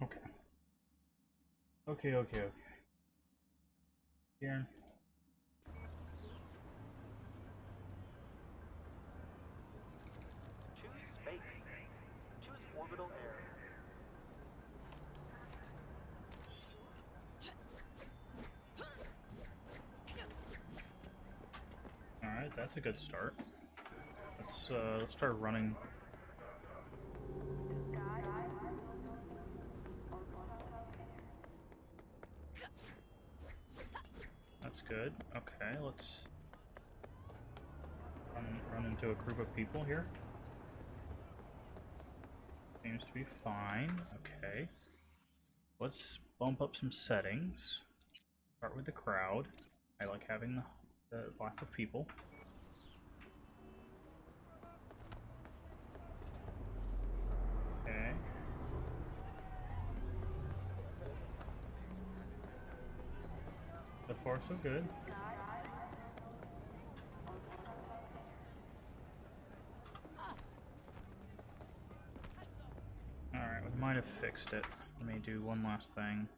Okay. Okay. Here. Choose space. Choose orbital air. Alright, that's a good start. Let's start running. That's good. Okay, let's run into a group of people here. Seems to be fine. Okay. Let's bump up some settings. Start with the crowd. I like having the lots of people. Okay. So far, so good. Alright, we might have fixed it. Let me do one last thing.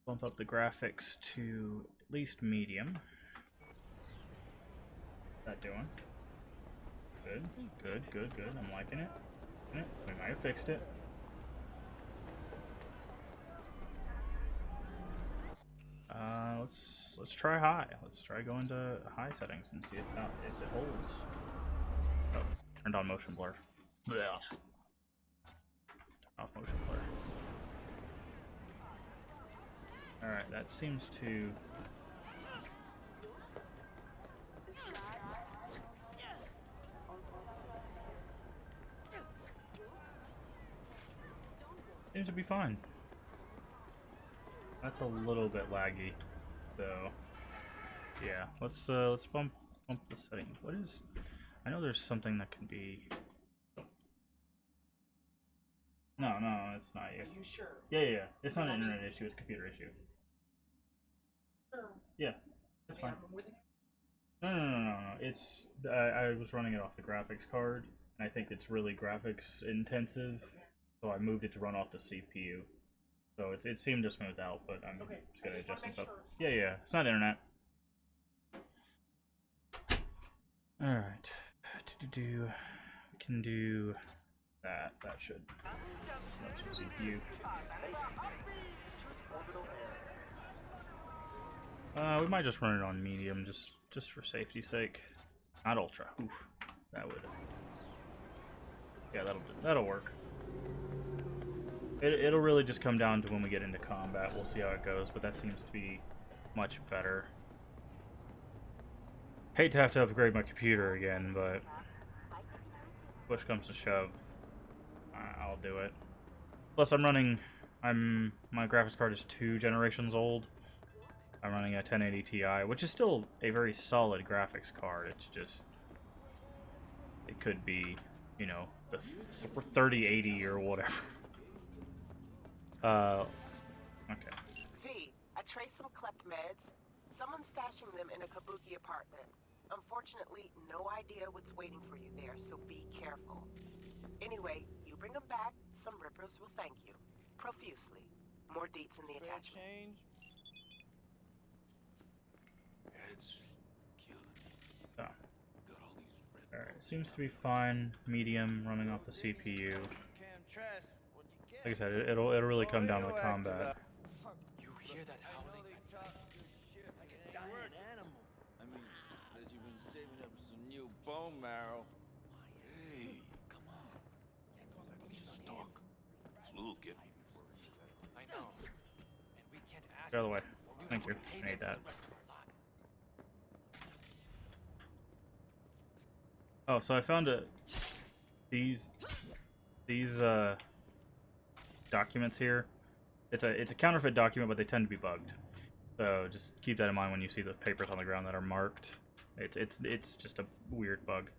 Bump up the graphics to at least medium. What's that doing? Good. I'm liking it. We might have fixed it. Let's try high. Let's try going to high settings and see if it holds. Oh, turned on motion blur. Yeah. Turn off motion blur. All right, that seems to. Seems to be fine. That's a little bit laggy, so yeah. Let's bump the settings. What is? I know there's something that can be. No, it's not you. Are you sure? Yeah. It's not an internet issue. It's a computer issue. Sure. Yeah, it's fine. No. It's I was running it off the graphics card, and I think it's really graphics intensive, so I moved it to run off the CPU. So it seemed to smooth out, but I'm Okay. just gonna adjust some stuff. Sure. Yeah. It's not internet. All right. We can do that. That should. Select your CPU. We might just run it on medium, just for safety's sake. Not ultra. Oof, that would. Yeah, that'll work. It'll really just come down to when we get into combat. We'll see how it goes, but that seems to be much better. Hate to have to upgrade my computer again, but push comes to shove, I'll do it. Plus, my graphics card is 2 generations old. I'm running a 1080 Ti, which is still a very solid graphics card. It's just, it could be, you know, the 3080 or whatever. Okay. V, I traced some klept meds. Someone's stashing them in a Kabuki apartment. Unfortunately, no idea what's waiting for you there, so be careful. Anyway, you bring them back, some rippers will thank you. Profusely. More deets in the attachment. Heads killing. Oh. Got all these red. Alright, seems to be fine. Medium, running off the CPU. Like I said, it'll really come down to the combat. You hear that howling? Like a dying animal. I mean, that you've been saving up some new bone marrow. Hey, come on. Just talk. Flu get. I know. And we can't ask. Get out of the way. or we Thank will you. pay I need them that. for the rest of our lives. Oh, so I found these documents here. It's a counterfeit document, but they tend to be bugged. So just keep that in mind when you see the papers on the ground that are marked. It's just a weird bug.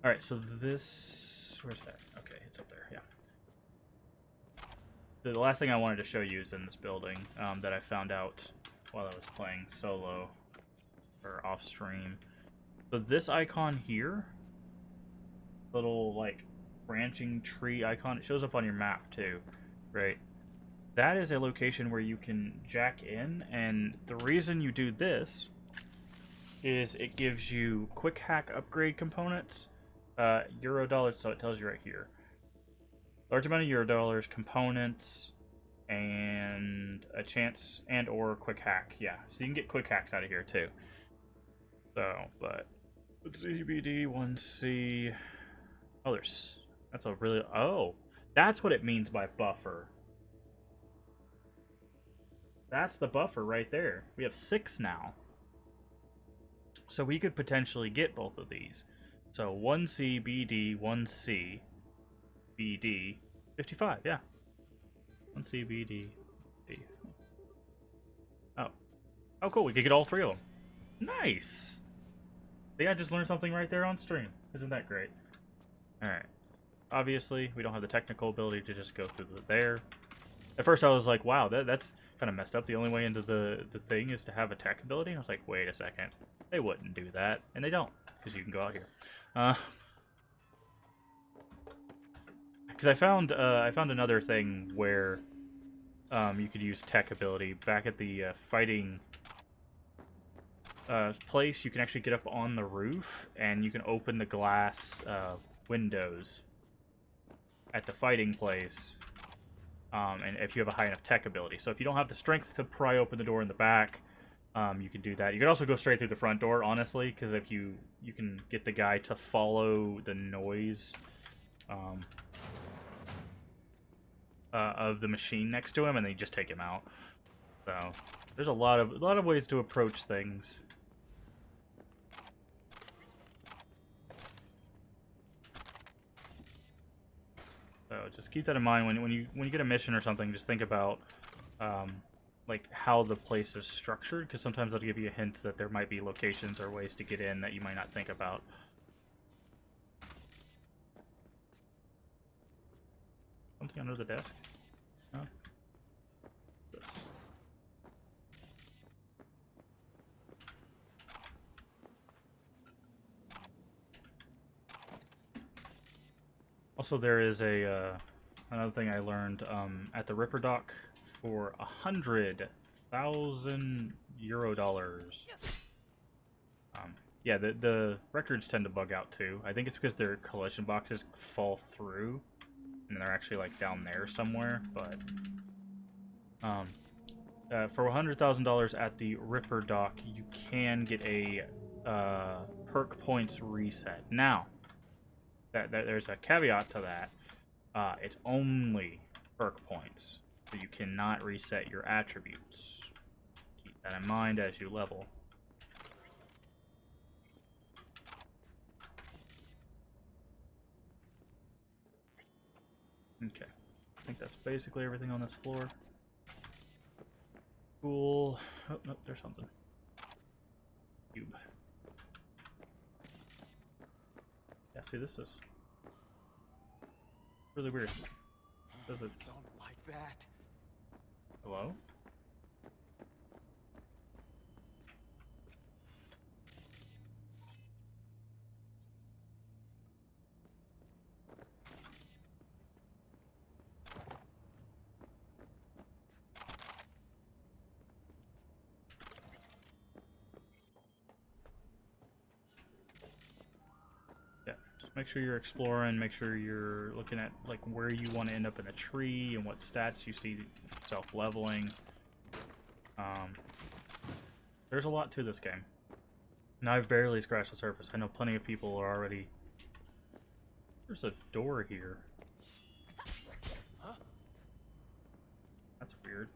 All right, so where's that? Okay, it's up there. Yeah. The last thing I wanted to show you is in this building that I found out while I was playing solo or off stream. So this icon here, little like branching tree icon, it shows up on your map too. right? That is a location where you can jack in, and the reason you do this is it gives you quick hack upgrade components, euro dollars, so it tells you right here. Large amount of euro dollars, components, and a chance and or quick hack. Yeah, so you can get quick hacks out of here too. So, but ZBD 1C. Oh, that's a really, oh, that's what it means by buffer. That's the buffer right there. We have 6 now. So we could potentially get both of these. So 1C, BD, 1C, BD, 55, yeah. 1C, BD, B. Oh. Oh, cool, we could get all 3 of them. Nice! See, I just learned something right there on stream. Isn't that great? Alright. Obviously, we don't have the technical ability to just go through there. At first I was like, wow, that's kind of messed up. The only way into the thing is to have a tech ability. I was like, wait a second. They wouldn't do that. And they don't, because you can go out here. Because I found another thing where you could use tech ability. Back at the fighting place, you can actually get up on the roof, and you can open the glass windows at the fighting place. And if you have a high enough tech ability. So if you don't have the strength to pry open the door in the back, you can do that. You can also go straight through the front door, honestly, because if you can get the guy to follow the noise of the machine next to him, and then you just take him out. So there's a lot of ways to approach things. So just keep that in mind when you get a mission or something. Just think about like how the place is structured, because sometimes that'll give you a hint that there might be locations or ways to get in that you might not think about. Something under the desk? No? This. Also, there is another thing I learned at the Ripper Dock for 100,000 euro dollars. Yeah, the records tend to bug out too. I think it's because their collision boxes fall through, and they're actually like down there somewhere. But for $100,000 at the Ripper Dock, you can get a perk points reset. Now, there's a caveat to that. It's only perk points, so you cannot reset your attributes. Keep that in mind as you level. Okay, I think that's basically everything on this floor. Cool. Oh, no, there's something. Cube. Yeah, see, this is really weird. Because it's... Don't like that. Hello? Make sure you're exploring, make sure you're looking at like where you want to end up in a tree and what stats you see self-leveling. There's a lot to this game. Now I've barely scratched the surface. I know plenty of people are already... There's a door here. Huh? That's weird.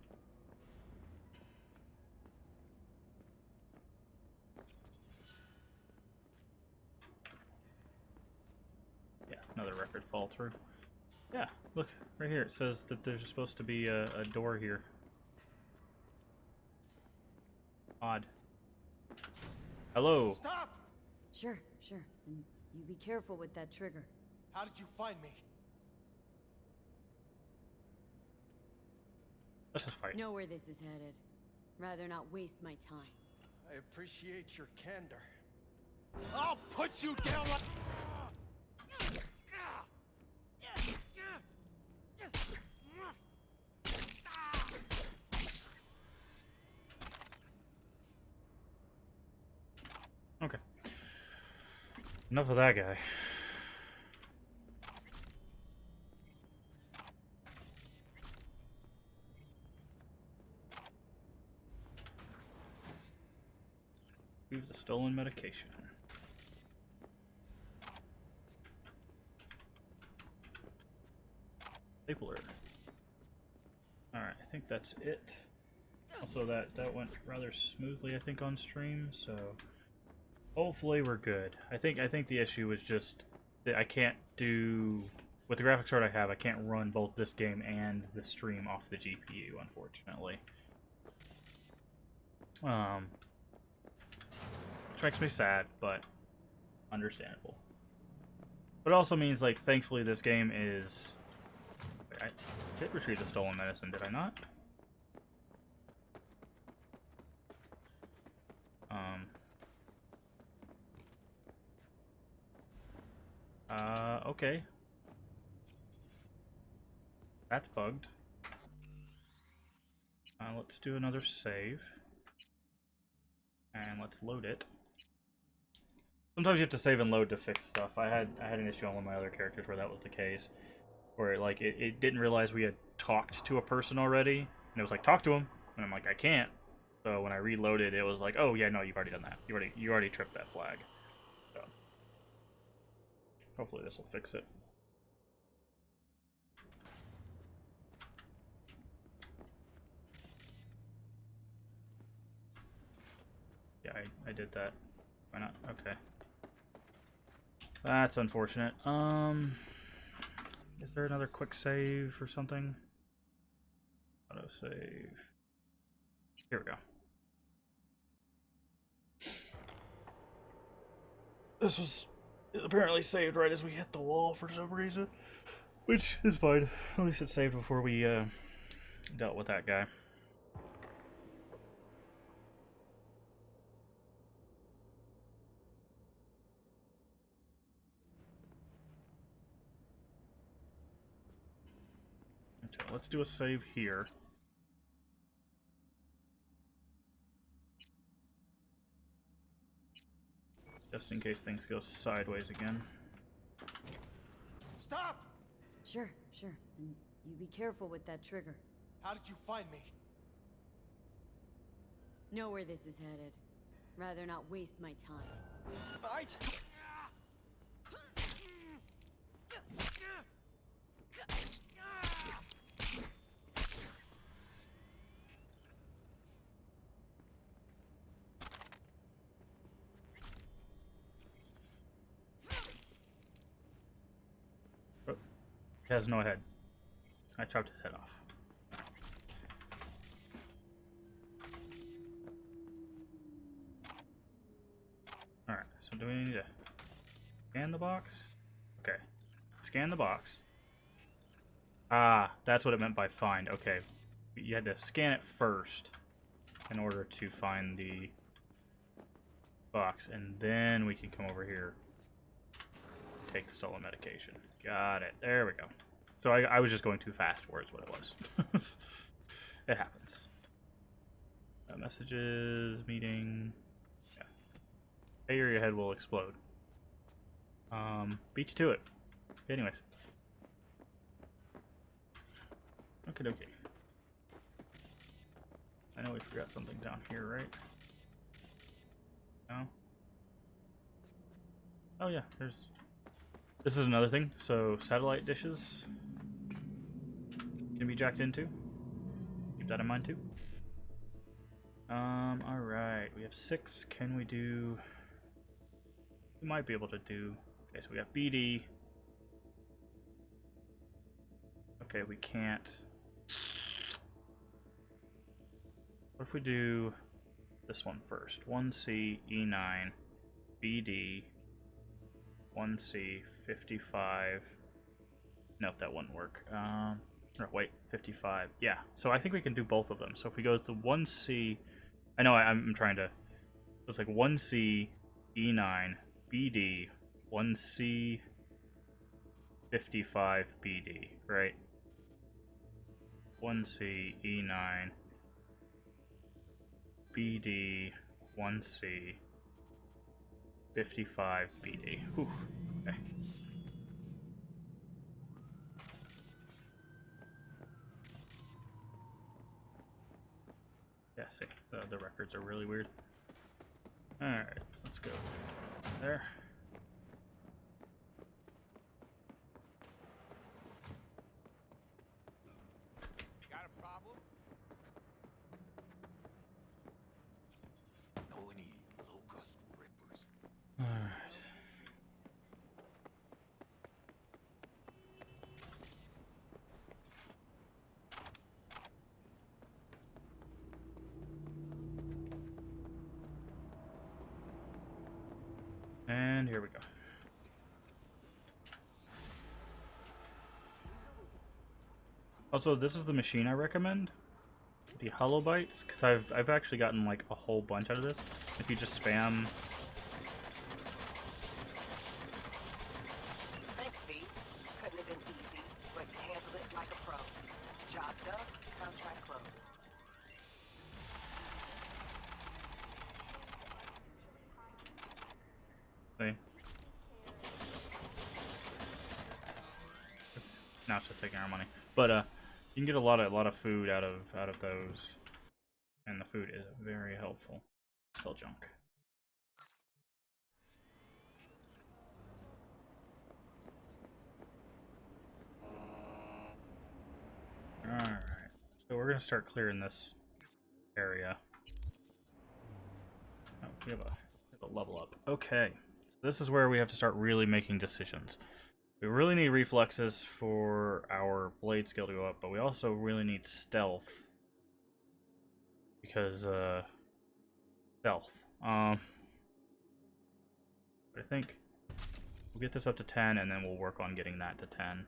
Another record fall through. Yeah, look, right here. It says that there's supposed to be a door here. Odd. Hello. Stop! Sure. And you be careful with that trigger. How did you find me? Let's just fight. Know where this is headed. Rather not waste my time. I appreciate your candor. I'll put you down like... Enough of that guy. Use the stolen medication. Stapler. Alright, I think that's it. Also, that went rather smoothly, I think, on stream, so hopefully we're good. I think the issue was just that I can't do, with the graphics card I have, I can't run both this game and the stream off the GPU, unfortunately. Which makes me sad, but understandable. But it also means, like, thankfully this game is... I did retrieve the stolen medicine, did I not? Okay. That's bugged. Let's do another save. And let's load it. Sometimes you have to save and load to fix stuff. I had an issue on one of my other characters where that was the case. Where like it didn't realize we had talked to a person already. And it was like, talk to him. And I'm like, I can't. So when I reloaded, it was like, oh yeah, no, you've already done that. You already tripped that flag. So hopefully this will fix it. Yeah, I did that. Why not? Okay. That's unfortunate. Is there another quick save or something? Auto save. Here we go. This was apparently saved right as we hit the wall for some reason, which is fine. At least it saved before we dealt with that guy. Okay, let's do a save here. Just in case things go sideways again. Stop! Sure. And you be careful with that trigger. How did you find me? Know where this is headed. Rather not waste my time. I... He has no head. I chopped his head off. Alright, so do we need to scan the box? Okay. Scan the box. Ah, that's what it meant by find. Okay. You had to scan it first in order to find the box, and then we can come over here and take the stolen medication. Got it. There we go. So I was just going too fast for it, is what it was. It happens. Messages, meeting. Yeah. Hey, or your head will explode. Beat you to it. Anyways. Okay. I know we forgot something down here, right? No? Oh yeah, there's... This is another thing. So, satellite dishes can be jacked into. Keep that in mind too. Alright. We have 6. Can we do... We might be able to do... Okay, so we have BD. Okay, we can't... What if we do this one first? 1C, E9, BD, 1C, 55. Nope, that wouldn't work. Oh, wait, 55. Yeah, so I think we can do both of them. So if we go to 1C, I know I'm trying to. It's like 1C, E9, BD, 1C, 55, BD, right? 1C, E9, BD, 1C, 55 BD. Whew. Okay. Yeah, see, the records are really weird. Alright, let's go there. Got a problem? Know any locust rippers? Alright. And here we go. Also, this is the machine I recommend, the Hollow Bites, because I've actually gotten like a whole bunch out of this. If you just spam. Thanks, V. Couldn't have been easy, but handled it like a pro. Job done, contract closed. See? Now it's just taking our money, but you can get a lot of food out of those, and the food is very helpful. Still junk. All right, so we're gonna start clearing this area. Oh, we have a level up. Okay, so this is where we have to start really making decisions. We really need reflexes for our blade skill to go up, but we also really need stealth. Because, stealth. I think we'll get this up to 10, and then we'll work on getting that to 10.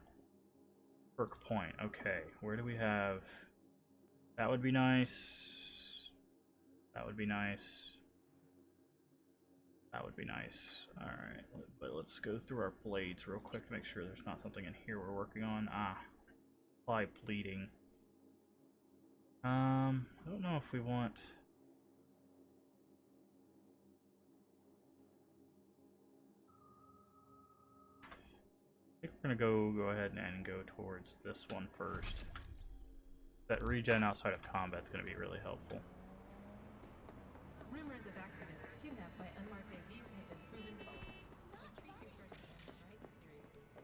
Perk point. Okay, where do we have... That would be nice. That would be nice. That would be nice. Alright, but let's go through our blades real quick to make sure there's not something in here we're working on. Ah, apply bleeding. I don't know if we want... I think we're gonna go ahead and go towards this one first. That regen outside of combat is gonna be really helpful. Rumors of activists kidnapped by unmarked AVs have been proven false. You treat your First Amendment rights seriously.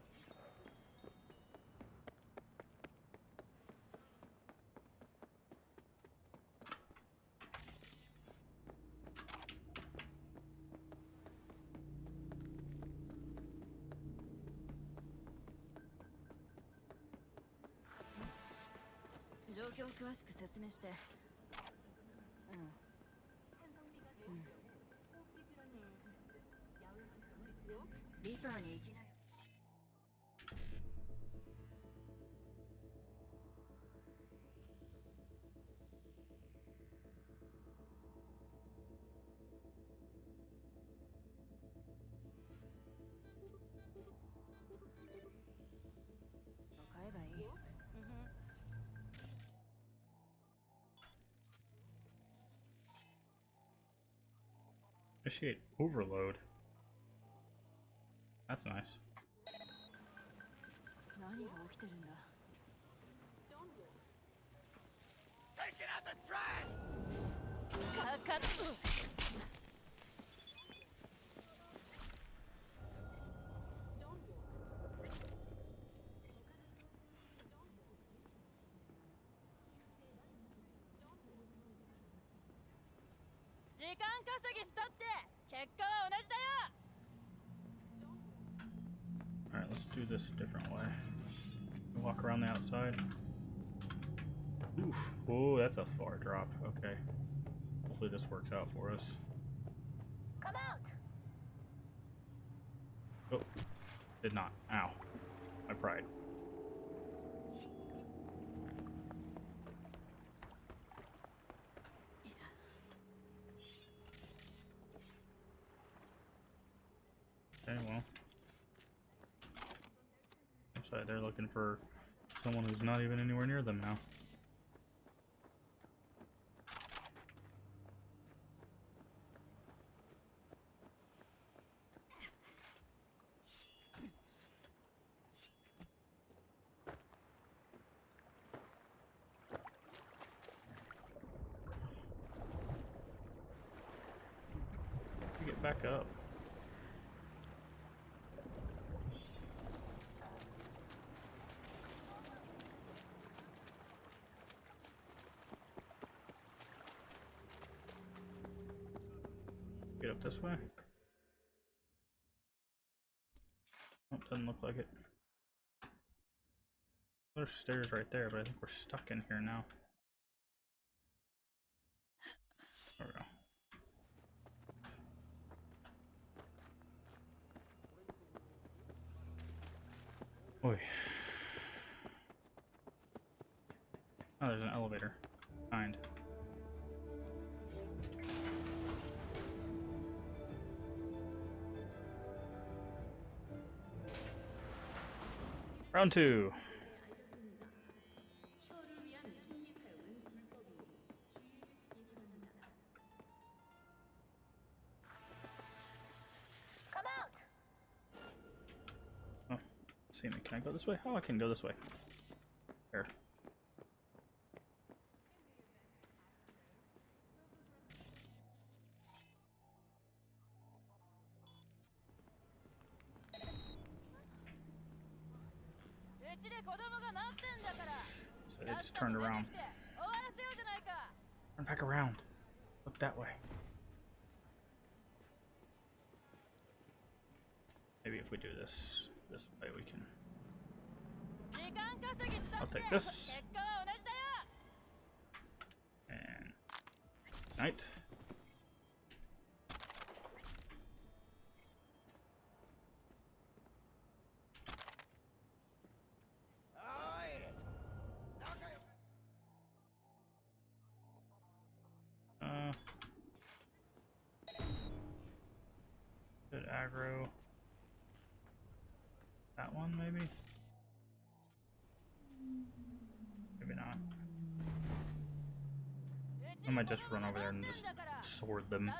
Initiate overload. That's nice. Taking out the trash! 時間稼ぎしたって結果は同じだよ。 Alright, let's do this a different way. Walk around the outside. Oof. Whoa, that's a far drop. Okay. Hopefully this works out for us. Come out. Oh. Did not. Ow. My pride. Okay, well. Looks like they're looking for someone who's not even anywhere near them now. Get back up. Get up this way. Oh, doesn't look like it. There's stairs right there, but I think we're stuck in here now. There we go. Oi. Oh, there's an elevator. Find. Round 2. Oh, see me. Can I go this way? Oh, I can go this way. There. So it just turned around. Turn back around. Look that way. Maybe if we do this way we can. I'll take this. And night. Good aggro. That one, maybe? Maybe not. I might just run over there and just sword them.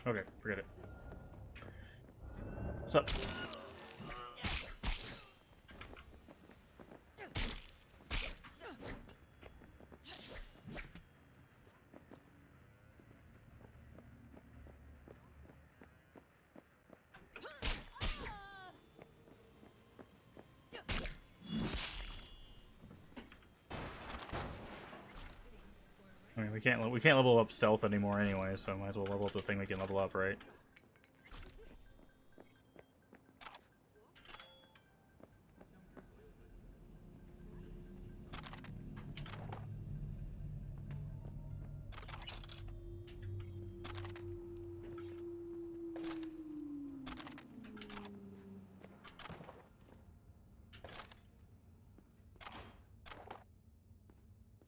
Okay, forget it. What's up? I mean, we can't level up stealth anymore anyway, so might as well level up the thing we can level up, right?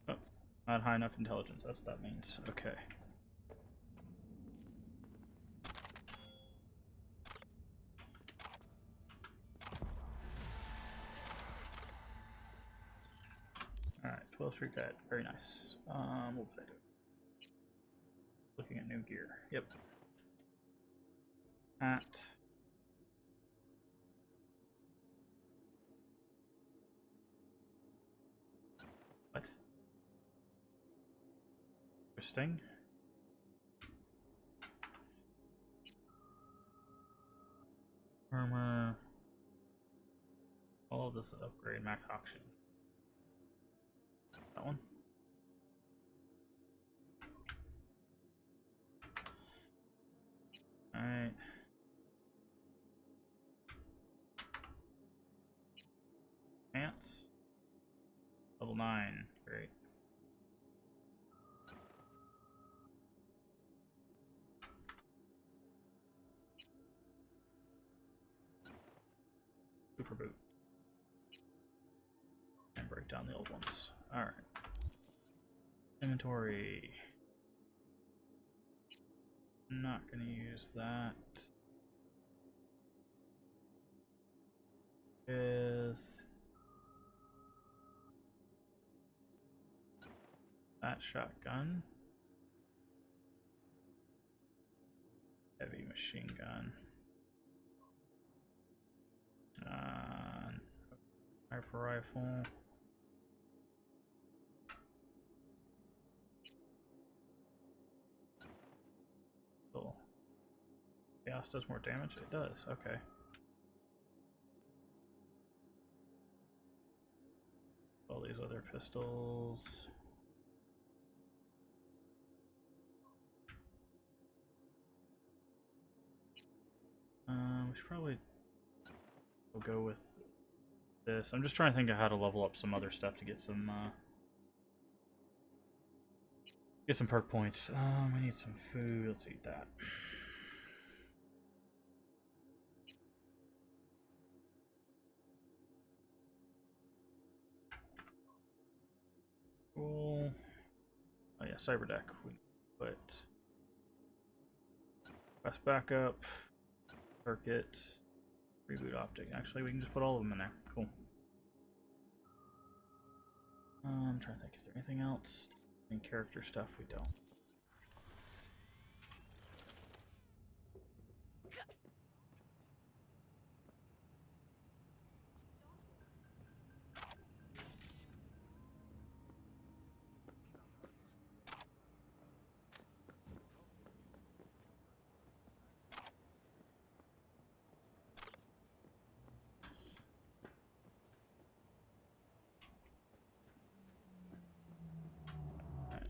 Oh, not high enough intelligence, that's what that means. Okay. Alright, 12th Street Guide. Very nice. What was I doing? Looking at new gear. Yep. At what? Interesting. Armor. All of this is upgrade max auction. That one. Alright. Pants. Level 9. Great. Super boot. And break down the old ones. Alright. Inventory. Not gonna use that. With that shotgun. Heavy machine gun. Rifle. Chaos does more damage? It does, okay. All these other pistols. We should probably go with this. I'm just trying to think of how to level up some other stuff to get some perk points. We need some food. Let's eat that. Cool. Oh yeah, cyber deck. We put fast backup, circuit, reboot optic. Actually, we can just put all of them in there. Cool. I'm trying to think. Is there anything else? Any character stuff? We don't.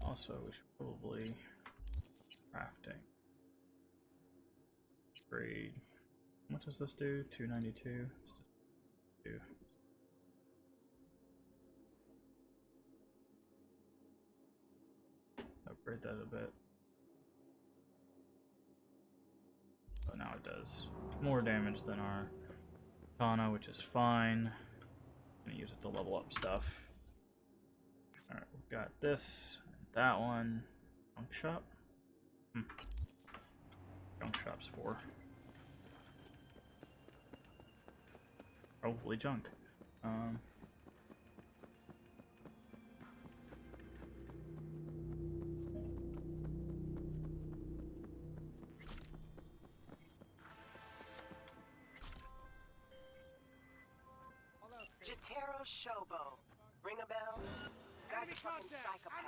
Also, we should probably crafting. Upgrade. How much does this do? 292. Let's just do. Upgrade that a bit. Oh, now it does more damage than our katana, which is fine. I'm gonna use it to level up stuff. Alright, we've got this, and that one. Junk shop? Junk shop's for. Probably junk. Jotaro Shobo. Ring a bell? Guy's a fucking psychopath.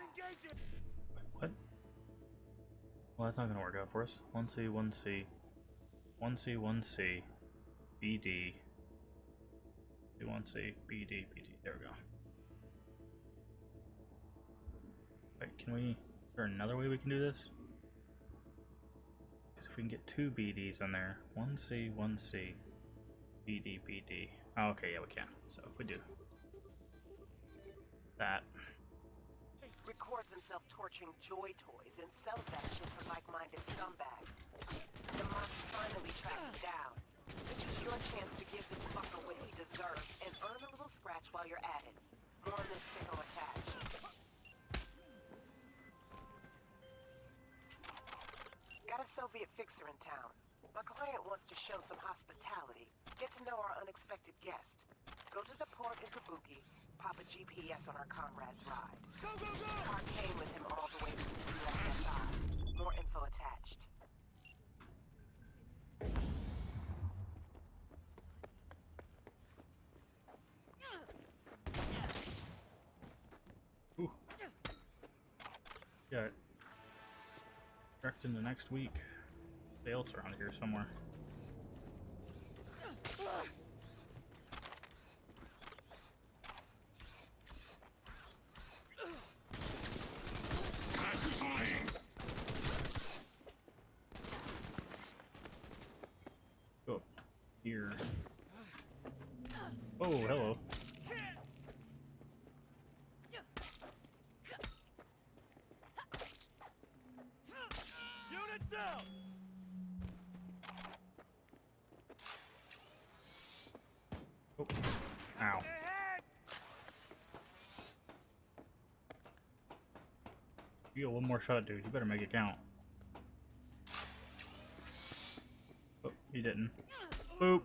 What? Well, that's not gonna work out for us. 1C, 1C. 1C, 1C. BD. 1C, BD, BD. There we go. Wait, can we... Is there another way we can do this? Because if we can get 2 BDs in there. 1C, 1C. BD, BD. Oh, okay, yeah, we can. So if we do that. Records himself torching joy toys and sells that shit to like-minded scumbags. The mods finally tracked him down. This is your chance to give this fucker what he deserves and earn a little scratch while you're at it. More on this sicko attach. Got a Soviet fixer in town. My client wants to show some hospitality. Get to know our unexpected guest. Go to the port in Kabuki. Pop a GPS on our comrade's ride. Go, go, go! Car came with him all the way to the USSR. More info attached. Ooh. Got it. Direct into next week. Sales around here somewhere. Go up here. Oh, hello. Units down! Oh. Ow. You got one more shot, dude. You better make it count. Oh, he didn't. Boop.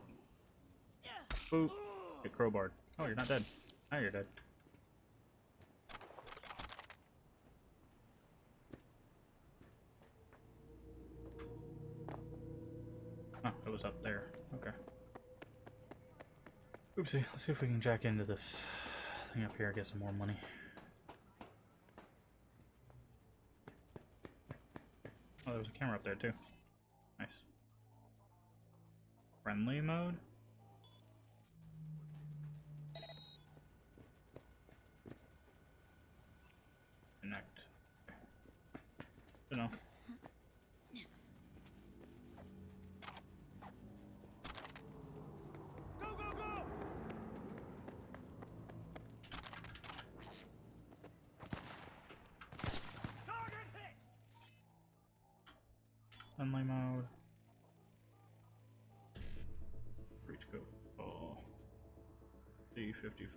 Boop. Get crowbarred. Oh, you're not dead. Now you're dead. Oh, it was up there. Okay. Oopsie. Let's see if we can jack into this thing up here and get some more money. Oh, there was a camera up there too. Nice. friendly mode? Connect. You know. Go, go, go! Target hit! Friendly mode. Reach code. Oh. D55.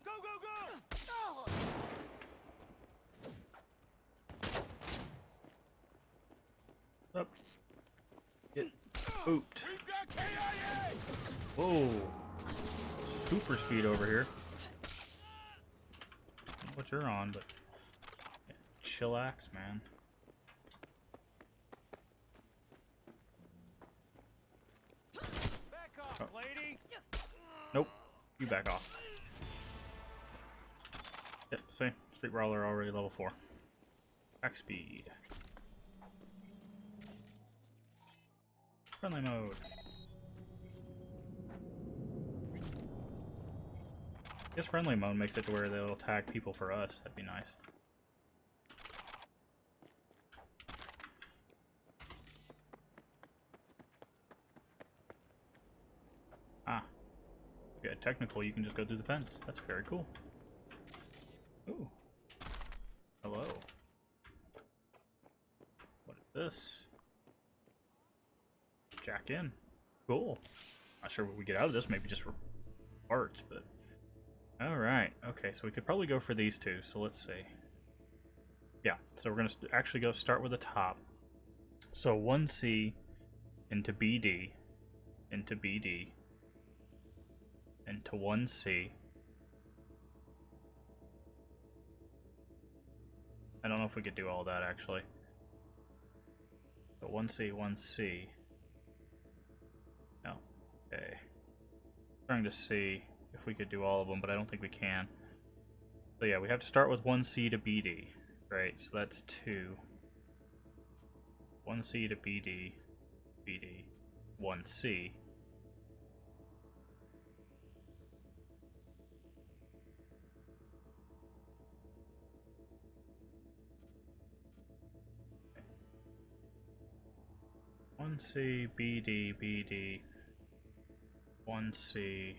Go, go, go! Up. Get booped. We've got KIA! Whoa. Super speed over here. I don't know what you're on, but yeah, chillax, man. Back off, Oh. lady! Nope. You back off. Yep, see? Street Brawler already level 4. Back speed. Friendly mode. I guess friendly mode makes it to where they'll tag people for us. That'd be nice. Ah. Yeah, technical, you can just go through the fence. That's very cool. Ooh. Hello. What is this? Jack in. Cool. Not sure what we get out of this, maybe just for parts, but... Alright, okay, so we could probably go for these two, so let's see. Yeah, so we're going to actually go start with the top. So 1C into BD, into BD, into 1C. I don't know if we could do all that, actually. So 1C, 1C. No. Okay. Trying to see if we could do all of them, but I don't think we can. So yeah, we have to start with 1C to BD. Right, so that's 2. 1C to BD, BD, 1C. One C, BD, BD, 1C,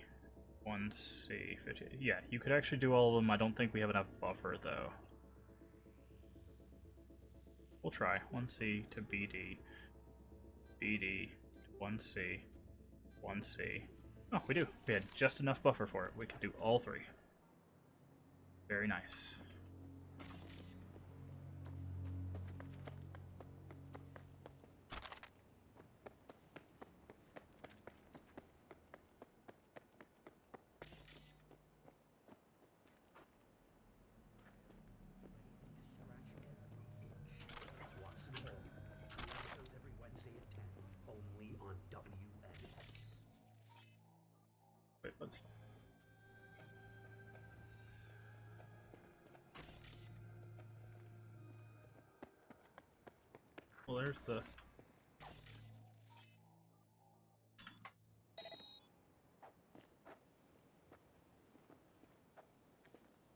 1C, 50. Yeah, you could actually do all of them. I don't think we have enough buffer, though. We'll try. 1C to BD, BD, 1C, 1C. Oh, we do. We had just enough buffer for it. We could do all 3. Very nice. Every Wednesday at 10, only on WNX. Wait, let's... Well, there's the...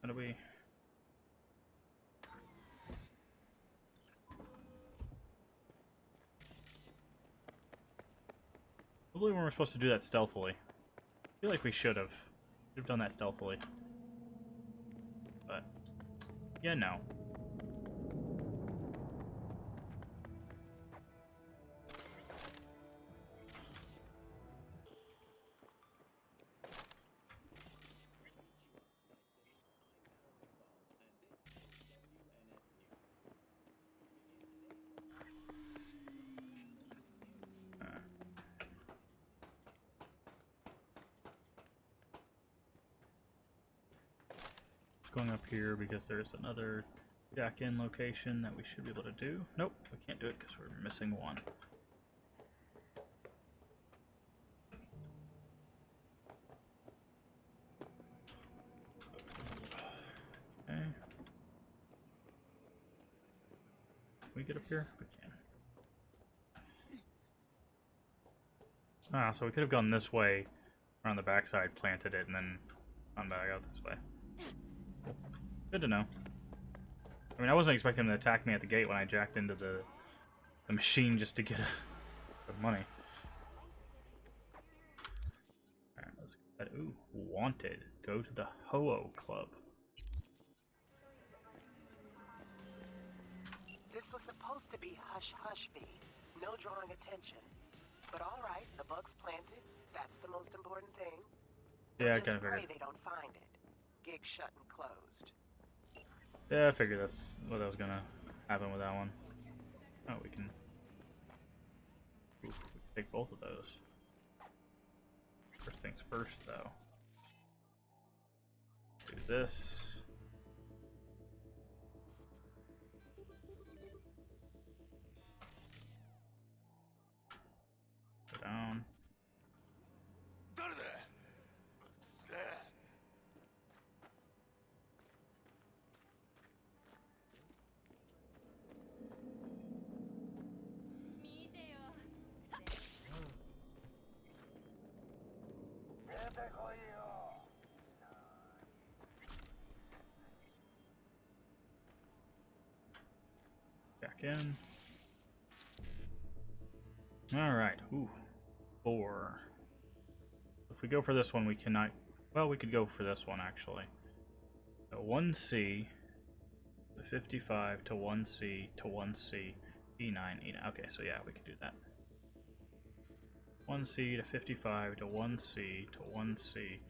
How do we... Probably when we're supposed to do that stealthily. I feel like we should have. We've done that stealthily. But... Yeah, no. Going up here because there's another jack-in location that we should be able to do. Nope, we can't do it because we're missing one. we get up here? We can. Ah, so we could have gone this way, around the backside, planted it, and then gone back out this way. Cool. Good to know. I mean, I wasn't expecting him to attack me at the gate when I jacked into the machine just to get the money. Alright, let's go ahead. Ooh, wanted. Go to the Ho-Oh Club. This was supposed to be hush-hush, V. No drawing attention. But alright, the bug's planted. That's the most important thing. Yeah, I Just kind of pray figured. they don't find it. Gig shut and closed. Yeah, I figured that's what was gonna happen with that one. Oh, we can... Ooh, we can take both of those. First things first, though. Do this. Go down. Back in. Alright, ooh. 4. If we go for this one, we cannot... Well, we could go for this one, actually. So 1C, to 55, to 1C, to 1C, E9, E9. Okay, so yeah, we could do that. 1C to 55, to 1C, to 1C,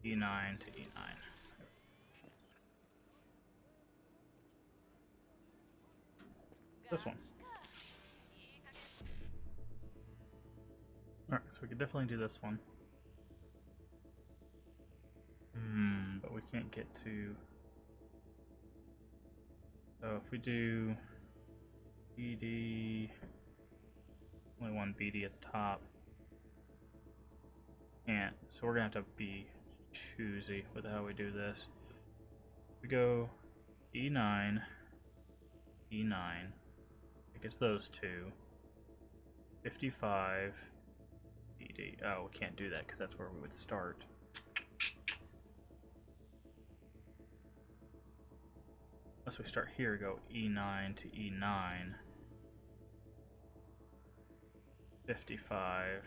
E9 to E9. This one. Alright, so we could definitely do this one. But we can't get to... So if we do BD... Only one BD at the top. Can't. So we're gonna have to be choosy with how we do this. We go E9, E9. I guess those two. 55, BD. Oh, we can't do that because that's where we would start. Unless we start here, go E9 to E9. 55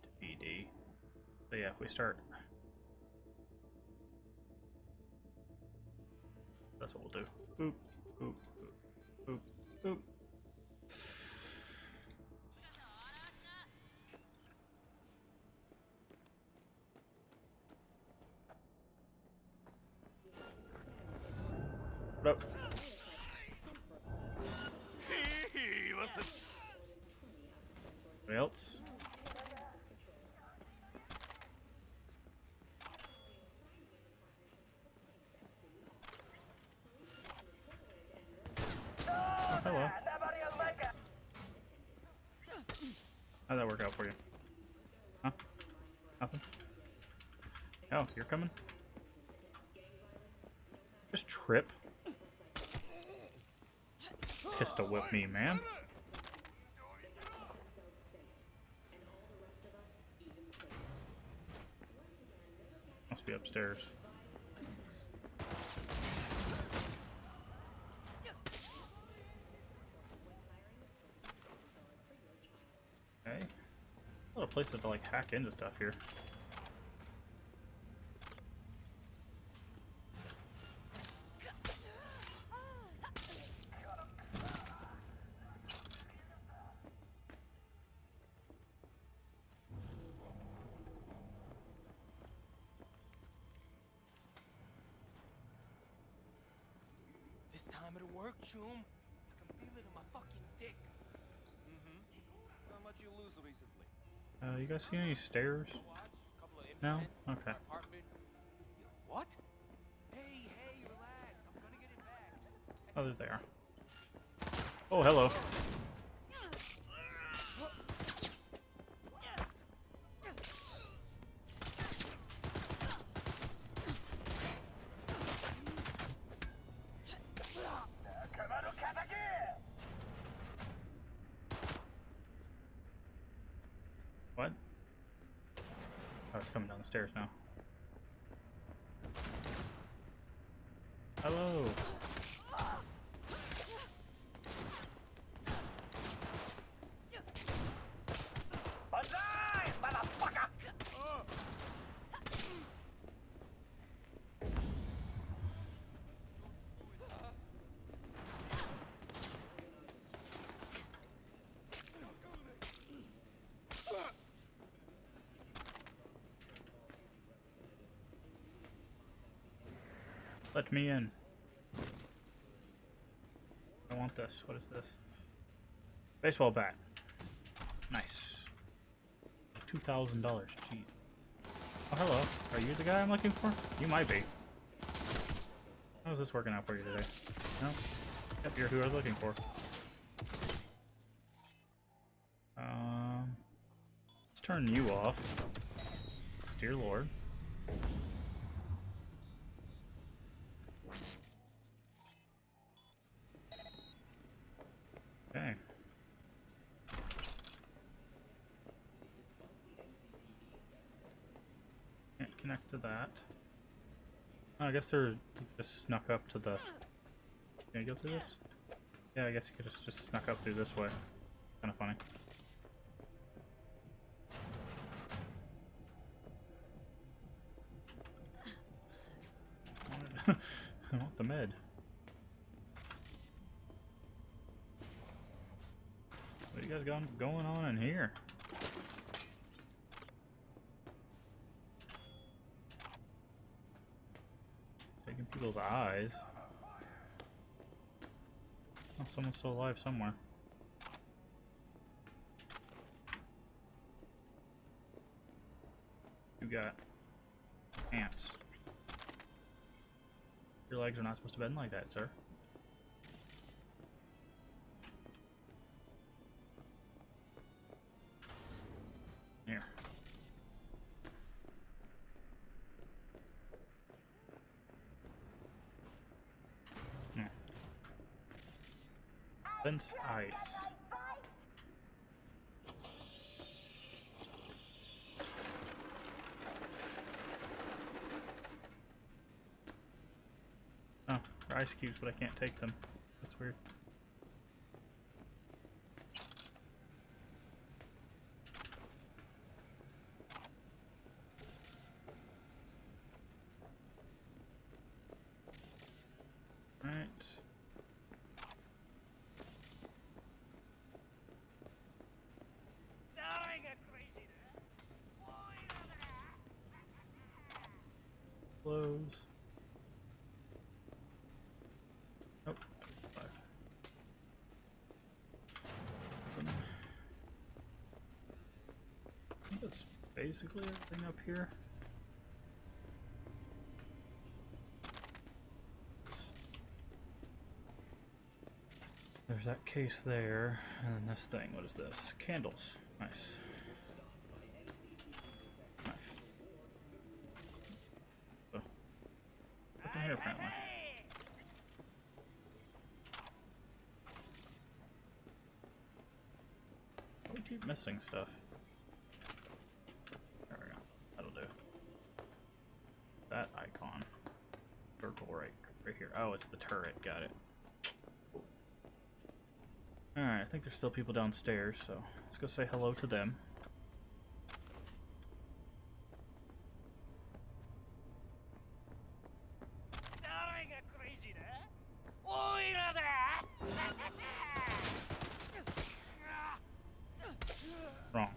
to BD. So yeah, if we start... That's what we'll do. Boop, boop, boop, boop, boop. What up? Anybody else? Oh, hello. How'd that work out for you? Huh? Nothing? Oh, you're coming? Just trip. Pistol whip me, man. Must be upstairs. Okay. A lot of places to like hack into stuff here. This time it'll work, Choom. I can feel it in my fucking dick. How much you lose recently? You guys see any stairs? No? Okay. What? Hey, relax. I'm gonna get it back. Oh, there they are. Oh, hello. What? Oh, it's coming down the stairs now. Hello. Let me in. I want this. What is this? Baseball bat. Nice. $2,000. Jeez. Oh, hello. Are you the guy I'm looking for? You might be. How's this working out for you today? No? Yep, you're who I was looking for. Let's turn you off. Dear Lord. Okay. Can't connect to that. Oh, I guess they're just snuck up to the. Can I go through this? Yeah, I guess you could just snuck up through this way. Kind of funny. I want the med. What you guys got going on in here? Taking people's eyes. Oh, someone's still alive somewhere. You got ants. Your legs are not supposed to bend like that, sir. Here. Hmm. Fence ice. Oh, they're ice cubes, but I can't take them. That's weird. Right. Close. Oh, five. I think that's basically everything up here. There's that case there, and then this thing. What is this? Candles. Nice. Nice. So, up in here apparently. Oh, we keep missing stuff. There we go. That'll do. That icon. Circle right here. Oh, it's the turret. Got it. Alright, I think there's still people downstairs, so let's go say hello to them. Wrong.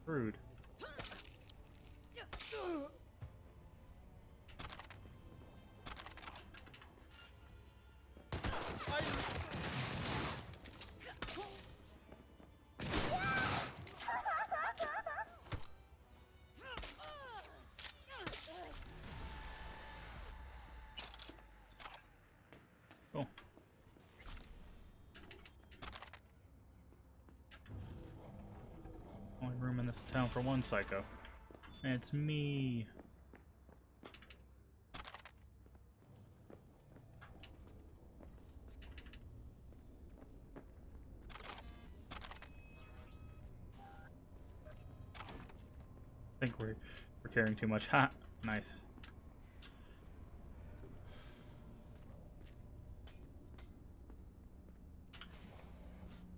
Rude. Cool. Only room in this town for one psycho. And it's me. think we're carrying too much. Ha! Nice.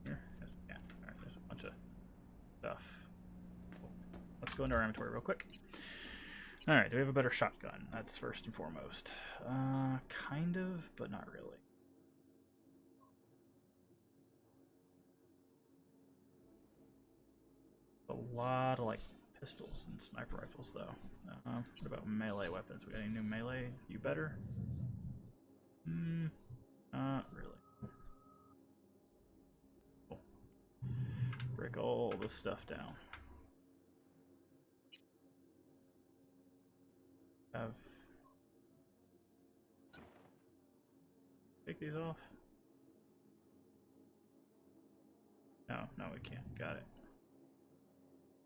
Here? Yes, yeah. Alright, there's a bunch of stuff. Cool. Let's go into our inventory real quick. Alright, do we have a better shotgun? That's first and foremost. Kind of, but not really. A lot of, like, pistols and sniper rifles, though. What about melee weapons? We got any new melee? You better? Not really. Cool. Break all this stuff down. Take these off? No, we can't. Got it.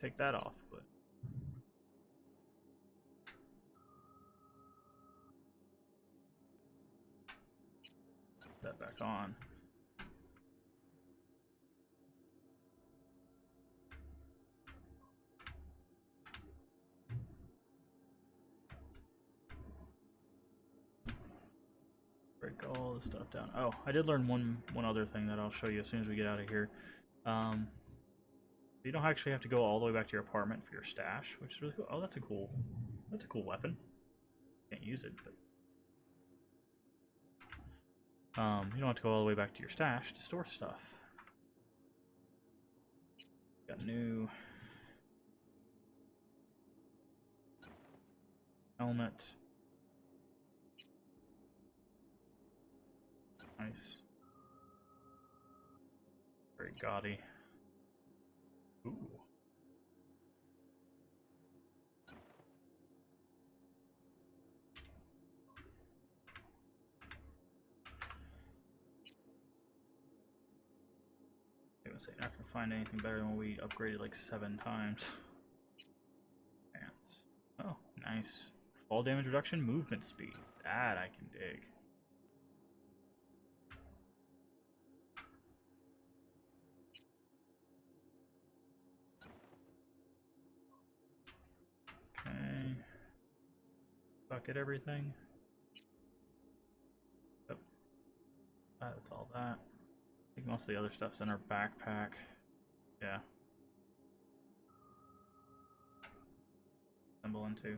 Take that off, but put that back on. Break all this stuff down. Oh, I did learn one other thing that I'll show you as soon as we get out of here. You don't actually have to go all the way back to your apartment for your stash, which is really cool. Oh, that's a cool weapon. Can't use it, but you don't have to go all the way back to your stash to store stuff. Got new helmet. Nice. Very gaudy. Ooh. I was not gonna find anything better than when we upgraded like 7 times. Pants. Oh, nice. Fall damage reduction, movement speed. That I can dig. Okay. Bucket everything. Yep. That's all that. I think most of the other stuff's in our backpack. Yeah. Assemble into.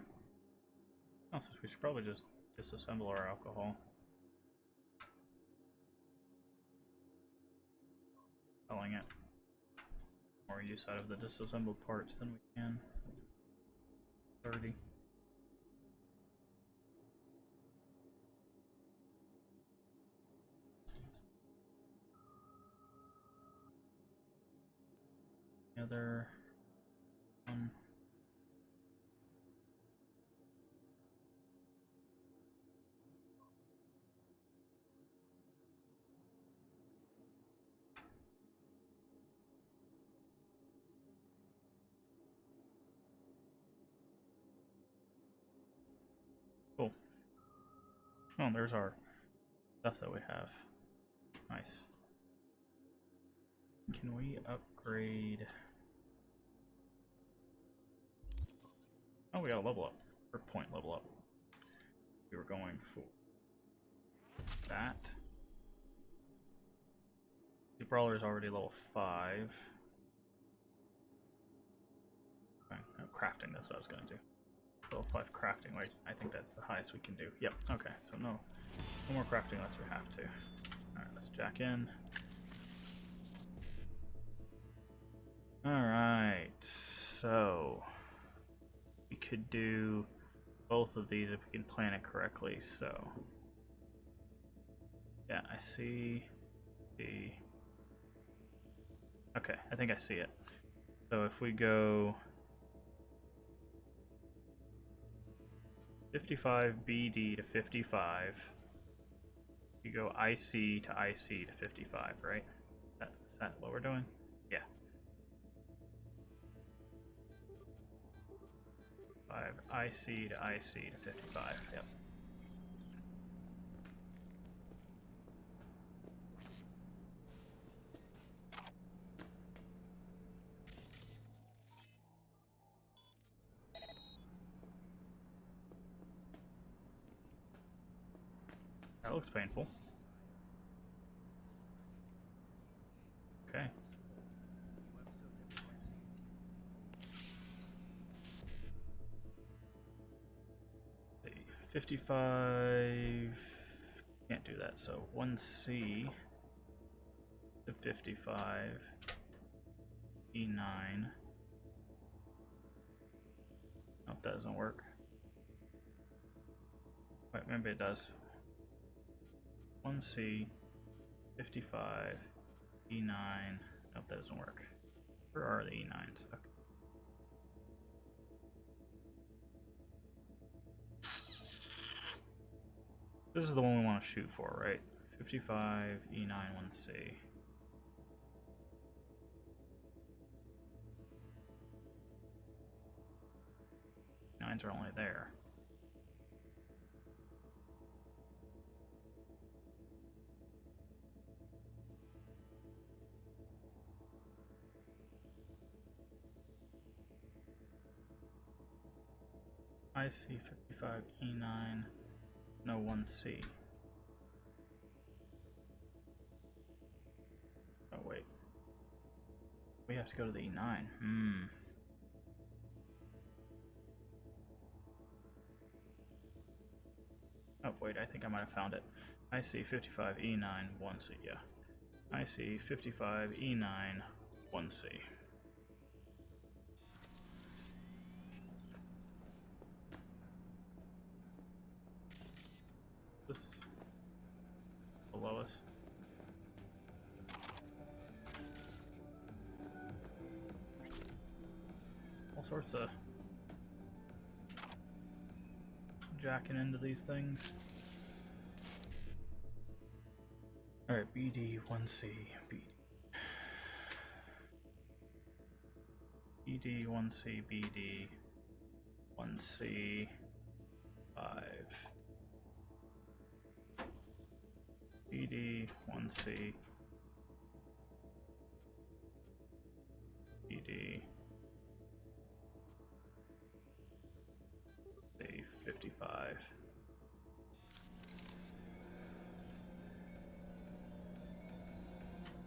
Also, we should probably just disassemble our alcohol. Selling it. More use out of the disassembled parts than we can. 30. Other one. Cool. Oh, there's our stuff that we have. Nice. Can we upgrade? Oh, we got a level up. Or point level up. We were going for that. The brawler is already level 5. Okay, no, crafting, that's what I was going to do. Level 5 crafting, wait, I think that's the highest we can do. Yep, okay, so no more crafting unless we have to. Alright, let's jack in. Alright, so we could do both of these if we can plan it correctly, so yeah, I see the... Okay, I think I see it. So if we go 55 BD to 55, you go IC to IC to 55, right? Is that what we're doing? Yeah. 5 IC to IC to 55, yep. That looks painful. Okay. 55. Can't do that, so 1C to 55. E9. Oh, that doesn't work. Wait, maybe it does. 1C, 55, E9. Nope, that doesn't work. Where are the E9s? Okay. This is the one we want to shoot for, right? 55, E9, 1C. Nines are only there. I see 55, E9, no 1C. Oh, wait. We have to go to the E9. Oh, wait, I think I might have found it. I see 55, E9, 1C, yeah. I see 55, E9, 1C. This below us. All sorts of jacking into these things. Alright, BD 1C, BD 1C, BD 1C 5. BD 1C, BD 55.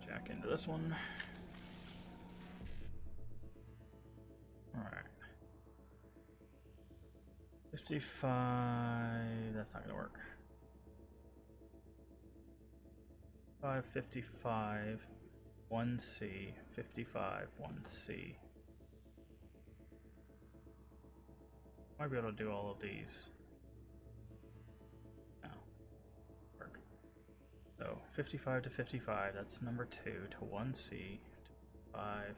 Jack into this one. Alright. 55. That's not gonna work. 555. 1C. 55. 1C. Might be able to do all of these. No. Work. So 55 to 55, that's number 2 to 1C to 5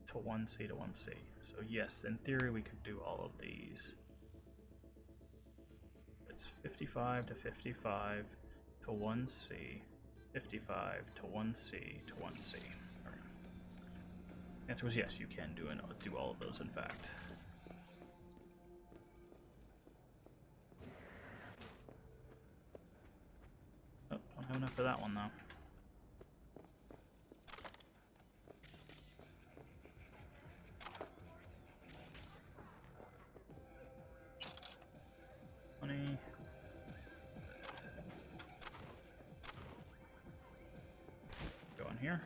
to 1C to 1C. So yes, in theory we could do all of these. It's 55 to 55 to 1C, 55 to 1C to 1C. Right. The answer was yes, you can do all of those in fact. Oh, don't have enough for that one though. Go in here.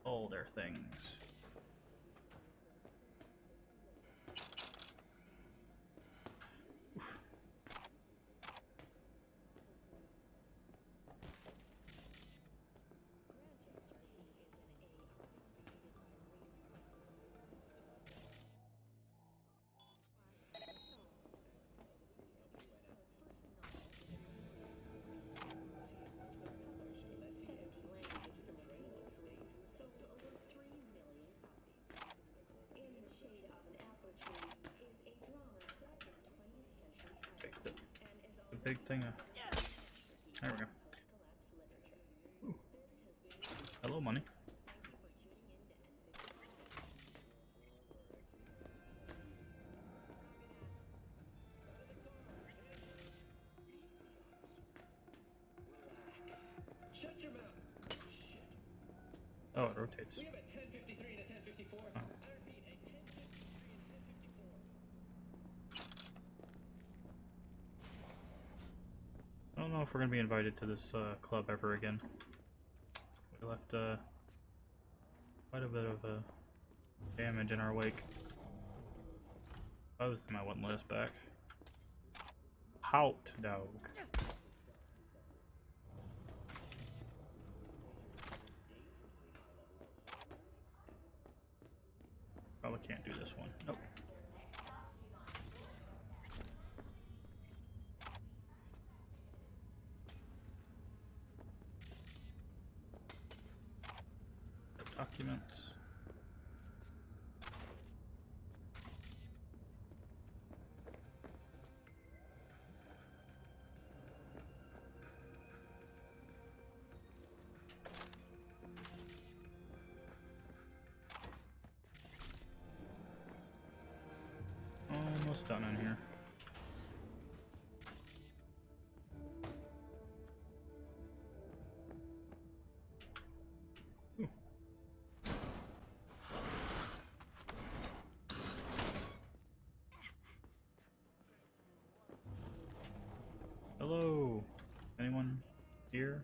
All their things. Big thing of... There we go. Ooh. Hello, money. Oh, it rotates. We have a 1053 and a 1054. Oh. I repeat, a 1053 and a 1054. I don't know if we're gonna be invited to this club ever again. We left quite a bit of damage in our wake. If I was him, I wouldn't let us back. Hout dog. Probably can't do this one. Nope. Documents. Almost done in here. Ooh. Hello. Anyone here?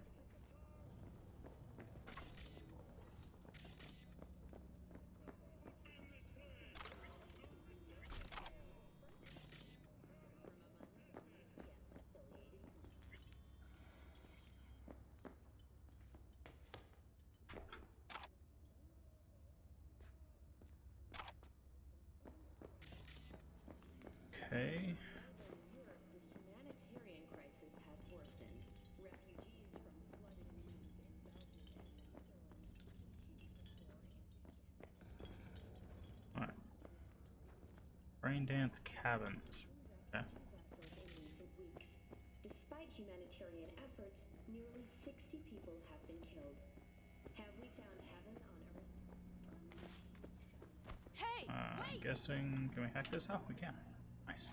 Okay. Humanitarian crisis has worsened. Refugees from flooded regions in Belgium and the Netherlands continue to pour Alright. Rain dance cabins. Okay. vessels in recent weeks. Despite humanitarian efforts, nearly 60 people have been killed. Have we found heaven on earth? Hey, I'm guessing. Can we hack this? Oh, we can. Nice.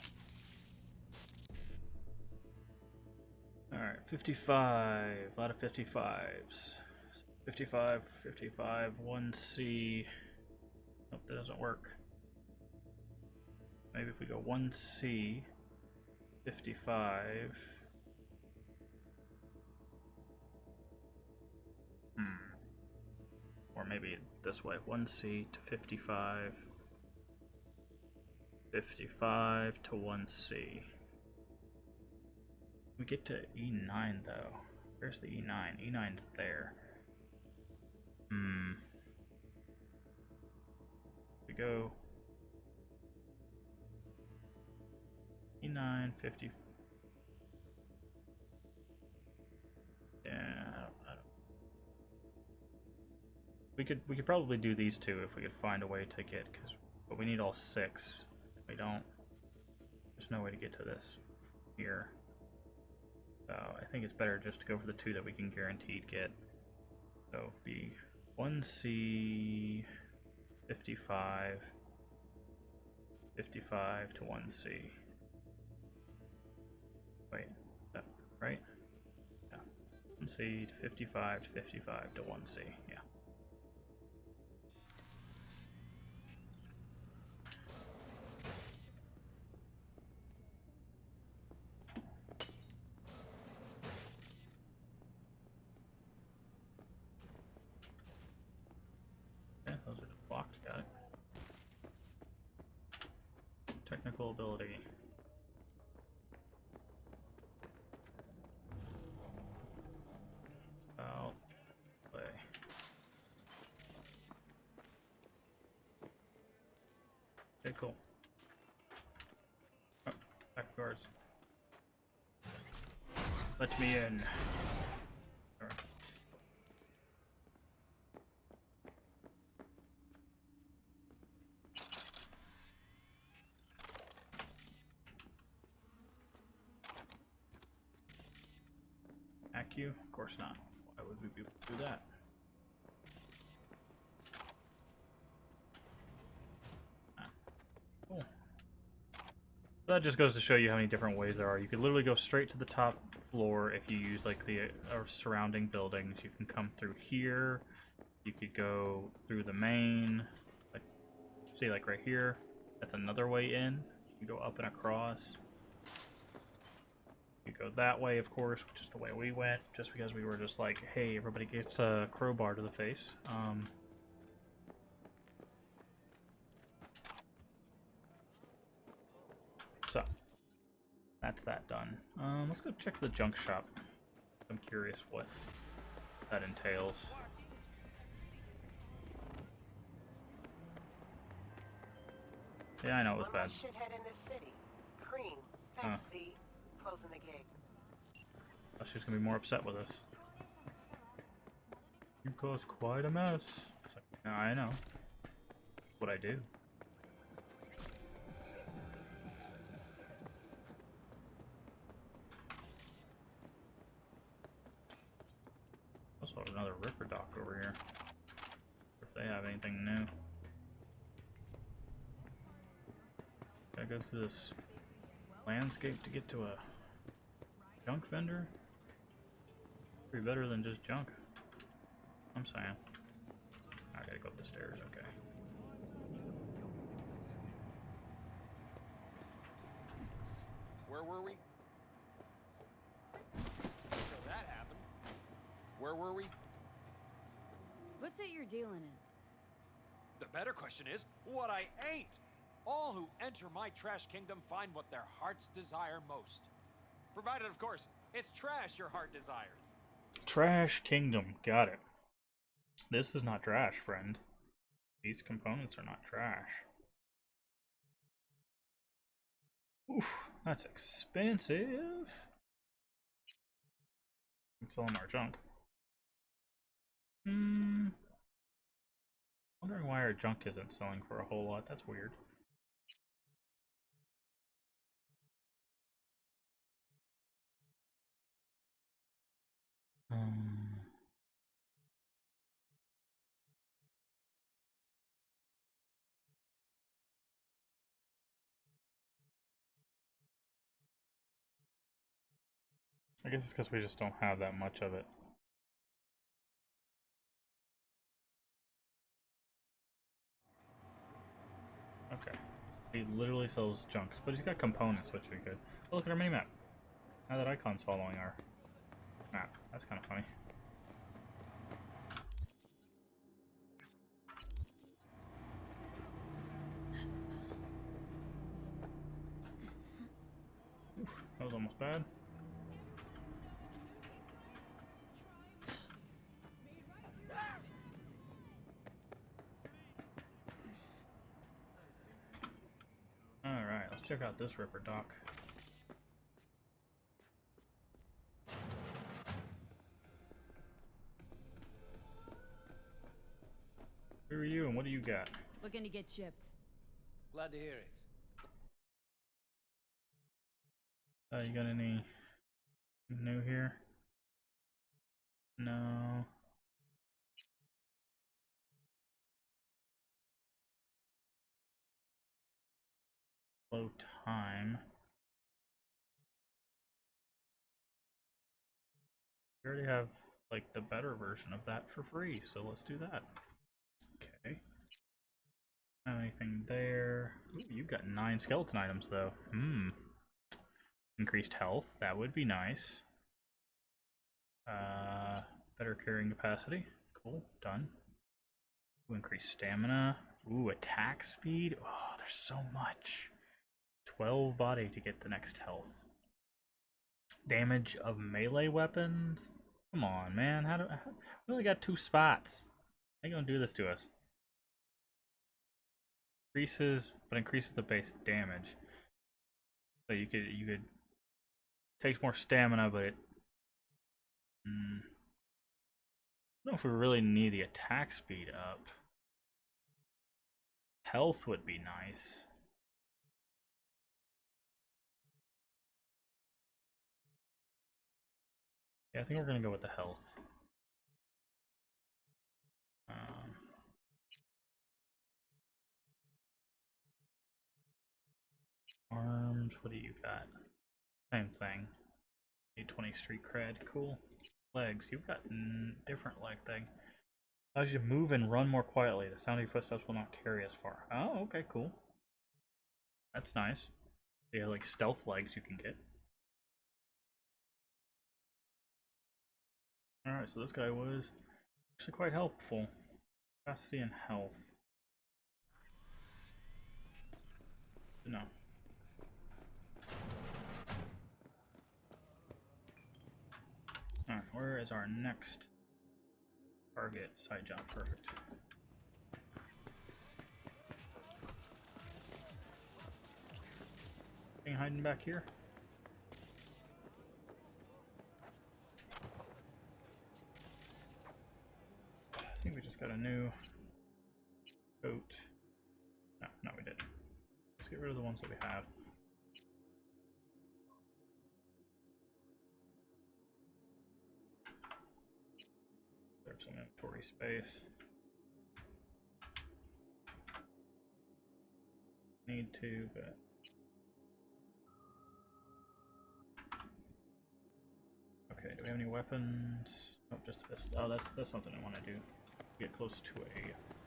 Alright, 55. A lot of 55s. 55, 55, 1C. Nope, that doesn't work. Maybe if we go 1C, 55. Or maybe this way, 1C to 55. 55 to 1C. We get to E9 though. Where's the E9? E9's there. We go E9, 50. Yeah, I don't. We could probably do these two if we could find a way to get, but we need all 6. We don't. There's no way to get to this here. So I think it's better just to go for the 2 that we can guaranteed get. So be 1C, 55, 55 to 1C. Wait, is that right? Yeah. 1C to 55 to 55 to 1C. Yeah. Those are just blocked, got it. Technical ability. Out. Play. Okay, cool. Oh, back guards. Let me in. Sorry. Hack you? Of course not. Why would we be able to do that? Ah, cool. That just goes to show you how many different ways there are. You could literally go straight to the top floor if you use like the surrounding buildings. You can come through here. You could go through the main, like, see, like right here. That's another way in. You can go up and across. You go that way, of course, which is the way we went, just because we were just like, hey, everybody gets a crowbar to the face. So, that's that done. Let's go check the junk shop. I'm curious what that entails. Yeah, I know it was One bad. less shithead in this city. Cream. Thanks, V. Closing the gate. Oh, she's gonna be more upset with us. You caused quite a mess. It's like, yeah, I know. That's what I do. Also have another Ripper Dock over here. If they have anything new. Gotta go through this landscape to get to a junk vendor? Pretty better than just junk. I'm saying. I gotta go up the stairs, okay. Where were we? So that happened. Where were we? What's it you're dealing in? The better question is, what I ain't. All who enter my trash kingdom find what their hearts desire most. Provided, of course, it's trash your heart desires. Trash Kingdom, got it. This is not trash, friend. These components are not trash. Oof, that's expensive. We can sell them our junk. Wondering why our junk isn't selling for a whole lot. That's weird. I guess it's because we just don't have that much of it. Okay. He literally sells junks, but he's got components, which would be good. Oh, look at our minimap. Now that icon's following our map. That's kind of funny. Oof, that was almost bad. Alright, let's check out this Ripper Dock. Who are you and what do you got? Looking to get shipped. Glad to hear it. You got any new here? No. Low time. We already have like the better version of that for free, so let's do that. Okay. Not anything there. Ooh, you've got 9 skeleton items though. Increased health, that would be nice. Better carrying capacity. Cool, done. Ooh, increased stamina. Ooh, attack speed. Oh, there's so much. 12 body to get the next health. Damage of melee weapons? Come on, man. We only got 2 spots. How you gonna do this to us? Increases, but increases the base damage. So you could takes more stamina, but it. I don't know if we really need the attack speed up. Health would be nice. Yeah, I think we're gonna go with the health. Arms, what do you got? Same thing. 820 street cred, cool. Legs, you've got different leg thing. Allows you to move and run more quietly. The sound of your footsteps will not carry as far. Oh, okay, cool. That's nice. Yeah, like stealth legs you can get. Alright, so this guy was actually quite helpful. Capacity and health. No. Alright, where is our next target? Side job, perfect. Anything hiding back here? I think we just got a new coat. No, we didn't. Let's get rid of the ones that we have. There's some inventory space. Need to, but okay. Do we have any weapons? Oh, just this. Oh, that's something I want to do. Get close to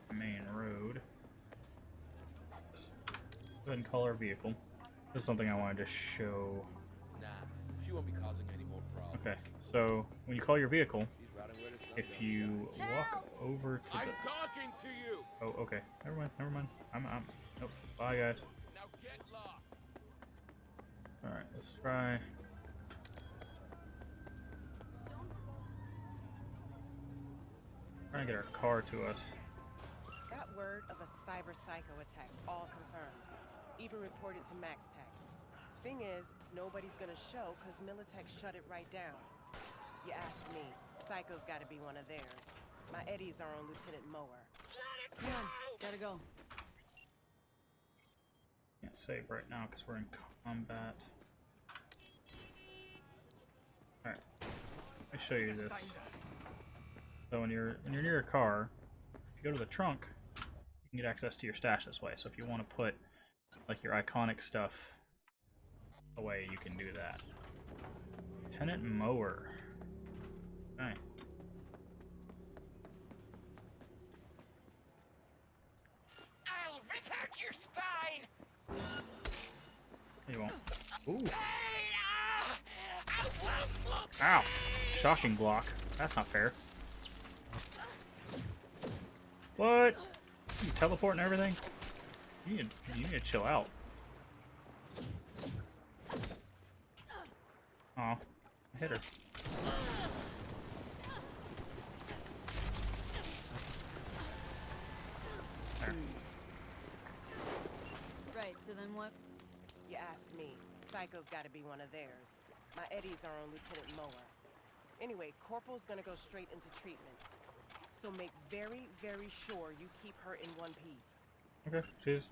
a main road. Just go ahead and call our vehicle. This is something I wanted to show. Nah, she won't be causing any more problems. Okay, so when you call your vehicle, She's riding where the sun if don't you shine. walk over to I'm the. talking to you. Oh, okay. Never mind. I'm. Nope. Bye, guys. Now get lost. All right, let's try. Trying to get our car to us. Got word of a cyber psycho attack, all confirmed. Even reported to MaxTech. Thing is, nobody's gonna show because Militech shut it right down. You ask me, Psycho's gotta be one of theirs. My Eddies are on Lieutenant Mower. Come on, gotta go. Can't save right now because we're in combat. Alright. Let me show you this. So when you're near a car, if you go to the trunk, you can get access to your stash this way. So if you want to put like your iconic stuff away, you can do that. Lieutenant Mower. Okay. I'll rip out your spine! You won't. Ooh. Ow! Ow! Shocking block. That's not fair. What? You teleport and everything? You need to chill out. Aw. I hit her. There. Right, so then what? You ask me, Psycho's gotta be one of theirs. My Eddies are on Lieutenant Mower. Anyway, Corporal's gonna go straight into treatment. So make very, very sure you keep her in one piece. Okay, she's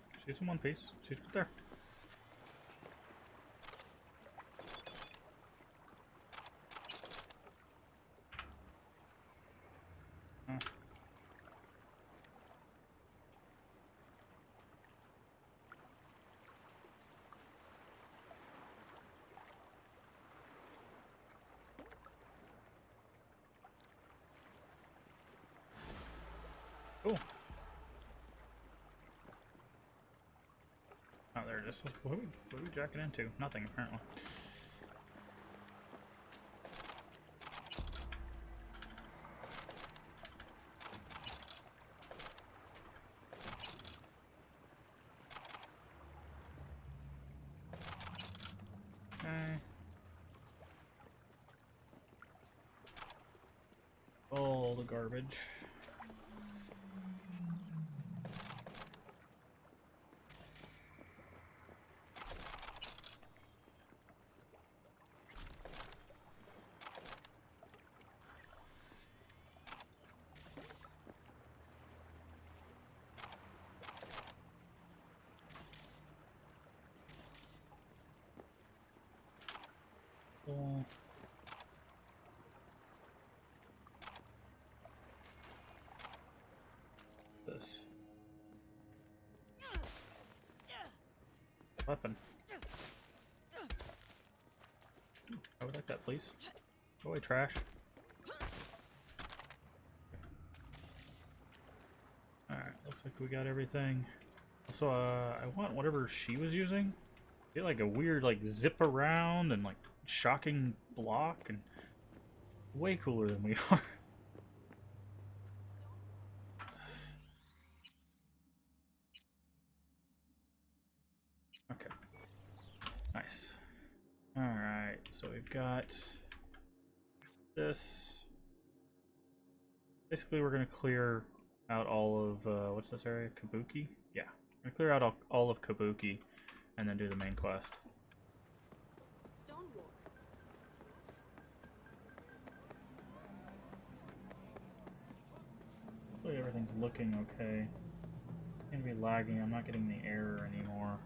in one piece. She's right there. Cool. Oh, there it is. What are we jacking into? Nothing, apparently. Okay. All the garbage. Cool. This weapon. I would like that, please. Go away, trash. Alright, looks like we got everything. So, I want whatever she was using. Get like a weird, like, zip around and, like, shocking block, and way cooler than we are. Okay. Nice. Alright, so we've got this. Basically, we're going to clear out all of, what's this area? Kabuki? Yeah. We're going to clear out all of Kabuki and then do the main quest. Hopefully everything's looking okay. It's going to be lagging. I'm not getting the error anymore.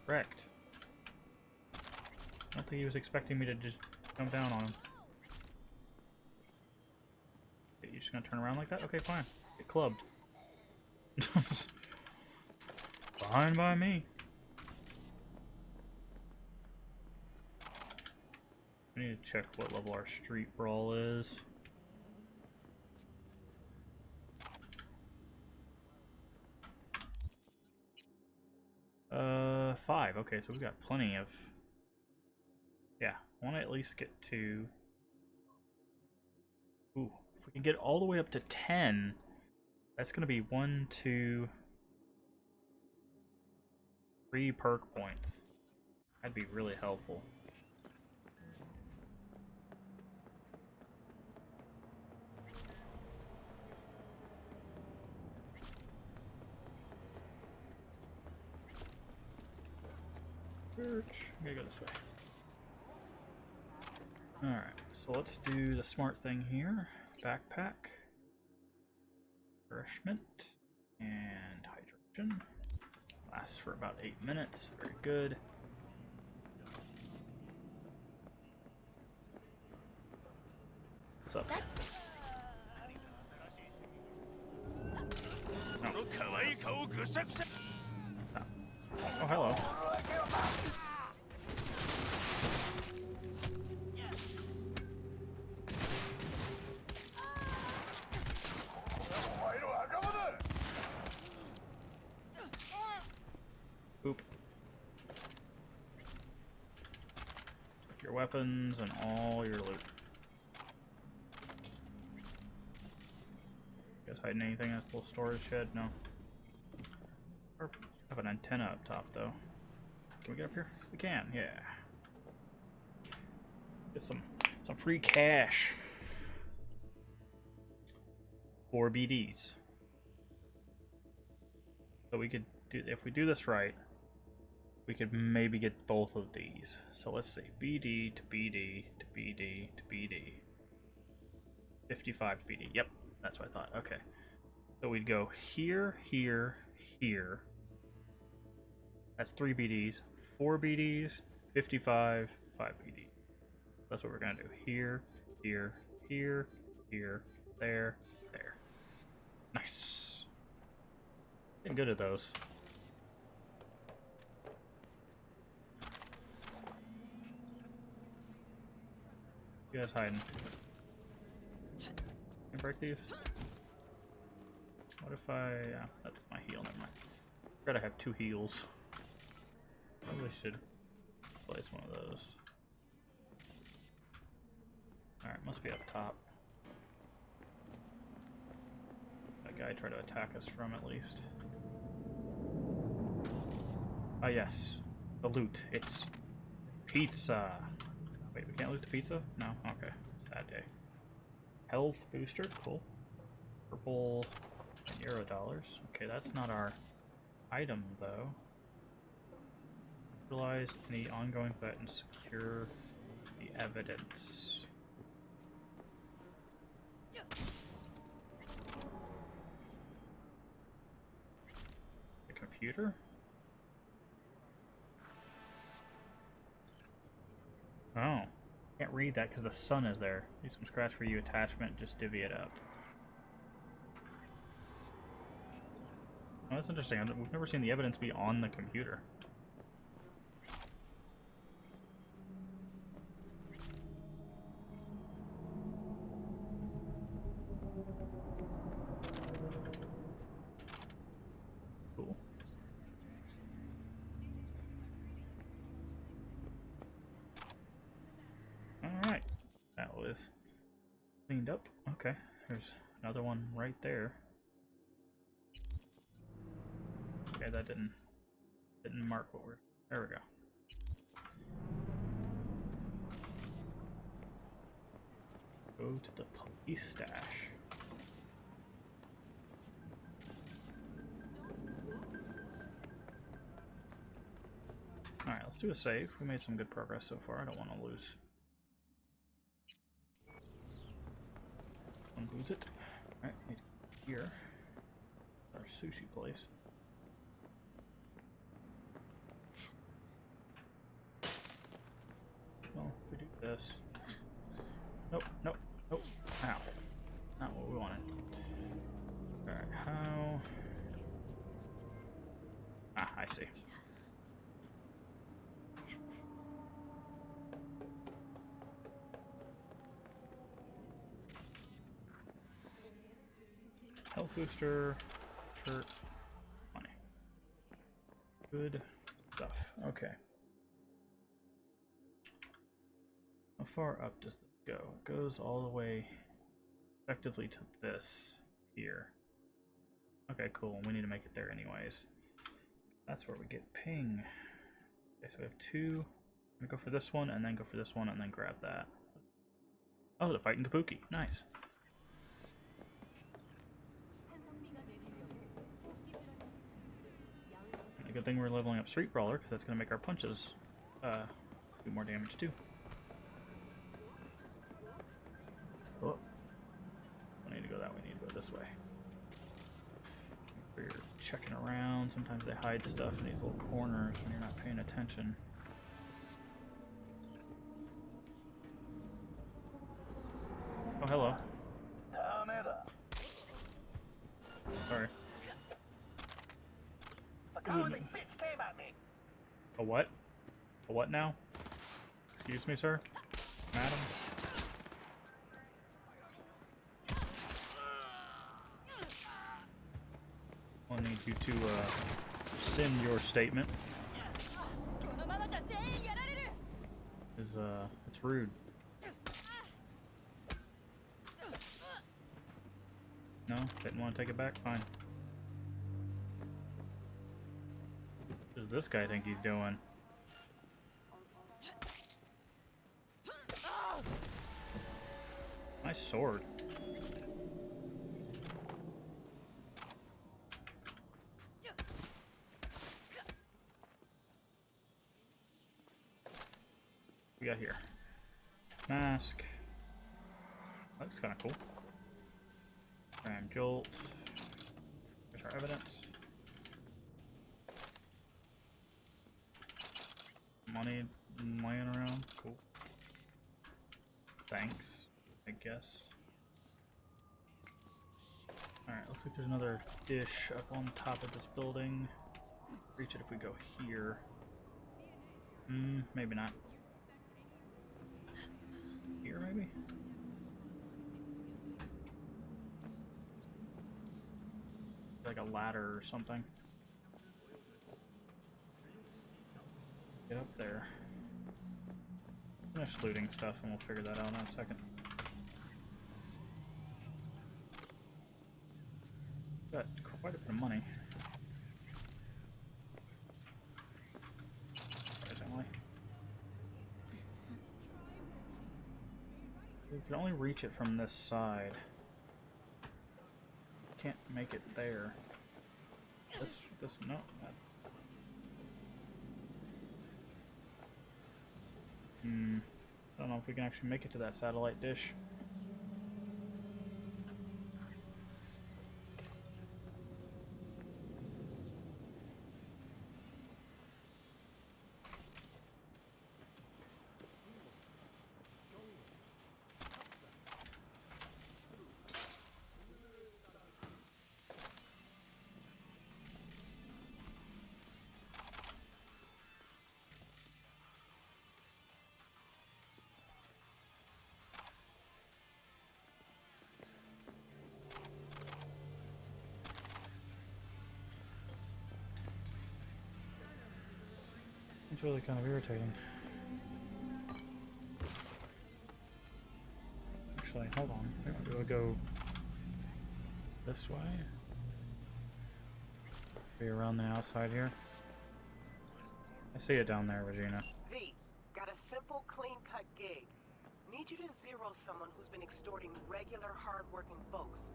Correct. I don't think he was expecting me to just jump down on him. Okay, you just gonna turn around like that? Okay, fine. Get clubbed. Fine by me. I need to check what level our street brawl is. 5. Okay, so we've got plenty of... Yeah, I want to at least get to... Ooh, if we can get all the way up to 10, that's going to be 1, 2, 3 perk points. That'd be really helpful. Church. I'm gonna go this way. Alright, so let's do the smart thing here. Backpack. Nourishment. And hydration. Lasts for about 8 minutes. Very good. What's up? No. Oh, hello. Oop. Check your weapons and all your loot. You guys hiding anything in this little storage shed? No. Or have an antenna up top though. Can we get up here? We can, yeah. Get some free cash. 4 BDs. So we could do, if we do this right, we could maybe get both of these. So let's see, BD to BD to BD to BD. 55 to BD. Yep, that's what I thought. Okay. So we'd go here, here, here. That's 3 BDs, 4 BDs, 55, 5 BD. That's what we're gonna do. Here, here, here, here, there, there. Nice. Getting good at those. You guys hiding? Can I break these? What if I... Yeah, that's my heal, never mind. Gotta have 2 heals. Probably should place one of those. Alright, must be up top. That guy tried to attack us from at least. Ah, yes. The loot. It's pizza. Wait, we can't loot the pizza? No? Okay. Sad day. Health booster. Cool. Purple Euro dollars. Okay, that's not our item, though. Utilize any ongoing threat and secure the evidence. The computer? Oh. Can't read that because the sun is there. Use some scratch for you attachment, just divvy it up. Oh, that's interesting. We've never seen the evidence be on the computer. is cleaned up. Okay, there's another one right there. Okay, that didn't mark what we're. There we go. Go to the police stash. Alright, let's do a save. We made some good progress so far. I don't want to lose. Don't lose it. Alright, here. Our sushi place. Well, if we do this. Nope, nope, nope. Ow. Not what we wanted. Alright, how? Ah, I see. Health booster, shirt, money. Good stuff. Okay. How far up does this go? It goes all the way effectively to this here. Okay, cool. We need to make it there anyways. That's where we get ping. Okay, so we have two. I'm gonna go for this one and then go for this one and then grab that. Oh, they're fighting Kabuki. Nice. A good thing we're leveling up Street Brawler, because that's going to make our punches do more damage too. Oh, don't need to go that way, need to go this way. You're checking around, sometimes they hide stuff in these little corners when you're not paying attention. Oh, hello. Sorry. A what? A what now? Excuse me, sir? Madam? I'll need you to rescind your statement. It's rude. No? Didn't want to take it back? Fine. What does this guy think he's doing? Nice sword. We got here. Mask. That looks kind of cool. Ram Jolt. There's our evidence. Money laying around. Cool. Thanks, I guess. Alright, looks like there's another dish up on top of this building. Reach it if we go here. Maybe not. Here, maybe? Like a ladder or something. Get up there. Finish looting stuff and we'll figure that out in a second. Got quite a bit of money. Surprisingly. We can only reach it from this side. Can't make it there. No. I don't know if we can actually make it to that satellite dish. It's really kind of irritating. Wait, hold on. Do I go this way? Be around the outside here? I see it down there, Regina. V, got a simple, clean-cut gig. Need you to zero someone who's been extorting regular, hard-working folks.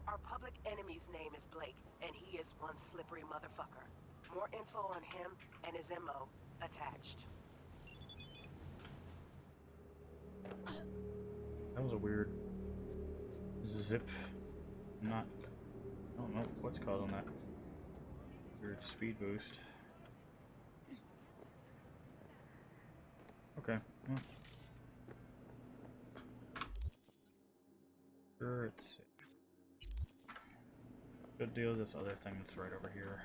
Our public enemy's name is Blake, and he is one slippery motherfucker. More info on him and his MO attached. That was a weird zip. I don't know what's causing that weird speed boost. Okay. Well. Sure, it's good deal. This other thing that's right over here.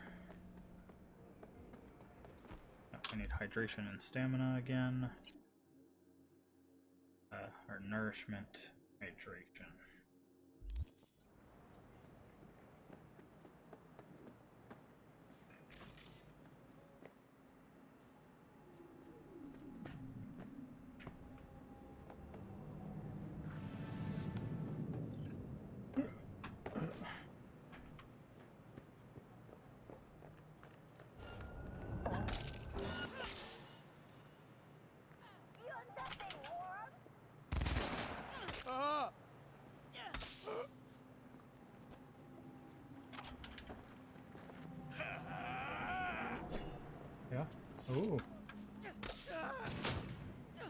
I need hydration and stamina again. Or nourishment, hydration. Yeah. Ooh.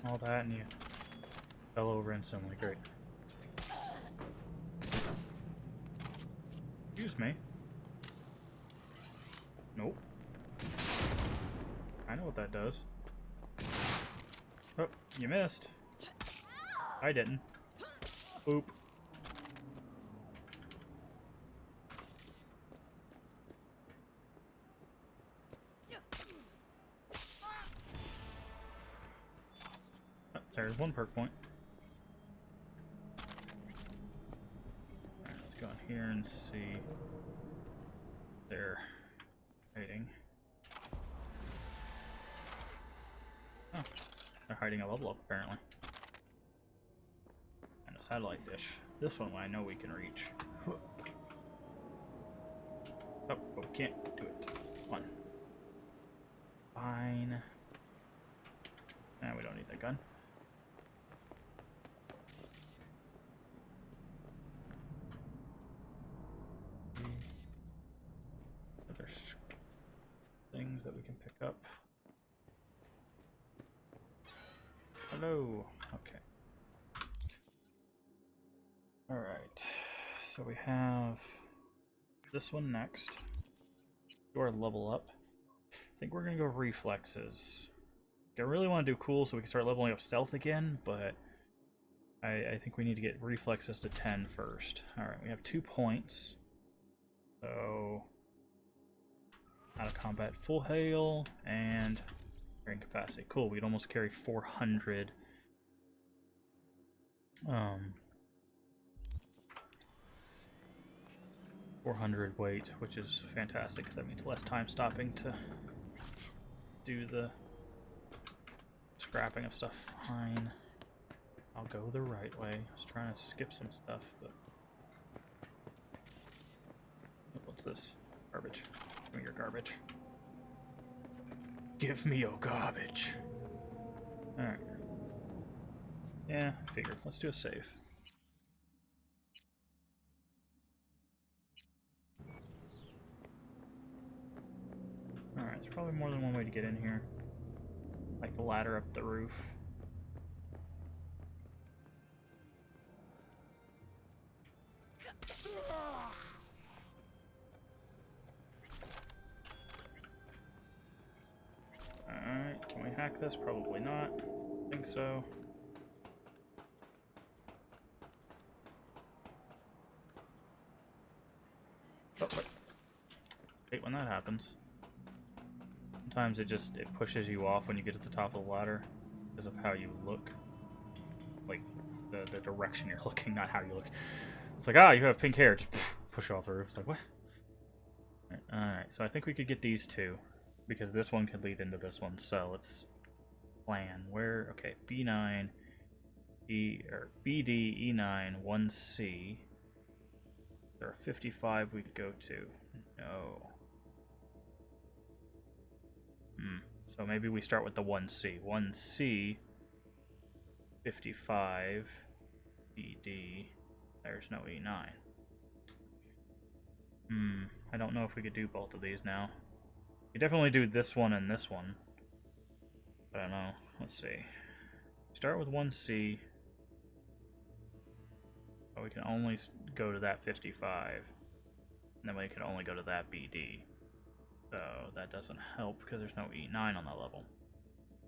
All that and you fell over instantly. Great. Excuse me. Nope. I know what that does. Oh, you missed. I didn't. Boop. Oh, there's one perk point. Alright, let's go in here and see. They're hiding. Oh, they're hiding a level up apparently. And a satellite dish. This one I know we can reach. Oh, but we can't do it. One. Fine. Nah, we don't need that gun. There's things that we can pick up. Hello. Okay. Alright. So we have this one next. Do our level up. I think we're gonna go reflexes. I really want to do cool so we can start leveling up stealth again, but I think we need to get reflexes to 10 first. Alright, we have 2 points. So out of combat full hail and carrying capacity. Cool, we'd almost carry 400. 400 weight, which is fantastic because that means less time stopping to do the scrapping of stuff. Fine. I'll go the right way. I was trying to skip some stuff, but what's this? Garbage. Give me your garbage. Give me your garbage. Alright. Yeah, I figured. Let's do a save. Alright, there's probably more than one way to get in here. Like the ladder up the roof. Alright, can we hack this? Probably not. I think so. Oh, wait. Hate when that happens. Sometimes it pushes you off when you get to the top of the ladder because of how you look. Like, the direction you're looking, not how you look. It's like, ah, you have pink hair. Just push off the roof. It's like, what? Alright, so I think we could get these two. Because this one could lead into this one. So let's plan. Where? Okay, B9. BD, E9, 1C. There are 55 we could go to. No. So maybe we start with the 1C. 1C, 55, BD. There's no E9. I don't know if we could do both of these now. We definitely do this one and this one. I don't know. Let's see. Start with 1C. Oh, we can only go to that 55. And then we can only go to that BD. So that doesn't help because there's no E9 on that level.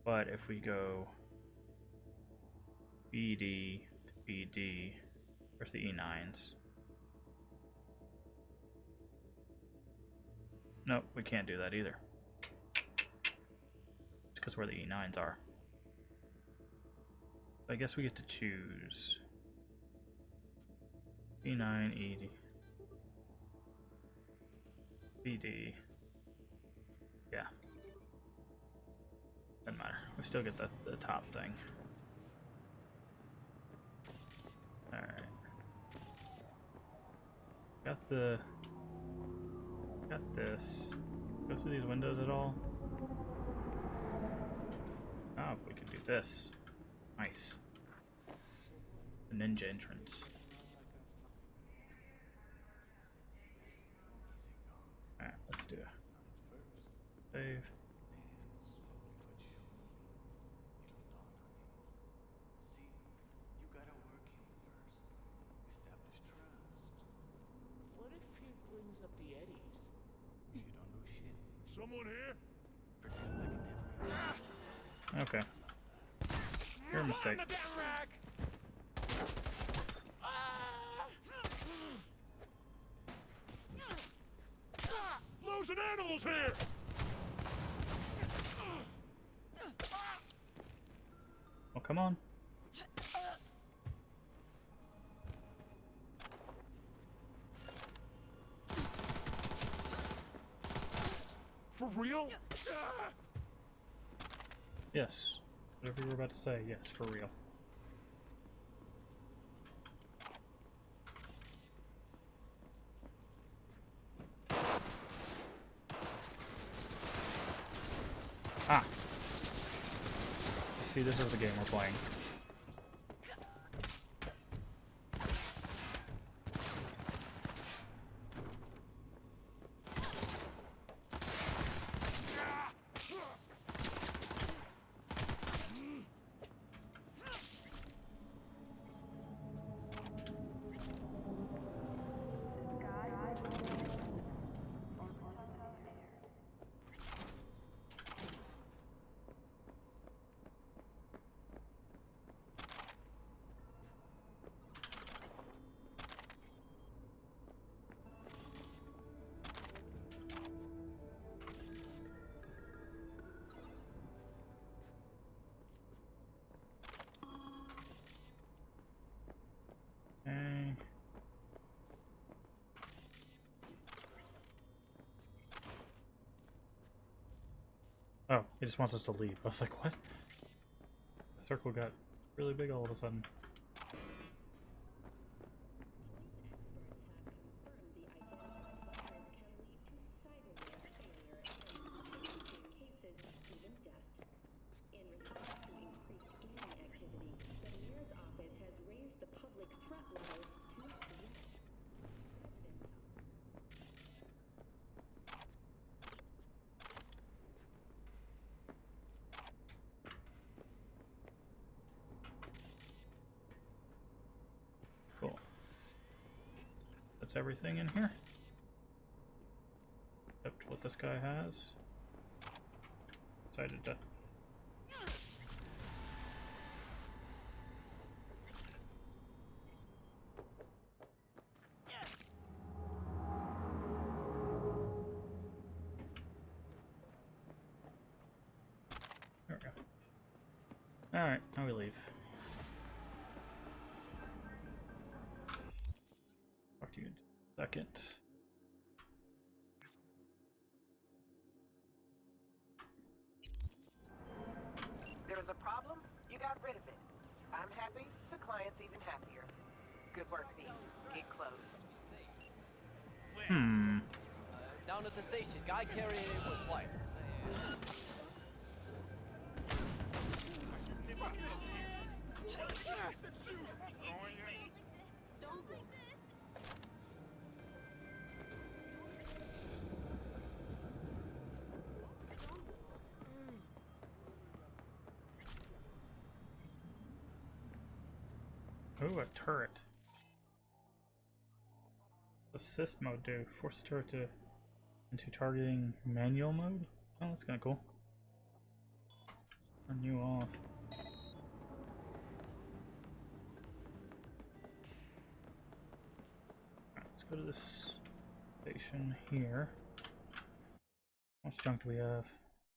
But if we go BD to BD, where's the E9s? Nope, we can't do that either. It's because where the E9s are. I guess we get to choose E9, ED, BD. Yeah. Doesn't matter. We still get the top thing. Alright. Got this. Go through these windows at all? Oh, we can do this. Nice. The ninja entrance. Alright, let's do it. Save. What if he brings up the eddies? You don't know shit. Someone here? Pretend like it never. Okay. Your mistake. On the damn rack! Losing animals here! Oh, come on. For real? Yes. Whatever you were about to say, yes, for real. Ah! See, this is the game we're playing. Okay. Oh, he just wants us to leave. I was like, what? The circle got really big all of a sudden. Cool. That's everything in here. Except what this guy has. Decided to... There we go. Alright, now we leave. Talk to you in a second. There was a problem? You got rid of it. I'm happy, the client's even happier. Good work, V. Gate closed. Down at the station, guy carrying it was fired. Ooh, a turret. Assist mode do. Force the turret to into targeting manual mode? Oh, that's kinda cool. Turn you off. Alright, let's go to this station here. How much junk do we have?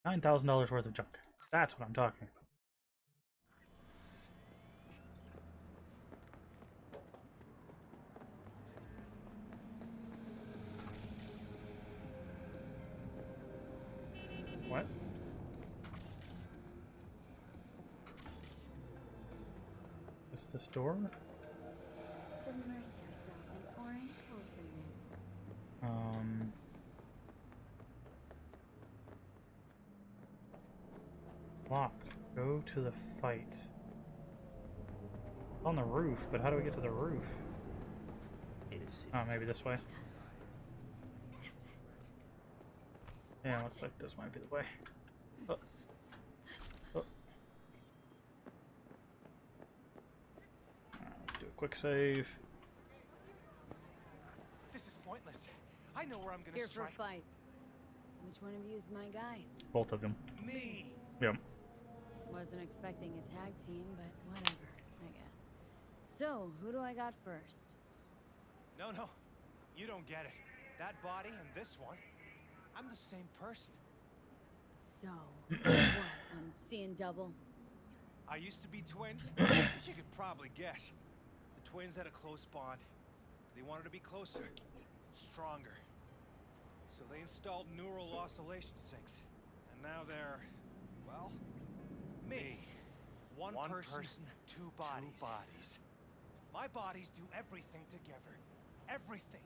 $9,000 worth of junk. That's what I'm talking about. What? Is this door? Submerge yourself in orange wholesomeness. Locked. Go to the fight. On the roof, but how do we get to the roof? Oh, maybe this way. Yeah, looks like this might be the way. Oh. Oh. Let's do a quick save. This is pointless. I know where I'm gonna Here for a strike. fight. Which one of you is my guy? Both of them. Me. Yep. Wasn't expecting a tag team, but whatever, I guess. So, who do I got first? No, you don't get it. That body and this one, I'm the same person. So, what? I'm seeing double? I used to be twins, but you could probably guess. The twins had a close bond. They wanted to be closer, stronger. So they installed neural oscillation sinks. And now they're, well, me. One person, two bodies. My bodies do everything together. Everything.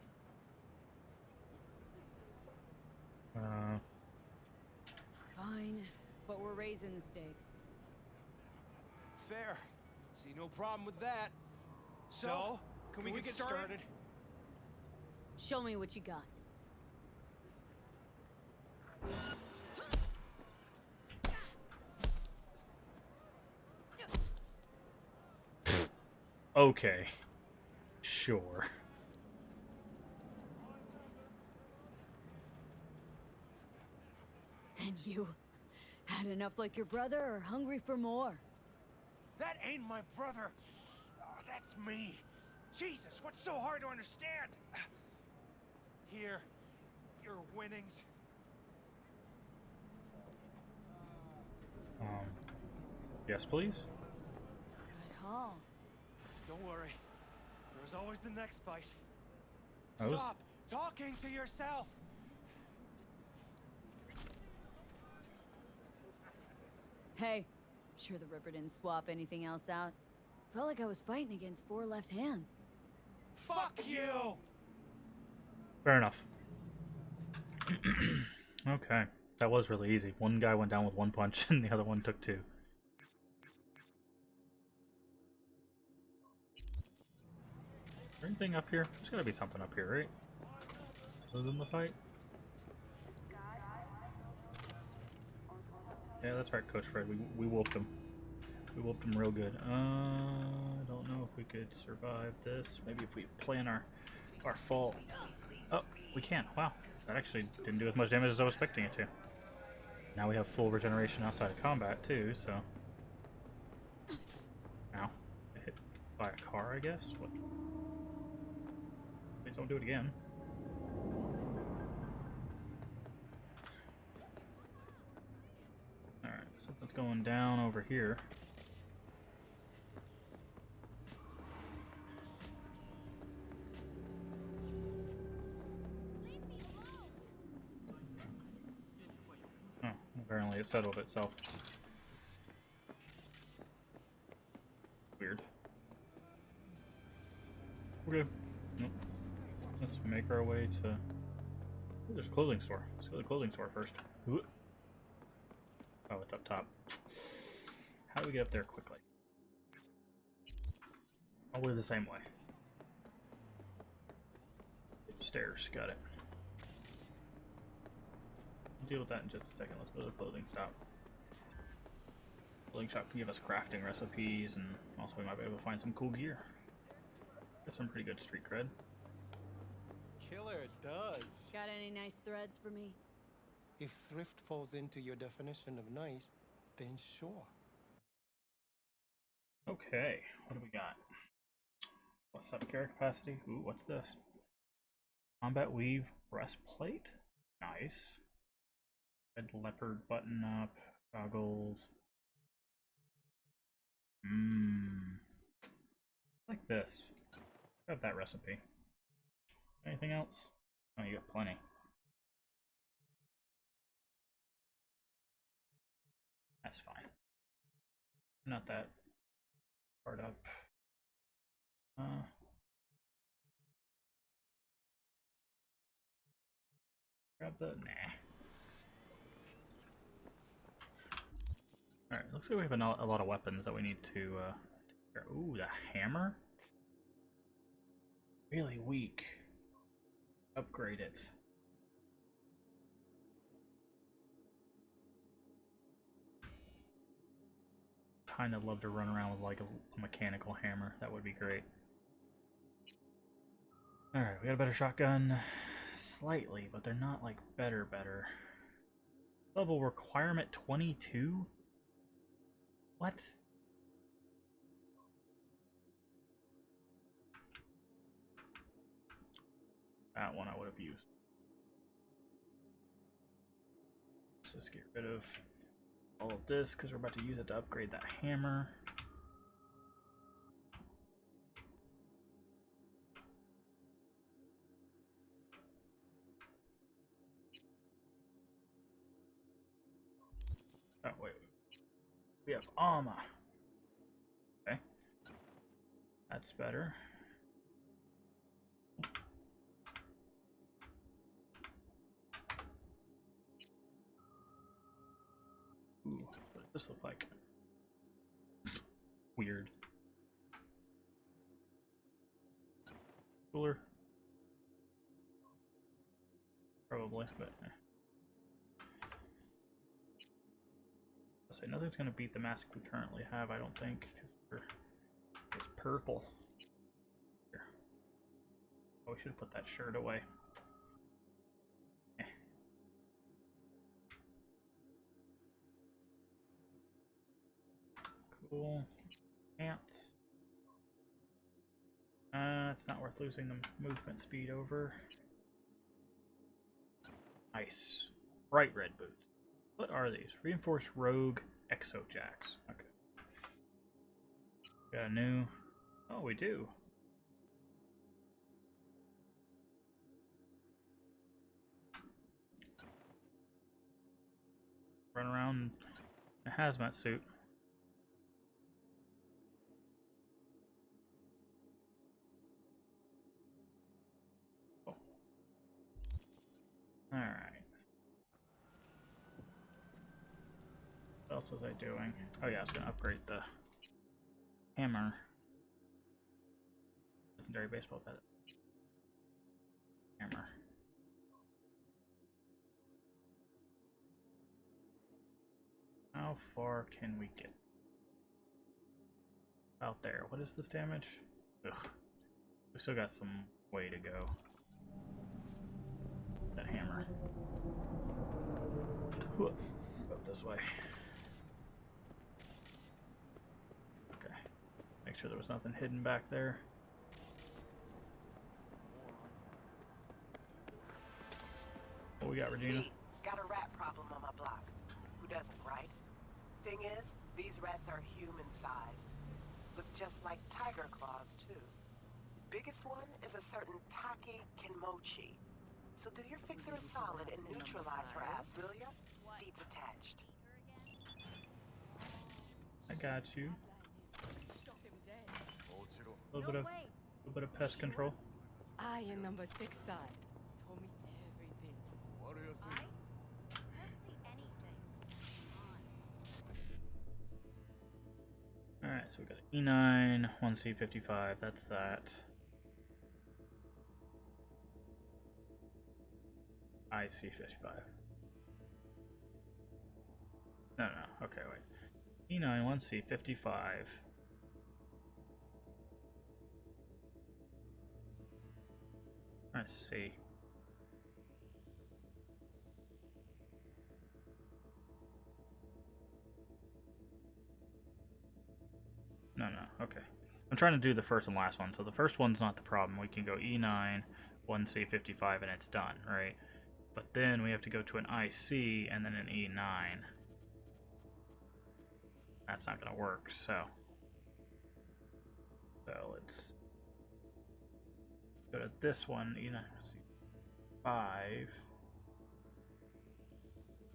Fine, but we're raising the stakes. Fair. See no problem with that. So, can we get started? Show me what you got. Okay. Sure. And you had enough like your brother or hungry for more? That ain't my brother. Oh, that's me. Jesus, what's so hard to understand? Here, your winnings. Yes, please. Good haul. Don't worry. There's always the next fight. Oh. Stop talking to yourself. Hey, sure the Ripper didn't swap anything else out. Felt like I was fighting against four left hands. Fuck you! Fair enough. Okay. That was really easy. One guy went down with one punch and the other one took two. Is there anything up here? There's gotta be something up here, right? Other than the fight? Yeah, that's right, Coach Fred. We whooped him. We whooped him real good. I don't know if we could survive this. Maybe if we plan our fall. Oh, we can. Wow. That actually didn't do as much damage as I was expecting it to. Now we have full regeneration outside of combat, too, so... Ow. Hit by a car, I guess? What? Please don't do it again. Alright, something's going down over here. Oh, apparently it settled itself. Weird. weird. Okay. Nope. Let's make our way to... Ooh, there's a clothing store. Let's go to the clothing store first. Ooh. Oh, it's up top. How do we get up there quickly? Probably the same way. Stairs, got it. We'll deal with that in just a second. Let's go to the clothing shop. Clothing shop can give us crafting recipes, and also we might be able to find some cool gear. Got some pretty good street cred. Killer does. Got any nice threads for me? If thrift falls into your definition of nice, then sure. Okay, what do we got? What's up, carry capacity? Ooh, what's this? Combat weave breastplate? Nice. Red leopard button up, goggles. Like this. Grab that recipe. Anything else? Oh, you got plenty. That's fine. Not that hard up. Grab the... Nah. Alright, looks like we have a lot of weapons that we need to... Ooh, the hammer? Really weak. Upgrade it. Kinda love to run around with like a mechanical hammer. That would be great. Alright, we got a better shotgun. Slightly, but they're not like better. Level requirement 22? What? That one I would have used. Let's just get rid of all of this because we're about to use it to upgrade that hammer. Oh, wait. We have armor. Okay. That's better. Ooh, what does this look like? Weird. Cooler? Probably, but... I'll say nothing's gonna beat the mask we currently have, I don't think, because it's purple. Here. Oh, we should have put that shirt away. Cool. Pants. It's not worth losing the movement speed over. Nice. Bright red boots. What are these? Reinforced Rogue Exo Jacks. Okay. Got a new... Oh, we do. Run around in a hazmat suit. Oh. Alright. What else was I doing? Oh yeah, I was gonna upgrade the hammer. Legendary baseball bat. Hammer. How far can we get? Out there. What is this damage? Ugh. We still got some way to go. That hammer. Whoop. Go this way. Okay. Make sure there was nothing hidden back there. What we got, Regina? Hey, got a rat problem on my block. Who doesn't, right? Thing is, these rats are human-sized. Look just like tiger claws, too. Biggest one is a certain Taki Kinmochi. So do your fixer a solid and neutralize her ass, will ya? Deeds attached. I got you. Shot him dead. little bit of pest control. I and number 6 side told me everything. What do you I don't see anything. Alright, so we got an E9, 1C55, that's that. IC55. No, okay, wait. E9, 1C55. Let's see. No, okay. I'm trying to do the first and last one, so the first one's not the problem. We can go E9, 1C55, and it's done, right? But then we have to go to an IC and then an E9. That's not going to work, so let's go to this one, E9, 5,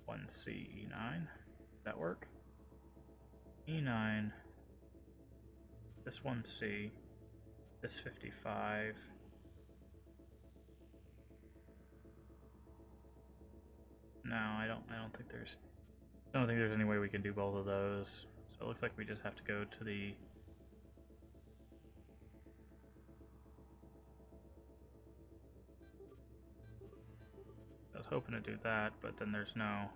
1C, E9. Does that work? E9, this 1C, this 55. No, I don't think there's any way we can do both of those. So it looks like we just have to go to the I was hoping to do that, but then there's no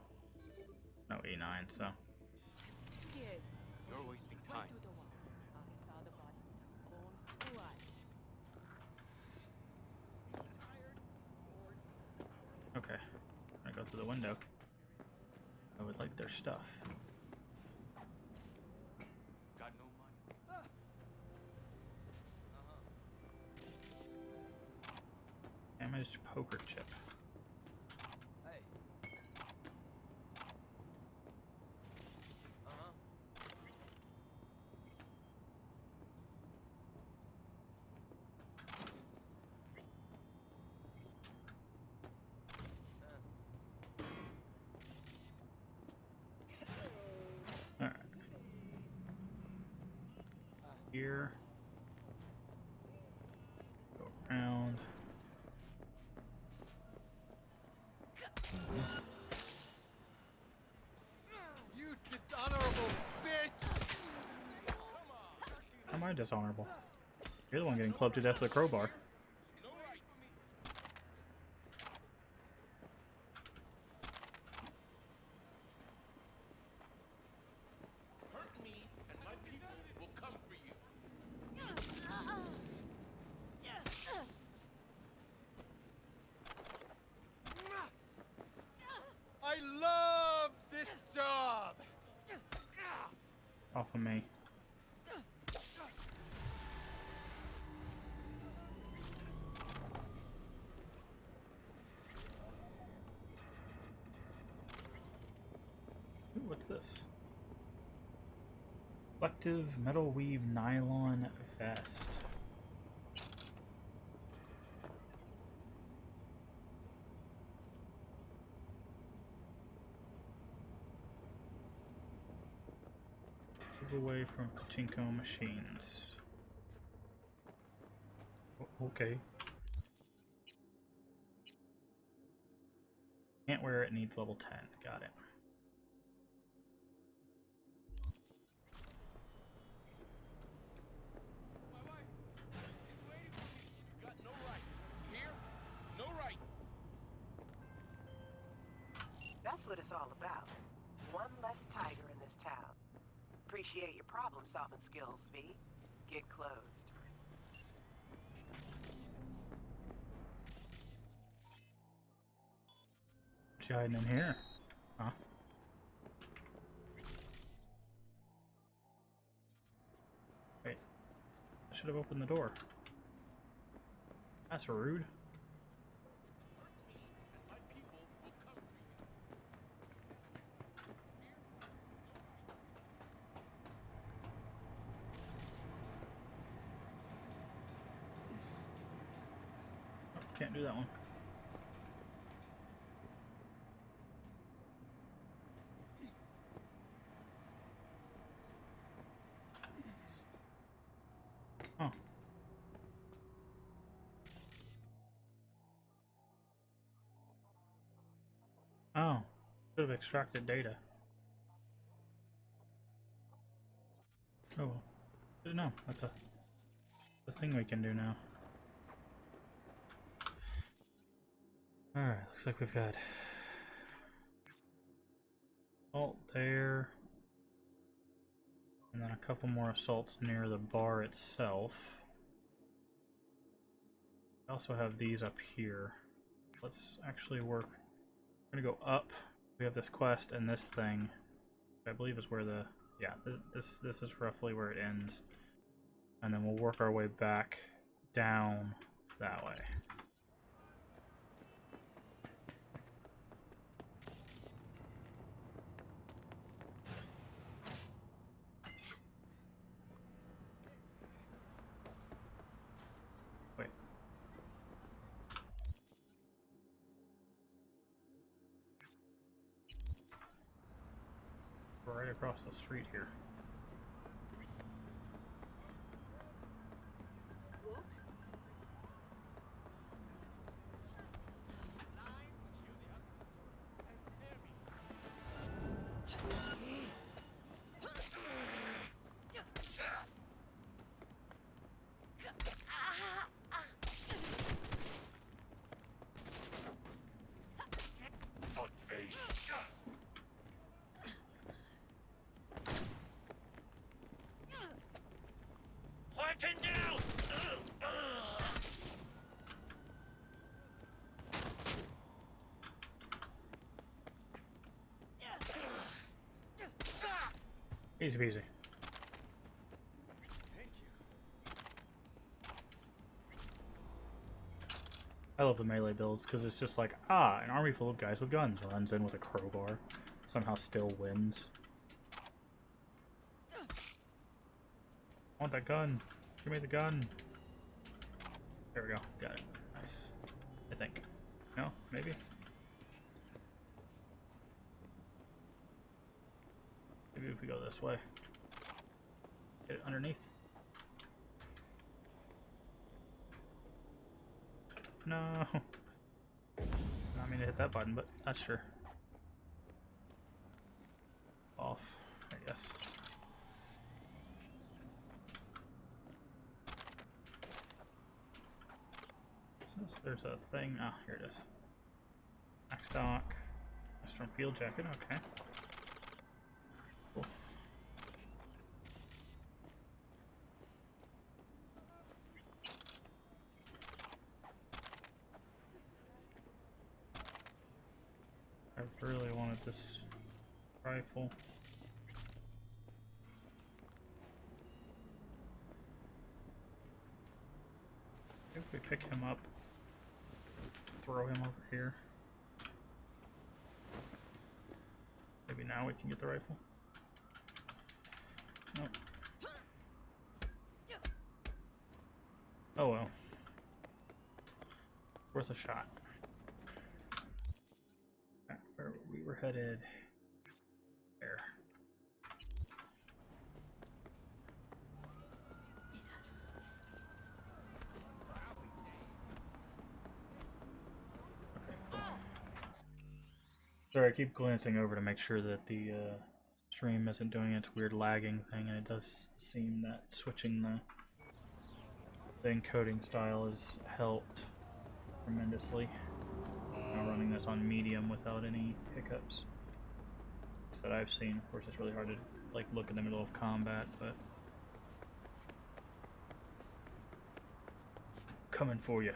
E9, so Yes. You're wasting Went time. to the wall. I saw the body with my own 2 eyes. okay. I'm gonna go through the window. I would like their stuff. Got no money. Damaged poker chip. Hey. Alright. Here. Go around. You dishonorable bitch! How am I dishonorable? You're the one getting clubbed to death with a crowbar. Hurt me, and my people will come for you. I love this job! Off of me. Ooh, what's this? Reflective metal weave nylon vest. Move away from pachinko machines. Okay. Can't wear it, needs level 10. Got it. My wife is waiting for me. You got no right. Here? No right. That's what it's all about. One less tiger in this town. Appreciate your problem-solving skills, V. Get closed. What you hiding in here? Huh? Wait. I should have opened the door. That's rude. My people will come for you. Oh, can't do that one. Oh, should have extracted data. Oh well. Didn't know. That's a thing we can do now. Alright, looks like we've got assault there. And then a couple more assaults near the bar itself. I also have these up here. Let's actually work. We're gonna go up. We have this quest and this thing. I believe is where the this is roughly where it ends. And then we'll work our way back down that way. Wait. We're right across the street here. Easy peasy. Thank you. I love the melee builds because it's just like, ah, an army full of guys with guns runs in with a crowbar, somehow still wins. I want that gun. Give me the gun. There we go. Got it. Nice. I think. No? Maybe? Maybe if we go this way. Get it underneath. No. I mean to hit that button, but not sure. Off, I guess. So there's a thing. Ah, here it is. Max stock. Western field jacket. Okay. Cool. I really wanted this rifle. If we pick him up, throw him over here. Maybe now we can get the rifle. Nope. Oh well. Worth a shot. Where we were headed. There. Okay, cool. Sorry, I keep glancing over to make sure that the stream isn't doing its weird lagging thing, and it does seem that switching the encoding style has helped tremendously. Now running this on medium without any hiccups that I've seen. Of course, it's really hard to like look in the middle of combat, but coming for you.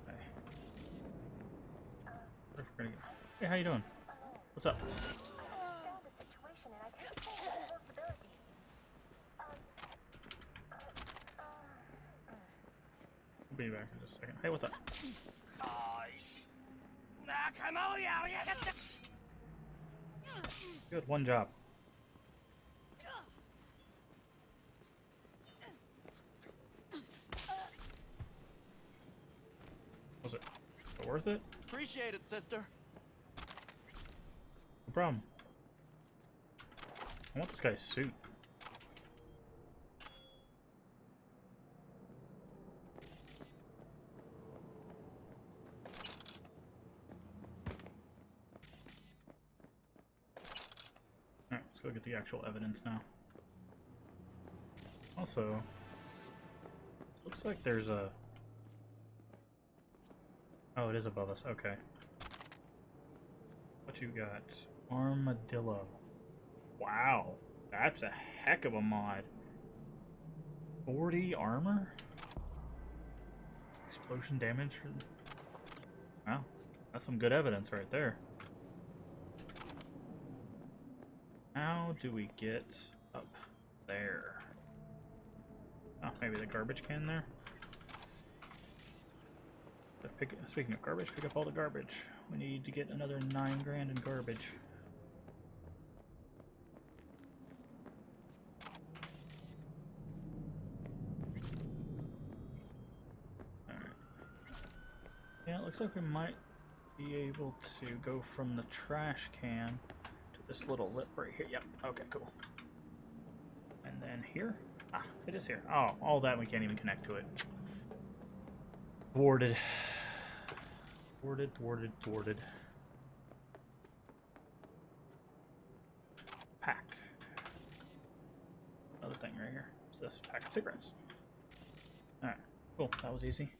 Okay. Where we're gonna go? Hey, how you doing? What's up? I'll be back in just a second. Hey, what's up? Good, one job. Was it worth it? Appreciate it, sister. No problem. I want this guy's suit. go get the actual evidence now. Also, looks like there's a... Oh, it is above us. Okay. What you got? Armadillo. Wow. That's a heck of a mod. 40 armor? Explosion damage? Wow. That's some good evidence right there. How do we get up there? Oh, maybe the garbage can there? Speaking of garbage, pick up all the garbage. We need to get another 9 grand in garbage. Alright. Yeah, it looks like we might be able to go from the trash can to this little lip right here. Yep, okay, cool. And then here? Ah, it is here. Oh, all that we can't even connect to it. Thwarted. Thwarted. Pack. Another thing right here. What's this? Pack of cigarettes. Alright, cool. That was easy.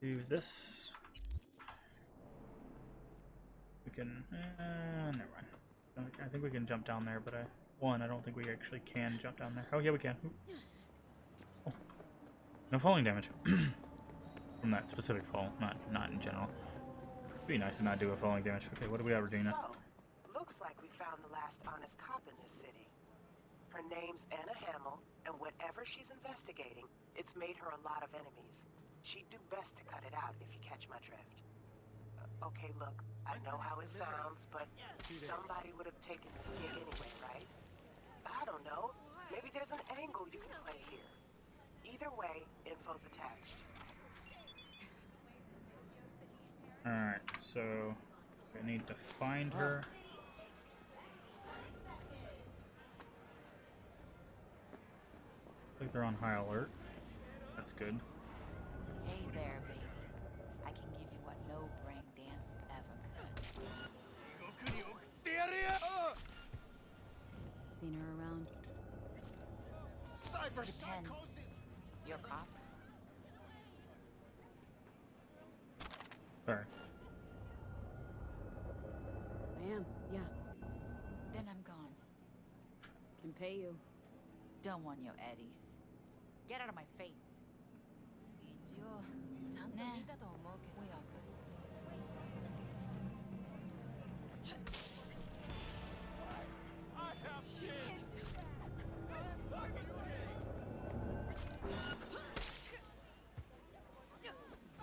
Do this. We can... never mind. I think we can jump down there, but I don't think we actually can jump down there. Oh, yeah, we can. Oh. No falling damage. From that specific fall, not in general. It'd be nice to not do a falling damage. Okay, what do we have, Regina? So, looks like we found the last honest cop in this city. Her name's Anna Hamill, and whatever she's investigating, it's made her a lot of enemies. She'd do best to cut it out, if you catch my drift. Okay, look, I know how it sounds, but somebody would have taken this gig anyway, right? I don't know. Maybe there's an angle you can play here. Either way, info's attached. Alright, so I need to find her. I think they're on high alert. That's good. Hey there, baby. I can give you what no brain dance ever could. Seen her around? Depends. You're a cop? Sorry. I am, yeah. Then I'm gone. Can pay you. Don't want your eddies. Get out of my face. Nah, we all good.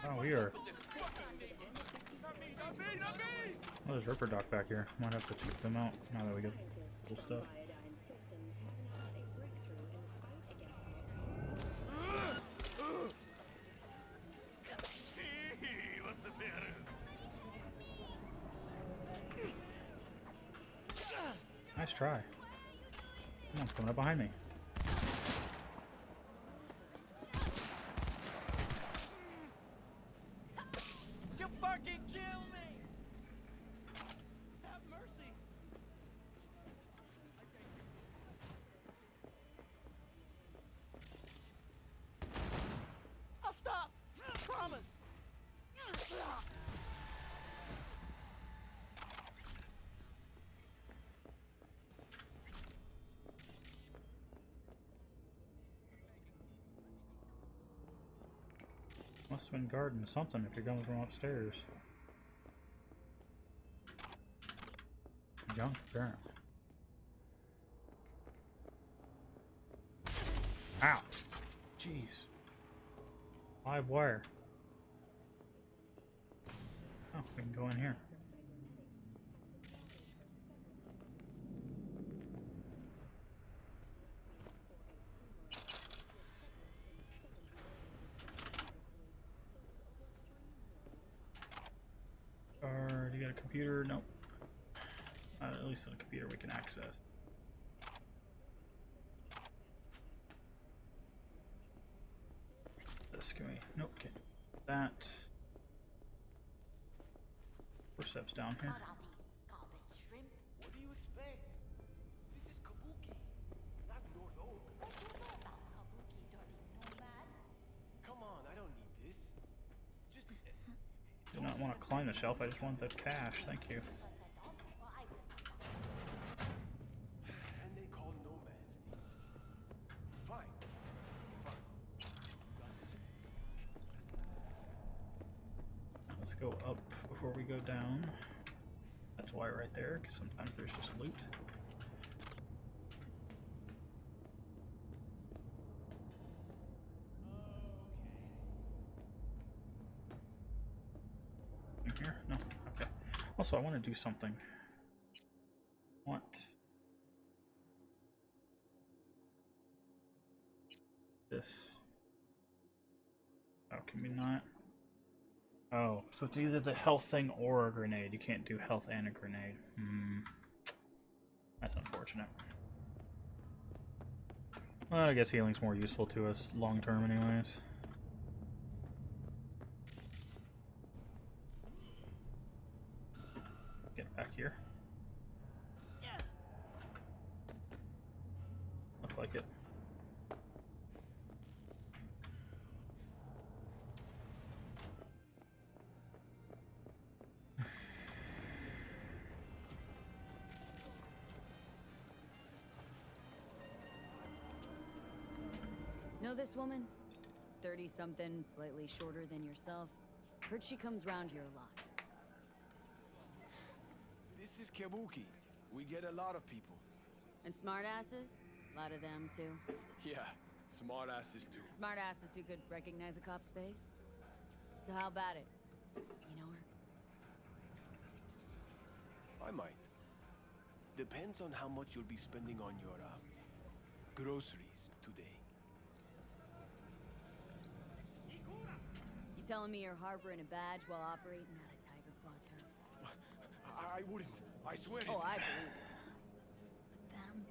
Oh, we are. Oh, there's Ripper Doc back here. Might have to check them out now that we get cool stuff. Nice try. Someone's coming up behind me. You fucking kill me! Have mercy! I'll stop! Promise! Must have been guarding something if you're coming from upstairs. Junk, apparently. Ow! Jeez. Live wire. Oh, we can go in here. Or do you got a computer? Nope. At least on a computer we can access. This can we? Nope. Okay. That. 4 steps down here. Do not want to climb the shelf, I just want the cash, thank you. And they call nomads thieves. Fine. Let's go up before we go down. That's why right there, because sometimes there's just loot. In here? No? Okay. Also, I want to do something. Want this. Oh, can we not? Oh, so it's either the health thing or a grenade. You can't do health and a grenade. That's unfortunate. Well, I guess healing's more useful to us long term anyways. Get back here. Looks like it. Know this woman? 30-something, slightly shorter than yourself. Heard she comes round here a lot. This is Kabuki. We get a lot of people. And smartasses? A lot of them, too. Yeah, smart asses too. Smartasses who could recognize a cop's face? So how about it? You know her? I might. Depends on how much you'll be spending on your groceries today. You telling me you're harboring a badge while operating out of Tiger Claw turf? I wouldn't. I swear it. Oh, I believe it. But them...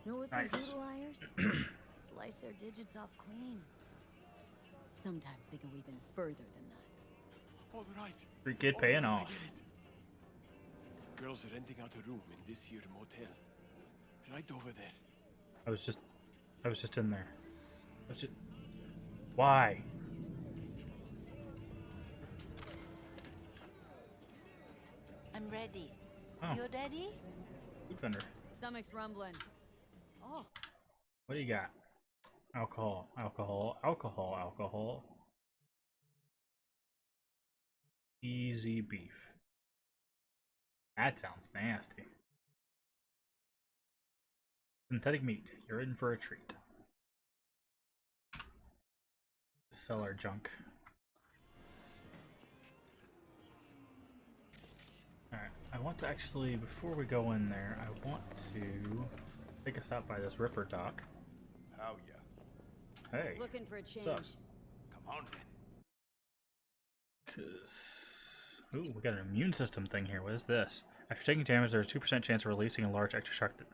Know what they do to liars? Slice their digits off clean. Sometimes they go even further than that. All right. Free kid paying off. Girls are renting out a room in this here motel. Right over there. I was just in there. Why? I'm ready. Oh. You ready? Food vendor. Stomach's rumbling. Oh. What do you got? Alcohol, alcohol, alcohol, alcohol. Easy beef. That sounds nasty. Synthetic meat. You're in for a treat. Sell our junk. Alright, I want to actually, before we go in there, I want to take a stop by this Ripper dock. How yeah? Hey. Looking for a change. What's up? Come on then. Cause... Ooh, we got an immune system thing here. What is this? After taking damage, there's a 2% chance of releasing a large extra shock that...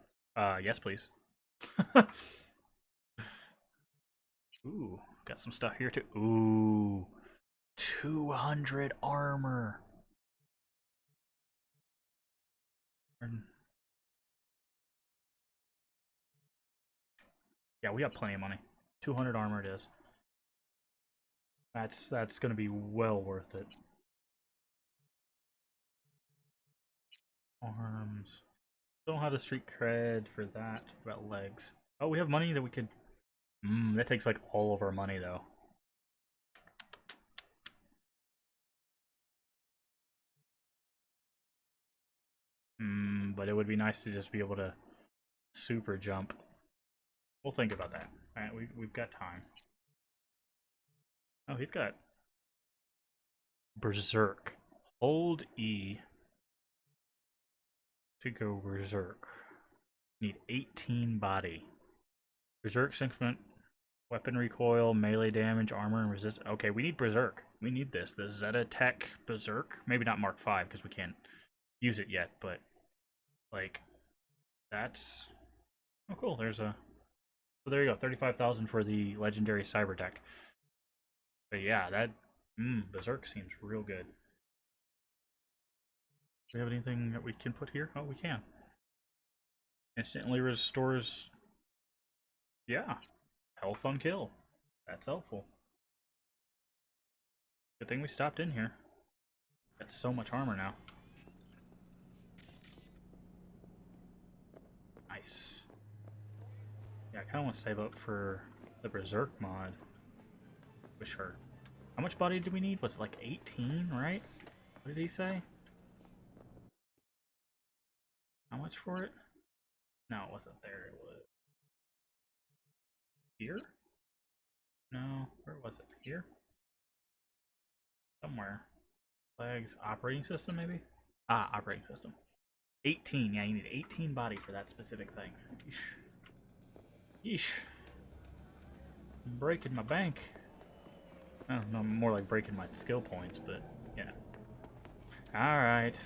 yes please. Ooh, got some stuff here too. Ooh, 200 armor. Yeah, we got plenty of money. 200 armor it is. That's gonna be well worth it. Arms. Don't have the street cred for that. What about legs? Oh, we have money that we could... that takes like all of our money though. But it would be nice to just be able to super jump. We'll think about that. Alright, we've got time. Oh, he's got Berserk. Hold E to go Berserk. Need 18 body. Berserk, synchron, weapon recoil, melee damage, armor, and resist. Okay, we need Berserk. We need this. The Zeta Tech Berserk. Maybe not Mark 5 because we can't use it yet, but like that's... Oh, cool. There's a... So there you go. 35,000 for the legendary Cyber Deck. But yeah, that... Berserk seems real good. Do we have anything that we can put here? Oh, we can. Instantly restores... Yeah. Health on kill. That's helpful. Good thing we stopped in here. Got so much armor now. Nice. Yeah, I kind of want to save up for the Berserk mod. For sure. How much body do we need? Was it like 18, right? What did he say? How much for it? No, it wasn't there. It was here? No, where was it? Here? Somewhere. Legs, operating system, maybe? Ah, operating system. 18. Yeah, you need 18 body for that specific thing. Yeesh. Yeesh. I'm breaking my bank. Oh, no, more like breaking my skill points, but yeah. Alright.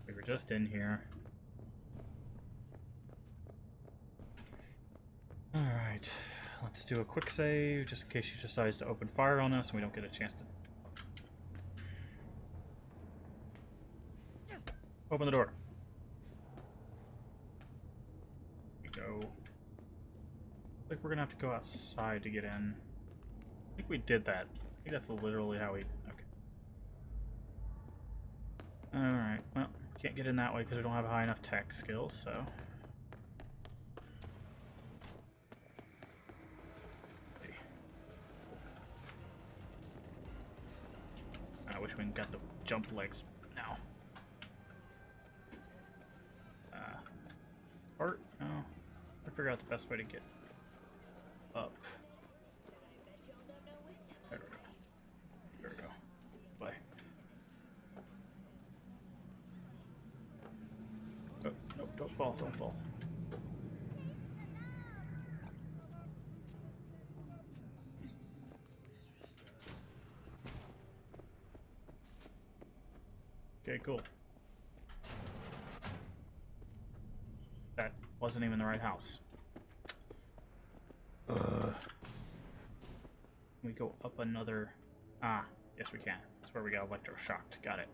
We were just in here. Alright. Let's do a quick save, just in case she decides to open fire on us and we don't get a chance to... Open the door. Here we go. I think we're gonna have to go outside to get in. I think we did that. I think that's literally how we... Okay. Alright, well, we can't get in that way because we don't have high enough tech skills, so... I wish we got the jump legs now. Art? No. I figure out the best way to get up. There we go. There we go. Bye. Oh, nope, don't fall, don't fall. Okay, cool. That wasn't even the right house. Can we go up another... Ah, yes we can. That's where we got electroshocked. Got it.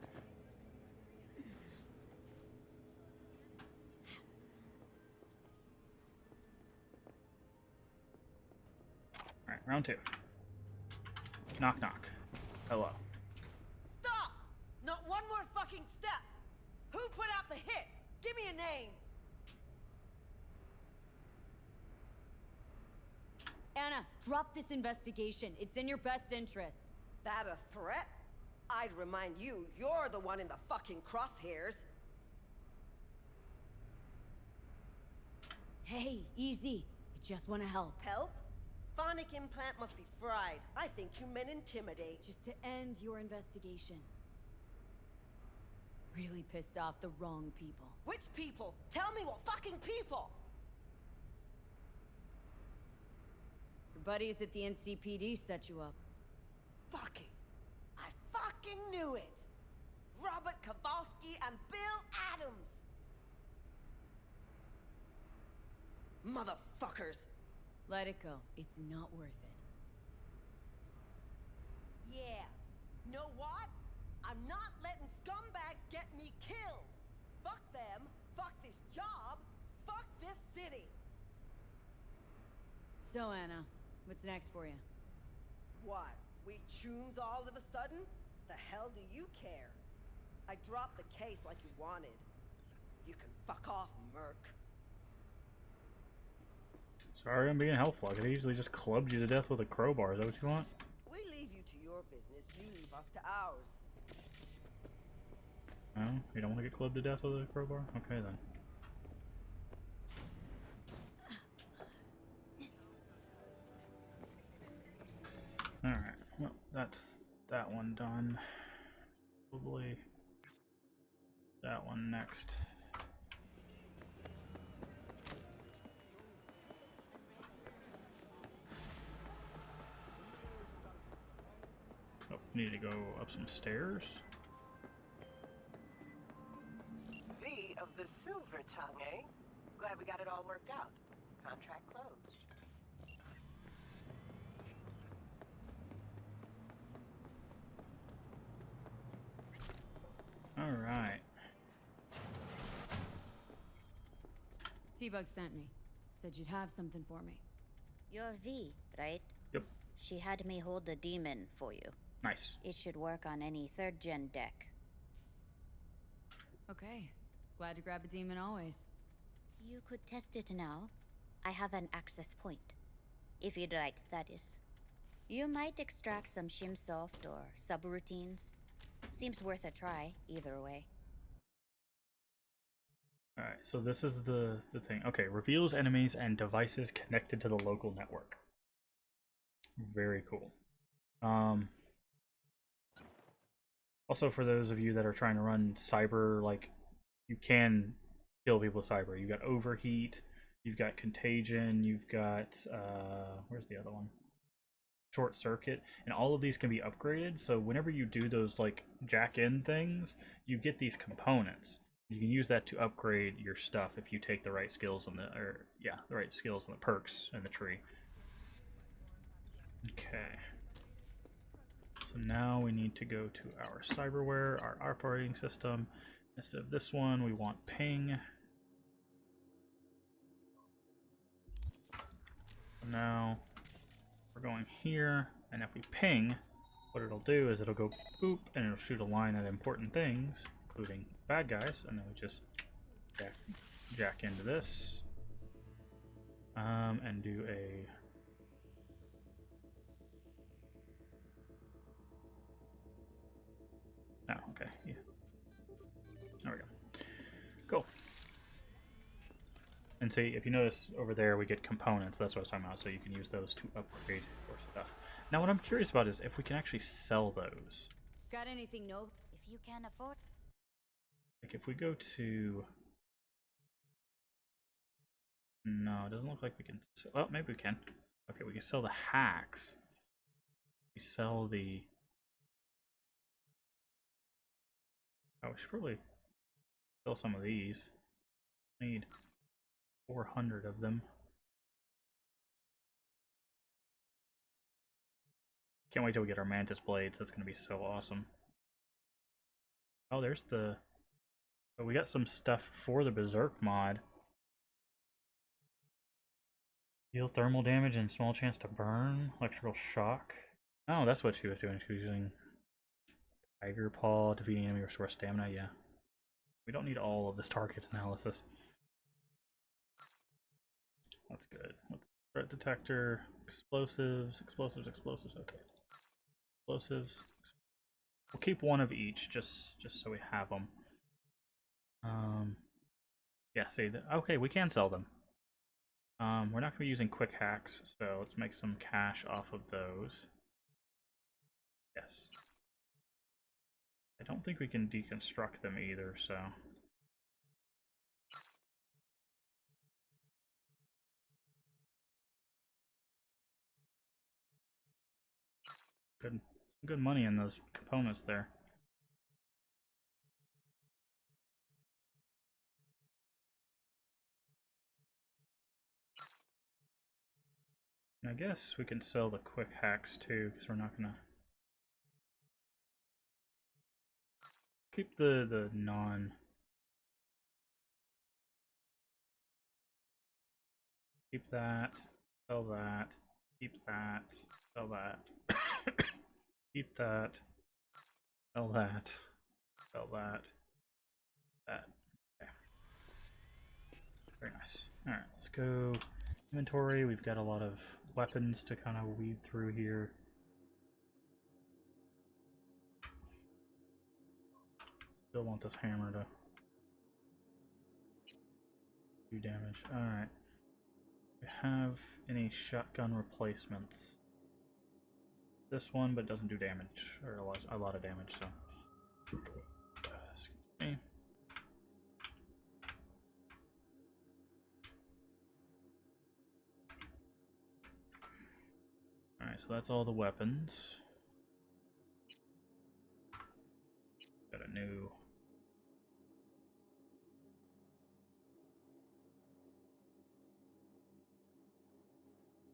Alright, round two. Knock knock. Hello. Stop! Not one more fucking step! Who put out the hit? Give me a name! Anna, drop this investigation. It's in your best interest. That a threat? I'd remind you, you're the one in the fucking crosshairs. Hey, easy. I just want to help. Help? Phonic implant must be fried. I think you meant intimidate. Just to end your investigation. Really pissed off the wrong people. Which people? Tell me what fucking people! Your buddies at the NCPD set you up. Fucking. I fucking knew it! Robert Kowalski and Bill Adams! Motherfuckers! Let it go. It's not worth it. Yeah. Know what? I'm not letting scumbags get me killed! Fuck them, fuck this job, fuck this city! So, Anna, what's next for you? What? We choons all of a sudden? The hell do you care? I dropped the case like you wanted. You can fuck off, merc. Sorry I'm being helpful. I could easily just clubbed you to death with a crowbar. Is that what you want? We leave you to your business, you leave us to ours. No? You don't want to get clubbed to death with a crowbar? Okay then. Alright, well, that's that one done. Probably that one next. Oh, need to go up some stairs. V of the Silver Tongue, eh? Glad we got it all worked out. Contract closed. Alright. T-Bug sent me. Said you'd have something for me. You're V, right? Yep. She had me hold the demon for you. Nice. It should work on any 3rd gen deck. Okay. Glad to grab a demon always. You could test it now. I have an access point. If you'd like, that is. You might extract some shimsoft or subroutines. Seems worth a try, either way. Alright, so this is the thing. Okay, reveals enemies and devices connected to the local network. Very cool. Also, for those of you that are trying to run cyber, like, you can kill people with cyber. You've got overheat, you've got contagion, you've got, where's the other one? Short circuit, and all of these can be upgraded. So whenever you do those, like, jack-in things, you get these components. You can use that to upgrade your stuff if you take the right skills on the, the right skills and the perks in the tree. Okay. So now we need to go to our cyberware, our operating system. Instead of this one, we want ping. So now we're going here, and if we ping, what it'll do is it'll go boop, and it'll shoot a line at important things, including bad guys, and then we just jack into this, and do a okay, yeah. There we go. Cool. And see, if you notice over there, we get components. That's what I was talking about. So you can use those to upgrade your stuff. Now, what I'm curious about is if we can actually sell those. Got anything no? If you can afford. Like if we go to. No, it doesn't look like we can. Oh, maybe we can. Okay, we can sell the hacks. We sell the. Oh, we should probably sell some of these. Need 400 of them. Can't wait till we get our mantis blades. That's going to be so awesome. Oh, there's the... Oh, we got some stuff for the Berserk mod. Deal thermal damage and small chance to burn. Electrical shock. Oh, that's what she was doing. She was using Tiger Paw, defeating enemy, restore stamina. Yeah. We don't need all of this target analysis. That's good. What's threat detector? Explosives. Okay. Explosives. We'll keep one of each, just so we have them. Yeah, see that. Okay, we can sell them. We're not going to be using quick hacks, so let's make some cash off of those. Yes. I don't think we can deconstruct them either, so. Good money in those components there. And I guess we can sell the quick hacks too, because we're not gonna keep the non. Keep that. Sell that. Keep that. Sell that. Keep that. Sell that. Sell that. That. Okay. Very nice. Alright, let's go inventory. We've got a lot of weapons to kind of weed through here. Still want this hammer to do damage. Alright. Do we have any shotgun replacements? This one, but doesn't do damage, or a lot of damage, so. Excuse me. Alright, so that's all the weapons. Got a new...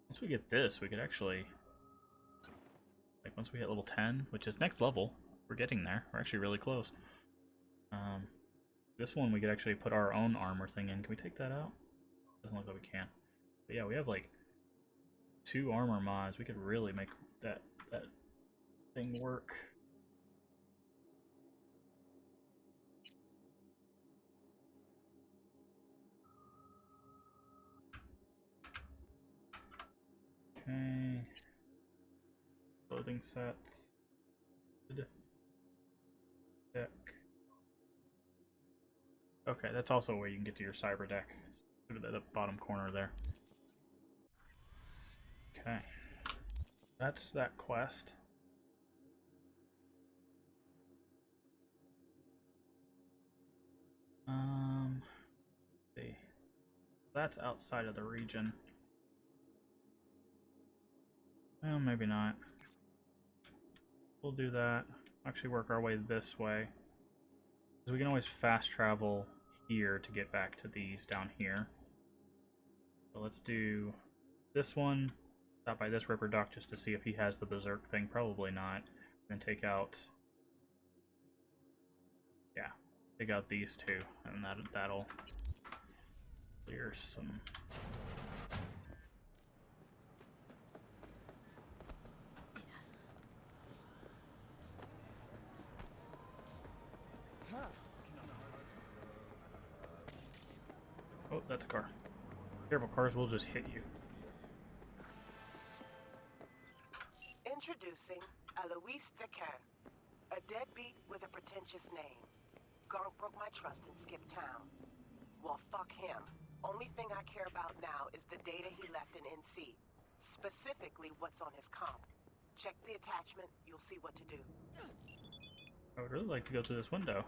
Once we get this, we could actually... Like, once we hit level 10, which is next level, we're getting there. We're actually really close. This one we could actually put our own armor thing in. Can we take that out? Doesn't look like we can. But yeah, we have like 2 armor mods. We could really make that thing work. Okay. Clothing sets. Deck. Okay, that's also where you can get to your cyber deck. Look at the bottom corner there. Okay. That's that quest. Let's see. That's outside of the region. Well, maybe not. We'll do that. Actually work our way this way. Because we can always fast travel here to get back to these down here. So let's do this one. Stop by this Ripper Duck just to see if he has the Berserk thing. Probably not. And take out... Yeah. Take out these two. And that'll clear some... Oh, that's a car. Careful, cars will just hit you. Introducing Alois Decan, a deadbeat with a pretentious name. Garp broke my trust and skipped town. Well, fuck him. Only thing I care about now is the data he left in NC. Specifically, what's on his comp. Check the attachment, you'll see what to do. I would really like to go through this window.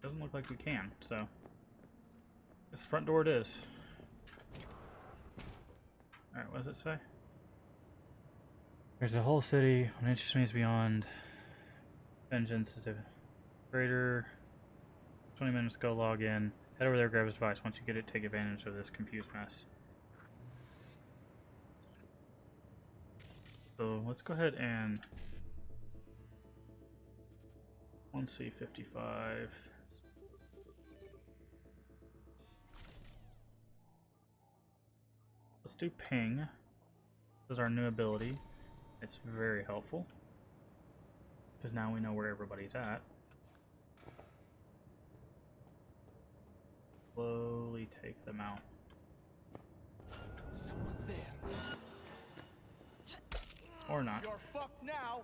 Doesn't look like we can, so... This front door it is. Alright, what does it say? There's a whole city, what interests me is beyond... Vengeance is a greater... 20 minutes ago, log in. Head over there, grab his device. Once you get it, take advantage of this confused mess. So, let's go ahead and... 1C55... Let's do ping. This is our new ability. It's very helpful. Because now we know where everybody's at. Slowly take them out. Someone's there. Or not. You're fucked now.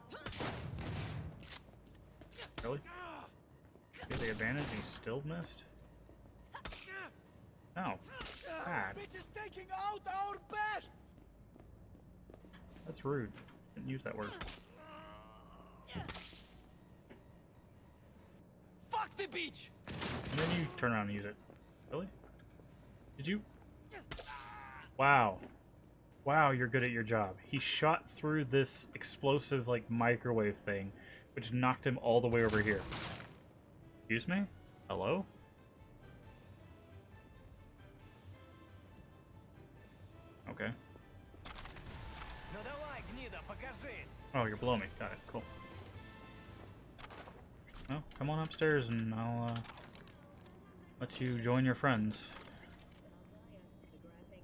Really? Get the advantage and still missed? Oh. God. Bitch is taking out our best. That's rude. Didn't use that word. Fuck the beach. And then you turn around and use it. Really? Did you? Wow. Wow, you're good at your job. He shot through this explosive, like, microwave thing, which knocked him all the way over here. Excuse me? Hello? Okay. Oh, you're below me. Got it. Cool. Well, come on upstairs and I'll let you join your friends.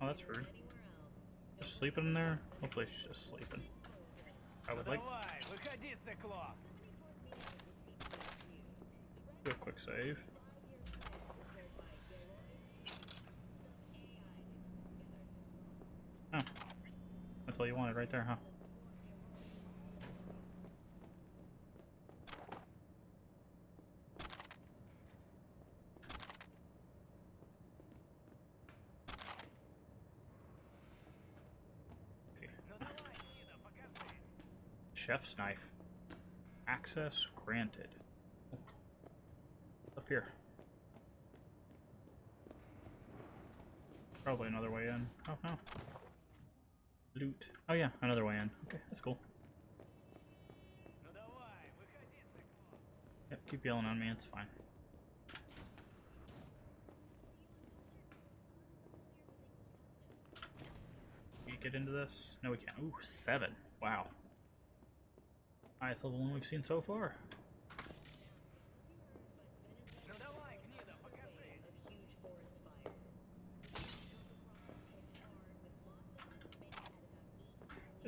Oh, that's rude. Just sleeping in there? Hopefully she's just sleeping. I would like... Do a quick save. Oh. That's all you wanted right there, huh? Chef's knife. Access granted. Up here. Probably another way in. Oh no. Loot. Oh yeah, another way in. Okay, that's cool. Yep, keep yelling on me, it's fine. Can you get into this? No, we can't. Ooh, 7. Wow. Highest level one we've seen so far.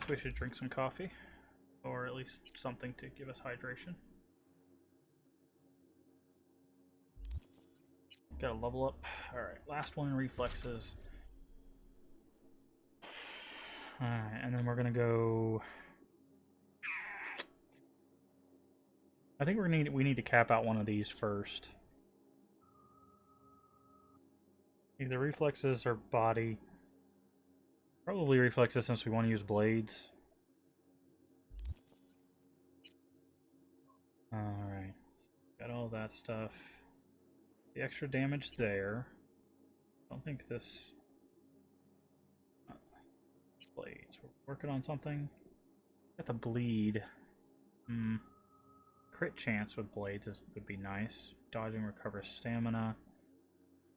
Guess we should drink some coffee, or at least something to give us hydration. Gotta level up. Alright, last one, reflexes. Alright, and then we're gonna go... I think we need to cap out one of these first. Either reflexes or body. Probably reflexes since we want to use blades. Alright. Got all that stuff. The extra damage there. I don't think this... blades. We're working on something. Got the bleed. Crit chance with blades would be nice. Dodging recovers stamina.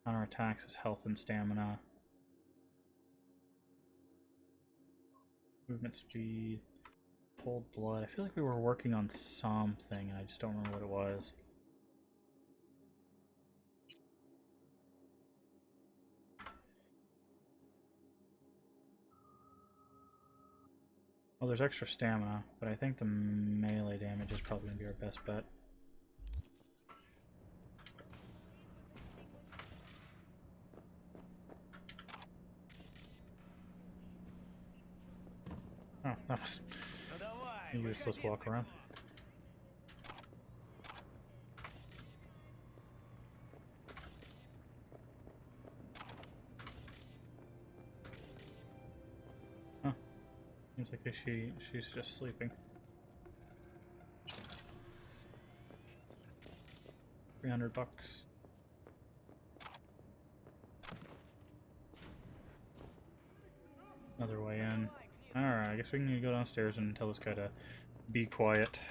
Counterattacks is health and stamina. Movement speed. Cold blood. I feel like we were working on something and I just don't remember what it was. Well, there's extra stamina, but I think the melee damage is probably going to be our best bet. Oh, that was a useless walk around. Huh. Seems like she's just sleeping. 300 bucks. Another way in. Alright, I guess we can go downstairs and tell this guy to be quiet.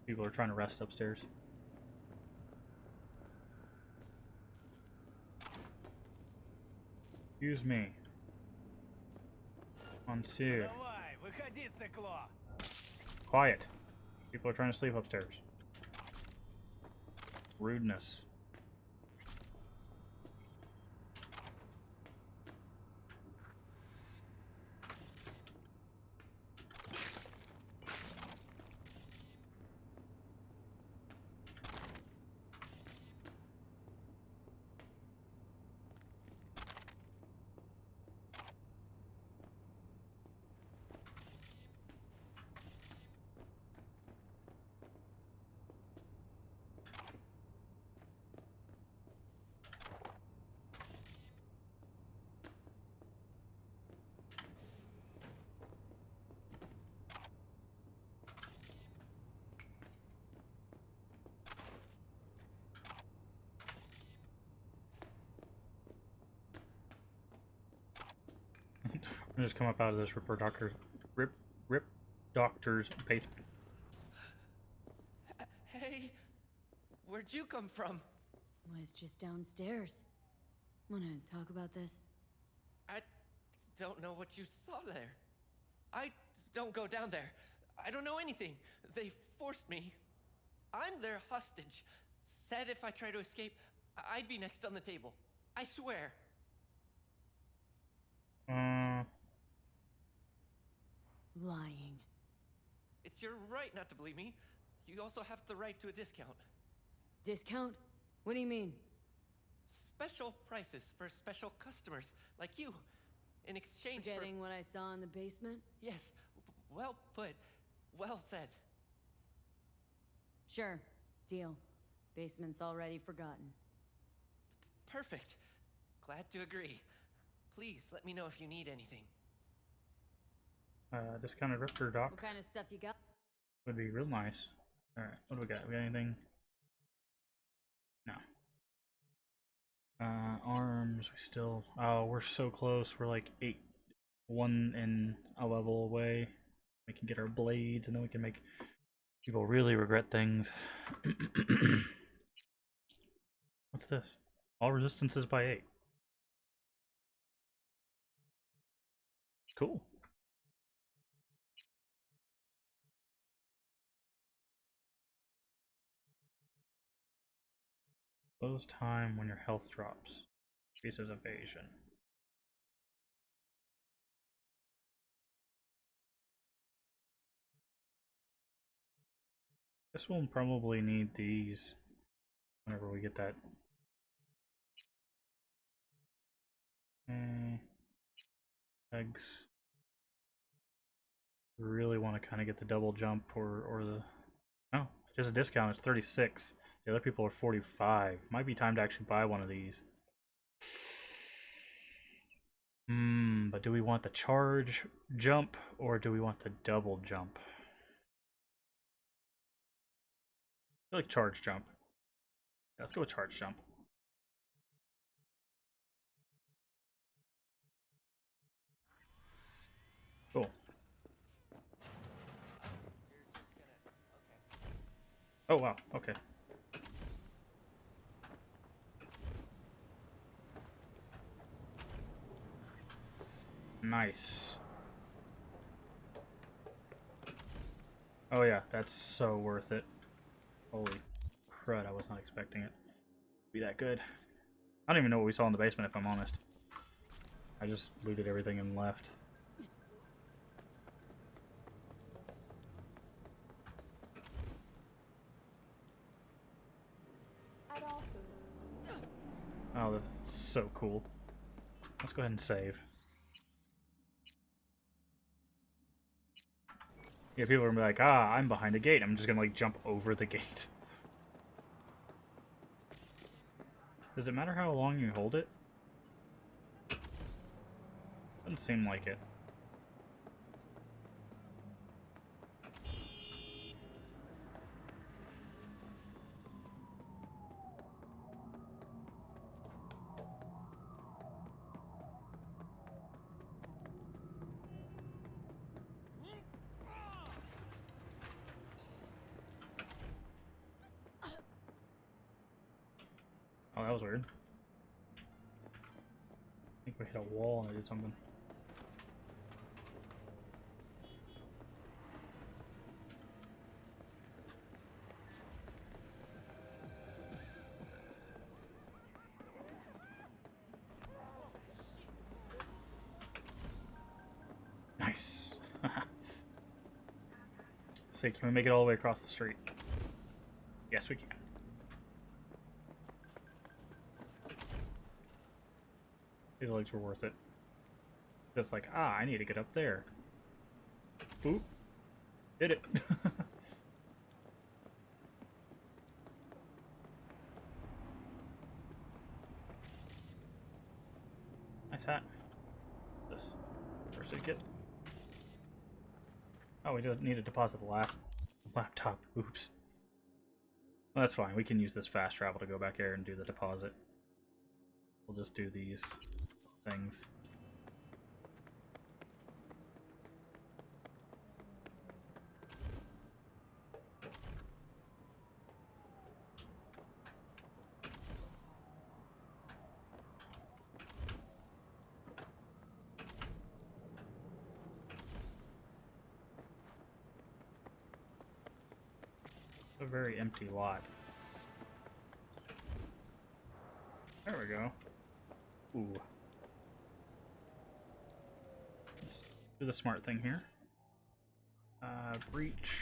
People are trying to rest upstairs. Excuse me. Monsieur. Quiet. People are trying to sleep upstairs. Rudeness. I'm just come up out of this rip doctor's basement. Hey, where'd you come from? Was just downstairs. Wanna talk about this? I don't know what you saw there. I don't go down there. I don't know anything. They forced me. I'm their hostage. Said if I try to escape, I'd be next on the table. I swear. Lying. It's your right not to believe me. You also have the right to a discount. Discount? What do you mean? Special prices for special customers like you. In exchange Forgetting what I saw in the basement? Yes. Well put. Well said. Sure. Deal. Basement's already forgotten. Perfect. Glad to agree. Please let me know if you need anything. Discounted Ripper Doc. What kind of stuff you got? Would be real nice. Alright, what do we got? We got anything? No. Arms, we still... Oh, we're so close. We're like 1 and a level away. We can get our blades, and then we can make people really regret things. What's this? All resistances by 8. Cool. Close time when your health drops. Increases evasion. This will probably need these whenever we get that. Eggs. Really want to kind of get the double jump or the... Oh, just a discount. It's 36. The other people are 45. Might be time to actually buy one of these. But do we want the charge jump or do we want the double jump? I feel like charge jump. Yeah, let's go with charge jump. Cool. Oh wow, okay. Nice. Oh yeah, that's so worth it. Holy crud, I was not expecting it to be that good. I don't even know what we saw in the basement, if I'm honest. I just looted everything and left. Oh, this is so cool. Let's go ahead and save. Yeah, people are gonna be like, ah, I'm behind a gate. I'm just gonna like jump over the gate. Does it matter how long you hold it? Doesn't seem like it. Oh, that was weird. I think we hit a wall and I did something. Nice. See, can we make it all the way across the street? Yes, we can. These legs were worth it. Just like, ah, I need to get up there. Oop. Did it. Nice hat. This first aid kit. Oh, we didn't need to deposit the last laptop. Oops. Well, that's fine. We can use this fast travel to go back there and do the deposit. We'll just do these things. A very empty lot. There we go. Ooh. Let's do the smart thing here. Breach.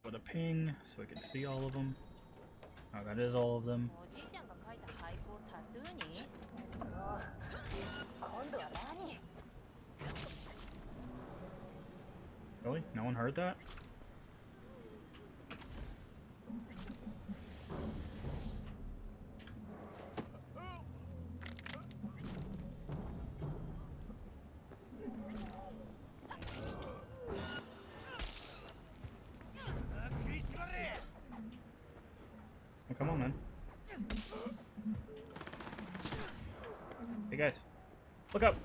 Put a ping so we can see all of them. Oh, that is all of them. Really? No one heard that? Oh, come on, then. Hey, guys. Look up!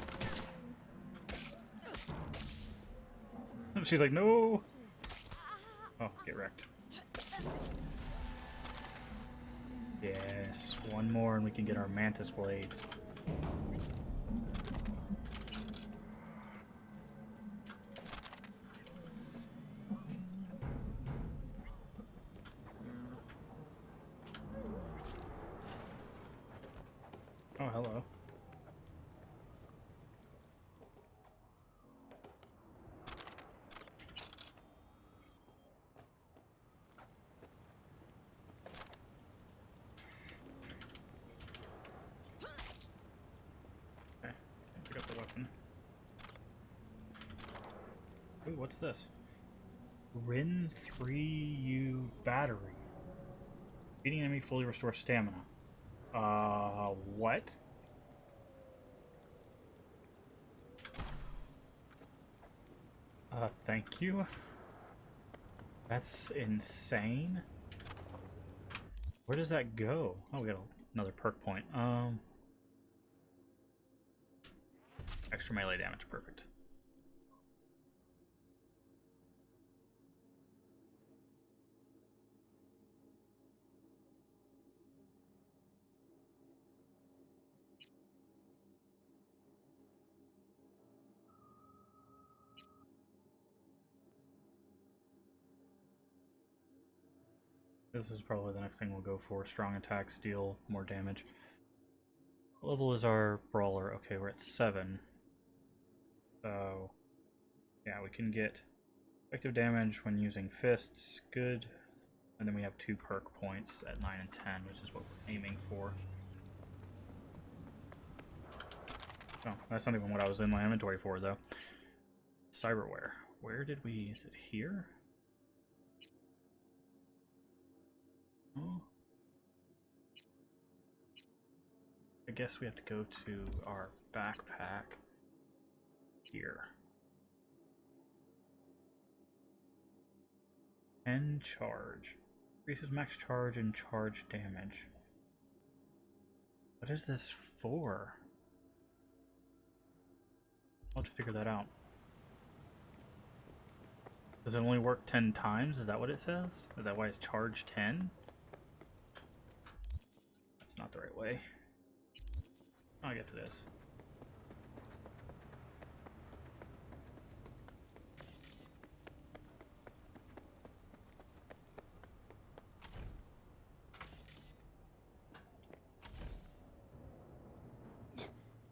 She's like, no! Oh, get wrecked. Yes, one more and we can get our mantis blades. Oh, hello. what's this? Rin 3U battery. Beating enemy fully restores stamina. What? Thank you. That's insane. Where does that go? Oh, we got another perk point. Extra melee damage, perfect. This is probably the next thing we'll go for. Strong attacks deal more damage. What level is our brawler? Okay, we're at 7. So, yeah, we can get effective damage when using fists. Good. And then we have 2 perk points at 9 and 10, which is what we're aiming for. Oh, that's not even what I was in my inventory for, though. Cyberware. Where did we... Is it here? Oh. I guess we have to go to our backpack here. And charge. Increases max charge and charge damage. What is this for? I'll have to figure that out. Does it only work 10 times? Is that what it says? Is that why it's charge 10? That's not the right way. Oh, I guess it is.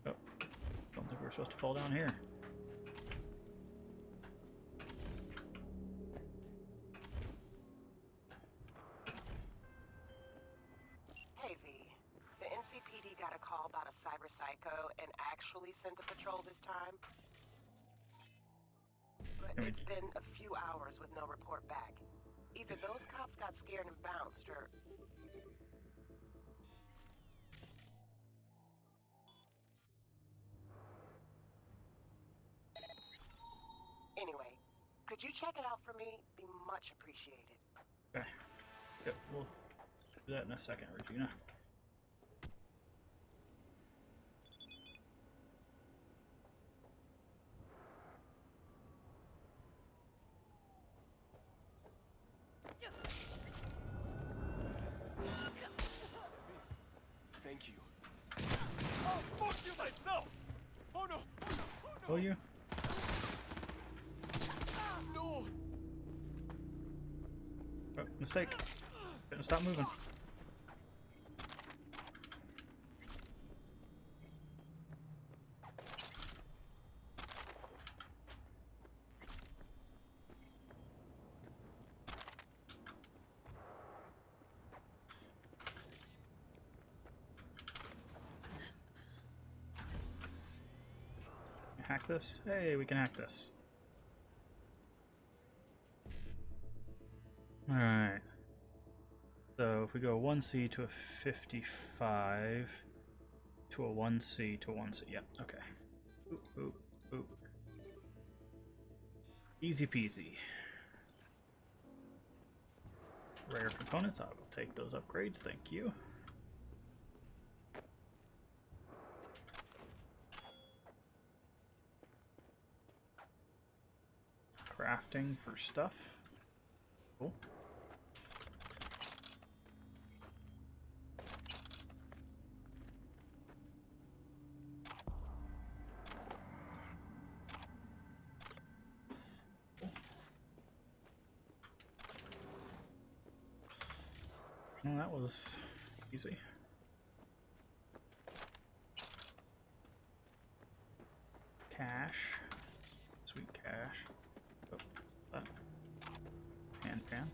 Oh, don't think we're supposed to fall down here. Hey V, the NCPD got a call about a cyber psycho and actually sent a patrol this time. But it's been a few hours with no report back. Either those cops got scared and bounced, or... Anyway, could you check it out for me? Be much appreciated. Okay. Yep, we'll do that in a second, Regina. Thank you. Oh, fuck you myself! Oh no! Oh no! Oh no! Oh, you? No! Oh, mistake. Didn't stop moving. Hack this? Hey, we can hack this. Alright. So if we go 1C to a 55 to a 1C to a 1C. Yep, okay. Oop, oop, oop. Easy peasy. Rare components, I will take those upgrades, thank you. Crafting for stuff. Cool. Well, that was easy. Cash. Sweet cash. Oh, that. Pan.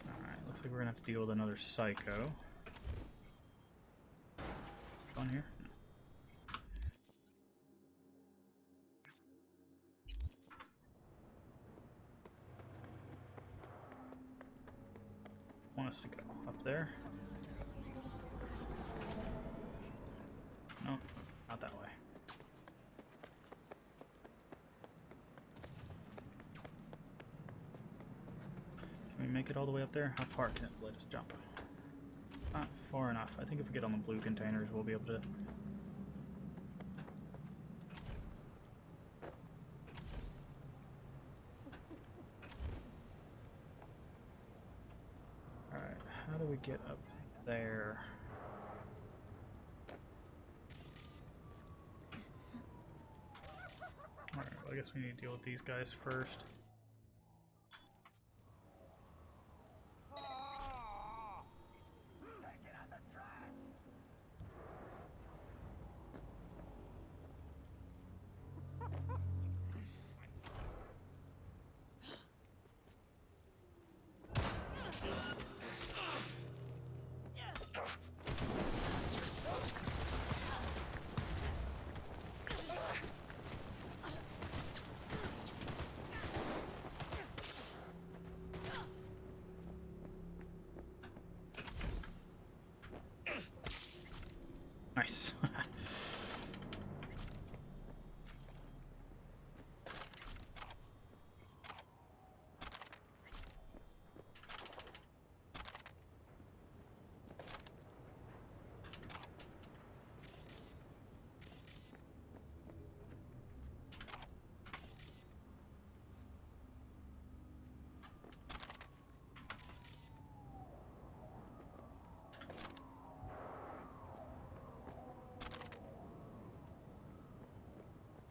Alright, looks like we're gonna have to deal with another psycho. On here? want us to go up there? No, not that way. Can we make it all the way up there? How far can it let us jump? Not far enough. I think if we get on the blue containers, we'll be able to. Alright, how do we get up there? Alright, well, I guess we need to deal with these guys first. Nice.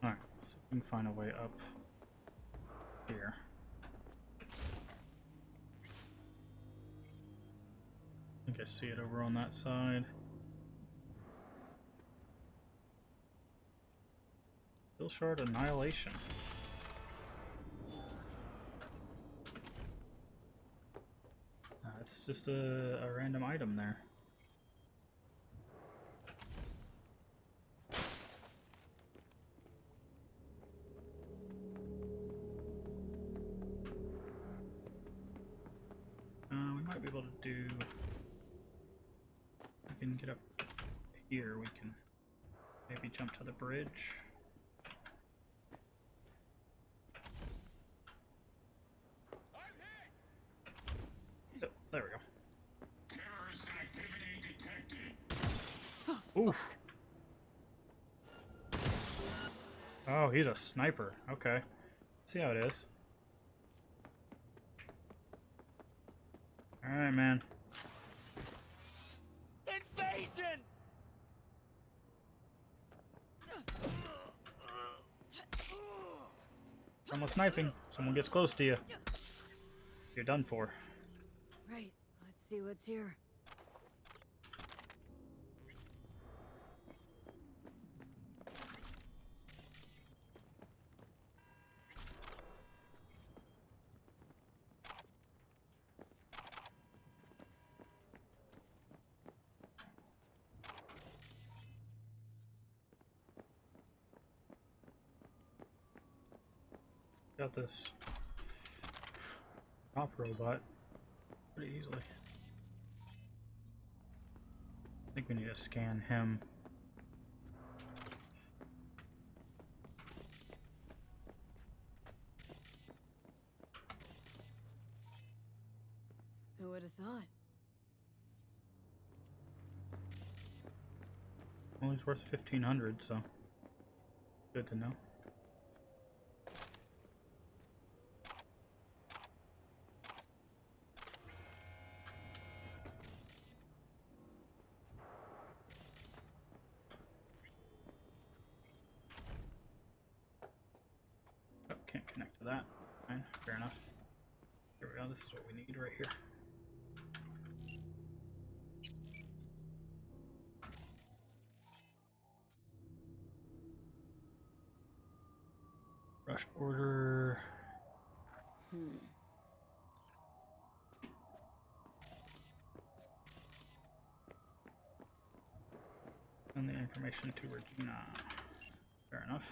Alright, so we can find a way up here. I think I see it over on that side. Still shard annihilation. It's just a random item there. We might be able to do. We can get up here. We can maybe jump to the bridge. So, there we go. Terrorist activity detected. Oof. Oh, he's a sniper. Okay. See how it is. Alright, man. Invasion! Someone's sniping. Someone gets close to you. You're done for. Right. Let's see what's here. Got this top robot pretty easily. I think we need to scan him. Who would have thought? Well, he's worth 1,500, so good to know. Oh, can't connect to that. Fine, fair enough. Here we go. This is what we need right here. Rush order. Send the information to Regina. Fair enough.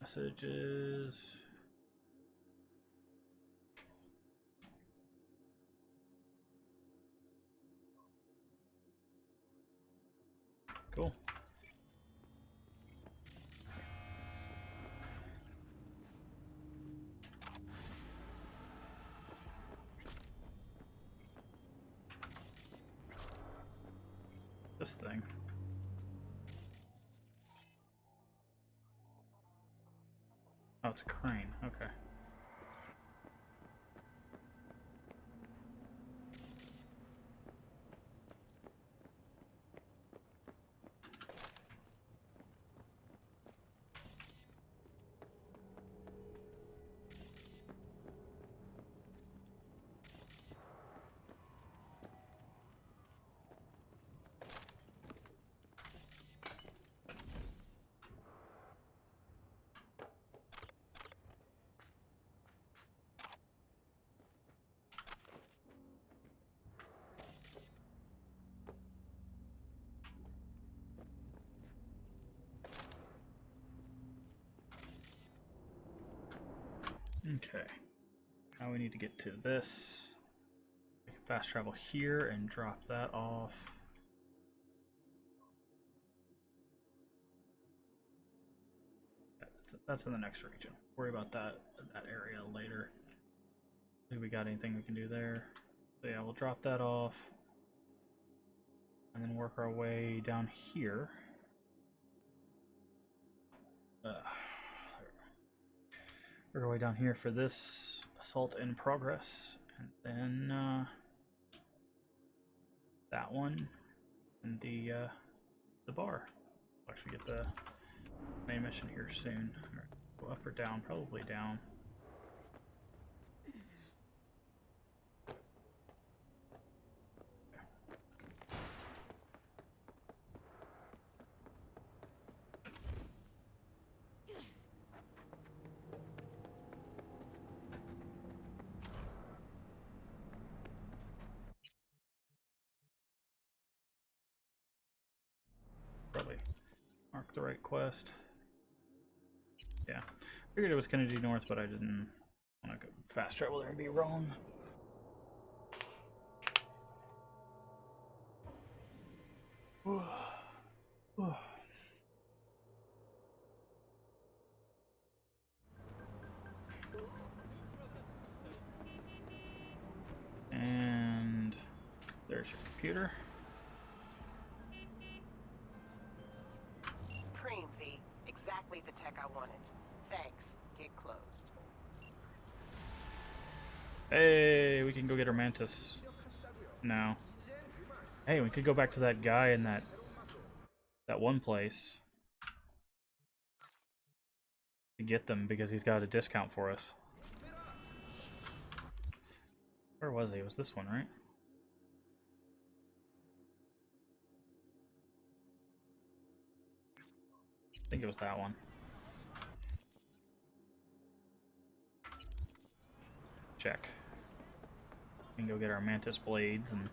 Messages. cool. This thing. Oh, it's a crane. Okay. Okay. Now we need to get to this. We can fast travel here and drop that off. That's in the next region. Worry about that area later. Do we got anything we can do there? So yeah, we'll drop that off. And then work our way down here. Work our way down here for this assault in progress. And then that one and the bar. We'll actually get the main mission here soon. All right, go up or down? Probably down. Probably mark the right quest. Yeah, figured it was Kennedy North, but I didn't want to go fast travel there and be wrong. And there's your computer. Preem, V. Exactly the tech I wanted. Thanks. Get closed. Hey, we can go get our mantis now. Hey, we could go back to that guy in that one place to get them because he's got a discount for us. Where was he? It was this one, right? I think it was that one. Check. We can go get our mantis blades and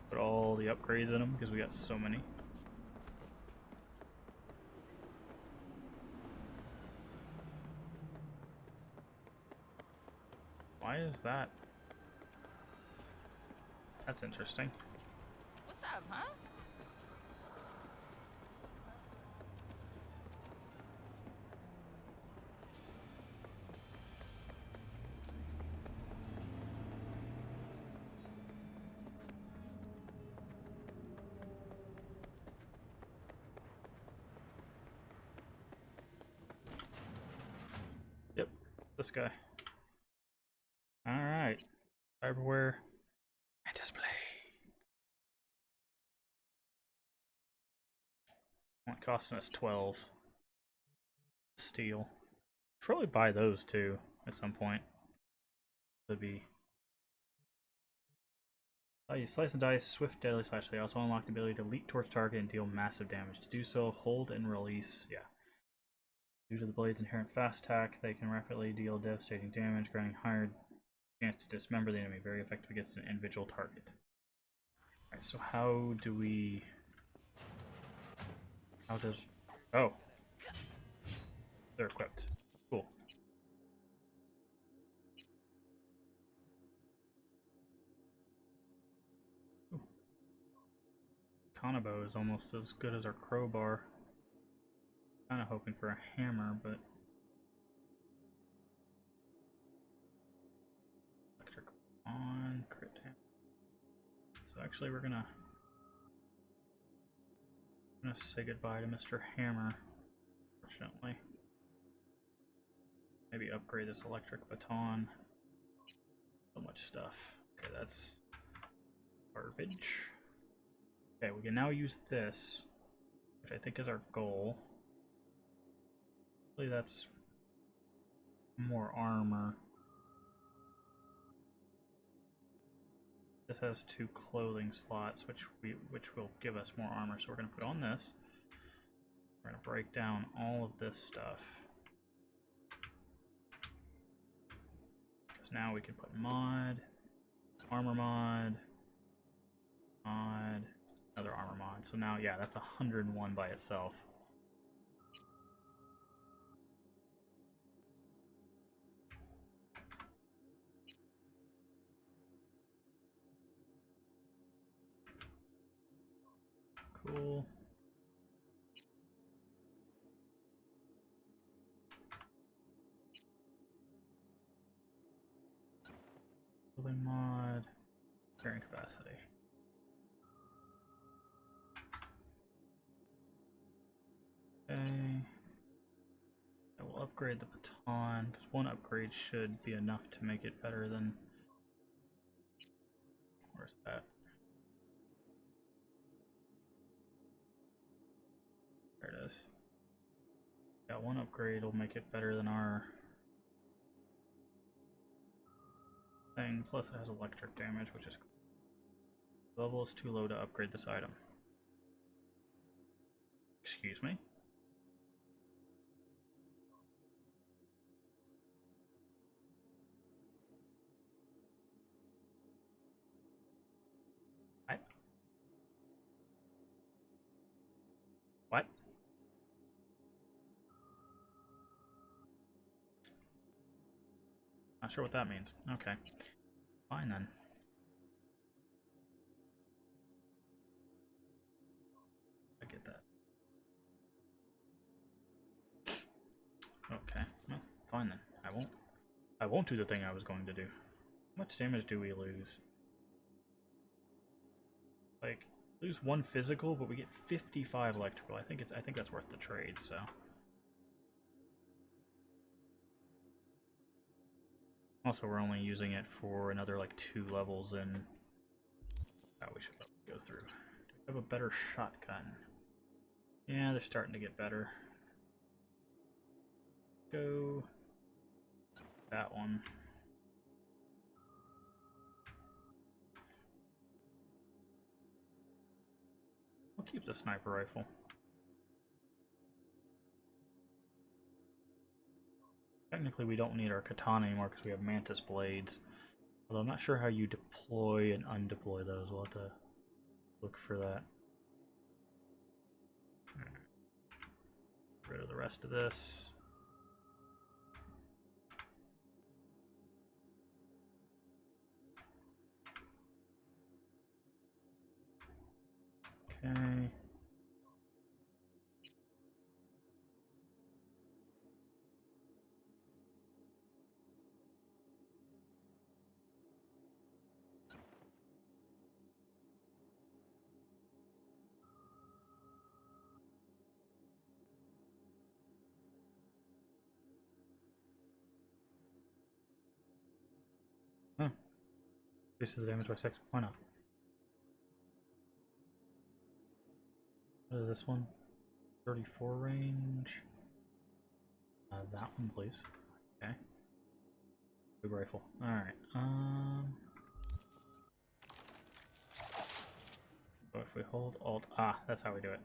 put all the upgrades in them because we got so many. Why is that? That's interesting. What's up, huh? Yep, this guy. Alright. Cyberware. And display. Only costing us 12. Steel. Probably buy those too at some point. Could be. You slice and dice, swift, deadly slash. They also unlock the ability to leap towards target and deal massive damage. To do so, hold and release. Yeah. Due to the blade's inherent fast attack, they can rapidly deal devastating damage, granting higher chance to dismember the enemy. Very effective against an individual target. Alright, so how do we... How does... Oh. They're equipped. Cool. katana bow is almost as good as our crowbar. Kind of hoping for a hammer, but electric on crit hammer. So actually, we're gonna say goodbye to Mr. Hammer. Fortunately, maybe upgrade this electric baton. So much stuff. Okay, that's garbage. Okay, we can now use this, which I think is our goal. Hopefully that's more armor. This has 2 clothing slots, which will give us more armor. So we're gonna put on this. We're gonna break down all of this stuff. Because now we can put mod, armor mod, another armor mod. So now, yeah, that's 101 by itself. Cool. Building mod, carrying capacity. Okay. I will upgrade the baton, because 1 upgrade should be enough to make it better than... Where's that? There it is. Yeah, 1 upgrade will make it better than our thing, plus it has electric damage, which is cool. Level is too low to upgrade this item. Excuse me? What? Not sure what that means. Okay. Fine then. I get that. Okay. Well, fine then. I won't do the thing I was going to do. How much damage do we lose? Like, lose 1 physical, but we get 55 electrical. I think that's worth the trade, so. Also, we're only using it for another, like, 2 levels, and we should go through. Do we have a better shotgun? Yeah, they're starting to get better. Go that one. We'll keep the sniper rifle. Technically, we don't need our katana anymore because we have mantis blades. Although I'm not sure how you deploy and undeploy those. We'll have to look for that. Right. Get rid of the rest of this. Okay. Huh. Increases the damage by 6. Why not? What is this one? 34 range. That one, please. Okay. Big rifle. Alright. So if we hold Alt. Ah, that's how we do it.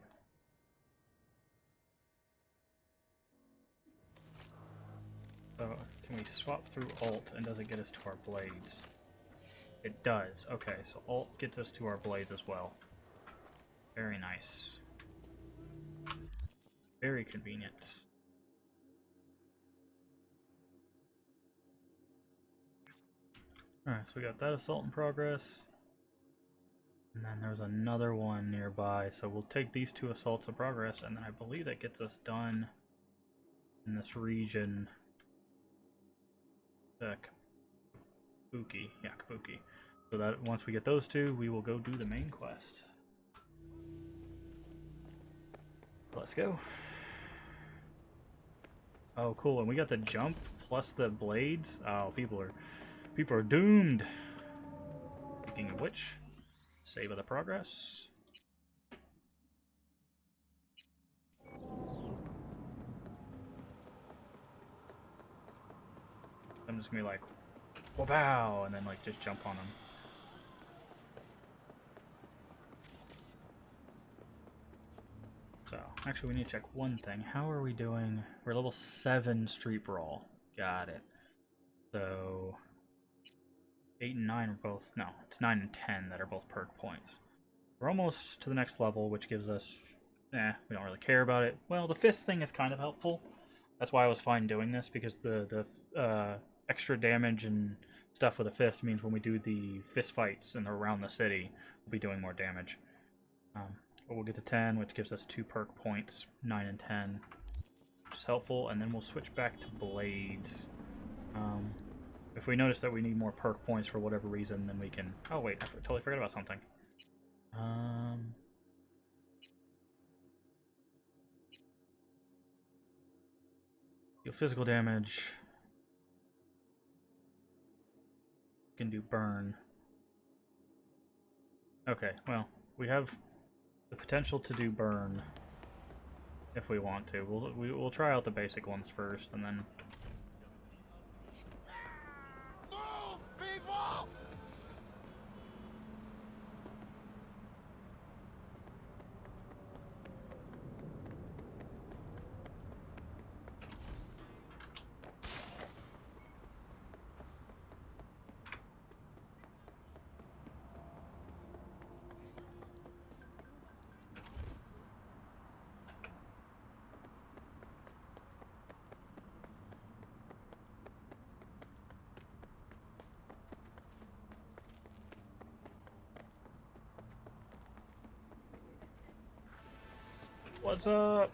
So, can we swap through Alt and does it get us to our blades? It does. Okay, so Alt gets us to our blades as well. Very nice. Very convenient. Alright, so we got that assault in progress. And then there's another one nearby, so we'll take these 2 assaults of progress, and then I believe that gets us done in this region. Kabuki. Yeah, Kabuki. So that once we get those 2, we will go do the main quest. Let's go. Oh, cool! And we got the jump plus the blades. Oh, people are doomed. Speaking of which, save of the progress. I'm just gonna be like, wow, and then like just jump on them. So, actually we need to check one thing. How are we doing? We're level 7 Street Brawl. Got it. So, 8 and 9 are both, no, it's 9 and 10 that are both perk points. We're almost to the next level, which gives us, we don't really care about it. Well, the fist thing is kind of helpful. That's why I was fine doing this, because the extra damage and stuff with the fist means when we do the fist fights and around the city, we'll be doing more damage. But we'll get to 10, which gives us 2 perk points, 9 and 10, which is helpful, and then we'll switch back to blades. If we notice that we need more perk points for whatever reason, then we can... Oh wait, I totally forgot about something. Deal physical damage. Can do burn. Okay, well, we have the potential to do burn if we want to. We'll try out the basic ones first, and then... Move, people! What's up?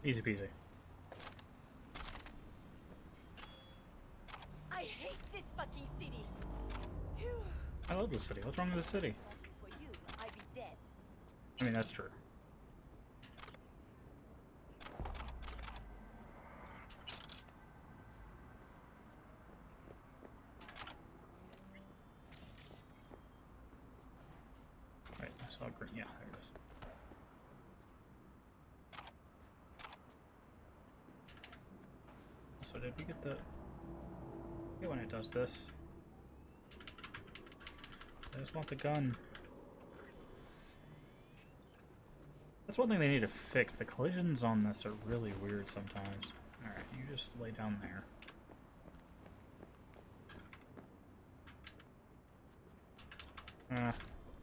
Easy peasy. I hate this fucking city. I love this city. What's wrong with this city? For you, I'd be dead. I mean, that's true. Wait, I saw green. Yeah, there it is. So did we get the... Yeah, when it does this. I just want the gun. That's one thing they need to fix. The collisions on this are really weird sometimes. Alright, you just lay down there.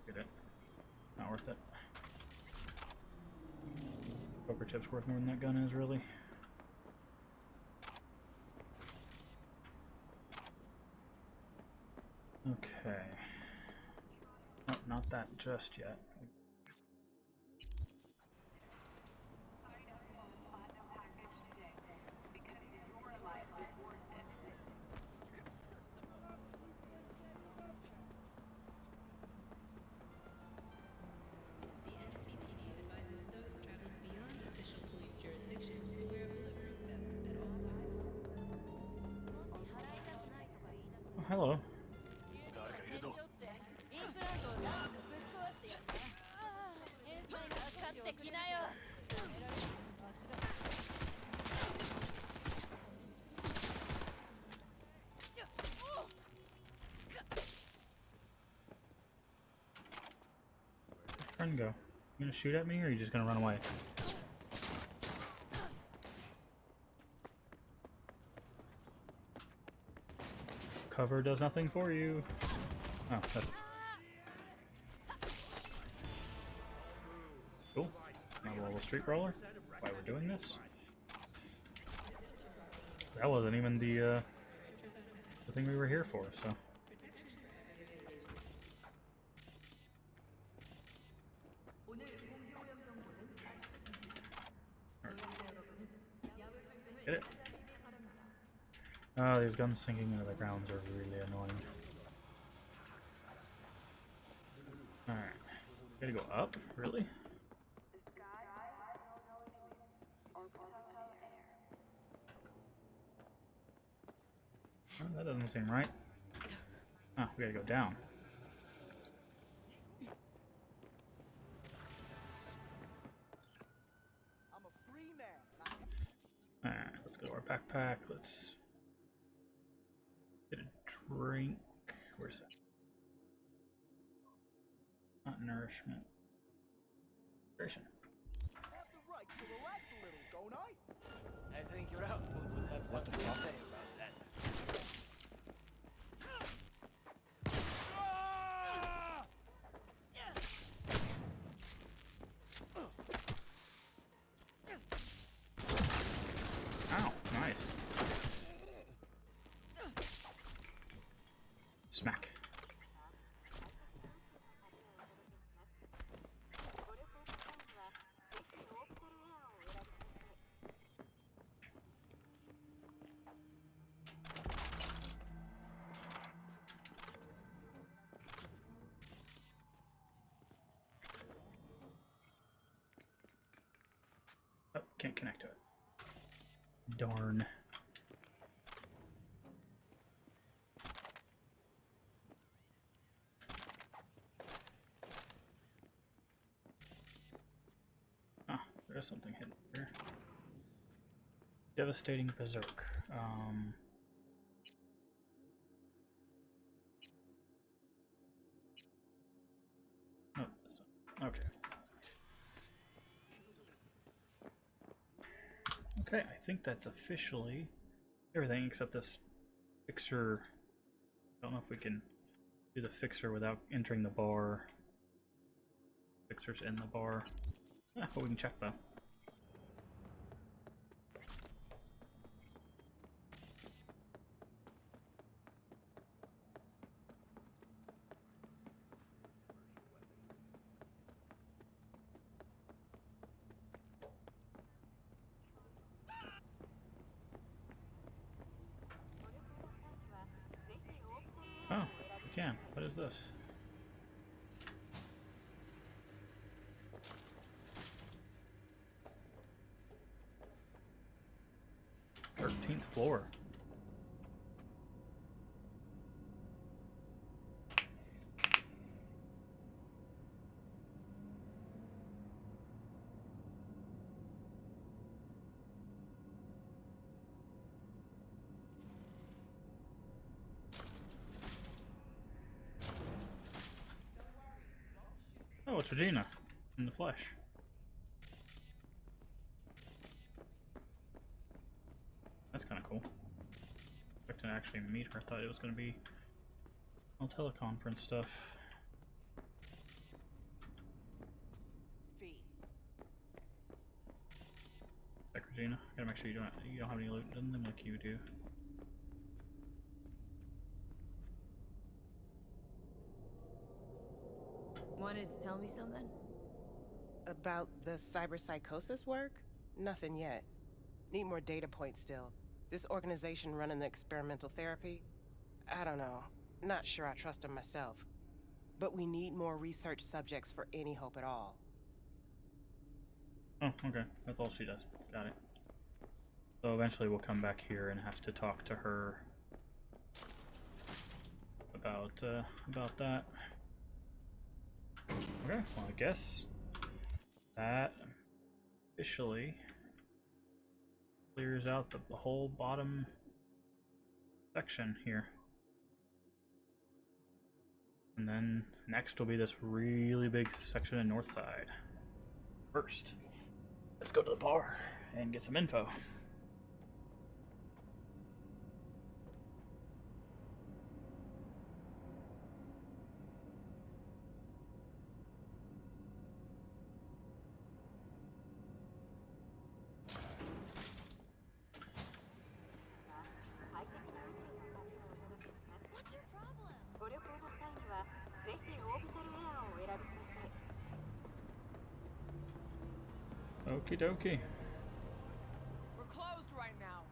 Get it. Not worth it. Poker chip's worth more than that gun is, really. Okay. Oh, not that just yet. Oh, hello. Friend go? You gonna shoot at me, or are you just gonna run away? cover does nothing for you. Oh, that's cool. My little street brawler. Why we're doing this? That wasn't even the thing we were here for. So. Get it? Oh, these guns sinking into the grounds are really annoying. Alright. Gotta go up? Really? Oh, that doesn't seem right. Ah, we gotta go down. Alright, let's go to our backpack. Let's get a drink. Where's that? Not nourishment. Nutrition. Have the right to relax a little, don't I? I think your output will have something to say about that. Ow, nice. Smack. Oh, can't connect to it. Darn. Ah, there's something hidden here. Devastating Berserk. Oh, that's not. Okay. Okay, I think that's officially everything except this fixer. I don't know if we can do the fixer without entering the bar. Fixer's in the bar. Yeah, but we can check though. Oh, we can. What is this? Thirteenth floor. Oh, it's Regina in the flesh. That's kind of cool. Expecting to actually meet her. I thought it was going to be all teleconference stuff. Back, Regina. Gotta make sure you don't have any loot in them like you do. Wanted to tell me something? About the cyberpsychosis work? Nothing yet. Need more data points still. This organization running the experimental therapy? I don't know. Not sure I trust them myself. But we need more research subjects for any hope at all. Oh, okay. That's all she does. Got it. So eventually we'll come back here and have to talk to her about that. Okay, well I guess that officially clears out the whole bottom section here. And then next will be this really big section in North Side. First, let's go to the bar and get some info. Okie dokie. We're closed right now.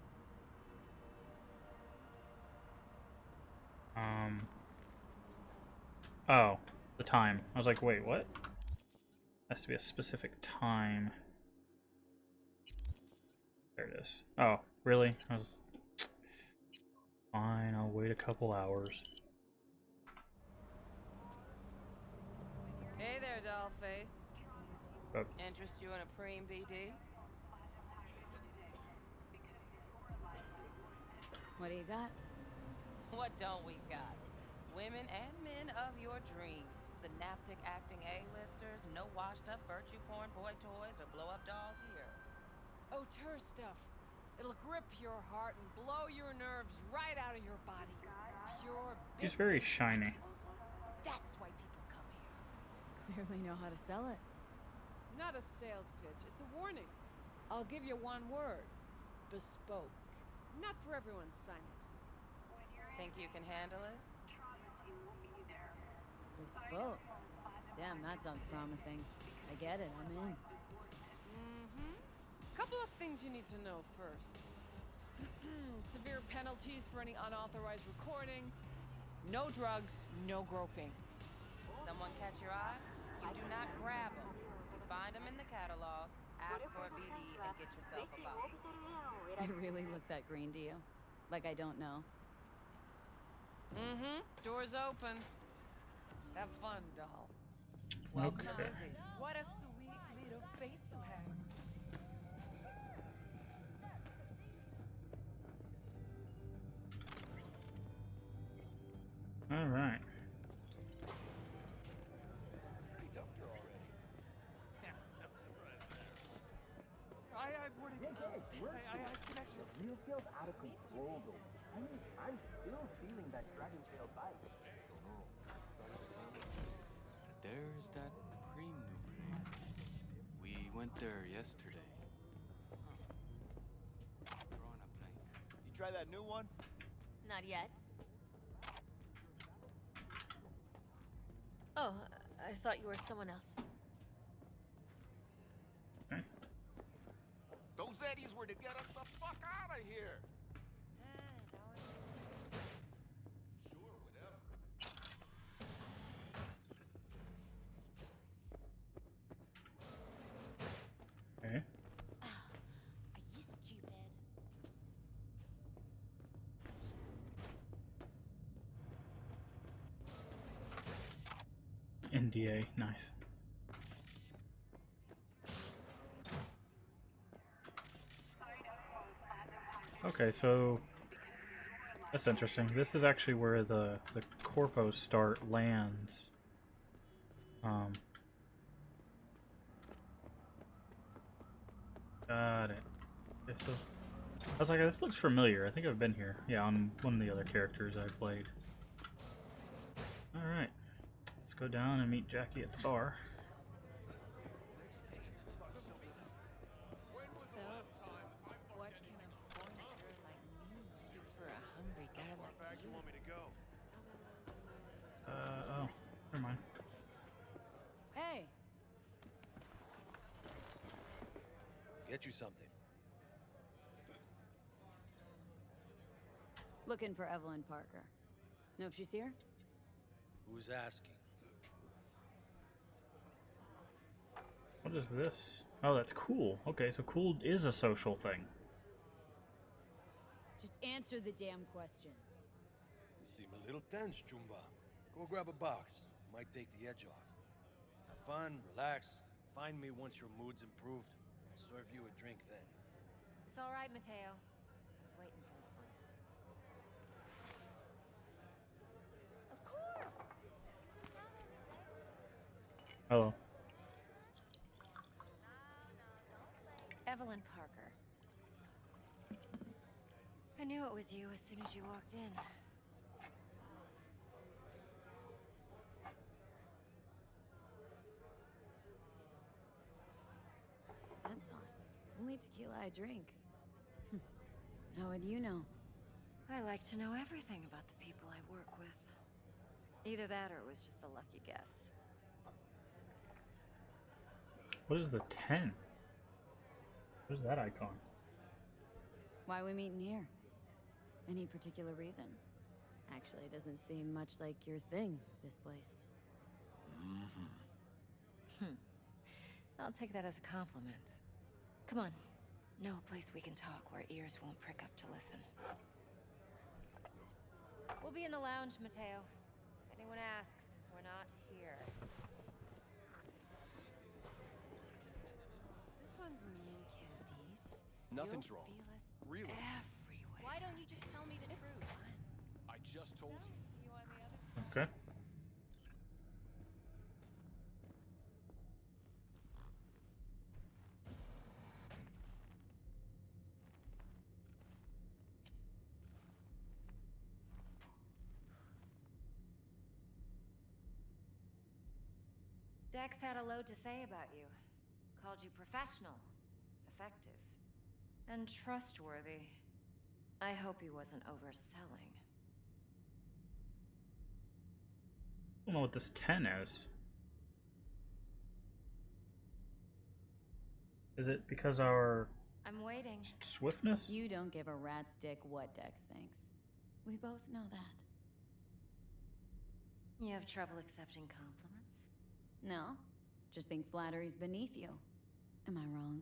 Oh, the time. I was like, wait, what? Has to be a specific time. There it is. Oh, really? I was... Fine, I'll wait a couple hours. Hey there, dollface. Oh. Interest you in a preem BD? What do you got? What don't we got? Women and men of your dreams. Synaptic acting A-listers, no washed-up virtue porn boy toys or blow-up dolls here. Auteur stuff. It'll grip your heart and blow your nerves right out of your body. Pure. He's very shiny. That's why people come here. Clearly know how to sell it. Not a sales pitch, it's a warning. I'll give you one word. Bespoke. Not for everyone's synapses. Think you can handle it? Bespoke. Damn, that sounds promising. I get it, I'm in. Couple of things you need to know first. Severe penalties for any unauthorized recording. No drugs, no groping. Someone catch your eye? You do not grab them. You find them in the catalog, ask for a BD, and get yourself a box. I really look that green to you? Like I don't know? Door's open. Have fun, doll. Welcome Okay. to Lizzie's. What a sweet little face you have. All right. I have connections. Real feels out of control though. I'm still feeling that dragon tail bite. There's that cream new place. We went there yesterday. Drawing a blank. You try that new one? Not yet. Oh, I thought you were someone else. Those Eddies were to get us the fuck out of here. Sure, whatever. Okay. Are you stupid? NDA, nice. Okay, so that's interesting. This is actually where the Corpo start lands. Got it. Okay, so I was like, this looks familiar. I think I've been here. Yeah, on one of the other characters I played. All right, let's go down and meet Jackie at the bar. Oh, never mind. Hey! Get you something. Looking for Evelyn Parker. Know if she's here? Who's asking? What is this? Oh, that's cool. Okay, so cool is a social thing. Just answer the damn question. You seem a little tense, Jumba. Go grab a box. Might take the edge off. Have fun, relax. Find me once your mood's improved. Serve you a drink then. It's all right, Mateo. I was waiting for this one. Of course. Hello. Evelyn Parker. I knew it was you as soon as you walked in. Sense on. Only tequila I drink. How would you know? I like to know everything about the people I work with. Either that or it was just a lucky guess. What is the 10? What is that icon? Why are we meeting here? Any particular reason? Actually, it doesn't seem much like your thing, this place. I'll take that as a compliment. Come on. Know a place we can talk where ears won't prick up to listen. We'll be in the lounge, Mateo. If anyone asks, we're not here. This one's me and Candice. Nothing's You'll wrong. feel us Really? everywhere. Why don't you just tell me the truth? I just told you. You on the other Okay. Dex had a load to say about you. Called you professional, effective, and trustworthy. I hope he wasn't overselling. I don't know what this 10 is. Is it because our I'm waiting. swiftness? You don't give a rat's dick what Dex thinks. We both know that. You have trouble accepting compliments? No, just think flattery's beneath you. Am I wrong?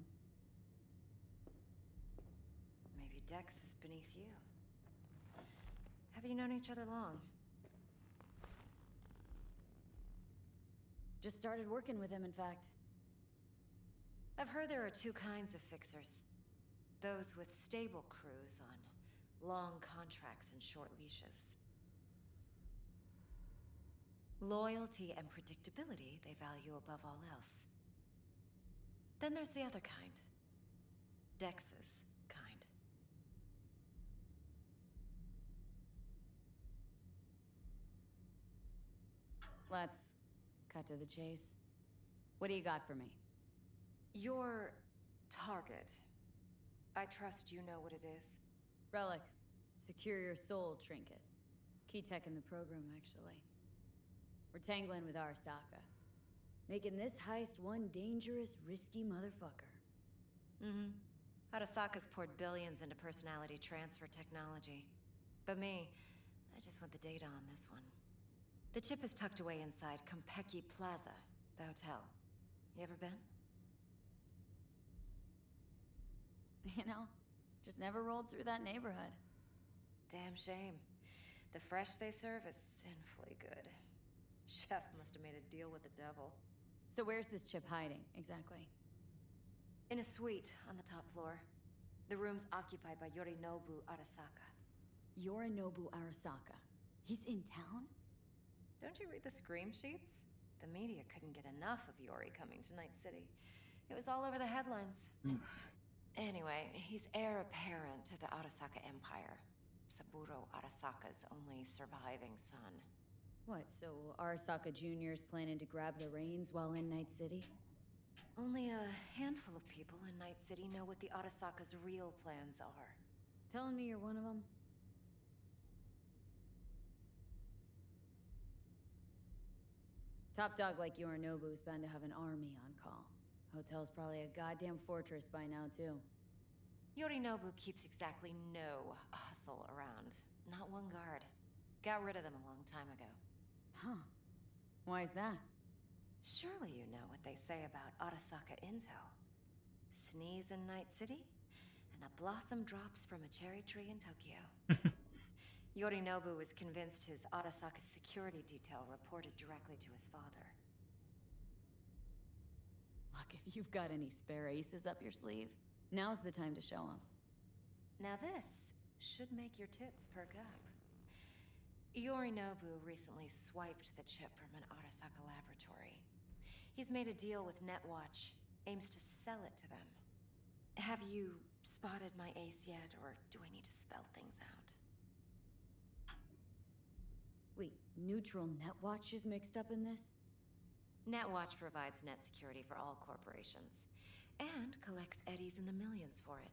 Maybe Dex is beneath you. Have you known each other long? Just started working with him, in fact. I've heard there are two kinds of fixers. Those with stable crews on long contracts and short leashes. Loyalty and predictability they value above all else. Then there's the other kind. Dex's kind. Let's cut to the chase. What do you got for me? Your target. I trust you know what it is. Relic. Secure your soul trinket. Key tech in the program, actually. We're tangling with Arasaka. Making this heist one dangerous, risky motherfucker. Mm-hmm. Arasaka's poured billions into personality transfer technology. But me, I just want the data on this one. The chip is tucked away inside Kompeki Plaza, the hotel. You ever been? You know, just never rolled through that neighborhood. Damn shame. The fresh they serve is sinfully good. Chef must have made a deal with the devil. So where's this chip hiding, exactly? In a suite on the top floor. The room's occupied by Yorinobu Arasaka. Yorinobu Arasaka? He's in town? Don't you read the scream sheets? The media couldn't get enough of Yori coming to Night City. It was all over the headlines. Anyway, he's heir apparent to the Arasaka Empire. Saburo Arasaka's only surviving son. What, so Arasaka Jr.'s planning to grab the reins while in Night City? Only a handful of people in Night City know what the Arasaka's real plans are. Telling me you're one of them? Top dog like Yorinobu's bound to have an army on call. Hotel's probably a goddamn fortress by now, too. Yorinobu keeps exactly no hustle around. Not one guard. Got rid of them a long time ago. Huh. Why is that? Surely you know what they say about Arasaka intel. Sneeze in Night City, and a blossom drops from a cherry tree in Tokyo. Yorinobu was convinced his Arasaka security detail reported directly to his father. Look, if you've got any spare aces up your sleeve, now's the time to show them. Now this should make your tits perk up. Yorinobu recently swiped the chip from an Arasaka laboratory. He's made a deal with Netwatch, aims to sell it to them. Have you spotted my ace yet, or do I need to spell things out? Wait, neutral Netwatch is mixed up in this? Netwatch provides net security for all corporations, and collects eddies in the millions for it.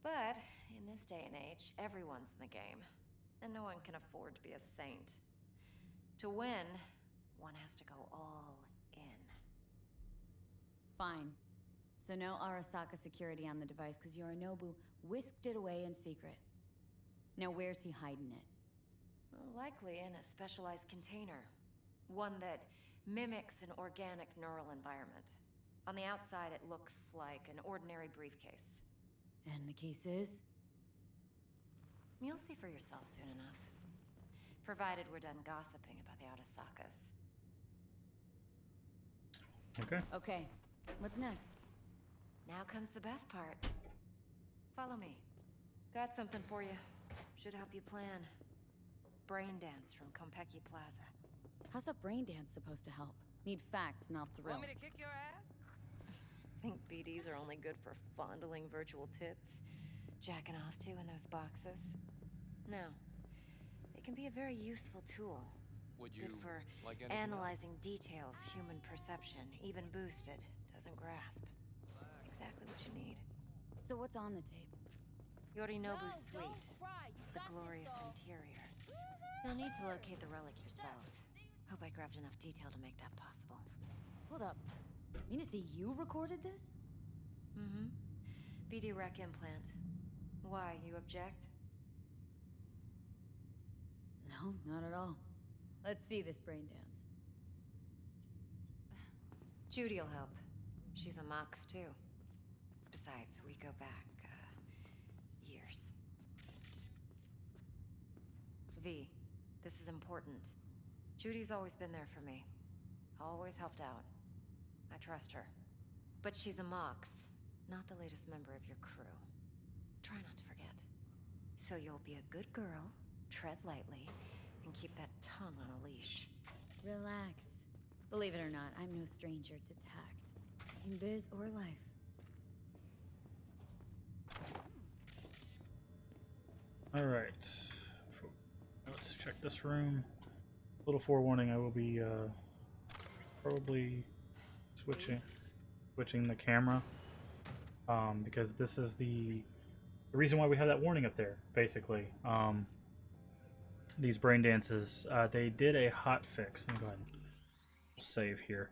But in this day and age, everyone's in the game, and no one can afford to be a saint. To win, one has to go all in. Fine. So no Arasaka security on the device because Yorinobu whisked it away in secret. Now where's he hiding it? Well, likely in a specialized container. One that mimics an organic neural environment. On the outside, it looks like an ordinary briefcase. And the case is? You'll see for yourself soon enough. Provided we're done gossiping about the Arasakas. Okay. Okay, what's next? Now comes the best part. Follow me. Got something for you. Should help you plan. Brain dance from Konpeki Plaza. How's a brain dance supposed to help? Need facts, not thrills. Want me to kick your ass? Think BDs are only good for fondling virtual tits? Jacking off to in those boxes? No. They can be a very useful tool. Would you Good for like anything analyzing details human perception, even boosted, doesn't grasp. Exactly what you need. So what's on the tape? Yorinobu's suite. The glorious interior. You'll need to locate the relic yourself. Hope I grabbed enough detail to make that possible. Hold up. Mean to say you recorded this? Mm-hmm. BD rec implant. Why, you object? No, not at all. Let's see this brain dance. Judy'll help. She's a Mox, too. Besides, we go back, years. V, this is important. Judy's always been there for me. Always helped out. I trust her. But she's a Mox, not the latest member of your crew. Try not to forget. So you'll be a good girl, tread lightly, and keep that tongue on a leash. Relax. Believe it or not, I'm no stranger to tact. In biz or life. Alright. Let's check this room. Little forewarning, I will be probably switching the camera. Because this is the reason why we have that warning up there, basically. These brain dances, they did a hot fix. Let me go ahead and save here.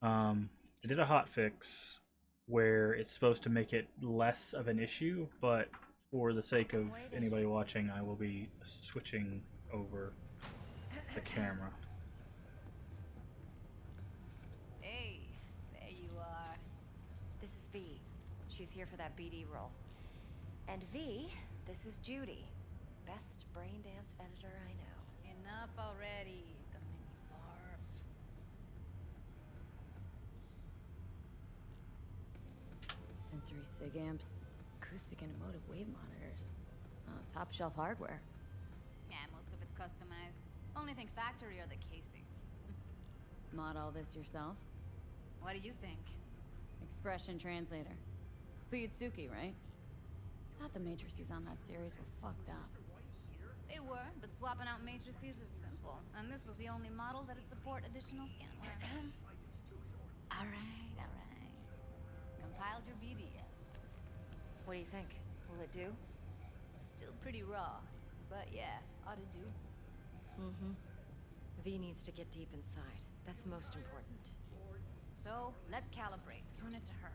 They did a hot fix where it's supposed to make it less of an issue, but for the sake of anybody watching, I will be switching over the camera. Hey, there you are. This is V. She's here for that BD role. And V, this is Judy. Best brain dance editor I know. Enough already. Gonna make me barf. Sensory SIG amps, acoustic and emotive wave monitors. Top shelf hardware. Yeah, most of it's customized. Only thing factory are the casings. Mod all this yourself? What do you think? Expression translator. Fuyutsuki, right? Thought the matrices on that series were fucked up. They were, but swapping out matrices is simple. And this was the only model that'd support additional scanware. Alright, alright. Compiled your BD yet? What do you think? Will it do? Still pretty raw, but yeah, ought to do. Mm-hmm. V needs to get deep inside. That's most important. So, let's calibrate. Tune it to her.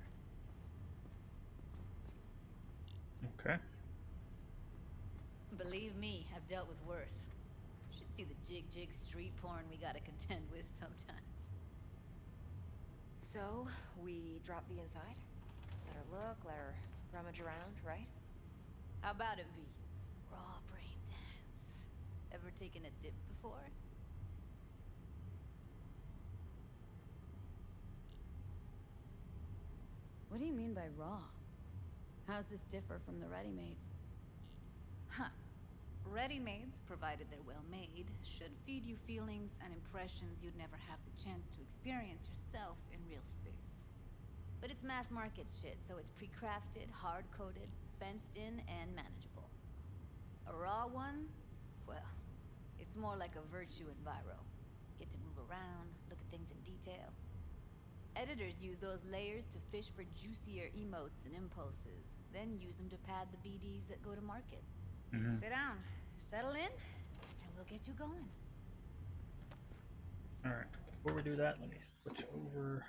Okay. Believe me, I've dealt with worse. Should see the jig street porn we gotta contend with sometimes. So, we drop V inside? Let her look, let her rummage around, right? How about it, V? Raw brain dance. Ever taken a dip before? What do you mean by raw? How's this differ from the ready-mades? Huh. Ready-mades, provided they're well made, should feed you feelings and impressions you'd never have the chance to experience yourself in real space. But it's mass market shit, so it's pre-crafted, hard-coded, fenced in, and manageable. A raw one? Well, it's more like a virtue enviro. Get to move around, look at things in detail. Editors use those layers to fish for juicier emotes and impulses, then use them to pad the BDs that go to market. Mm-hmm. Sit down, settle in, and we'll get you going. Alright, before we do that, let me switch over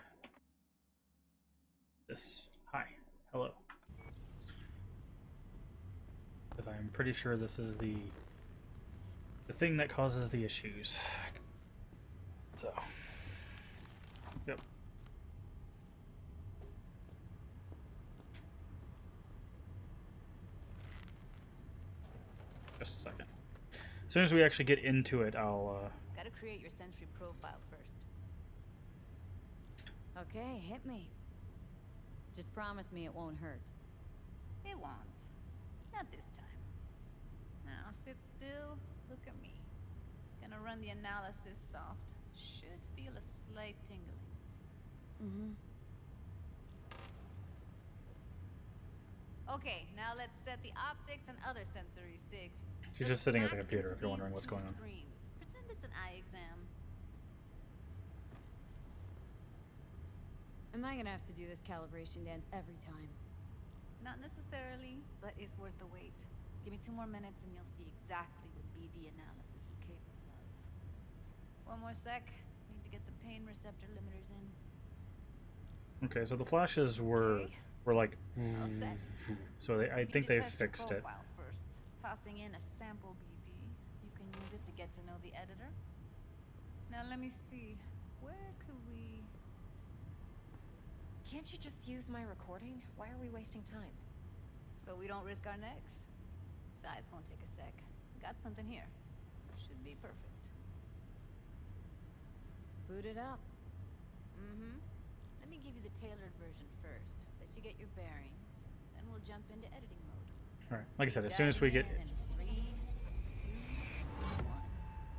this Hi. Hello. Because I'm pretty sure this is the thing that causes the issues. So. Yep. Just a second. As soon as we actually get into it, I'll Gotta create your sensory profile first. Okay, hit me. Just promise me it won't hurt. It won't. Not this time. Now sit still, look at me. Gonna run the analysis soft. Should feel a slight tingling. Mm-hmm. Okay, now let's set the optics and other sensory sigs. She's just sitting at the computer if you're wondering what's going on. Screens. Pretend it's an eye exam. Am I gonna have to do this calibration dance every time? Not necessarily, but it's worth the wait. Give me 2 more minutes and you'll see exactly what BD analysis is capable of. 1 more sec. Need to get the pain receptor limiters in. Okay, so the flashes were like, so I think they fixed it. First, tossing in a sample BD. You can use it to get to know the editor. Now let me see. Where could we? Can't you just use my recording? Why are we wasting time? So we don't risk our necks. Besides, won't take a sec. Got something here. Should be perfect. Boot it up. Mm-hmm. Let me give you the tailored version first. Let you get your bearings. Then we'll jump into editing mode. Alright, like I said, as soon as we get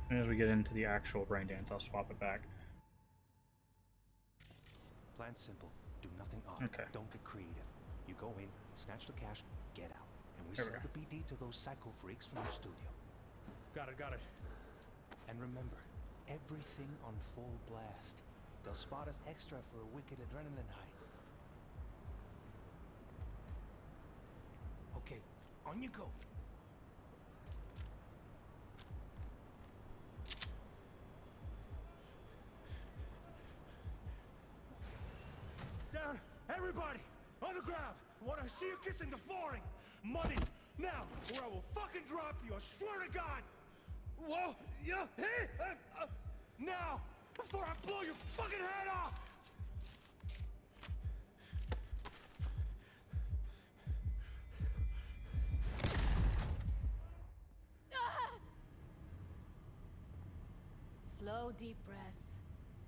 into the actual brain dance, I'll swap it back. Plan simple. Do nothing odd. Okay. Don't get creative. You go in, snatch the cash, get out. And we There sell we the BD to those psycho freaks from the studio. Got it. And remember, everything on full blast. They'll spot us extra for a wicked adrenaline high. Okay, on you go. Down, everybody, on the ground. I want to see you kissing the flooring. Money, now, or I will fucking drop you. I swear to God. Whoa, yeah, hey, now, before I blow your fucking head off. Slow, deep breaths.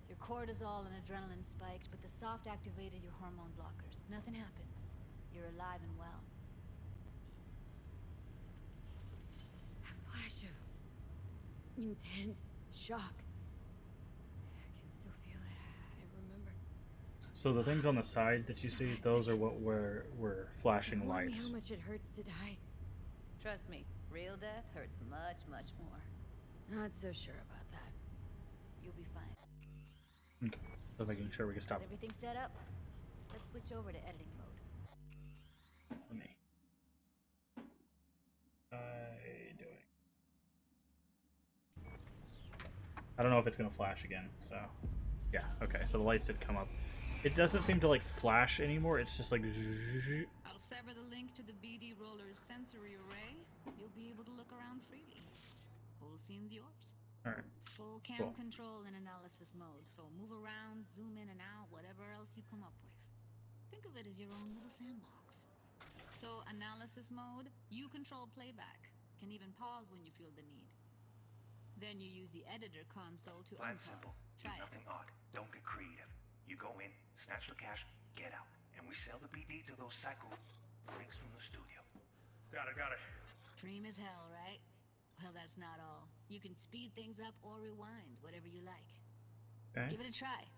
Your cortisol and adrenaline spiked, but the soft activated your hormone blockers. Nothing happened. You're alive and well. A flash of intense shock. I can still feel it. I remember. So the things on the side that you see, those are what were flashing Warn me lights. how much it hurts to die. Trust me, real death hurts much, much more. Not so sure about that. You'll be fine. Okay. So making sure we can stop. Got everything set up? Let's switch over to editing mode. Let me. Doing. I don't know if it's gonna flash again. So, yeah. Okay. So the lights did come up. It doesn't seem to like flash anymore. It's just like. I'll sever the link to the BD Roller's sensory array. You'll be able to look around freely. Whole scene's yours. Alright. Full cam control and analysis mode, so move around, zoom in and out, whatever else you come up with. Think of it as your own little sandbox. So analysis mode, you control playback. Can even pause when you feel the need. Then you use the editor console to Plan unpause. simple. Do Try it. nothing odd. Don't get creative. You go in, snatch the cash, get out. And we sell the BD to those psycho freaks from the studio. Got it. Cream as hell, right? Well, that's not all. You can speed things up or rewind, whatever you like. Okay. Give it a try.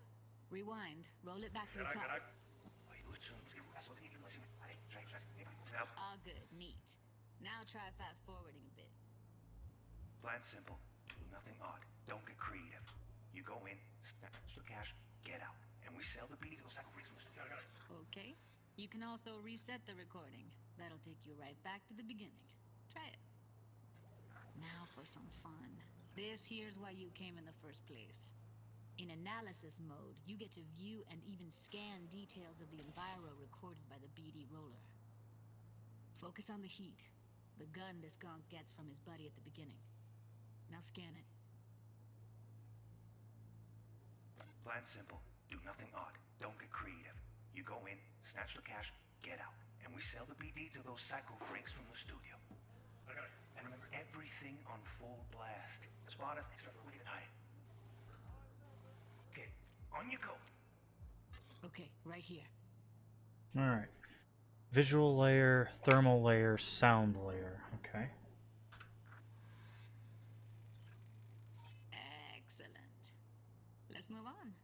Rewind. Roll it back to the top. All good. Neat. Now try fast forwarding a bit. Plan simple. Do nothing odd. Don't get creative. You go in, snatch the cash, get out. And we sell the BD to those psycho freaks from the studio. Okay. You can also reset the recording. That'll take you right back to the beginning. Try it. Now for some fun. This here's why you came in the first place. In analysis mode, you get to view and even scan details of the enviro recorded by the BD roller. Focus on the heat, the gun this gonk gets from his buddy at the beginning. Now scan it. Plan simple. Do nothing odd. Don't get creative. You go in, snatch the cash, get out. And we sell the BD to those psycho freaks from the studio. I got it. And remember, everything on full blast. Spot it, except for wicked eye. Okay, on you go. Okay, right here. Alright. Visual layer, thermal layer, sound layer. Okay. Excellent. Let's move on.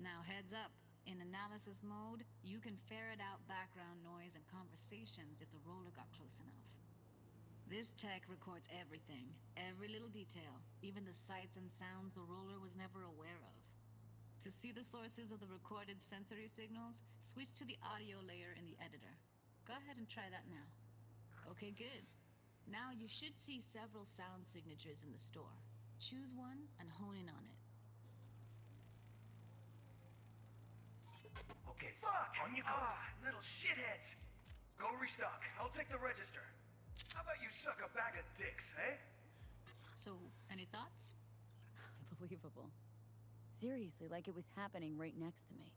Now heads up. In analysis mode, you can ferret out background noise and conversations if the roller got close enough. This tech records everything, every little detail, even the sights and sounds the roller was never aware of. To see the sources of the recorded sensory signals, switch to the audio layer in the editor. Go ahead and try that now. Okay, good. Now you should see several sound signatures in the store. Choose one and hone in on it. Okay, fuck! On you go! Little shitheads! Go restock. I'll take the register. How about you suck a bag of dicks, eh? So, any thoughts? Unbelievable. Seriously, like it was happening right next to me.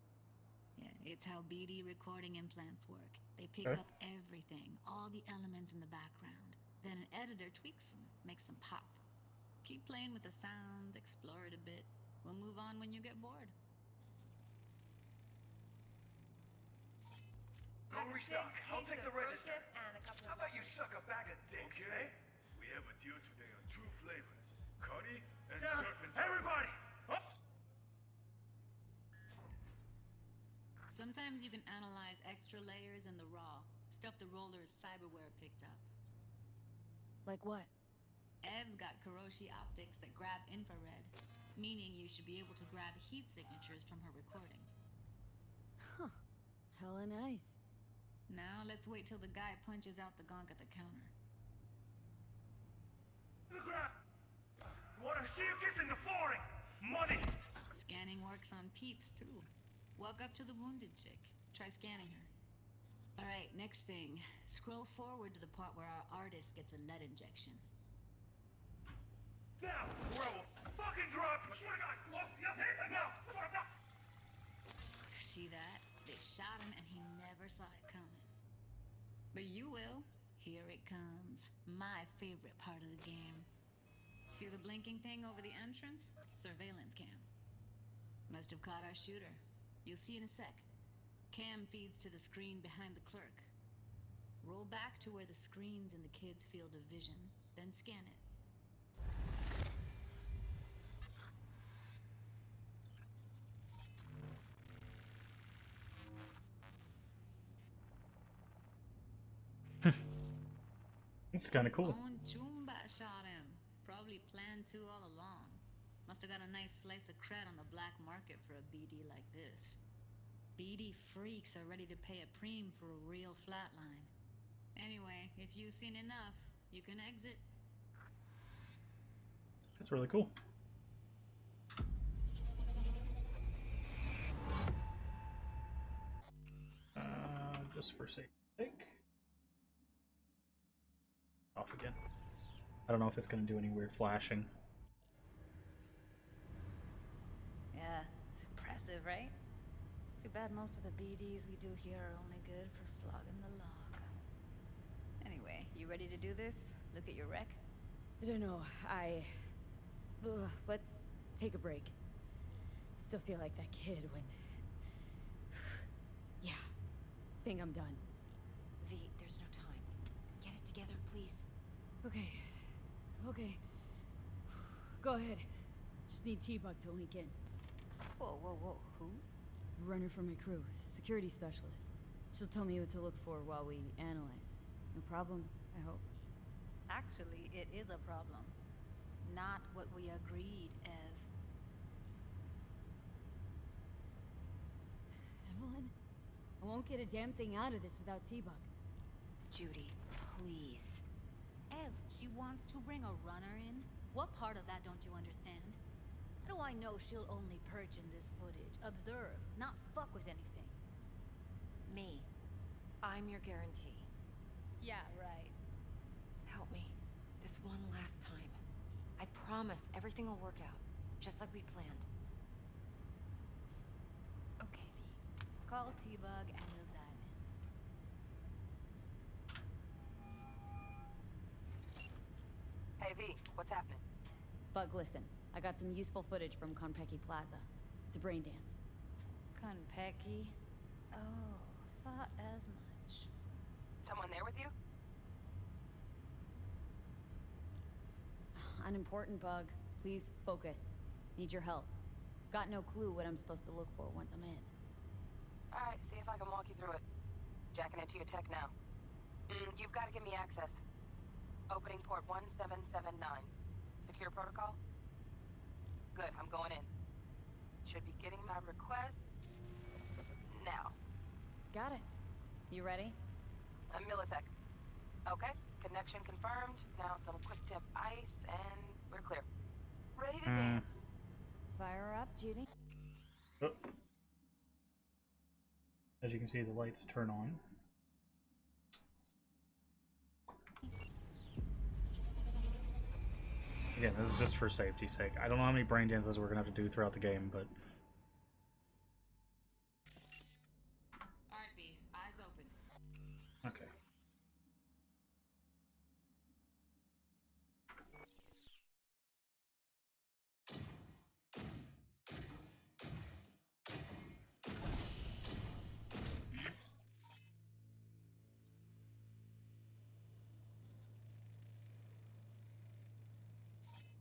Yeah, it's how BD recording implants work. They pick Okay. up everything, all the elements in the background. Then an editor tweaks them, makes them pop. Keep playing with the sound, explore it a bit. We'll move on when you get bored. Go restock. I'll take the register. How about you suck a bag of dicks, eh? We have a deal today on 2 flavors. Cardi and Yeah, Surf and everybody! Sometimes you can analyze extra layers in the raw, stuff the roller's cyberware picked up. Like what? Ev's got Kuroshi optics that grab infrared, meaning you should be able to grab heat signatures from her recording. Huh. Hella nice. Now let's wait till the guy punches out the gonk at the counter. Wanna see you kissing the flooring? Money! Scanning works on peeps, too. Walk up to the wounded chick. Try scanning her. Alright, next thing. Scroll forward to the part where our artist gets a lead injection. Now, or I will fucking drop you! Swear to God! Now! See that? They shot him and he never saw it coming. But you will. Here it comes. My favorite part of the game. See the blinking thing over the entrance? Surveillance cam. Must have caught our shooter. You'll see in a sec. Cam feeds to the screen behind the clerk. Roll back to where the screen's in the kid's field of vision, then scan it. It's kind of cool. Own Chumba shot him. Probably planned to all along. Must have got a nice slice of cred on the black market for a BD like this. BD freaks are ready to pay a preem for a real flatline. Anyway, if you've seen enough, you can exit. That's really cool. Just for sake. Off again. I don't know if it's going to do any weird flashing. Yeah, it's impressive, right? It's too bad most of the BDs we do here are only good for flogging the log. Anyway, you ready to do this? Look at your rec? I don't know. Let's take a break. Still feel like that kid when... Yeah. Think I'm done. V, there's no time. Get it together, please. Okay. Okay. Go ahead. Just need T-Bug to link in. Whoa, whoa, whoa. Who? Runner for my crew. Security specialist. She'll tell me what to look for while we analyze. No problem, I hope. Actually, it is a problem. Not what we agreed, Ev. Evelyn? I won't get a damn thing out of this without T-Bug. Judy, please. Ev, she wants to bring a runner in? What part of that don't you understand? How do I know she'll only perch in this footage? Observe, not fuck with anything. Me. I'm your guarantee. Yeah, right. Help me. This one last time. I promise everything will work out. Just like we planned. Okay, V. Call T-Bug and we'll dive in. Hey, V, what's happening? Bug, listen. I got some useful footage from Konpeki Plaza. It's a brain dance. Konpeki? Oh, thought as much. Someone there with you? Unimportant, Bug. Please focus. Need your help. Got no clue what I'm supposed to look for once I'm in. Alright, see if I can walk you through it. Jacking into your tech now. You've got to give me access. Opening port 1779. Secure protocol? Good, I'm going in. Should be getting my request now. Got it. You ready? A millisec. Okay, connection confirmed. Now some quick tip ice and we're clear. Ready to dance. Fire her up, Judy. Oh. As you can see, the lights turn on. Again, this is just for safety's sake. I don't know how many brain dances we're gonna have to do throughout the game, but Alright, V, eyes open. okay.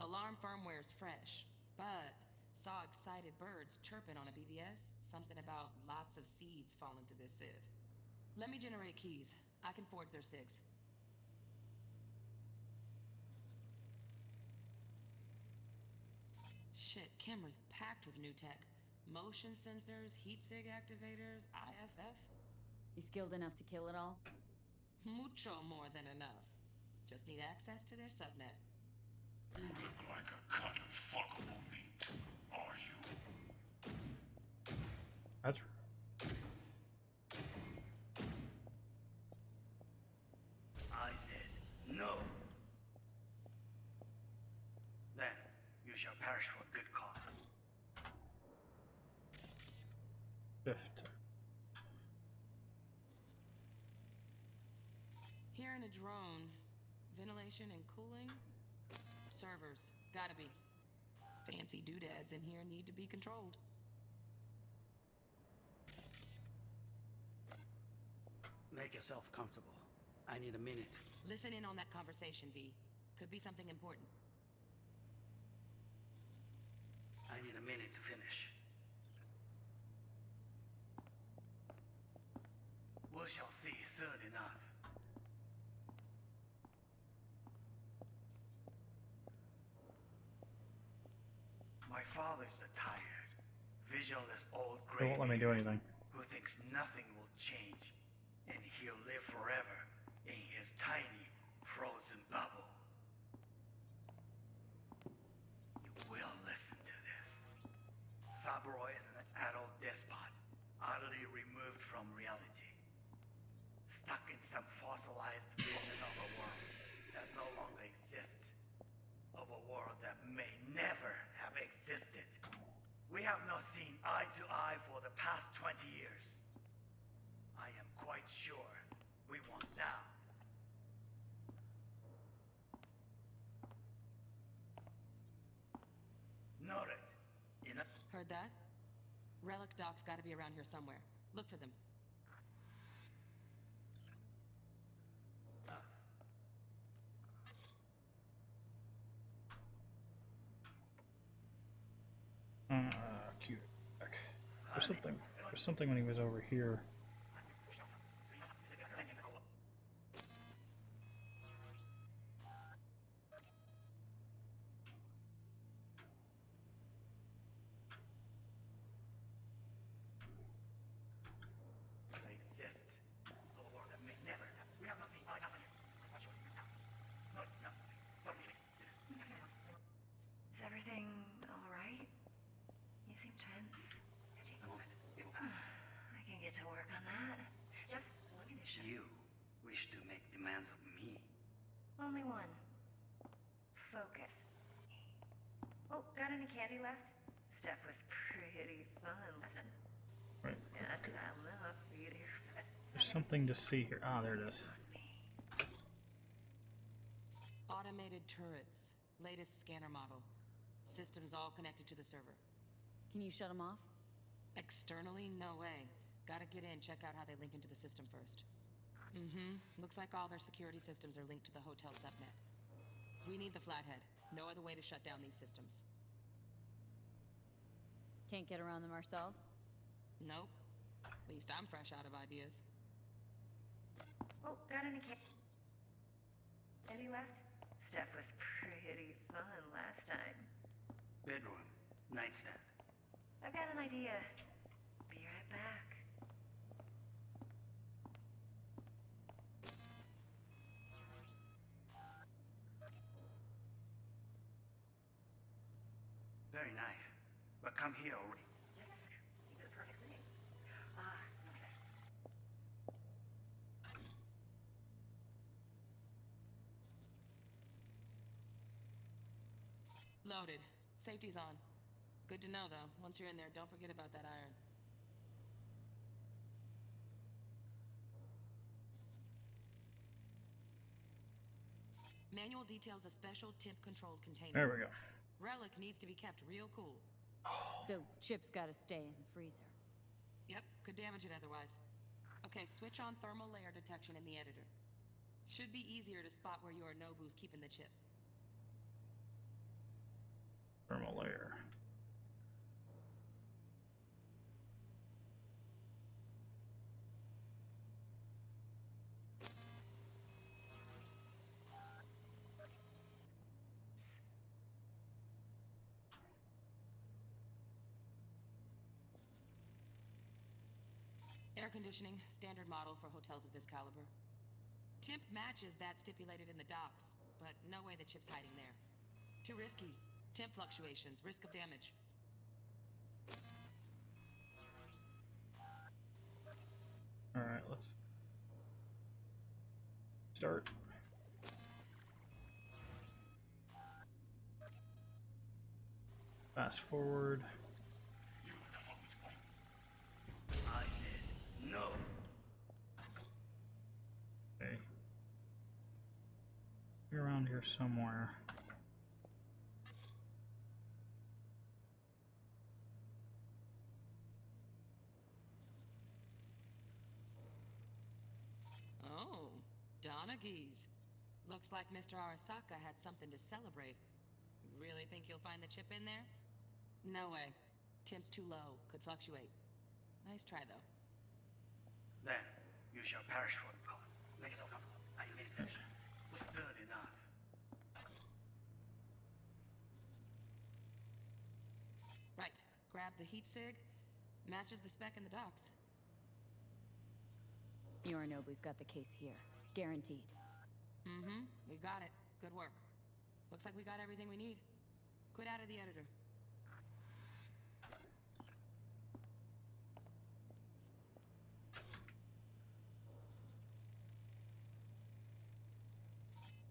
Alarm firmware is fresh, but saw excited birds chirping on a BBS. Something about lots of seeds falling to this sieve. Let me generate keys. I can forge their SIGs. Shit, camera's packed with new tech. Motion sensors, heat sig activators, IFF. You skilled enough to kill it all? Mucho more than enough. Just need access to their subnet. You look like a cut of fuckable meat, are you? That's I said no. Then you shall perish for a good cause. shift. Here in a drone, ventilation and cooling? Servers, gotta be. Fancy doodads in here need to be controlled. Make yourself comfortable. I need a minute. Listen in on that conversation, V. Could be something important. I need a minute to finish. We shall see soon enough. My father's a tired, visionless old They gray won't let me do anything. who thinks nothing will change, and he'll live forever in his tiny, frozen bubble. You will listen to this. Saburo is an adult despot, utterly removed from reality, stuck in some fossilized vision of a world that no longer exists, of a world that may never have existed. We have not seen eye to eye for the past 20 years. I am quite sure we won't now. Noted. Heard that? Relic docs gotta be around here somewhere. Look for them. Cute. There's something when he was over here. Exists. A world that may never have. We have not seen eye to eye. I'm not sure. No, no. Something. Is everything all right? focus. Oh, got any candy left? Stuff was pretty fun. Right. That's not enough for you to hear. There's something to see here. Ah, there it is. Automated turrets. Latest scanner model. Systems all connected to the server. Can you shut them off? Externally, no way. Gotta get in, check out how they link into the system first. Looks like all their security systems are linked to the hotel subnet. We need the flathead. No other way to shut down these systems. Can't get around them ourselves? Nope. At least I'm fresh out of ideas. Oh, got any candy left? Stuff was pretty fun last time. Bedroom. Nightstand. I've got an idea. Be right back. Very nice. But come here already. Just a sec. You did the perfect thing. Ah, look at this. Loaded. Safety's on. Good to know, though. Once you're in there, don't forget about that iron. Manual details a special temp-controlled container. There we go. Relic needs to be kept real cool. So Chip's gotta stay in the freezer. Yep, could damage it otherwise. Okay, switch on thermal layer detection in the editor. Should be easier to spot where your Nobu's keeping the chip. Thermal layer. Air conditioning, standard model for hotels of this caliber. Temp matches that stipulated in the docs, but no way the chip's hiding there. Too risky. Temp fluctuations, risk of damage. Alright, let's start. Fast forward. I said no. Okay. You're around here somewhere. Oh, Donaghy's. Looks like Mr. Arasaka had something to celebrate. Really think you'll find the chip in there? No way. Temp's too low. Could fluctuate. Nice try, though. Then, you shall perish for the cause. Make yourself comfortable. I made it finish. Was good enough. Right. Grab the heat sig. Matches the spec in the docs. Yorinobu's got the case here. Guaranteed. We got it. Good work. Looks like we got everything we need. Quit out of the editor.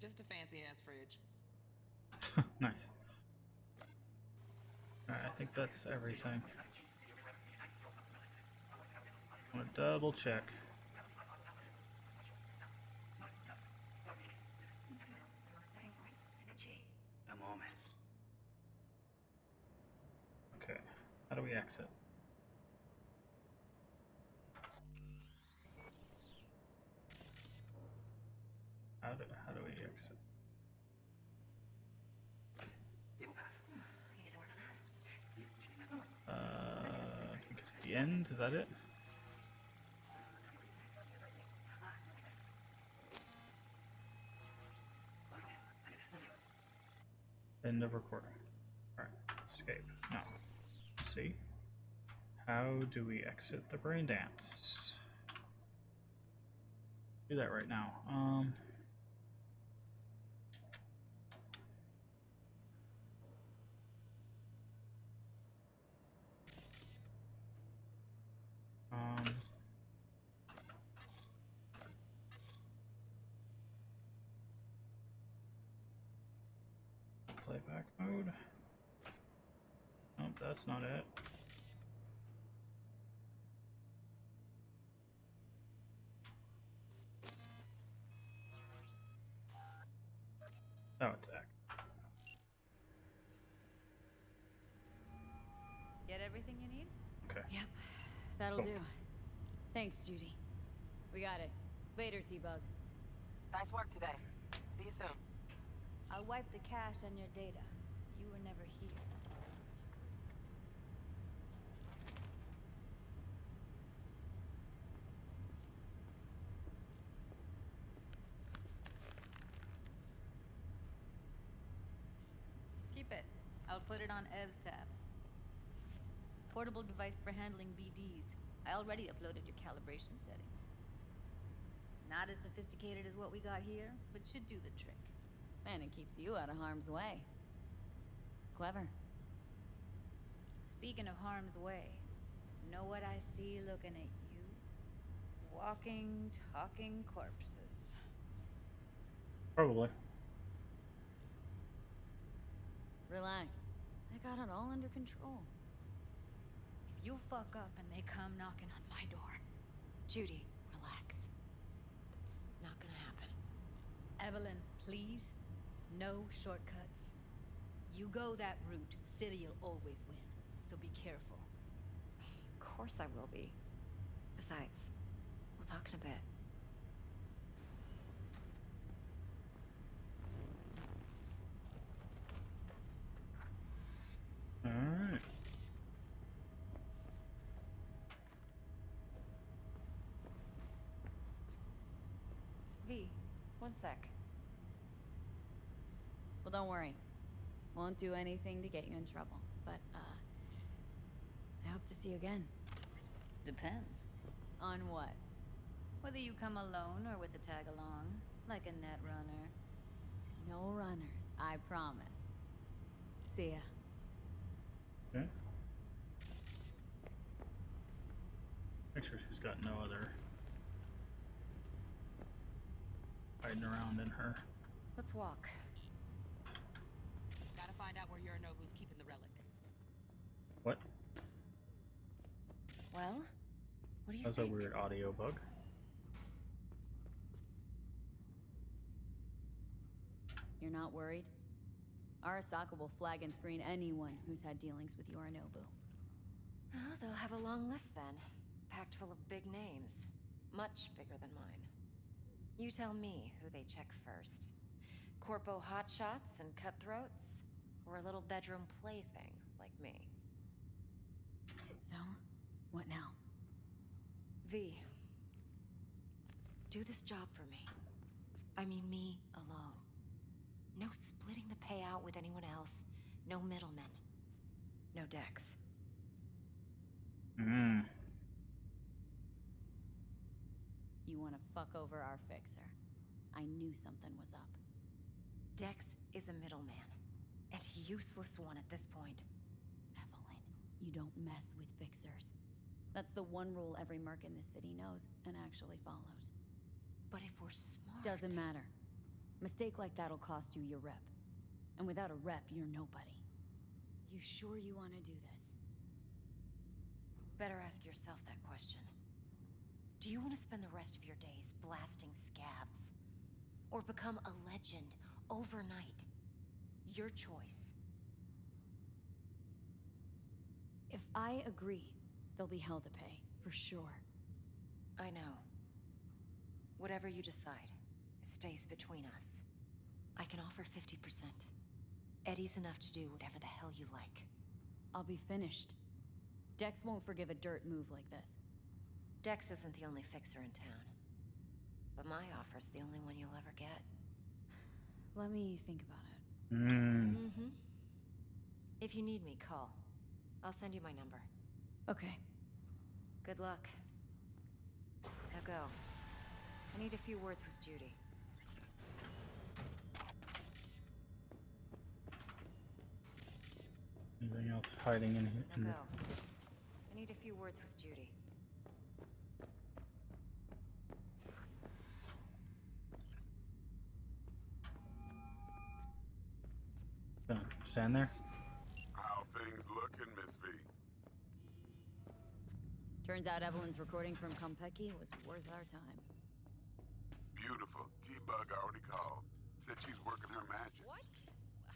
Just a fancy-ass fridge. Nice. Alright, I think that's everything. I want to double check. A moment. Okay, how do we exit? How do we exit? I think it's the end, is that it? End of recording. Alright, escape. Now, let's see. How do we exit the brain dance? Do that right now. Back mode. Nope, that's not it. Oh, it's X. Get everything you need? Okay. Yep, that'll Cool. do. Thanks, Judy. We got it. Later, T-Bug. Nice work today. See you soon. I'll wipe the cache on your data. You were never here. Keep it. I'll put it on Ev's tab. Portable device for handling BDs. I already uploaded your calibration settings. Not as sophisticated as what we got here, but should do the trick. And it keeps you out of harm's way. Clever. Speaking of harm's way, know what I see looking at you? Walking, talking corpses. Probably. Relax. I got it all under control. If you fuck up and they come knocking on my door. Judy, relax. That's not gonna happen. Evelyn, please. No shortcuts. You go that route, City'll always win. So be careful. Of course I will be. Besides, we'll talk in a bit. Alright. V, one sec. Well, don't worry. Won't do anything to get you in trouble. But, I hope to see you again. Depends. On what? Whether you come alone or with a tag along, like a net runner. No runners, I promise. See ya. Okay. Make sure she's got no other hiding around in her. Let's walk. Gotta find out where Yorinobu's keeping the relic. What? Well, what do you That's think? a weird audio bug. You're not worried? Arasaka will flag and screen anyone who's had dealings with Yorinobu. Oh, they'll have a long list then. Packed full of big names. Much bigger than mine. You tell me who they check first. Corpo hotshots and cutthroats? Or a little bedroom plaything like me? So, what now? V. Do this job for me. I mean me alone. No splitting the payout with anyone else. No middlemen. No Dex. You want to fuck over our fixer. I knew something was up. Dex is a middleman. And a useless one at this point. Evelyn, you don't mess with fixers. That's the one rule every merc in this city knows and actually follows. But if we're smart... Doesn't matter. Mistake like that'll cost you your rep. And without a rep, you're nobody. You sure you want to do this? Better ask yourself that question. Do you want to spend the rest of your days blasting scabs? Or become a legend overnight? Your choice. If I agree, there'll be hell to pay, for sure. I know. Whatever you decide, it stays between us. I can offer 50%. Eddie's enough to do whatever the hell you like. I'll be finished. Dex won't forgive a dirt move like this. Dex isn't the only fixer in town. But my offer's the only one you'll ever get. Let me think about it. Mm-hmm. If you need me, call. I'll send you my number. Okay. Good luck. Now go. I need a few words with Judy. Anything else hiding in here? Now go. I need a few words with Judy. Gonna stand there. How things looking, Miss V? Turns out Evelyn's recording from Konpeki was worth our time. Beautiful. T-Bug already called. Said she's working her magic. What?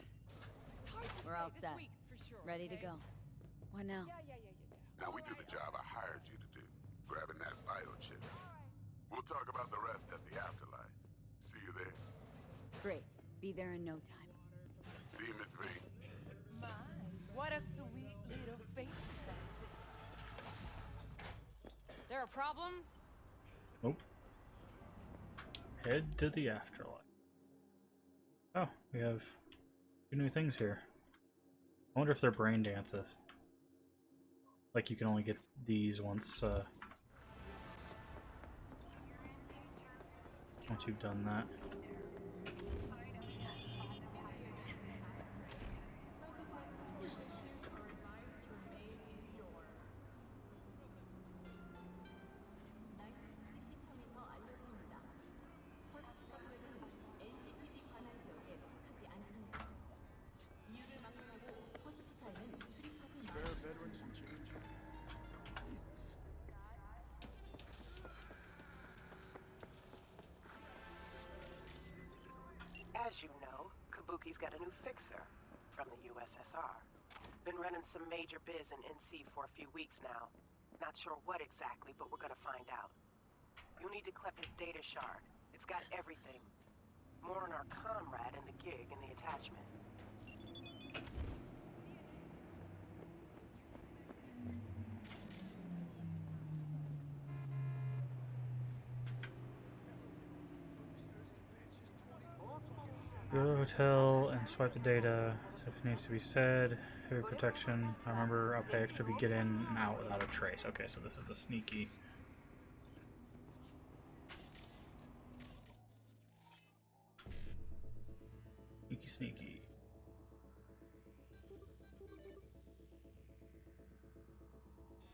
It's hard to We're say all this set. week for sure. Ready to okay? go. What now? Now we do the job I hired you to do. Grabbing that biochip. We'll talk about the rest at the afterlife. See you there. Great. Be there in no time. See you, Miss V. My, what a sweet little face. There a problem? Nope. Head to the afterlife. Oh, we have two new things here. I wonder if they're brain dances. Like you can only get these once you've done that. As you know, Kabuki's got a new fixer from the USSR. Been running some major biz in NC for a few weeks now. Not sure what exactly, but we're gonna find out. You'll need to clip his data shard. It's got everything. More on our comrade and the gig in the attachment. Go to the hotel and swipe the data. So it needs to be said. Heavy protection. I remember I'll pay extra if you get in and out without a trace. Okay, so this is a sneaky. Sneaky.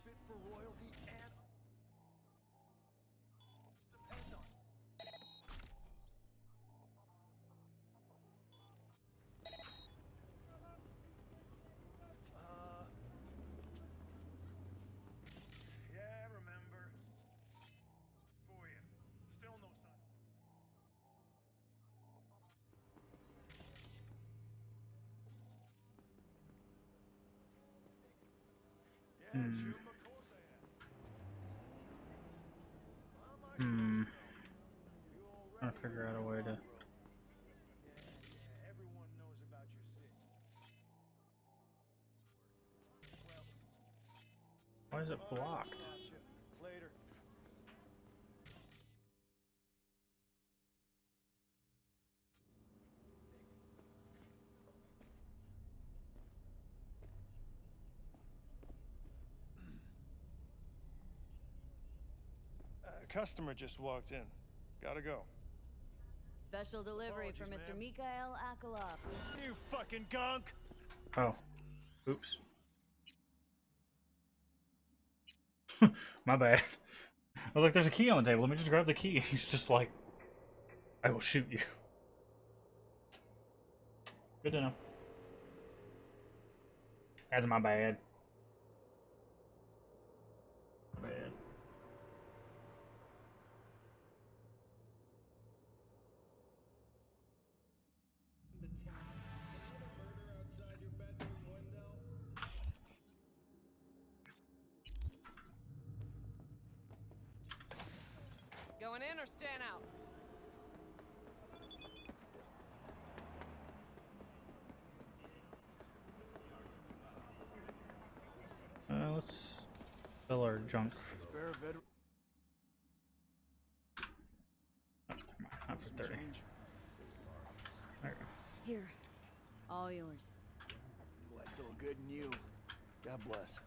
Fit for royalty and depend on. Yeah, remember. For you. Still no sign. Trying to figure out a way to. Everyone knows about your city. Why is it blocked? Later. Customer just walked in. Gotta go. Special delivery for Mr. Mikhail Akolov. You fucking gunk! Oh. Oops. My bad. I was like, there's a key on the table. Let me just grab the key. He's just like, I will shoot you. Good to know. That's my bad. Bad. Going in or staying out? Let's fill our junk. Spare veteran. Oh, not for 30. There you go. Here. All yours. Ooh, I saw good in you. God bless.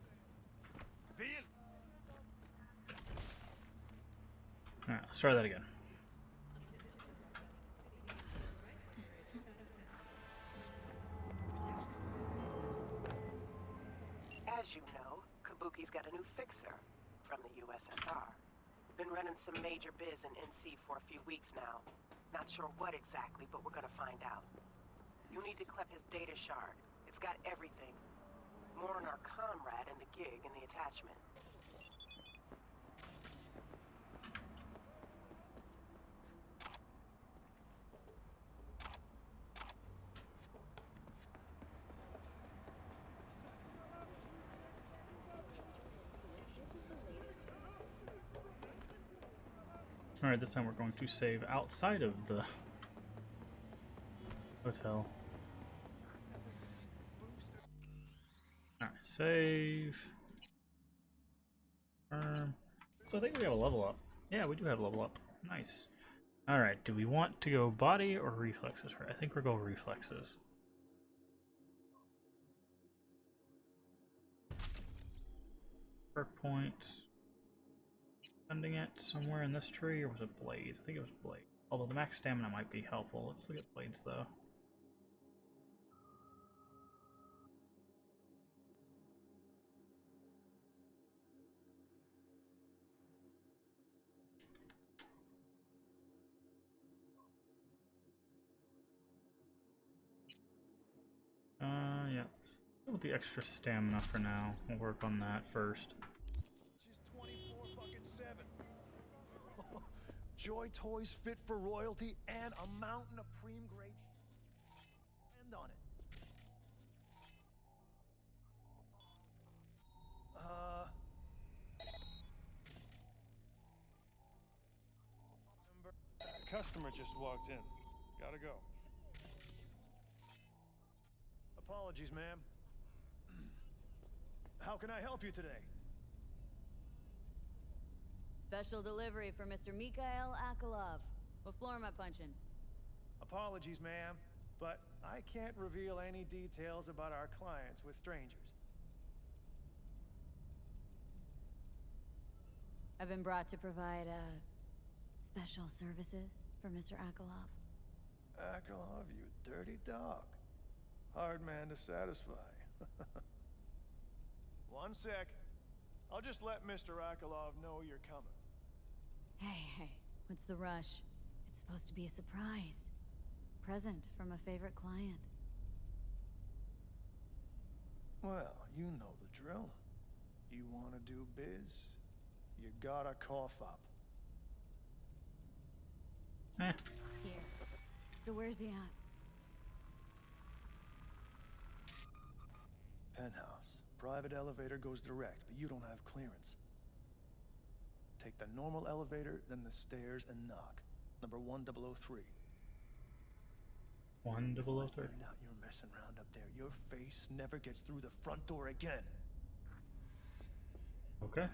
Alright, let's try that again. As you know, Kabuki's got a new fixer from the USSR. Been running some major biz in NC for a few weeks now. Not sure what exactly, but we're gonna find out. You'll need to clip his data shard. It's got everything. More on our comrade and the gig in the attachment. Alright, this time we're going to save outside of the hotel. Alright, save. So I think we have a level up. Yeah, we do have a level up. Nice. Alright, do we want to go body or reflexes? I think we'll go reflexes. Perk points. Spending it somewhere in this tree, or was it blades? I think it was blades. Although the max stamina might be helpful. Let's look at blades though. Yeah. Let's go with the extra stamina for now. We'll work on that first. Joy toys fit for royalty and a mountain of preem grade. End on it. Customer just walked in. Gotta go. Apologies, ma'am. How can I help you today? Special delivery for Mr. Mikhail Akolov. What floor am I punching? Apologies, ma'am, but I can't reveal any details about our clients with strangers. I've been brought to provide, special services for Mr. Akolov. Akolov, you dirty dog. Hard man to satisfy. One sec. I'll just let Mr. Akolov know you're coming. Hey, what's the rush? It's supposed to be a surprise. Present from a favorite client. Well, you know the drill. You want to do biz, you gotta cough up. Here. So where's he at? Penthouse. Private elevator goes direct, but you don't have clearance. Take the normal elevator, then the stairs, and knock. Number 1003. 1003? Find out you're messing around up there. Your face never gets through the front door again. Okay.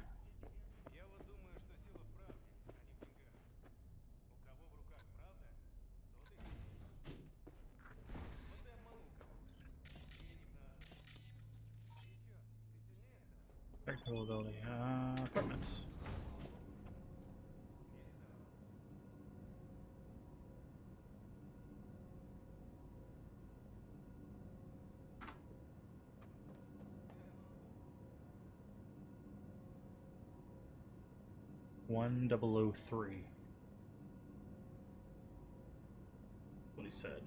Technical ability. Apartments. One 1003. What he said.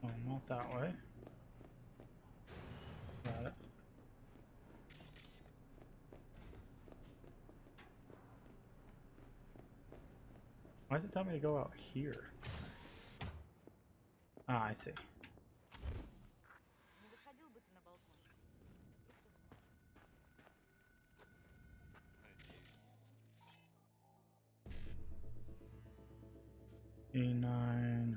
Oh, not that way. Got it. Why does it tell me to go out here? Ah, I see. E9.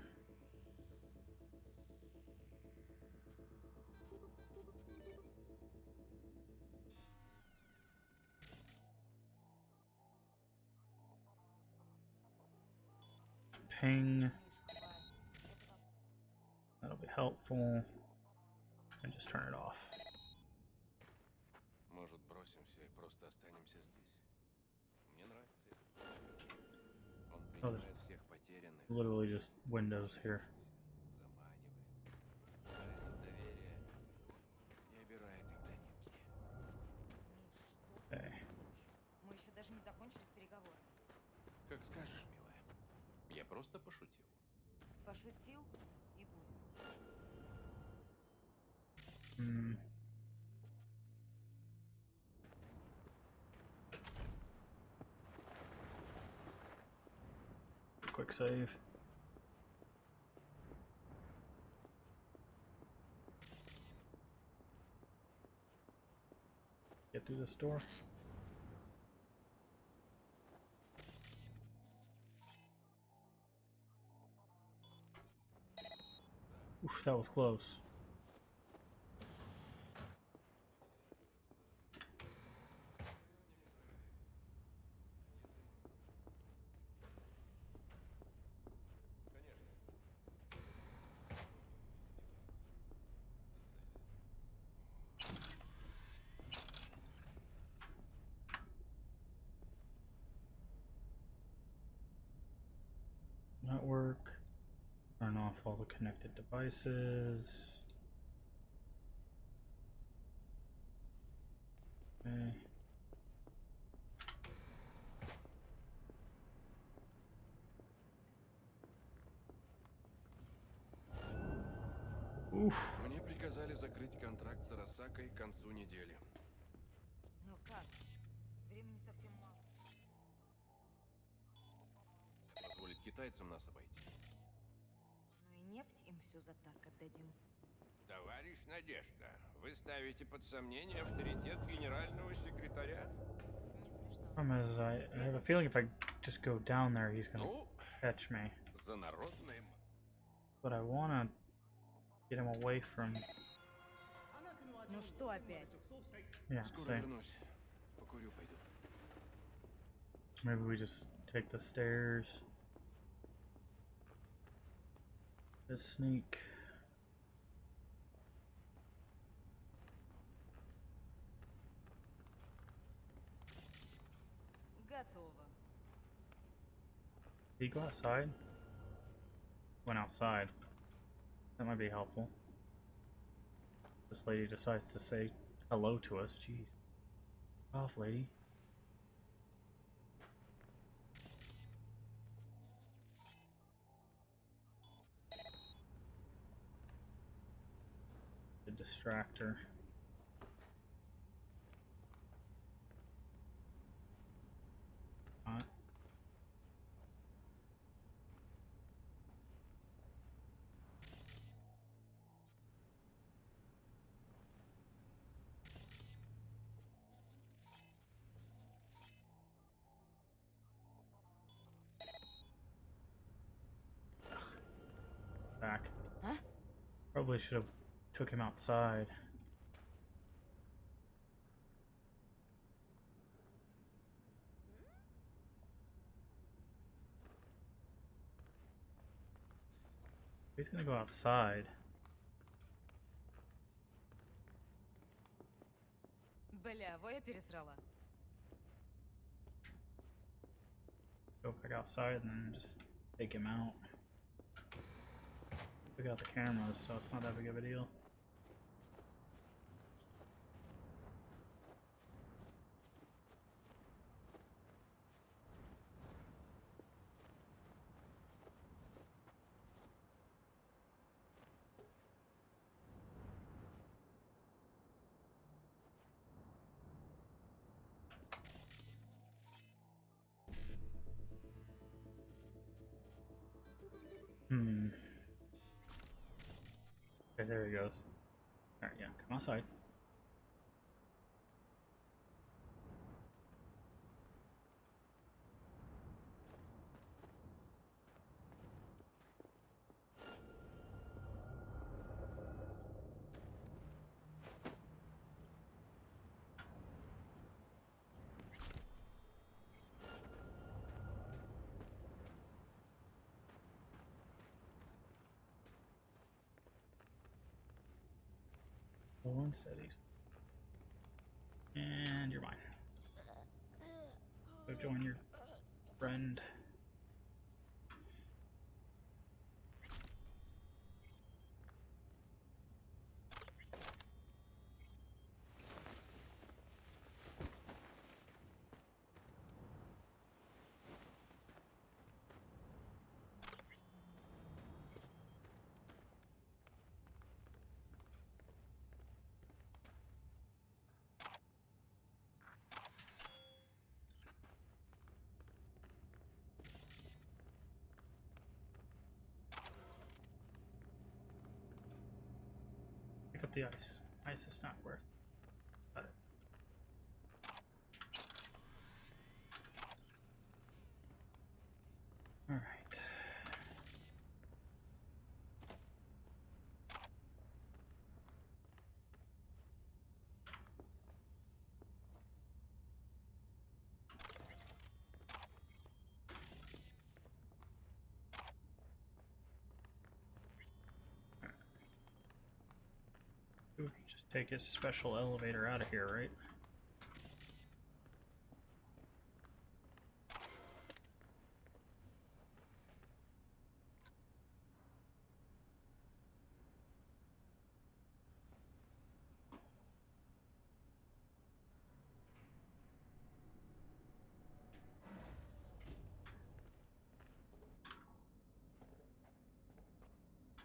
Ping. That'll be helpful. And just turn it off. Может, бросим все и просто останемся здесь? Мне нравится это. Он Oh, there's принимает всех потерянных. literally just windows here. Заманивает. Дает доверие и обирает их до нитки. Okay. Мы еще даже не закончили с переговорами. Как скажешь, милая. Я просто пошутил. Пошутил и будет. Quick save. Get through this door. Oof, that was close. Network. Turn off all the connected devices. Okay. Oof. Мне приказали закрыть контракт с Арасакой к концу недели. Ну как? Времени совсем мало. Позволить китайцам нас обойти. Ну и нефть им всю за так отдадим. Товарищ Надежда, вы ставите под сомнение авторитет генерального секретаря? Problem is, I have a feeling if I just go down there, he's gonna catch me. За народным. But I wanna get him away from. Ну что опять? Yeah, Скоро same. вернусь. Покурю, пойду. Maybe we just take the stairs. Just sneak. Готово. Did he go outside? Went outside. That might be helpful. This lady decides to say hello to us. Jeez. Off, lady. The distractor. Alright. Back. Huh? Probably should have took him outside. He's gonna go outside. Бля, во я пересрала. Go back outside and then just take him out. We got the cameras, so it's not that big of a deal. Okay, there he goes. Alright, yeah, come outside. one cities. And you're mine. Go join your friend. Pick up the ice. Ice is not worth it. Alright. Ooh, just take his special elevator out of here, right?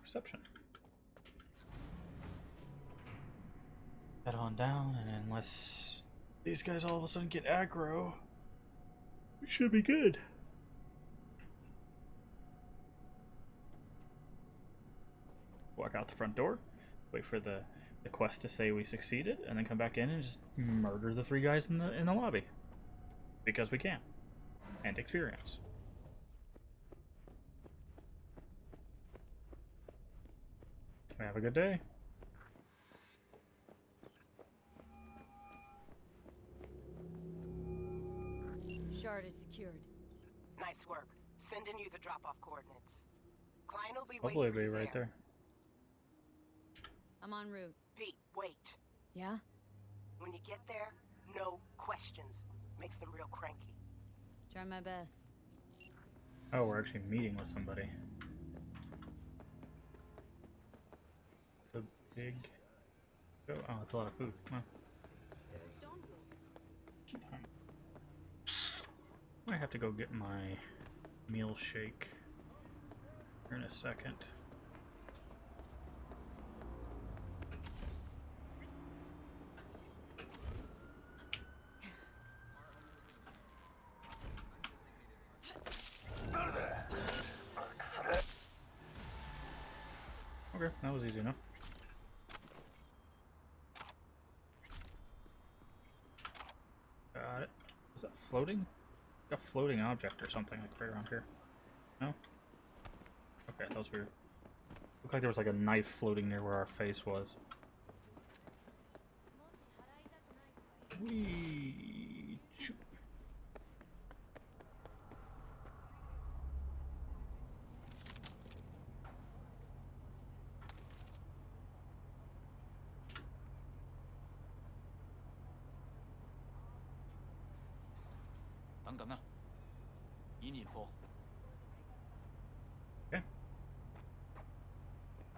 Perception. Head on down, and unless these guys all of a sudden get aggro, we should be good. Walk out the front door, wait for the quest to say we succeeded, and then come back in and just murder the 3 guys in the lobby. Because we can. And experience. Have a good day. Shard is secured. Nice work. Sending you the drop-off coordinates. Client will be Hopefully waiting for it'll be you right there. I'm en route. Pete, wait. Yeah? When you get there, no questions. Makes them real cranky. Try my best. Oh, we're actually meeting with somebody. It's a big... Oh, it's a lot of food. Huh. I have to go get my meal shake here in a second. Okay, that was easy enough. Got it. Is that floating? A floating object or something like right around here. No? Okay, that was weird. Looked like there was like a knife floating near where our face was. Whee! Shoot. Okay.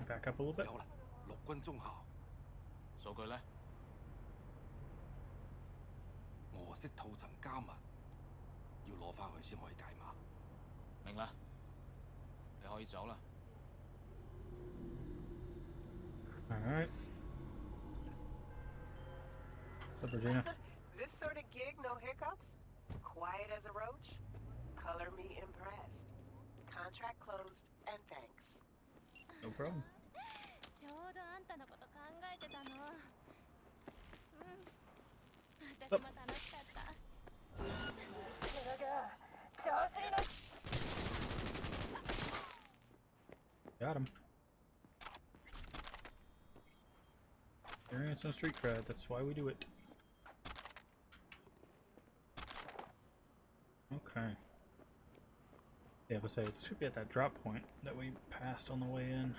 Back up a little bit. 有啦，陸軍中校。數據呢？俄式套層加密，要攞翻去先可以解碼。明啦，你可以走啦。Alright. What's up, Regina? This sort of gig, no hiccups? Quiet as a roach? Color me impressed. Contract closed, and thanks. No problem. ちょうどあんたのこと考えてたの。私も楽しかった。Got him. Experience and street cred, that's why we do it. Okay. Yeah, but say it should be at that drop point that we passed on the way in.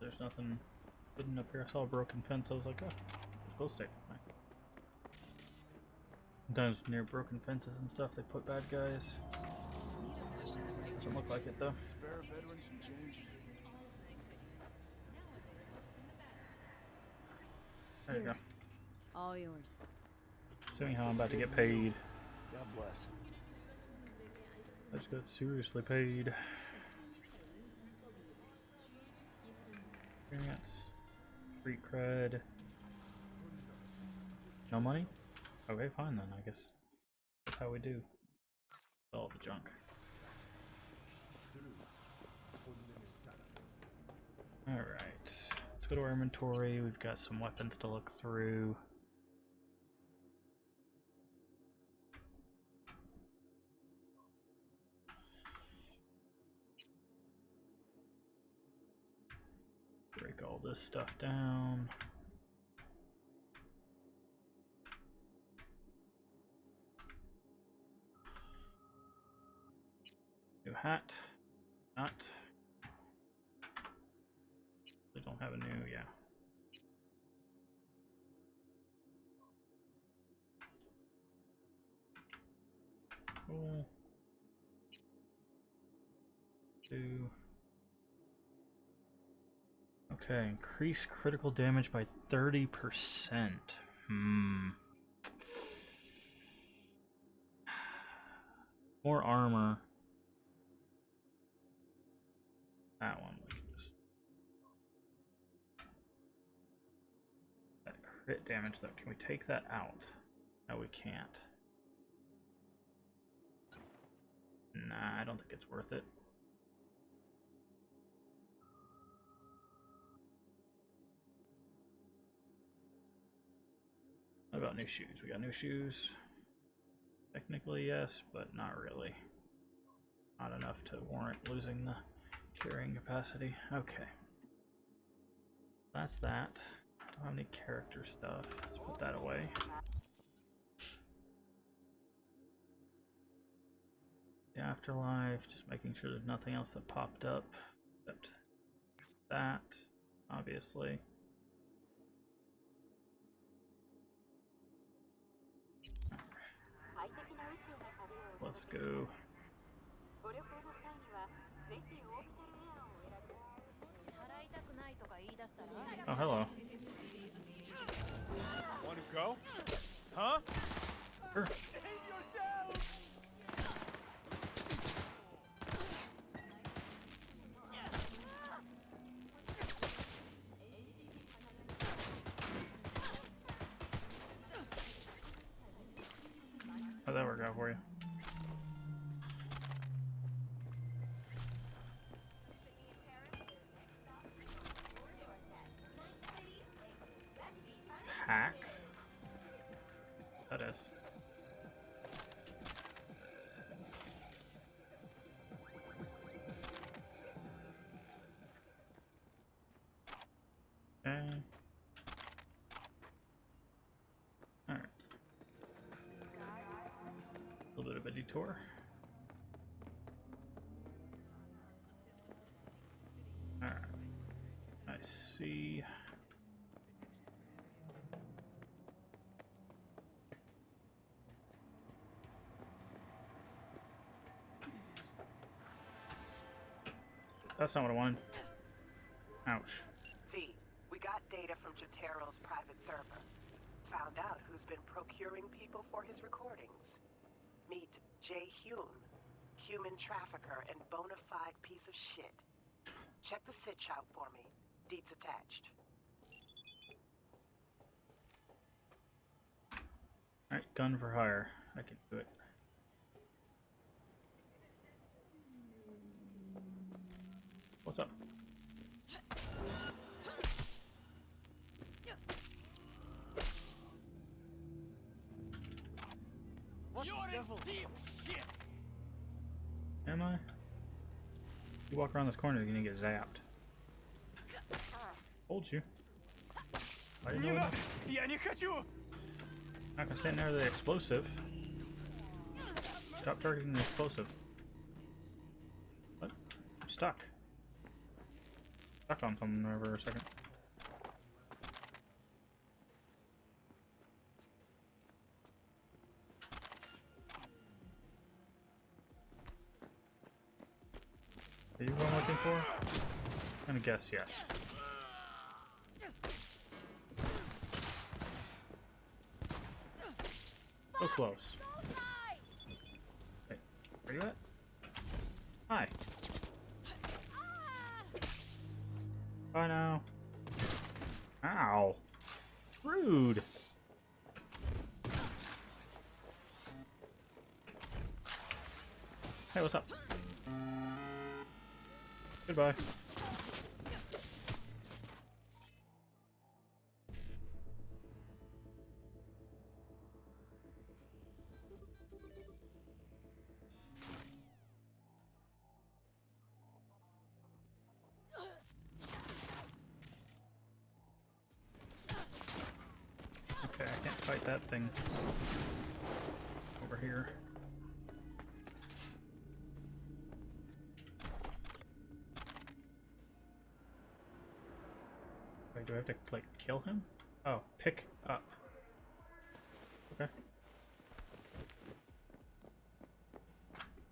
there's nothing hidden up here. I saw a broken fence. I was like, oh, we're supposed to take it. Sometimes near broken fences and stuff, they put bad guys. Doesn't look like it though. Spare veterans some change. There you go. All yours. Seeing how I'm about to get paid. God bless. I just got seriously paid. Experience. Street cred. No money? Okay, fine then, I guess. That's how we do. All the junk. Alright. Let's go to our inventory. We've got some weapons to look through. Break all this stuff down. New hat. Not. They don't have a new, yeah. Cool. 2. Okay, increase critical damage by 30%. More armor. That one we can just. That crit damage though, can we take that out? No, we can't. Nah, I don't think it's worth it. What about new shoes? We got new shoes. Technically, yes, but not really. Not enough to warrant losing the carrying capacity. Okay. That's that. Don't have any character stuff. Let's put that away. The afterlife, just making sure there's nothing else that popped up except that, obviously. Let's go. Oh, hello. Want to go? Huh? Sure. Save yourself! How'd that work out for you? Hacks? That is. Okay. Alright. A little bit of a detour. Alright. I see. That's not what I wanted. Ouch. V, we got data from Jotero's private server. Found out who's been procuring people for his recordings. Meet Jay Hume, human trafficker and bona fide piece of shit. Check the sitch out for me. Deets attached. Alright, gun for hire. I can do it. What's up? What the devil? Shit! Am I? You walk around this corner, you're gonna get zapped. Hold you. Why didn't you know that? Я не хочу! Not gonna stand near the explosive. Stop targeting the explosive. What? I'm stuck. stuck on something there for a second. Are you what I'm looking for? I'm gonna guess yes. So close. Wait, where you at? Hi. Bye now. Ow. Rude. Hey, what's up? Goodbye. Okay, I can't fight that thing over here. Wait, do I have to, like, kill him? Oh, pick up. Okay.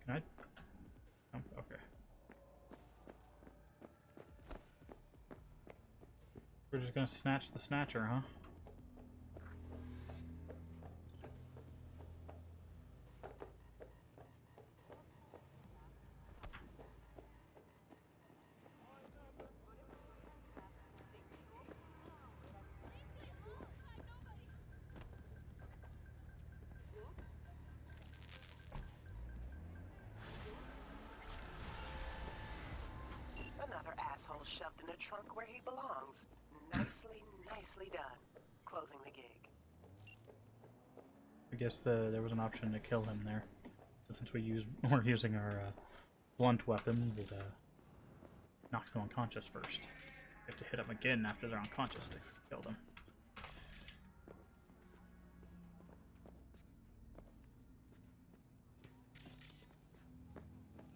Can I? Oh, okay. We're just gonna snatch the snatcher, huh? Another asshole shoved in a trunk where he belongs. Nicely done. Closing the gig. I guess there was an option to kill him there. But since we're using our blunt weapons, it knocks them unconscious first. You have to hit them again after they're unconscious to kill them.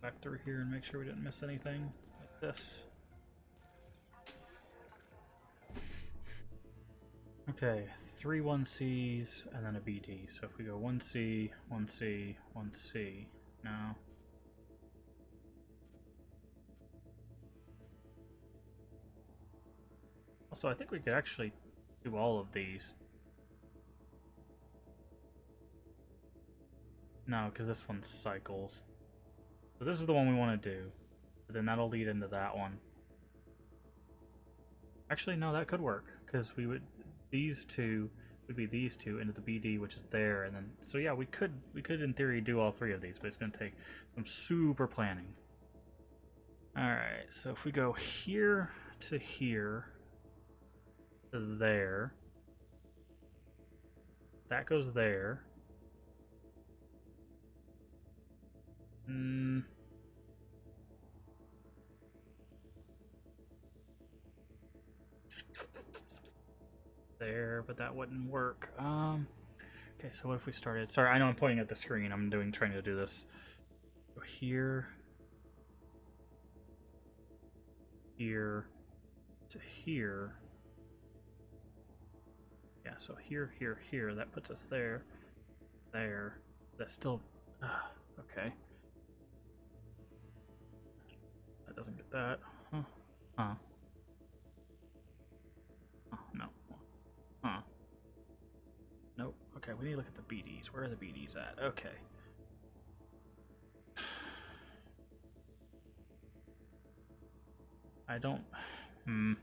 Back through here and make sure we didn't miss anything like this. Okay, 3 1Cs and then a BD. So if we go 1C, 1C, 1C, no. Also, I think we could actually do all of these. No, because this one cycles. So this is the one we want to do. But then that'll lead into that one. Actually, no, that could work. Because these two would be these two into the BD, which is there, and then so yeah, we could in theory do all 3 of these, but it's gonna take some super planning. Alright, so if we go here to here to there, that goes there. There, but that wouldn't work. Okay, so what if we started? Sorry, I know I'm pointing at the screen. I'm trying to do this. Go here, here, to here. Yeah, so here, here, here. That puts us there, there. That's still okay. That doesn't get that. Huh? Huh? Oh, no. Huh? Nope. Okay, we need to look at the BDs. Where are the BDs at? Okay. I don't know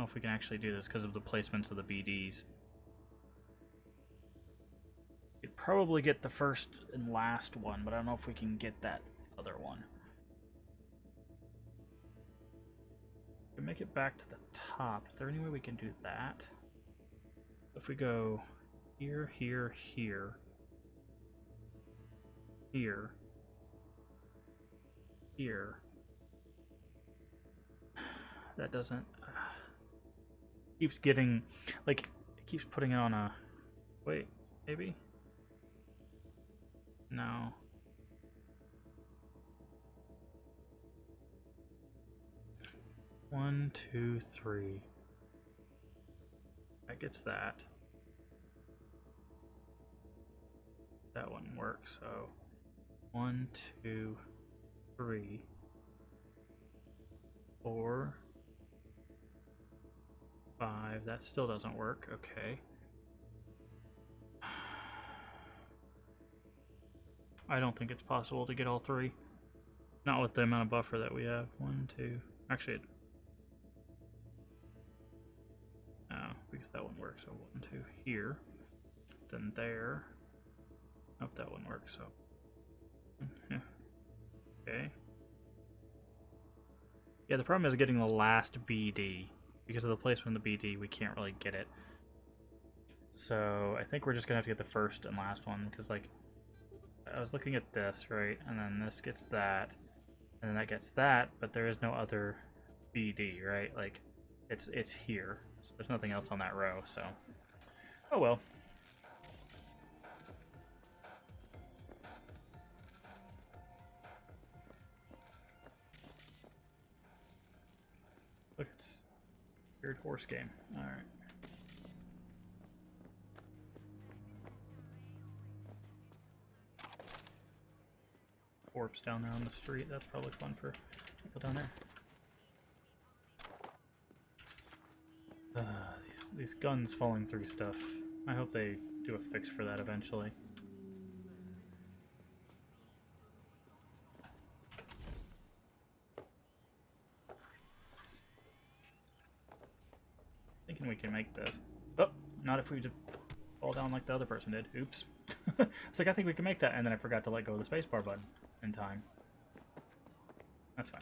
if we can actually do this because of the placements of the BDs. We'd probably get the first and last one, but I don't know if we can get that other one. We can make it back to the top. Is there any way we can do that? If we go here, here, here, here, here, that doesn't keeps getting like it keeps putting it on a wait, maybe? No. 1, 2, 3. That gets that. That wouldn't work, so 1, 2, 3, 4, 5. That still doesn't work. Okay. I don't think it's possible to get all 3. Not with the amount of buffer that we have. 1, 2. Actually, no, because that wouldn't work. So 1, 2 here, then there. Nope, that wouldn't work. So, okay. Yeah, the problem is getting the last BD. Because of the placement of the BD, we can't really get it. So I think we're just gonna have to get the first and last one, because like I was looking at this, right, and then this gets that, and then that gets that, but there is no other BD, right? Like it's here. So there's nothing else on that row, so oh well. Look, it's a weird horse game. Alright. Corpse down there on the street. That's probably fun for people down there. These guns falling through stuff. I hope they do a fix for that eventually. Thinking we can make this. Oh, not if we just fall down like the other person did. Oops. It's like, I think we can make that, and then I forgot to let go of the spacebar button in time. That's fine.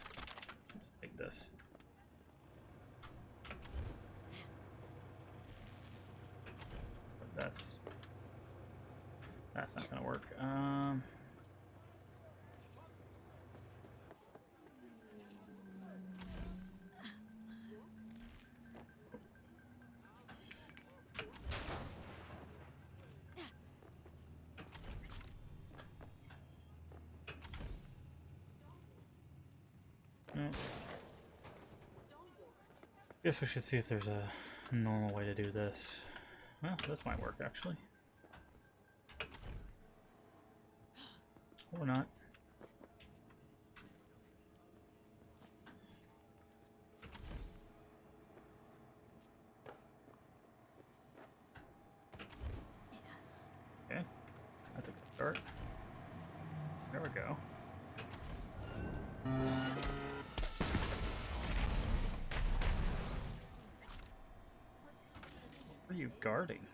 Just take this. But that's not gonna work. No. Guess we should see if there's a normal way to do this. Well, this might work actually. Or not. Okay, that's a good start. There we go. What are you guarding?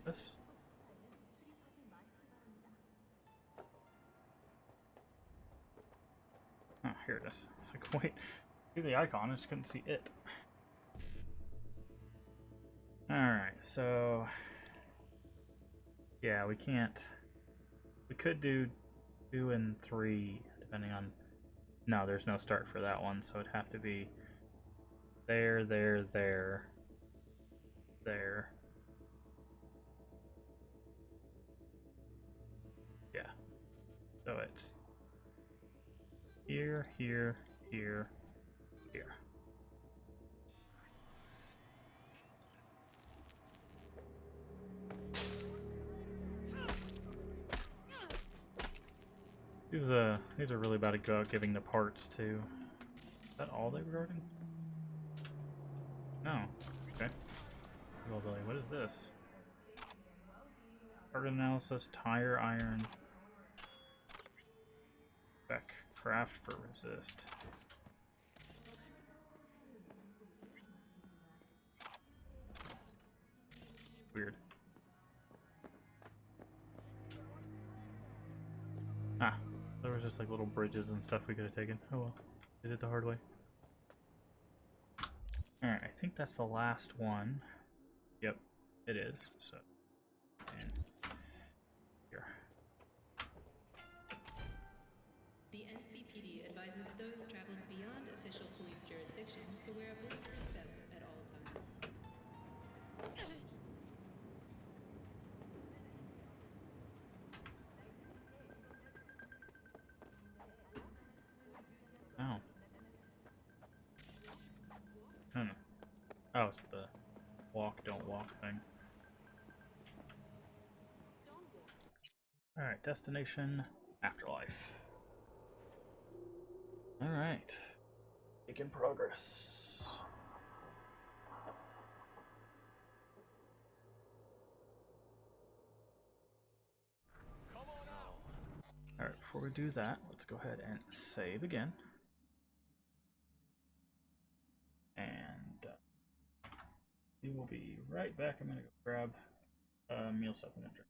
This? Oh, here it is. It's like, wait, see the icon, I just couldn't see it. Alright, so yeah, we can't. We could do 2 and 3, depending on. No, there's no start for that one, so it'd have to be there, there, there, there. Yeah. So it's here, here, here, here. These are really bad about giving the parts too. Is that all they were guarding? No. Okay. Well, Billy, what is this? Part analysis, tire iron, spec, craft for resist. Weird. Ah, there was just like little bridges and stuff we could have taken. Oh well, did it the hard way. Alright, I think that's the last one. Yep, it is. So, and here. The NCPD advises those traveling beyond official police jurisdiction to wear a bulletproof vest at all times. Oh, it's the walk, don't walk thing. Alright, destination, afterlife. Alright. Making progress. Alright, before we do that, let's go ahead and save again. And we will be right back. I'm gonna go grab a meal supplement drink.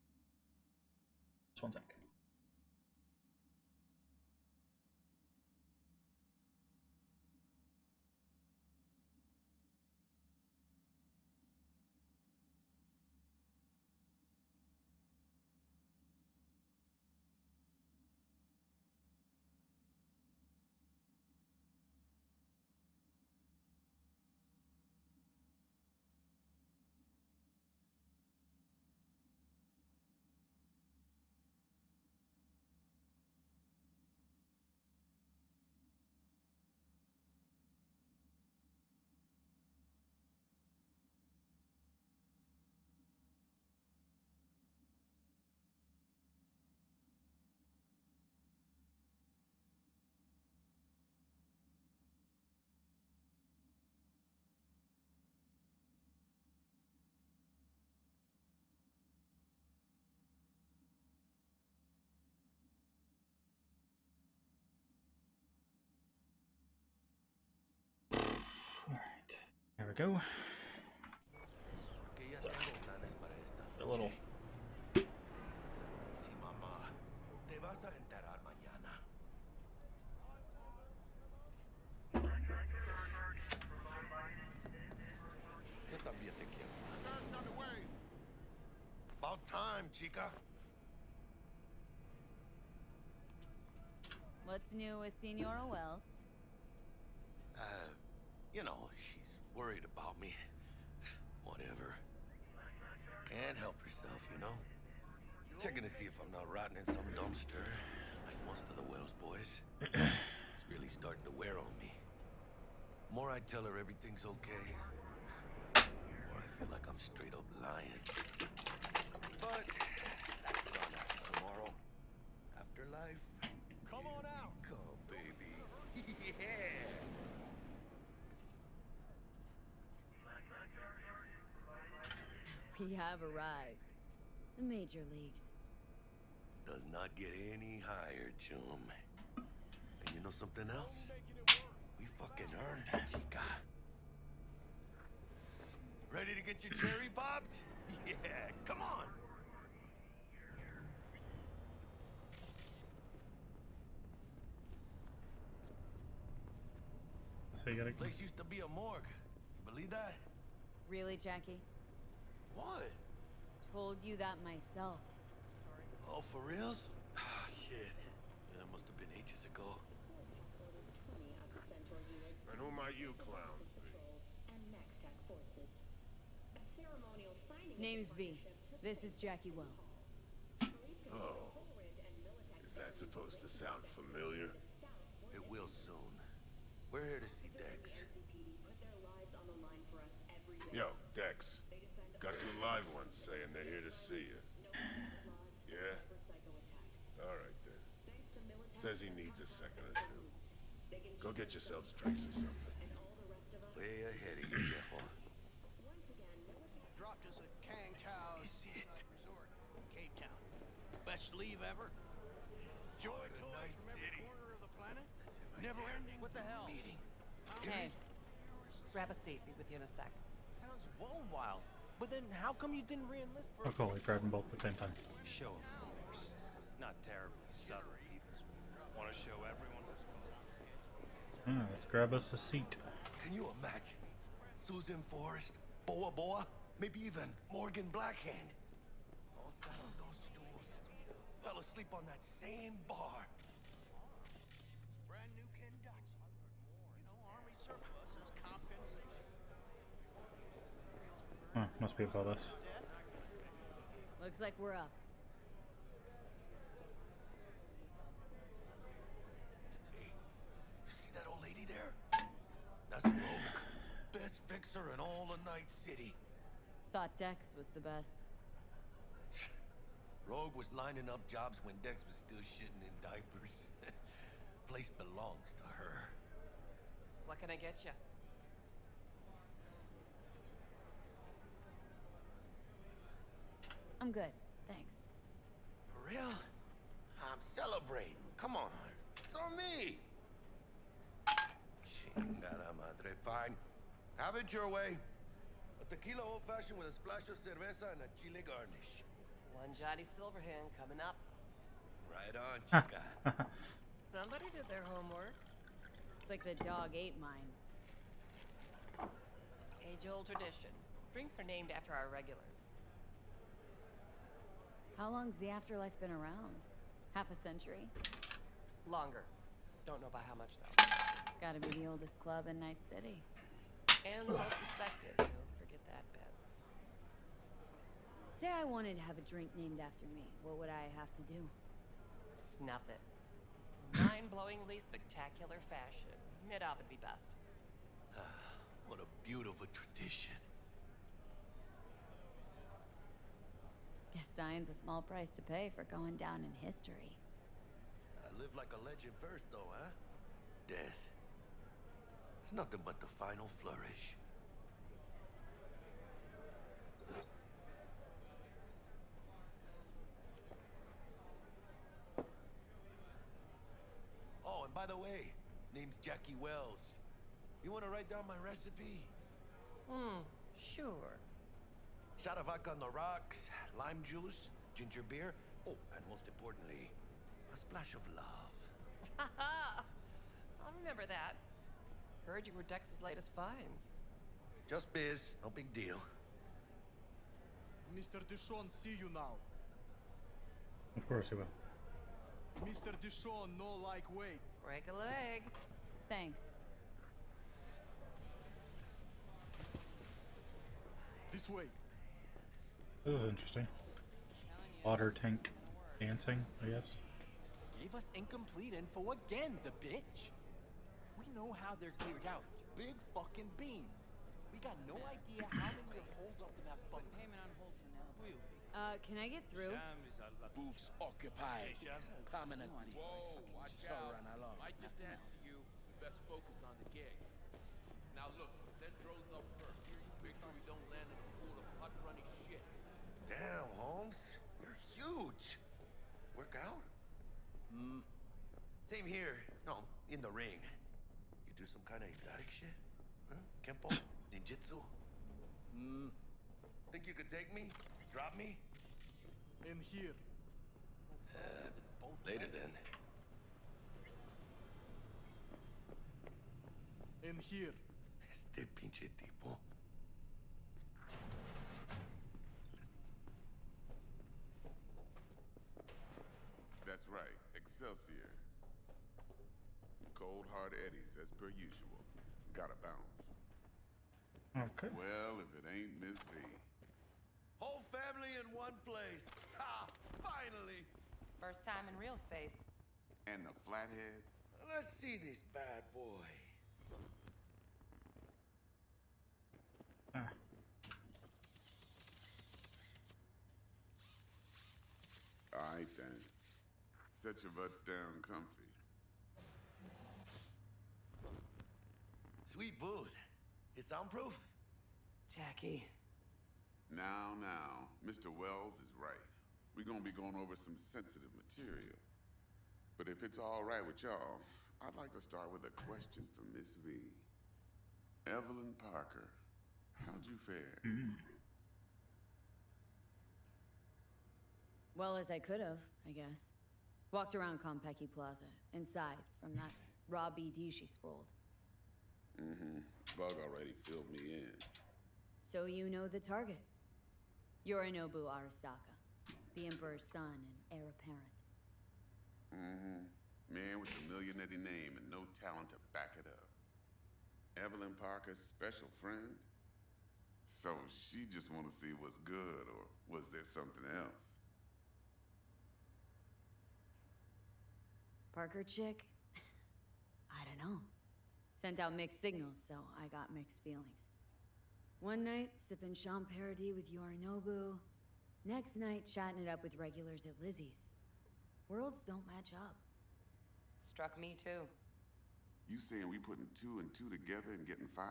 Just 1 sec. There we go. A little. About time, chica. What's new with Senora Wells? You know, she's worried about me. Whatever. Can't help herself, you know? Checking to see if I'm not rotting in some dumpster, like most of the Wells boys. It's really starting to wear on me. The more I tell her everything's okay, the more I feel like I'm straight up lying. But that's gone after tomorrow. Afterlife. Come on out. Come, baby. Yeah. We have arrived. The major leagues. Does not get any higher, chum. And you know something else? We fucking earned it, chica. Ready to get your cherry popped? Yeah, come on. So you gotta. Place used to be a morgue. You believe that? Really, Jackie? What? Told you that myself. Oh, for reals? Ah, shit. Yeah, that must have been ages ago. And who might you clowns be? Name's V. This is Jackie Wells. Oh. Is that supposed to sound familiar? It will soon. We're here to see Dex. Yo, Dex. Got two live ones saying they're here to see you. Yeah? Alright then. Says he needs a second or two. Go get yourselves drinks or something. Way ahead of you, viejo. Dropped us at Kang Tao's Seaside Resort in Cape Town. Best leave ever. Joy toys from every corner of the planet. Never ending. What the hell? Hey, grab a seat. Be with you in a sec. Sounds whoa wild. But then how come you didn't re-enlist for Oh, cool. We grabbed them both at the same time. Show of force. Not terribly subtle either. Want to show everyone? Let's grab us a seat. Can you imagine? Susan Forrest, Boa Boa, maybe even Morgan Blackhand. All sat on those stools. Fell asleep on that same bar. brand new Ken Dutch? You know, Army surplus as compensation. Huh, must be about us. Looks like we're up. Hey, you see that old lady there? That's Rogue. Best fixer officer in all of Night City. Thought Dex was the best. Rogue was lining up jobs when Dex was still shitting in diapers. Place belongs to her. What can I get you? I'm good, thanks. For real? I'm celebrating. Come on. It's on me. Chingada madre. Fine. Have it your way. A tequila old-fashioned with a splash of cerveza and a chile garnish. One Johnny Silverhand coming up. Right on, chica. Somebody did their homework. It's like the dog ate mine. Age-old tradition. Drinks are named after our regulars. How long's the afterlife been around? Half a century? Longer. Don't know by how much, though. Gotta be the oldest club in Night City. And the most respected. Don't forget that, Ben. Say I wanted to have a drink named after me. What would I have to do? Snuff it. Mind-blowingly spectacular fashion. Mid-op would be best. What a beautiful tradition. Guess dying's a small price to pay for going down in history. I live like a legend first, though, huh? Death. It's nothing but the final flourish. Oh, and by the way, name's Jackie Wells. You want to write down my recipe? Sure. Shot of vodka on the rocks, lime juice, ginger beer. Oh, and most importantly, a splash of love. I'll remember that. Heard you were Dex's latest finds. Just biz, no big deal. Mr. Dishon, see you now. Of course he will. Mr. Dishon, no like wait. Break a leg. Thanks. This way. This is interesting. Water tank dancing, I guess. Gave us incomplete info again, the bitch. We know how they're geared out. Big fucking beans. We got no idea how many are holed up in that bunker. Payment on hold for now. Can I get through? Booths occupied. Permanently. Whoa, watch So out. run along. I just answered you. Best focus on the gig. Now look, send drones up first. Make sure we don't land in a pool of hot runny shit. Damn, Holmes. You're huge. Work out? Same here. No, in the ring. You do some kind of exotic shit? Huh? Kempo? Ninjutsu? Think you could take me? Drop me? In here. Later then. In here. Este pinche tipo. That's right, Excelsior. Cold hard eddies as per usual. Gotta bounce. Okay. Well, if it ain't Miss V. Whole family in one place. Ha! Finally! First time in real space. And the flathead? Let's see this bad boy. Alright then. Set your butts down comfy. Sweet booth. It's soundproof? Jackie. Now, Mr. Wells is right. We're gonna be going over some sensitive material. But if it's all right with y'all, I'd like to start with a question for Miss V. Evelyn Parker, how'd you fare? Well, as I could have, I guess. Walked around Konpeki Plaza, inside, from that raw BD she scrolled. Bug already filled me in. So you know the target. Yorinobu Arasaka, the Emperor's son and heir apparent. Man with a millionaire name and no talent to back it up. Evelyn Parker's special friend? So she just want to see what's good, or was there something else? Parker chick? I don't know. Sent out mixed signals, so I got mixed feelings. One night, sipping Champagne with Yorinobu. Next night, chatting it up with regulars at Lizzie's. Worlds don't match up. Struck me too. You saying we putting 2 and 2 together and getting 5?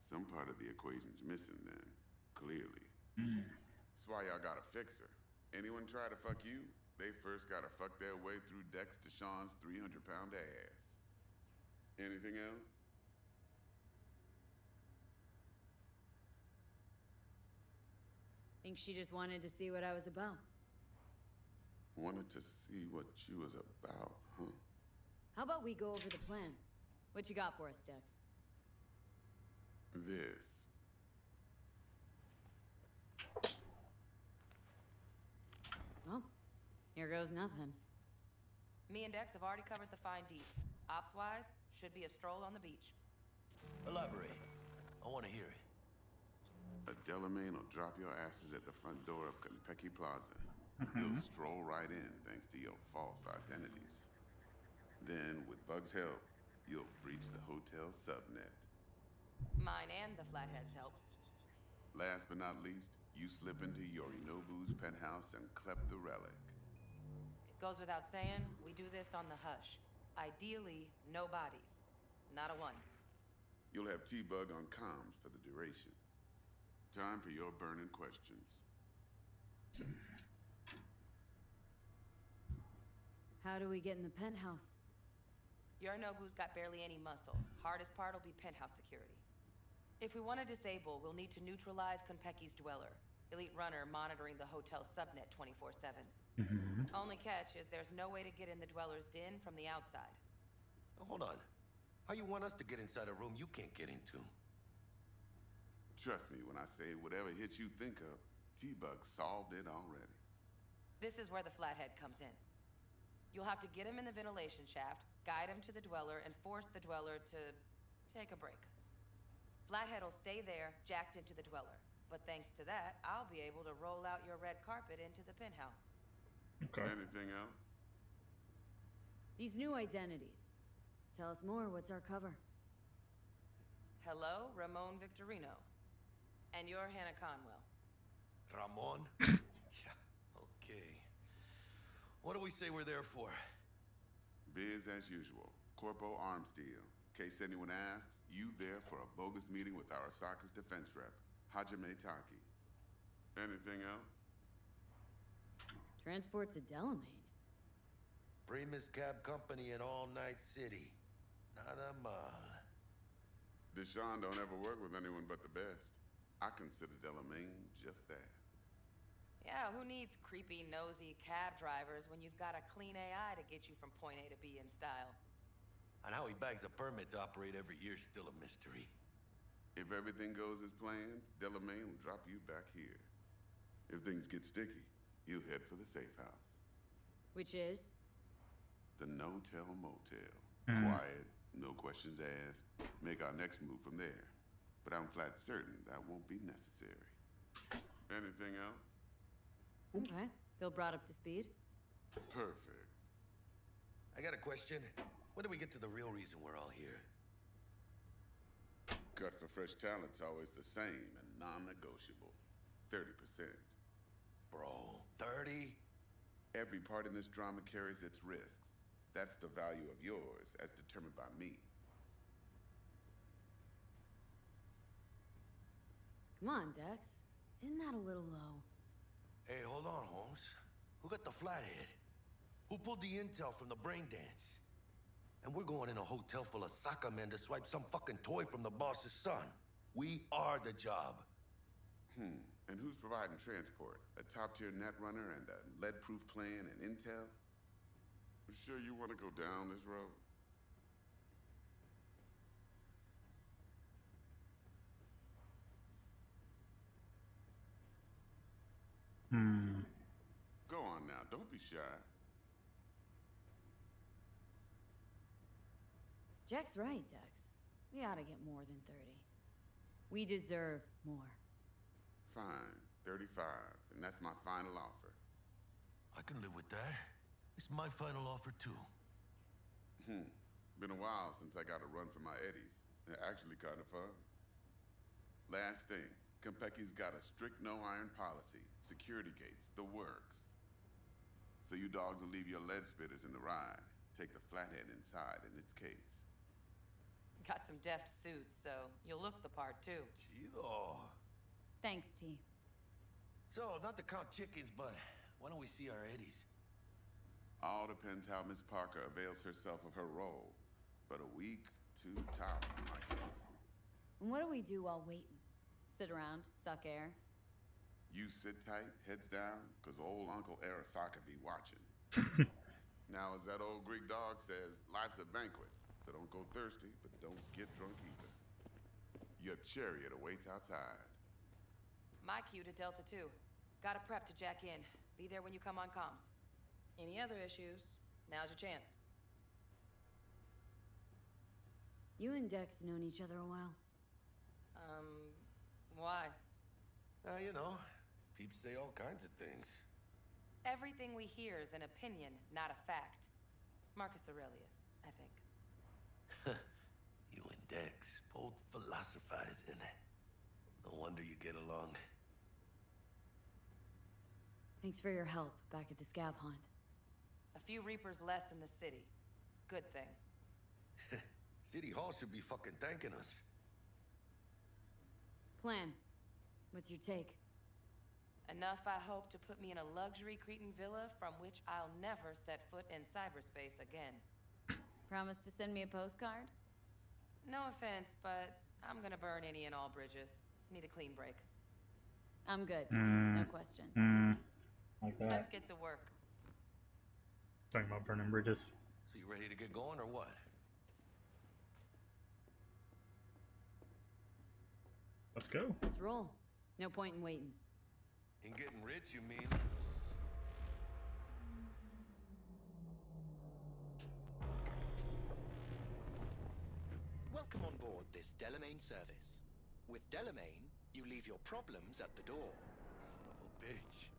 Some part of the equation's missing then, clearly. That's why y'all got a fixer. Anyone try to fuck you, they first gotta fuck their way through Dex Deshawn's 300-pound ass. Anything else? Think she just wanted to see what I was about. Wanted to see what you was about, huh? How about we go over the plan? What you got for us, Dex? This. Well, here goes nothing. Me and Dex have already covered the fine deets. Ops-wise, should be a stroll on the beach. Elaborate. I want to hear it. A Delamain will drop your asses at the front door of Konpeki Plaza. You'll stroll right in thanks to your false identities. Then, with Bug's help, you'll breach the hotel subnet. Mine and the Flathead's help. Last but not least, you slip into Yorinobu's penthouse and clep the relic. It goes without saying, we do this on the hush. Ideally, no bodies. Not a one. You'll have T-Bug on comms for the duration. Time for your burning questions. How do we get in the penthouse? Yorinobu's got barely any muscle. Hardest part will be penthouse security. If we want to disable, we'll need to neutralize Konpeki's dweller. Elite runner monitoring the hotel subnet 24/7. Only catch is there's no way to get in the dweller's den from the outside. Hold on. How you want us to get inside a room you can't get into? Trust me when I say whatever hit you think of, T-Bug solved it already. This is where the Flathead comes in. You'll have to get him in the ventilation shaft, guide him to the dweller, and force the dweller to take a break. Flathead will stay there, jacked into the dweller. But thanks to that, I'll be able to roll out your red carpet into the penthouse. Okay. Anything else? These new identities. Tell us more, what's our cover? Hello, Ramon Victorino. And you're Hannah Conwell. Ramon? Yeah, okay. What do we say we're there for? Biz as usual. Corpo arms deal. In case anyone asks, you there for a bogus meeting with Arasaka's defense rep, Hajime Taki. Anything else? Transport to Delamain. Primus Cab Company in All Night City. Nada mal. Deshawn don't ever work with anyone but the best. I consider Delamain just that. Yeah, who needs creepy, nosy cab drivers when you've got a clean AI to get you from point A to B in style? And how he bags a permit to operate every year is still a mystery. If everything goes as planned, Delamain will drop you back here. If things get sticky, you head for the safe house. Which is? The no-tell motel. Quiet, no questions asked. Make our next move from there. But I'm flat certain that won't be necessary. Anything else? Okay. Feel brought up to speed? Perfect. I got a question. When do we get to the real reason we're all here? Cut for fresh talent's always the same and non-negotiable. 30%. Bro, 30? Every part in this drama carries its risks. That's the value of yours, as determined by me. Come on, Dex. Isn't that a little low? Hey, hold on, Holmes. Who got the Flathead? Who pulled the intel from the brain dance? And we're going in a hotel full of soccer men to swipe some fucking toy from the boss's son. We are the job. And who's providing transport? A top-tier net runner and a lead-proof plan and intel? You sure you want to go down this road? Go on now, don't be shy. Jack's right, Dex. We ought to get more than 30. We deserve more. Fine, 35, and that's my final offer. I can live with that. It's my final offer, too. Been a while since I got a run for my eddies. They're actually kind of fun. Last thing, Konpeki's got a strict no-iron policy. Security gates, the works. So you dogs will leave your lead spitters in the ride. Take the flathead inside in its case. Got some deft suits, so you'll look the part too. Chido. Thanks, T. So, not to count chickens, but why don't we see our Eddies? All depends how Miss Parker avails herself of her role. But a week, 2 tops in my case. And what do we do while waiting? Sit around, suck air? You sit tight, heads down, because old Uncle Arasaka be watching. Now, as that old Greek dog says, life's a banquet. So don't go thirsty, but don't get drunk either. Your chariot awaits outside. My cue to Delta 2. Gotta prep to jack in. Be there when you come on comms. Any other issues, now's your chance. You and Dex known each other a while. Why? You know, peeps say all kinds of things. Everything we hear is an opinion, not a fact. Marcus Aurelius, I think. You and Dex both philosophizing. No wonder you get along. Thanks for your help back at the scav hunt. A few Reapers less in the city. Good thing. City Hall should be fucking thanking us. Plan. What's your take? Enough, I hope, to put me in a luxury Cretan villa from which I'll never set foot in cyberspace again. Promise to send me a postcard? No offense, but I'm gonna burn any and all bridges. Need a clean break. I'm good. No questions. Okay. Let's get to work. Talking about burning bridges. So you ready to get going or what? Let's go. Let's roll. No point in waiting. In getting rich, you mean? Welcome on board this Delamain service. With Delamain, you leave your problems at the door. Son of a bitch.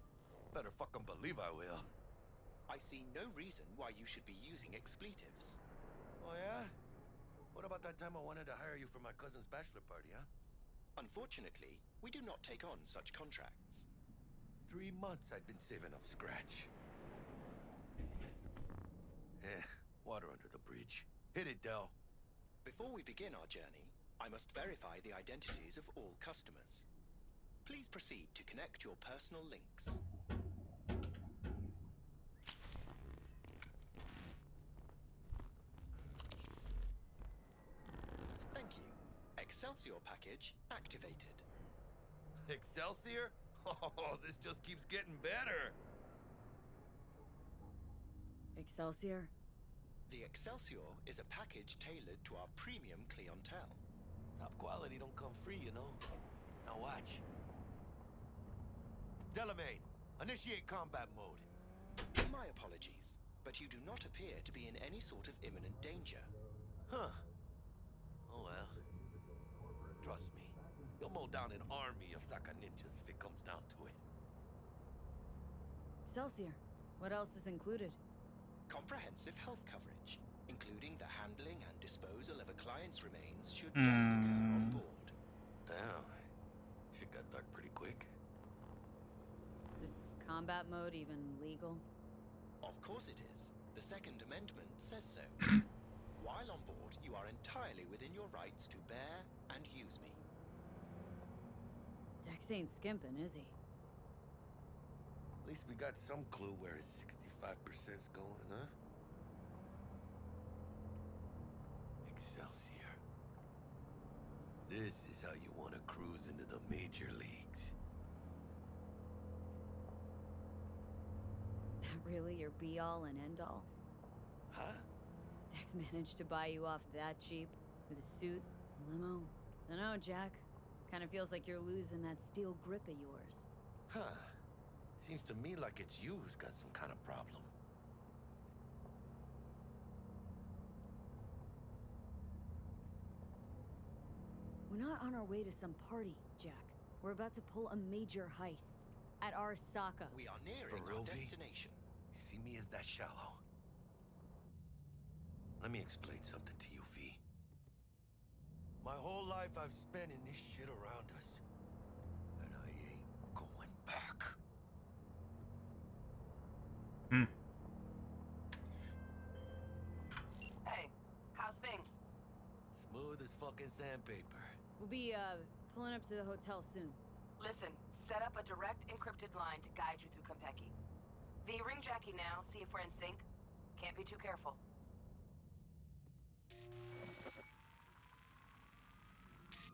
Better fucking believe I will. I see no reason why you should be using expletives. Oh yeah? What about that time I wanted to hire you for my cousin's bachelor party, huh? Unfortunately, we do not take on such contracts. 3 months I'd been saving up scratch. Water under the bridge. Hit it, Del. Before we begin our journey, I must verify the identities of all customers. Please proceed to connect your personal links. Thank you. Excelsior package activated. Excelsior? Oh, this just keeps getting better. Excelsior? The Excelsior is a package tailored to our premium clientele. Top quality don't come free, you know. Now watch. Delamain, initiate combat mode. My apologies, but you do not appear to be in any sort of imminent danger. Huh. Oh well. Trust me, you'll mow down an army of Saka ninjas if it comes down to it. Excelsior. What else is included? Comprehensive health coverage, including the handling and disposal of a client's remains should death occur on board. Damn. Shit got dark pretty quick. This combat mode even legal? Of course it is. The Second Amendment says so. While on board, you are entirely within your rights to bear and use me. Dex ain't skimping, is he? At least we got some clue where his 65%'s going, huh? Excelsior. This is how you want to cruise into the major leagues. That really your be-all and end-all? Huh? Dex managed to buy you off that cheap? With a suit, a limo? Dunno, Jack. Kinda feels like you're losing that steel grip of yours. Huh. Seems to me like it's you who's got some kind of problem. We're not on our way to some party, Jack. We're about to pull a major heist. At Arasaka. We are nearing our destination. See me as that shallow? Let me explain something to you, V. My whole life life I've spent in this shit around us. And I ain't going back. Hey, how's things? Smooth as fucking sandpaper. We'll be, pulling up to the hotel soon. Listen, set up a direct encrypted line to guide you through Konpeki. V, ring Jackie now, see if we're in sync. Can't be too careful.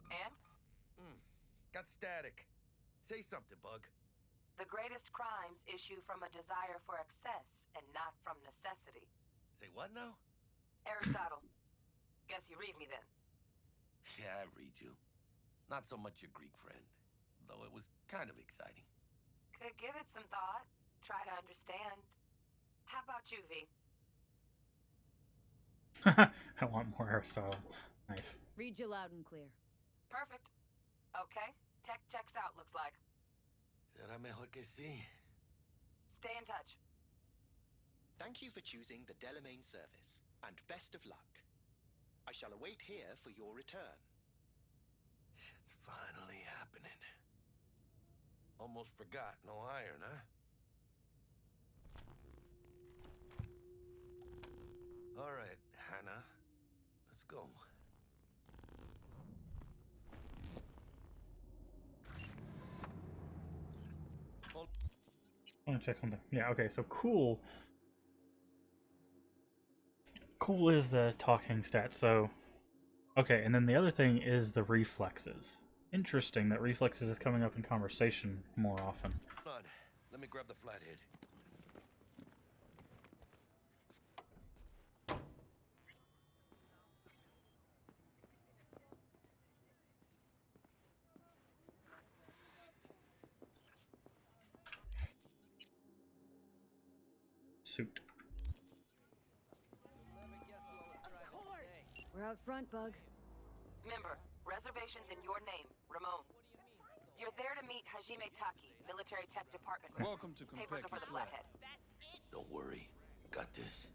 And? Got static. Say something, Bug. The greatest crimes issue from a desire for excess and not from necessity. Say what now? Aristotle. Guess you read me then. Yeah, I read you. Not so much your Greek friend, though it was kind of exciting. Could give it some thought. Try to understand. How about you, V? I want more Aristotle. Nice. Read you loud and clear. Perfect. Okay, tech checks out, looks like. Será mejor que sí. Stay in touch. Thank you for choosing the Delamain service, and best of luck. I shall await here for your return. Shit's finally happening. Almost forgot, no iron, huh? All right, Hannah. Let's go. I want to check something. Yeah, okay, so cool. Cool is the talking stat, so... Okay, and then the other thing is the reflexes. Interesting that reflexes is coming up in conversation more often. Hold on. Let me grab the flathead. Suit. We're out front, Bug. Member, reservations in your name, Ramon. You're there to meet Hajime Taki, Military Tech Department rep. Welcome to Papers are for the Konpeki flathead. Don't worry. Got this.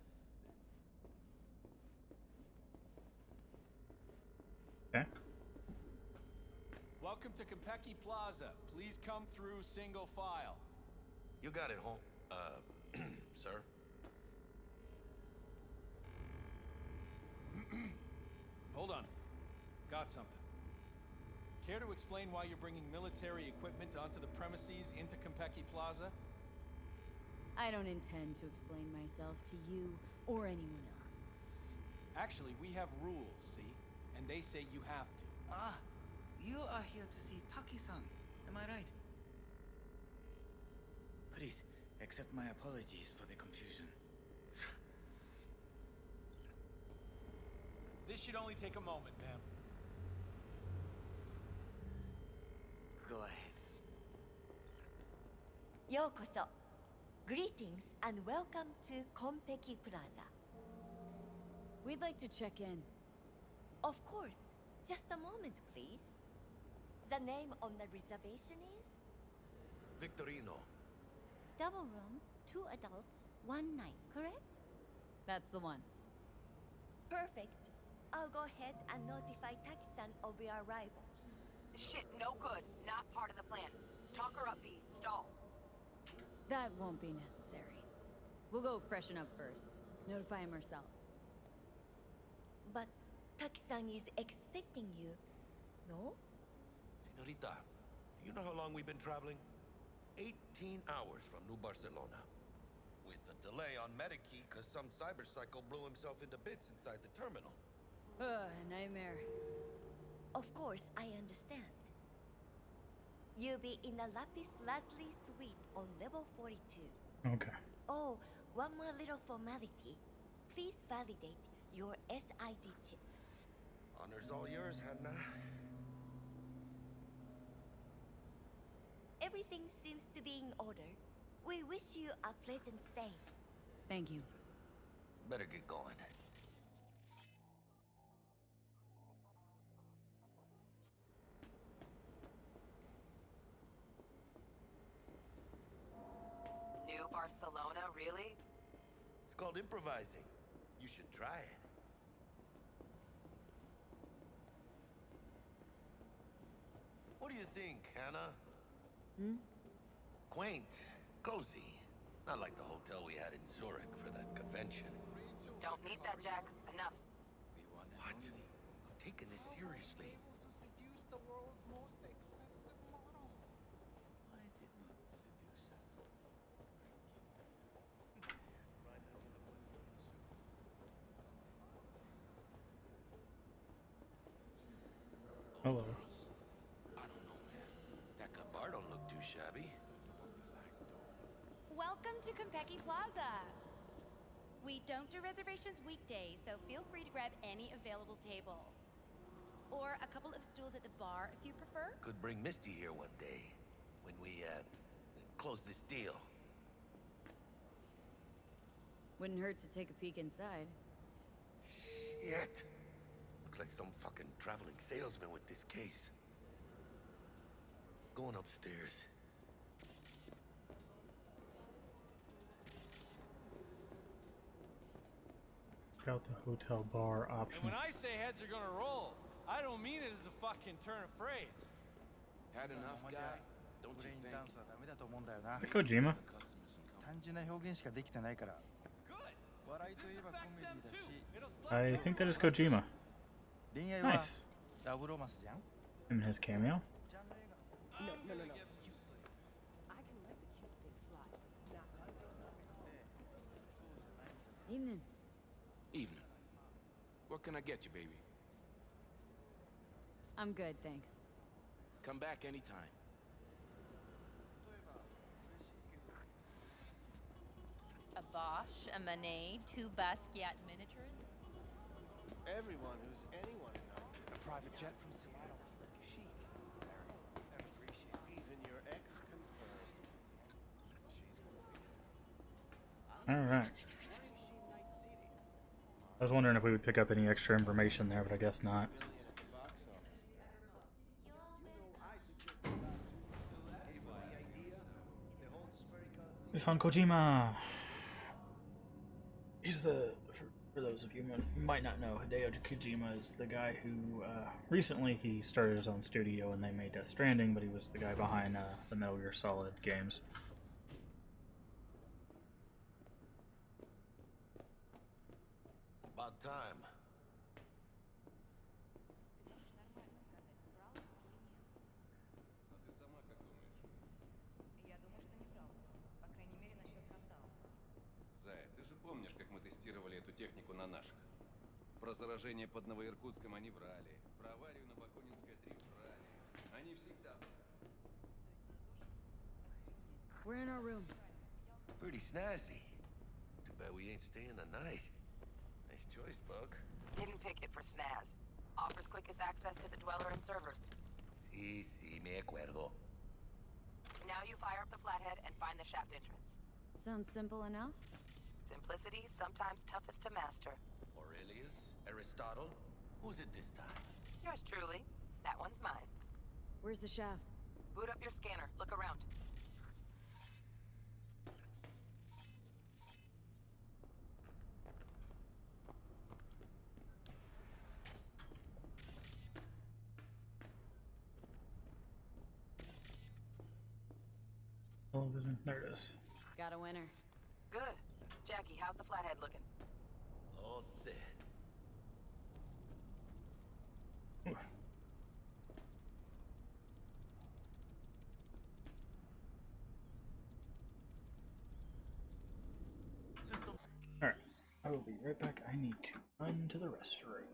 Okay. Welcome to Konpeki Plaza. Please come through single file. You got it, home. Sir? Hold on. Got something. Care to explain why you're bringing military equipment onto the premises into Konpeki Plaza? I don't intend to explain myself to you or anyone else. Actually, we have rules, see? And they say you have to. Ah, you are here to see Taki-san, am I right? Please, accept my apologies for the confusion. This should only take a moment, ma'am. Go ahead. Yokoso. Greetings and welcome to Konpeki Plaza. We'd like to check in. Of course. Just a moment, please. The name on the reservation is? Victorino. Double room, 2 adults, 1 night, correct? That's the one. Perfect. I'll go ahead and notify Taki-san of your arrival. Shit, no good. Not part of the plan. Talk her up, V. Stall. That won't be necessary. We'll go freshen up first. Notify him ourselves. But Taki-san is expecting you, no? Señorita, do you know how long we've been traveling? 18 hours from New Barcelona. With a delay on Medikey because some cyberpsycho blew himself into bits inside the terminal. Nightmare. Of course, I understand. You'll be in the Lapis Lazuli suite on level 42. Okay. Oh, one more little formality. Please validate your SID chip. Honor's all yours, Hannah. Everything seems to be in order. We wish you a pleasant stay. Thank you. Better get going. New Barcelona, really? It's called improvising. You should try it. What do you think, Hannah? Hmm? Quaint, cozy. Not like the hotel we had in Zurich for that convention. Don't need that, Jack. Enough. What? I'm taking this seriously. To seduce the world's most expensive model. I did not seduce her. Hello. I don't know, man. That bar don't look too shabby. Welcome to Konpeki Plaza. We don't do reservations weekdays, so feel free to grab any available table. Or a couple of stools at the bar if you prefer. Could bring Misty here one day when we close this deal. Wouldn't hurt to take a peek inside. Shit. Looks like some fucking traveling salesman with this case. Going upstairs. Check out the hotel bar option. And when I say heads are gonna roll, I don't mean it as a fucking turn of phrase. Had enough, guy? Don't you think? ダメだと思うんだよな。 Kojima. 単純な表現しかできてないから。笑いといえばコメディだし。 I think that is Kojima. 恋愛は Nice. ラブロマンスじゃん。 Him and his cameo. No. I can let the cute thing slide. Evening. Evening. What can I get you, baby? I'm good, thanks. Come back anytime. A Bosch, a Manet, 2 Basquiat miniatures. Everyone who's anyone knows. A private jet from Seattle. Chic. Very appreciate. Even your ex confirmed. All right. I was wondering if we would pick up any extra information there, but I guess not. We found Kojima. He's for those of you who might not know, Hideo Kojima is the guy who recently he started his own studio and they made Death Stranding, but he was the guy behind the Metal Gear Solid games. About time. Зая, ты же помнишь, как мы тестировали эту технику на наших? Про заражение под Новоиркутском они врали. Про аварию на Бакунинской 3 врали. Они всегда... We're in our room. Pretty snazzy. Too bad we ain't staying the night. Nice choice, Buck. Didn't pick it for snaz. Offers quickest access to the Dweller and servers. Sí, me acuerdo. Now you fire up the flathead and find the shaft entrance. Sounds simple enough. Simplicity, sometimes toughest to master. Aurelius? Aristotle? Who's it this time? Yours truly. That one's mine. Where's the shaft? Boot up your scanner. Look around. Television. There it is. Got a winner. Good. Jackie, how's the flathead looking? All set. Alright. I will be right back. I need to run to the restroom.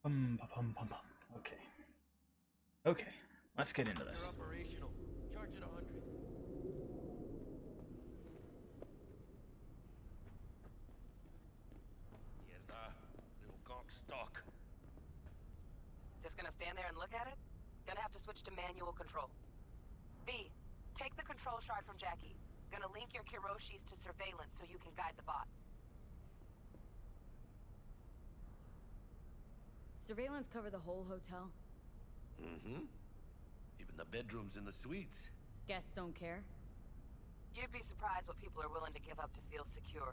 Okay. Okay. Let's get into this. They're operational. Charge it 100. Mierda. Little gawk stock. Just gonna stand there and look at it? Gonna have to switch to manual control. V, take the control shard from Jackie. Gonna link your Kiroshis to surveillance so you can guide the bot. Surveillance cover the whole hotel? Mm-hmm. Even the bedrooms and the suites. Guests don't care? You'd be surprised what people are willing to give up to feel secure.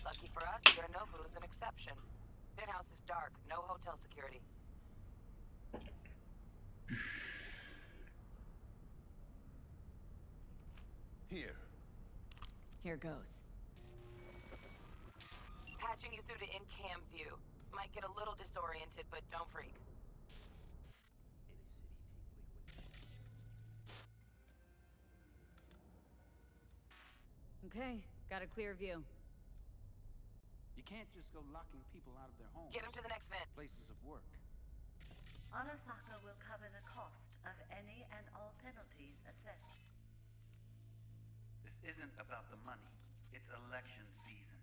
Lucky for us, Yorinobu is an exception. Penthouse is dark, no hotel security. Here. Here goes. Patching you through to in-cam view. Might get a little disoriented, but don't freak. Okay, got a clear view. You can't just go locking people out of their homes. Get them to the next vent. Places of work. Arasaka will cover the cost of any and all penalties assessed. This isn't about the money. It's election season.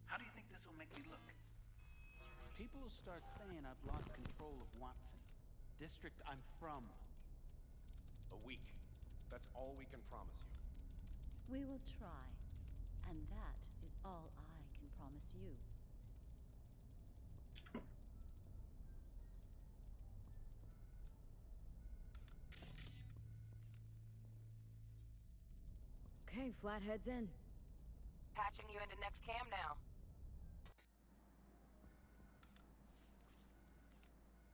How do you think this will make me look? People will start saying I've lost control of Watson. District I'm from. A week. That's all we can promise you. We will try. And that is all I can promise you. Okay, Flathead's in. Patching you into next cam now.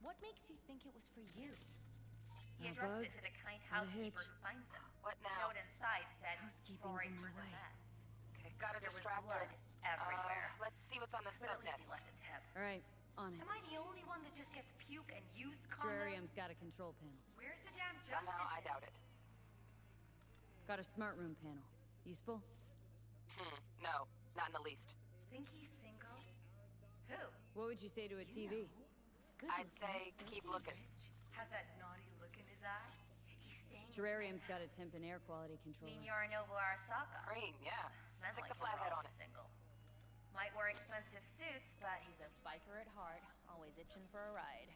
What makes you think it was for you? He Not addressed bug, it to the kind not a housekeeper hitch. who finds them. What now? Note inside said, Housekeeping's sorry in my for the way. mess. Okay, gotta There was distract her. blood everywhere. Let's see what's on the But at least subnet. he left a tip. Alright, on it. Am I the only one that just gets puke and used condoms? Terrarium's got a control panel. Where's the damn justice? Somehow, I doubt it. Got a smart room panel. Useful? No, not in the least. Think he's single? Who? What would you say to a TV? I'd say keep looking. Has that naughty look in his eye? He's staying Terrarium's got a temp and air quality controller. mean Yorinobu Arasaka. Cream, yeah. Men Stick like the him are flathead on always it. Single. Might wear expensive suits, but he's a Biker at heart, always itching for a ride.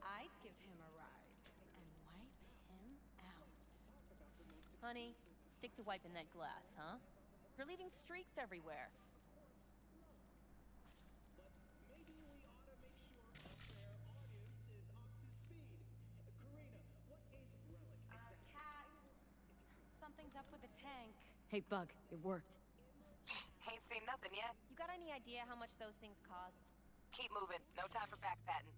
I'd give him a ride and wipe him out. Honey, stick to wiping that glass, huh? You're leaving streaks everywhere. Cat. Something's up with the tank. Hey, Bug, it worked. Ain't seen nothing yet. You got any idea how much those things cost? Keep moving. No time for backpatting.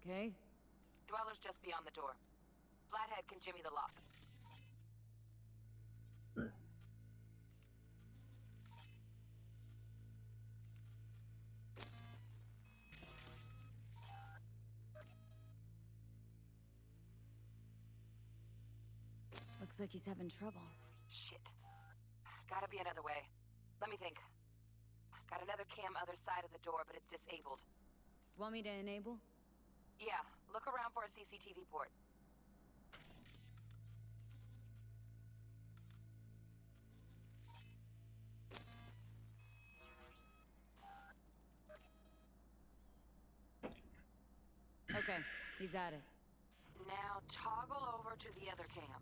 Okay? Dweller's just beyond the door. Flathead can jimmy the lock. Looks like he's having trouble. Shit. Gotta be another way. Let me think. Got another cam other side of the door, but it's disabled. Want me to enable? Yeah, look around for a CCTV port. Okay, he's at it. Now toggle over to the other cam.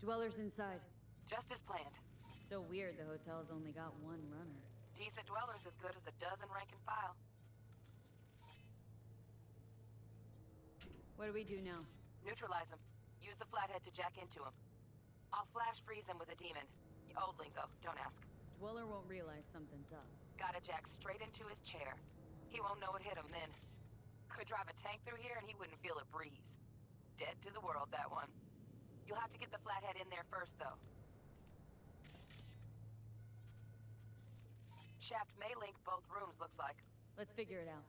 Dweller's inside. Just as planned. So weird the hotel's only got one runner. Decent Dweller's as good as a dozen rank and file. What do we do now? Neutralize him. Use the flathead to jack into him. I'll flash freeze him with a demon. Old lingo, don't ask. Dweller won't realize something's up. Gotta jack straight into his chair. He won't know it hit him then. Could drive a tank through here and he wouldn't feel a breeze. Dead to the world, that one. You'll have to get the flathead in there first, though. Shaft may link both rooms, looks like. Let's figure it out.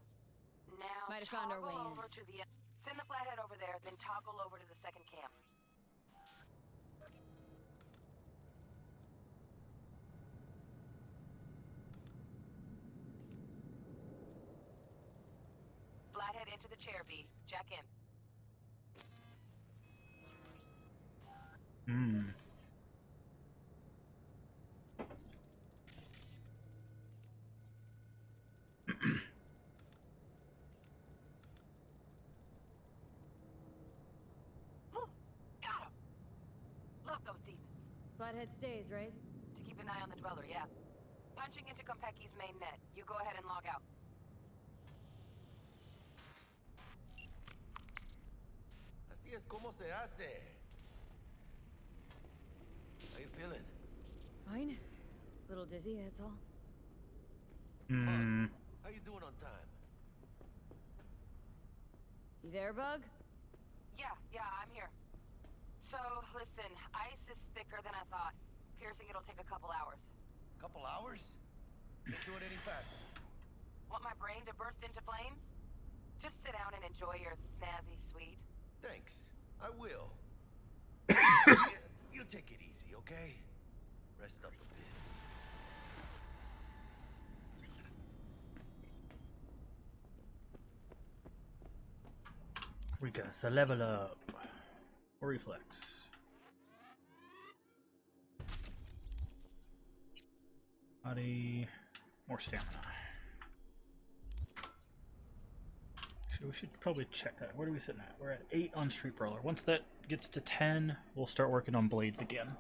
Now, Might have found our way toggle in. over to the... Send the flathead over there, then toggle over to the second camp. Flathead into the chair, B. Jack in. Woo! Got him! Love those demons. Flathead stays, right? To keep an eye on the Dweller, yeah. Punching into Kompeki's main net. You go ahead and log out. Así es como se hace. How you feeling? Fine. A little dizzy, that's all. How you doing on time? You there, Bug? Yeah, I'm here. So, listen, ice is thicker than I thought. Piercing it'll take a couple hours. Couple hours? Can't do it any faster. Want my brain to burst into flames? Just sit down and enjoy your snazzy sweet. Thanks. I will. You take it easy, okay? Rest up a bit. We got to level up. Reflex. Body. More stamina. Actually, we should probably check that. Where are we sitting at? We're at 8 on Street Brawler. Once that gets to 10, we'll start working on blades again.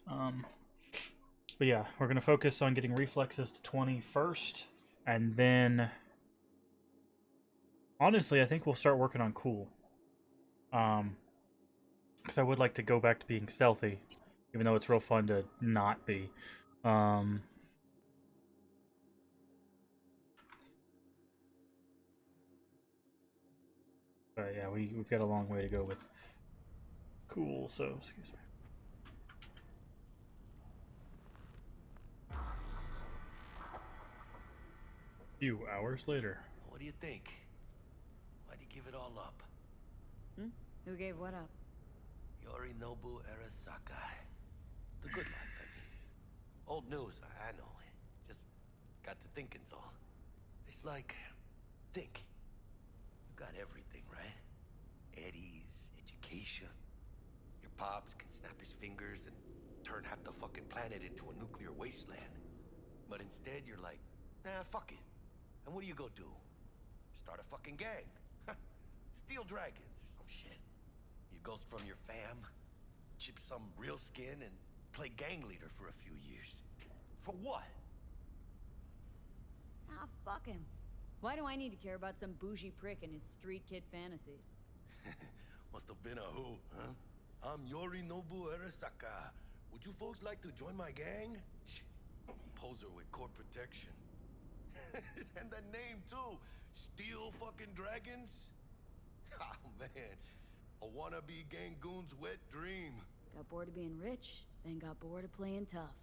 But yeah, we're going to focus on getting reflexes to 20 first, and then honestly, I think we'll start working on cool. Because I would like to go back to being stealthy, even though it's real fun to not be. But yeah, we've got a long way to go with cool, so excuse me. Few hours later. What do you think? Why'd you give it all up? Who gave what up? Yorinobu Arasaka. The good life, I mean. Old news, I know. Just got to thinking's all. It's like, think. You got everything, right? Eddies, education. Your pops can snap his fingers and turn half the fucking planet into a nuclear wasteland. But instead, you're like, nah, fuck it. And what do you go do? Start a fucking gang. Steal dragons or some shit. You ghost from your fam, chip some real skin, and play gang leader for a few years. For what? Ah, fuck him. Why do I need to care about some bougie prick and his street kid fantasies? Must have been a who, huh? I'm Yorinobu Arasaka. Would you folks like to join my gang? Poser with court protection. And that name, too. Steel fucking dragons? Oh, man. A wannabe Gangoon's wet dream. Got bored of being rich, then got bored of playing tough.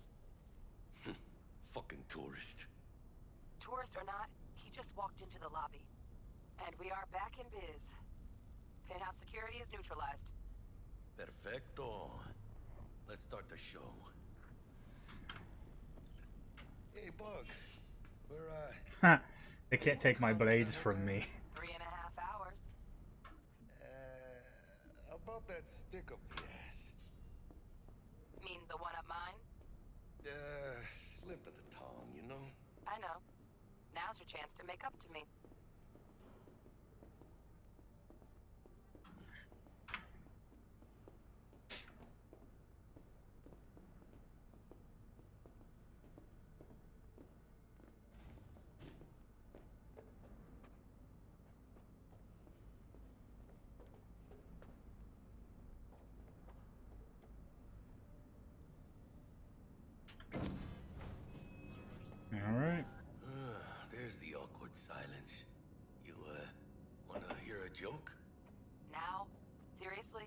Fucking tourist. Tourist or not, he just walked into the lobby. And we are back in biz. Penthouse security is neutralized. Perfecto. Let's start the show. Hey, Bug. Where, They can't take my blades from me. 3.5 hours. How about that stick up the ass? Mean the one up mine? Slip of the tongue, you know? I know. Now's your chance to make up to me. silence. You, wanna hear a joke? Now? Seriously?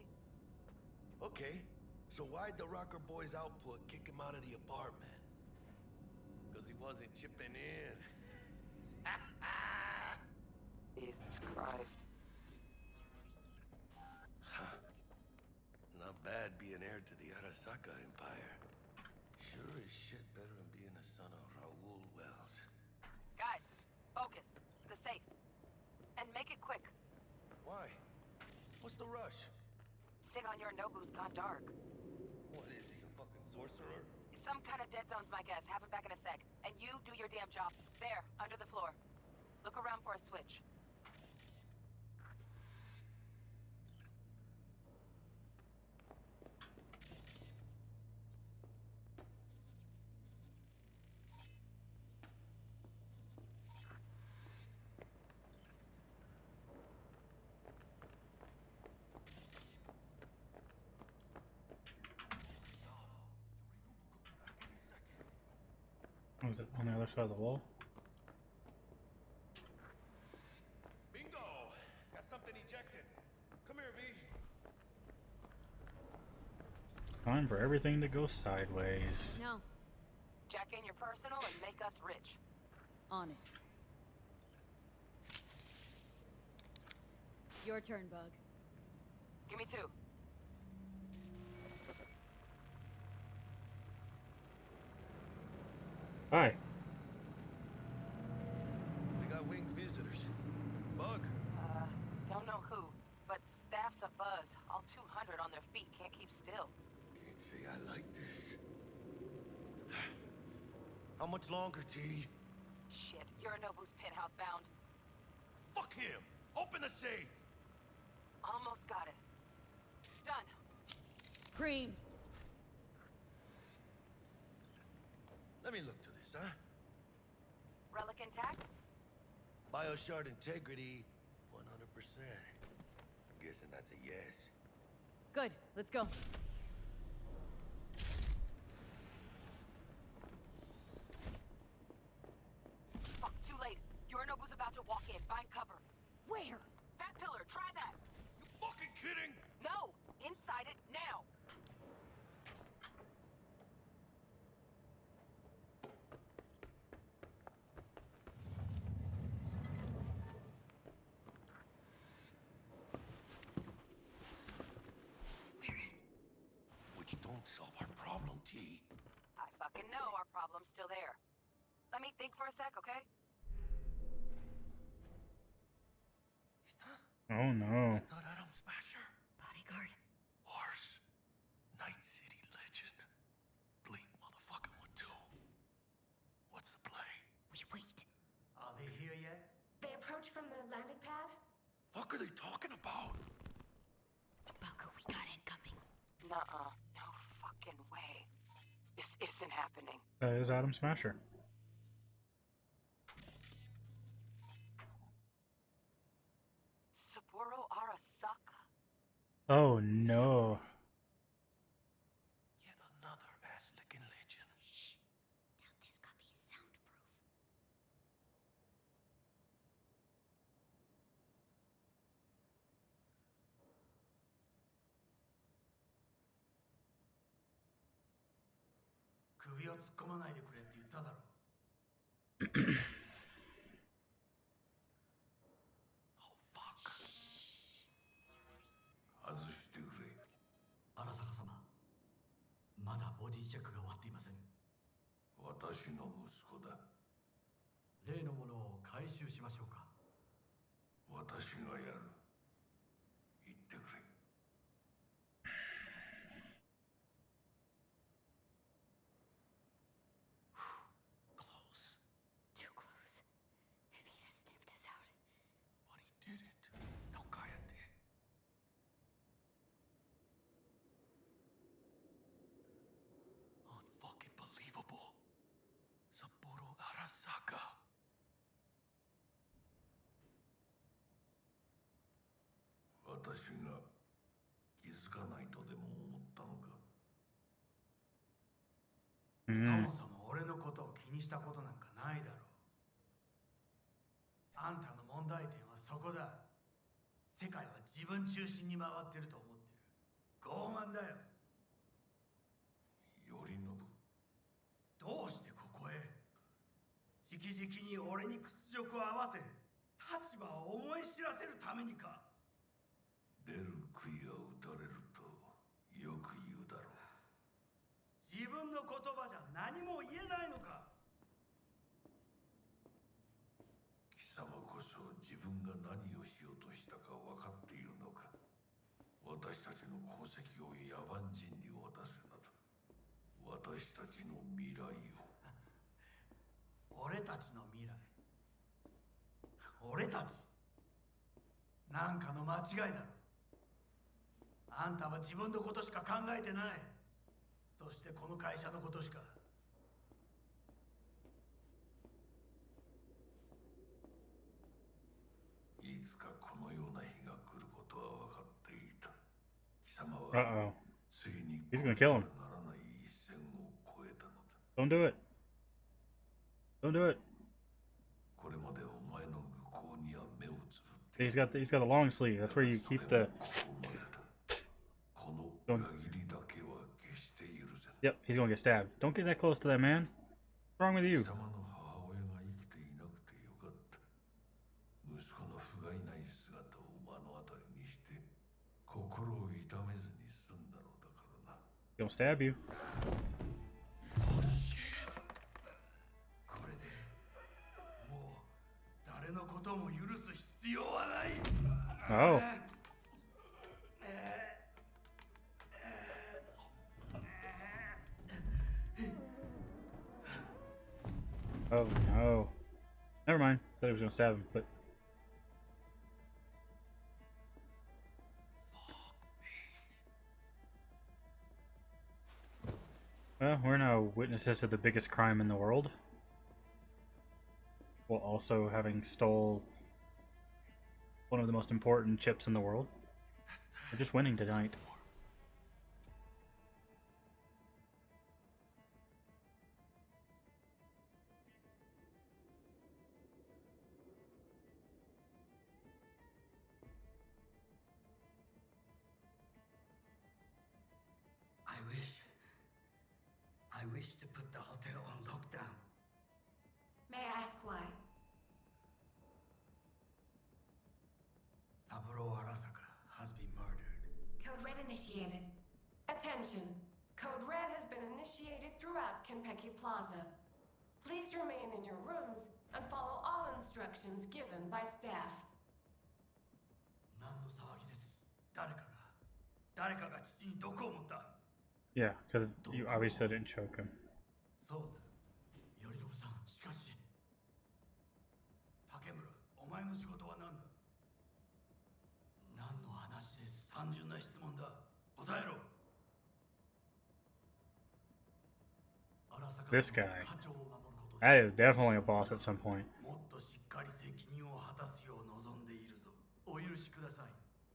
Okay, so why'd the Rocker Boy's output kick him out of the apartment? Because he wasn't chipping in. Jesus Christ. Not bad being heir to the Arasaka Empire. Sure as shit better than being a son of Raoul Wells. Guys, focus. The safe. And make it quick. Why? What's the rush? Sigon Yorinobu's gone dark. What is he, a fucking sorcerer? Some kind of dead zone's my guess. Have him back in a sec. And you do your damn job. There, under the floor. Look around for a switch. Oh, is it on the other side of the wall? Bingo! Got something ejected. Come here, V. Time for everything to go sideways. No. Jack in your personal and make us rich. On it. Your turn, Bug. Give me 2. Hi. We got winged visitors. Bug. Don't know who, but staff's a buzz. All 200 on their feet, can't keep still. Can't say I like this. How much longer, T? Shit, Yorinobu's penthouse bound. Fuck him! Open the safe! Almost got it. Done. Cream. Let me look to this, huh? Relic intact? Bioshard integrity, 100%. I'm guessing that's a yes. Good. Let's go. Fuck, too late. Yorinobu's about to walk in. Find cover. Where? That pillar, try that. You fucking kidding? No! Inside it, now! Which don't solve our problem, T. I fucking know our problem's still there. Let me think for a sec, okay? Oh no. Is that Adam Smasher? Bodyguard. Horse. Night City legend. Bleak motherfucking one too. What's the play? We wait. Are they here yet? They approach from the landing pad? Fuck are they talking about? Bucko, we got incoming. Nuh-uh. No fucking way. This isn't happening. That is Adam Smasher. Saburo Arasaka. Oh no. Yet another ass-licking legend. Shh. Now this copy's soundproof. Oh fuck. 外してくれ。荒坂様、まだボディチェックが終わっていません。私の息子だ。例のものを回収しましょうか。私がやる。言ってくれ。Close. Too close. If he'd have sniffed us out. But he didn't. No cállate. Unfucking believable. Saburo Arasaka. 語だ。世界は自分中心に回ってると思ってる。傲慢だよ。頼信。どうしてここへ？直々に俺に屈辱を合わせ、立場を思い知らせるためにか。出る杭は打たれるとよく言うだろう。自分の言葉じゃ何も言えないのか。貴様こそ自分が何をしようとしたか分かっているのか。私たちの功績を野蛮人に渡すなど、私たちの未来を。俺たちの未来。俺たち。なんかの間違いだろ。あんたは自分のことしか考えてない。そしてこの会社のことしか。いつかこのような日が来ることは分かっていた。貴様はついに He's gonna kill him. ならない一線を越えたのだ。Don't do it. Don't do it. これまでお前の愚行には目をつぶって。He's got the long sleeve. That's where you keep the. Don't... Yep, he's gonna get stabbed. Don't get that close to that man. What's wrong with you? 息子の不甲斐ない姿を目の当たりにして心を痛めずに済んだのだからな。He'll stab you. これでもう誰のことも許す必要はない。Oh. Oh no. Never mind. Thought he was gonna stab him, but. Well, we're now witnesses to the biggest crime in the world, while also having stole one of the most important chips in the world. We're just winning tonight. I wish to put the hotel on lockdown. May I ask why? Saburo Arasaka has been murdered. Code Red initiated. Attention! Code Red has been initiated throughout Kenpeki Plaza. Please remain in your rooms and follow all instructions given by staff. 何の騒ぎです。誰かが父に毒を持った。Yeah, because you obviously didn't choke him. そうだ。頼信さん、しかし。竹村、お前の仕事は何だ。何の話です。単純な質問だ。答えろ。This guy. That is definitely a boss at some point. もっとしっかり責任を果たすよう望んでいるぞ。お許しください。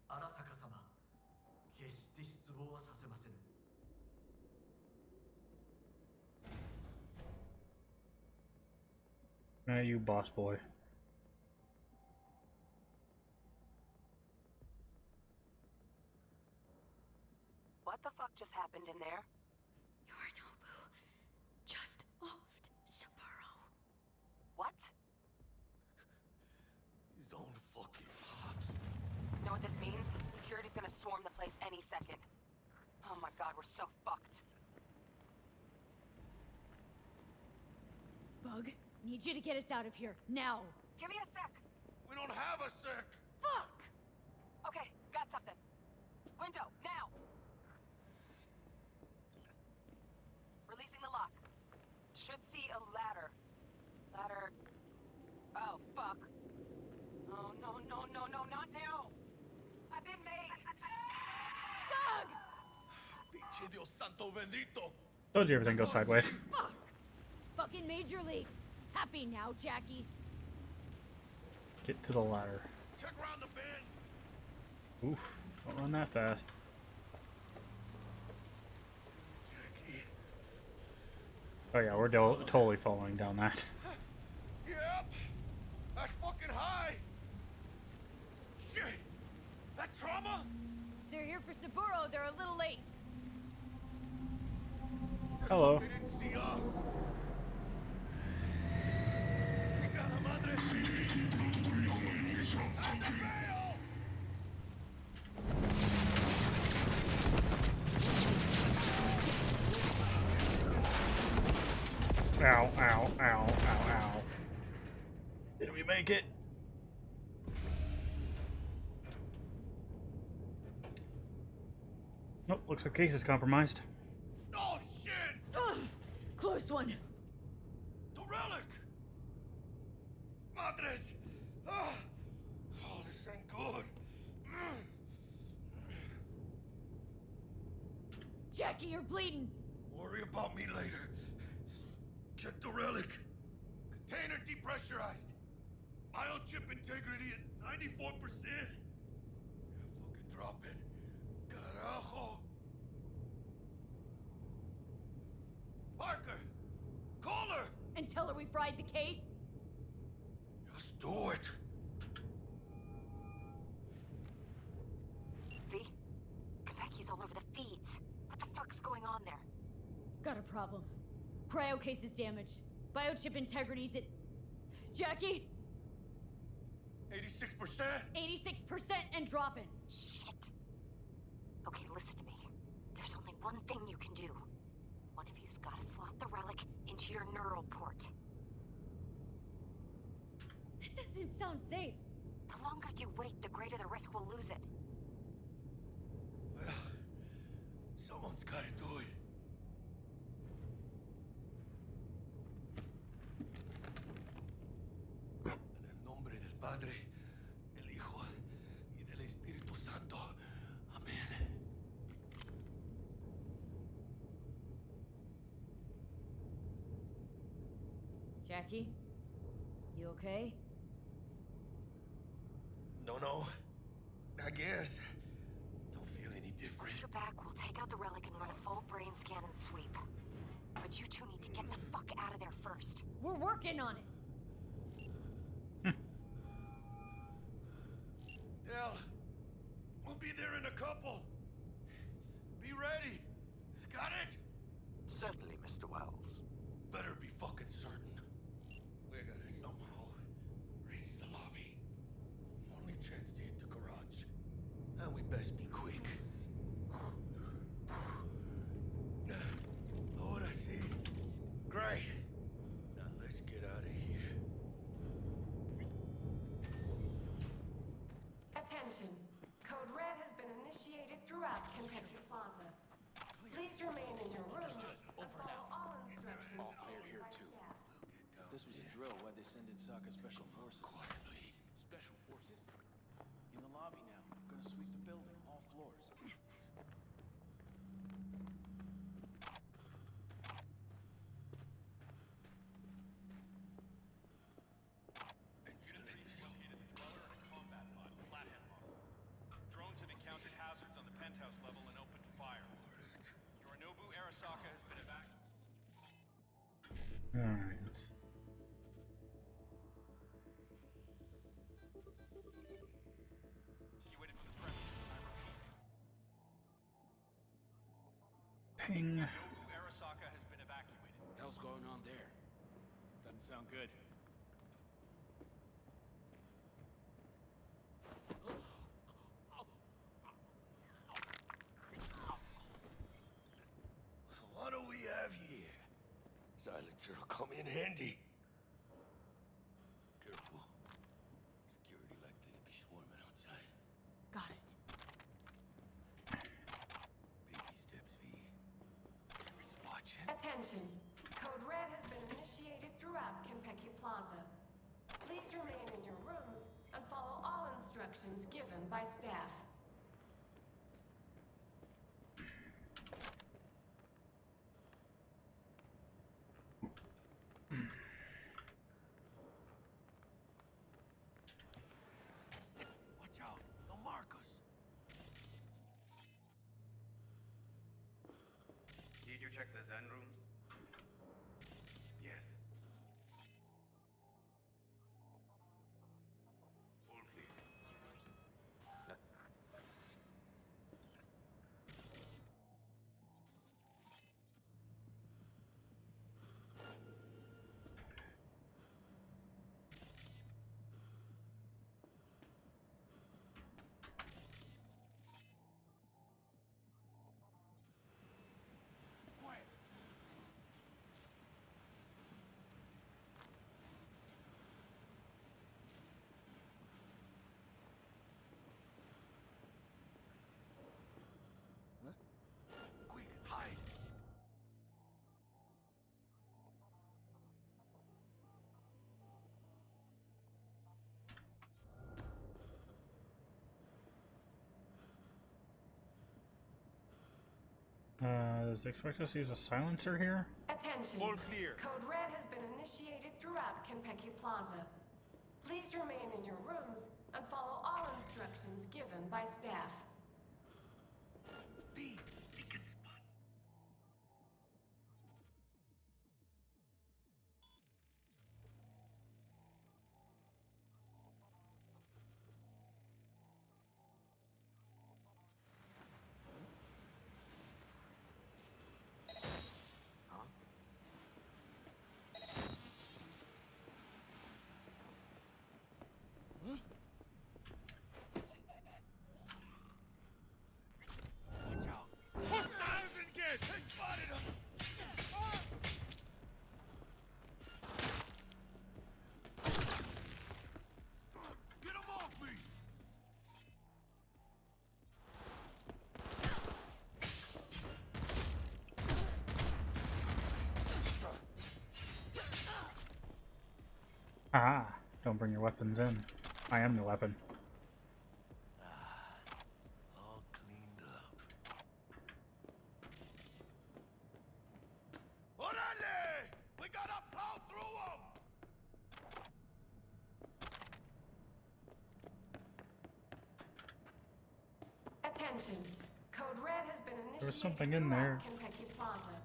荒坂様。決して失望はさせません。You boss boy. What the fuck just happened in there? Yorinobu just offed Saburo. What? His own fucking pops. You know what this means? Security's gonna swarm the place any second. Oh my god, we're so fucked. Bug, need you to get us out of here, now! Give me a sec! We don't have a sec! Fuck! Okay, got something. Window, now! Releasing the lock. Should see a ladder. Ladder... Oh, fuck. Oh, no, not now! I've been made! Bug! Pinche Dios santo bendito! Told you everything goes sideways. Fuck! Fucking major leagues! Happy now, Jackie? Get to the ladder. Check around the bend! Oof, don't run that fast. Oh yeah, we're totally falling down that. Yep! That's fucking high! for Saburo, they're a little late. Hello. They didn't see us. Chingada madre. Ow, ow, ow, ow, ow. Did we make it? Nope, looks like case is compromised. Oh shit! Ugh, close one. The relic! Madres! Ah. Oh, this ain't good. Jackie, you're bleeding. Worry about me later. Get the relic. Container depressurized. Biochip integrity at 94%. Fucking drop it. Carajo. Parker! Call her! And tell her we fried the case? Just do it. V? Konpeki's all over the feeds. What the fuck's going on there? Got a problem. Cryo case is damaged. Biochip integrity's at... Jackie? 86%? 86% and dropping. Shit. Okay, listen to me. There's only one thing you can do. One of you's gotta slot the relic into your neural port. That doesn't sound safe. The longer you wait, the greater the risk we'll lose it. Well, someone's gotta do it. En el nombre del Padre, del Hijo y del Espíritu Santo. Amén. Jackie? You okay? No. I guess. Don't feel any different. Once you're back, we'll take out the relic and run a full brain scan and sweep. But you two need to get the fuck out of there first. We're working on it. Dell, we'll be there in a couple. Be ready. Got it? Certainly, Mr. Wells. Better be fucking certain. We gotta somehow reach the lobby. Only chance to hit the garage. And we best be quick. Ahora sí. Great. Now let's get out of here. Attention. Code Red has been initiated throughout Konpeki Plaza. Please remain in your room. Over now. All instructions. All clear here, too. If this was a drill, why'd they send in Sokka Special Forces? Quietly. Special Forces? In the lobby now. Gonna sweep the building, all floors. Drones have encountered hazards on the penthouse level and opened fire. Yorinobu Arasaka has been evacuated. Alright. Evacuated from the premises. I repeat. Ping. Yorinobu Arasaka has been evacuated. Hell's going on there? Doesn't sound good. What do we have here? Silencer will come in handy. Careful. Security likely to be swarming outside. Got it. Baby steps, V. He's watching. Attention. Code Red has been initiated throughout Konpeki Plaza. Please remain in your rooms and follow all instructions given by staff. Watch out. They'll mark us. Did you check the Zen rooms? Yes. All clear. Does it expect us to use a silencer here? Attention. All clear. Code Red has been initiated throughout Kenpeki Plaza. Please remain in your rooms and follow all instructions given by staff. Hostiles engaged! They spotted us! Get them off me! Ah, don't bring your weapons in. I am the weapon. All cleaned up. Orale! We gotta plow through them! Attention. Code Red has been initiated There was something in there. Kenpeki Plaza.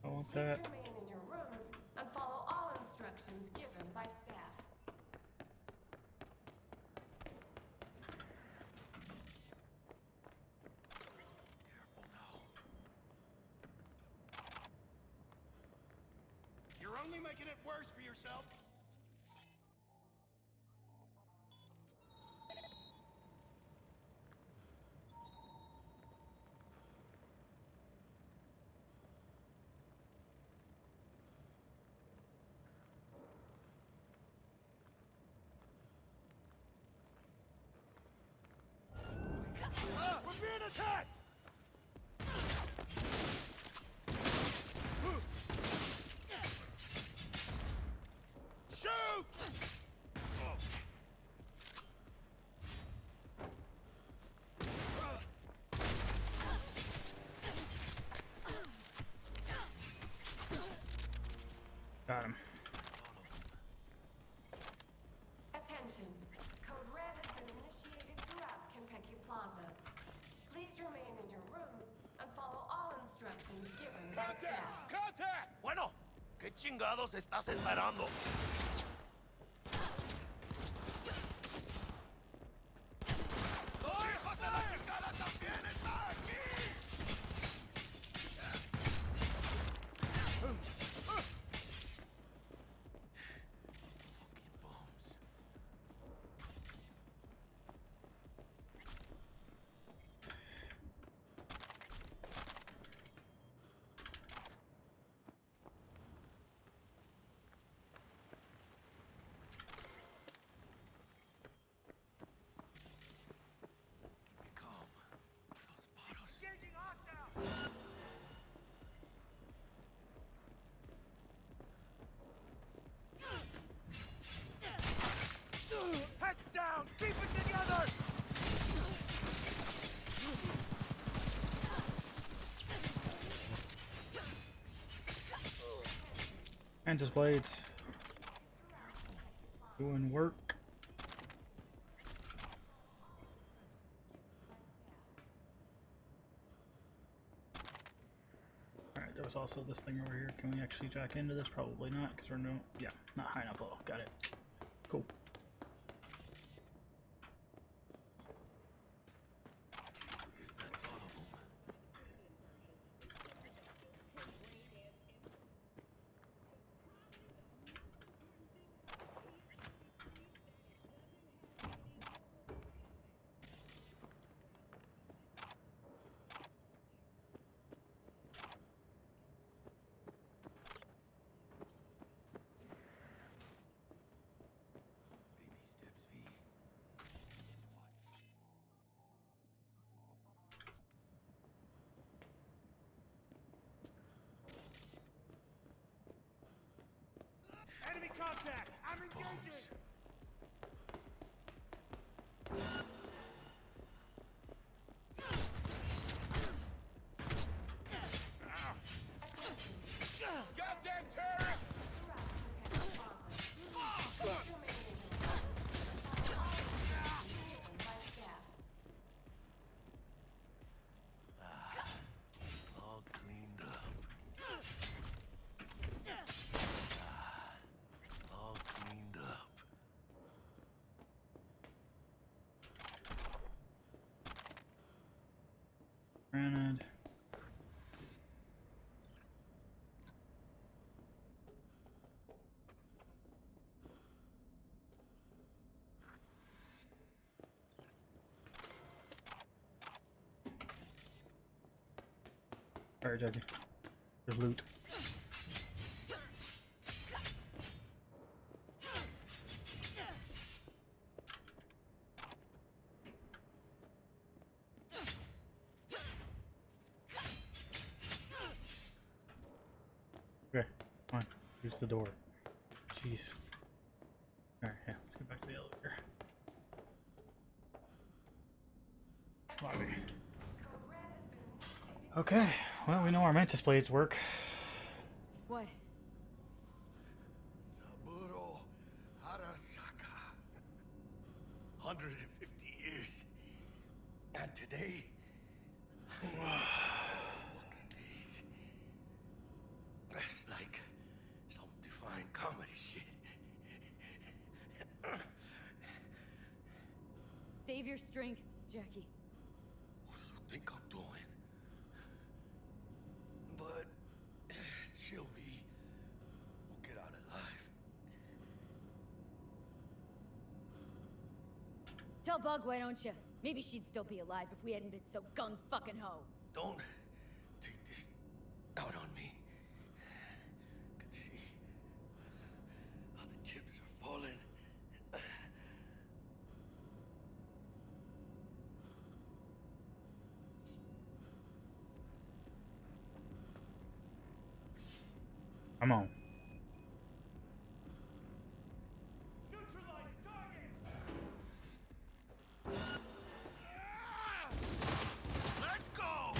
I want Please that. remain in your rooms and follow all instructions given by staff. You're only making it worse for yourself. We're being attacked! Shoot! Got him. Attention. Code Red has been initiated throughout Kenpeki Plaza. Please remain in your rooms and follow all instructions given by staff. Contact! Bueno, ¿qué chingados estás esperando? ¡Oh, hijos de la chingada también está aquí! Fucking bombs. Heads down! Keep it together! Mantis blades. Doing work. Alright, there was also this thing over here. Can we actually jack into this? Probably not, because we're no... Yeah, not high enough low. Got it. Cool. Enemy contact! I'm engaging! Ow. Granted. Alright, Jackie. There's loot. Okay, come on. Use the door. Jeez. Alright, yeah, let's get back to the elevator. Lobby. Okay, well, we know our mantis blades work. What? Saburo Arasaka. 150 years. And today, fucking days. That's like some divine comedy shit. Save your strength, Jackie. What do you think I'm doing? But Sylvie will get out alive. Tell Bug, why don't you? Maybe she'd still be alive if we hadn't been so gung-fucking-ho. Don't take this out on me. Can see how the chips are falling. Come on. Let's go!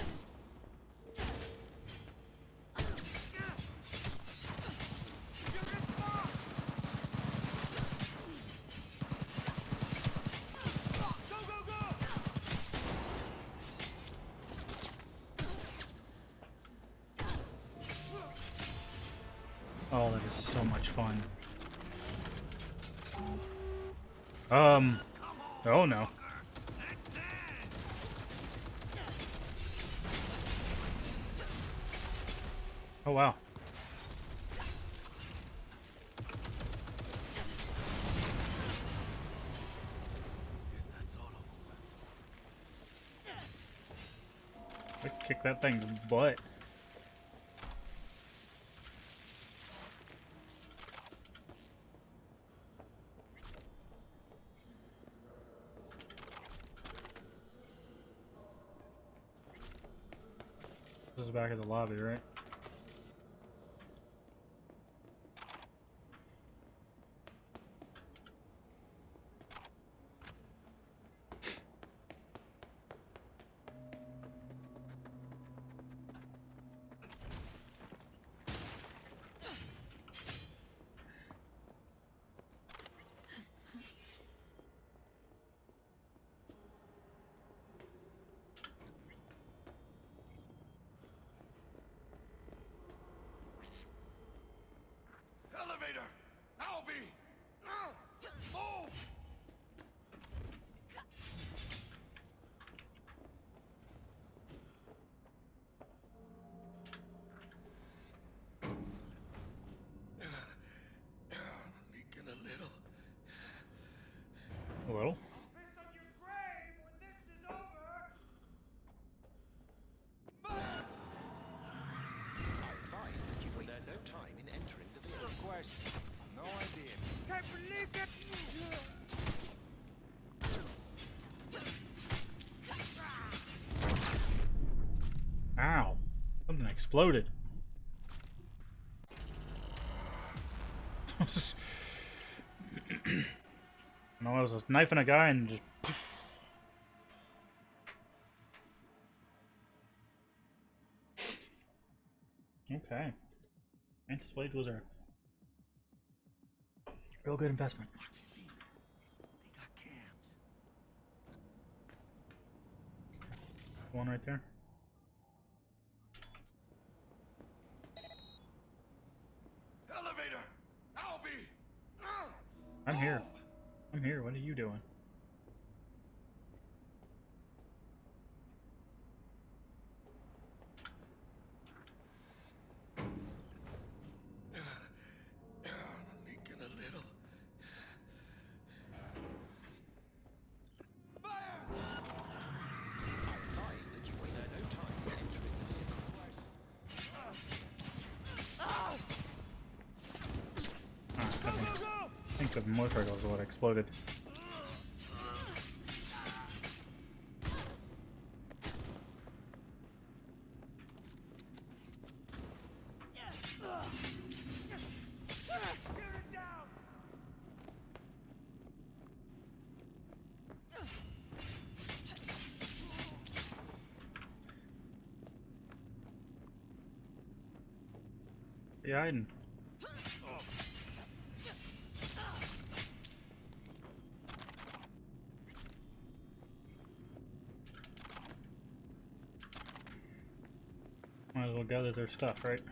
Oh, that is so much fun. Oh no. Oh wow. Kick that thing's butt. This is back at the lobby, right? Elevator! Albie! Move! Leaking a little. A little? I advise that you waste no time in entering the vehicle. Good question. No idea. Can't believe it! Ow. Something exploded. No, I was knifing a guy and just... Okay. Mantis Blade was a real good investment. They got cams. One right there. Elevator! Albie! I'm here. I'm here. What are you doing? The motorcycle is what exploded. Yeah, I didn't. Might as well gather their stuff, right?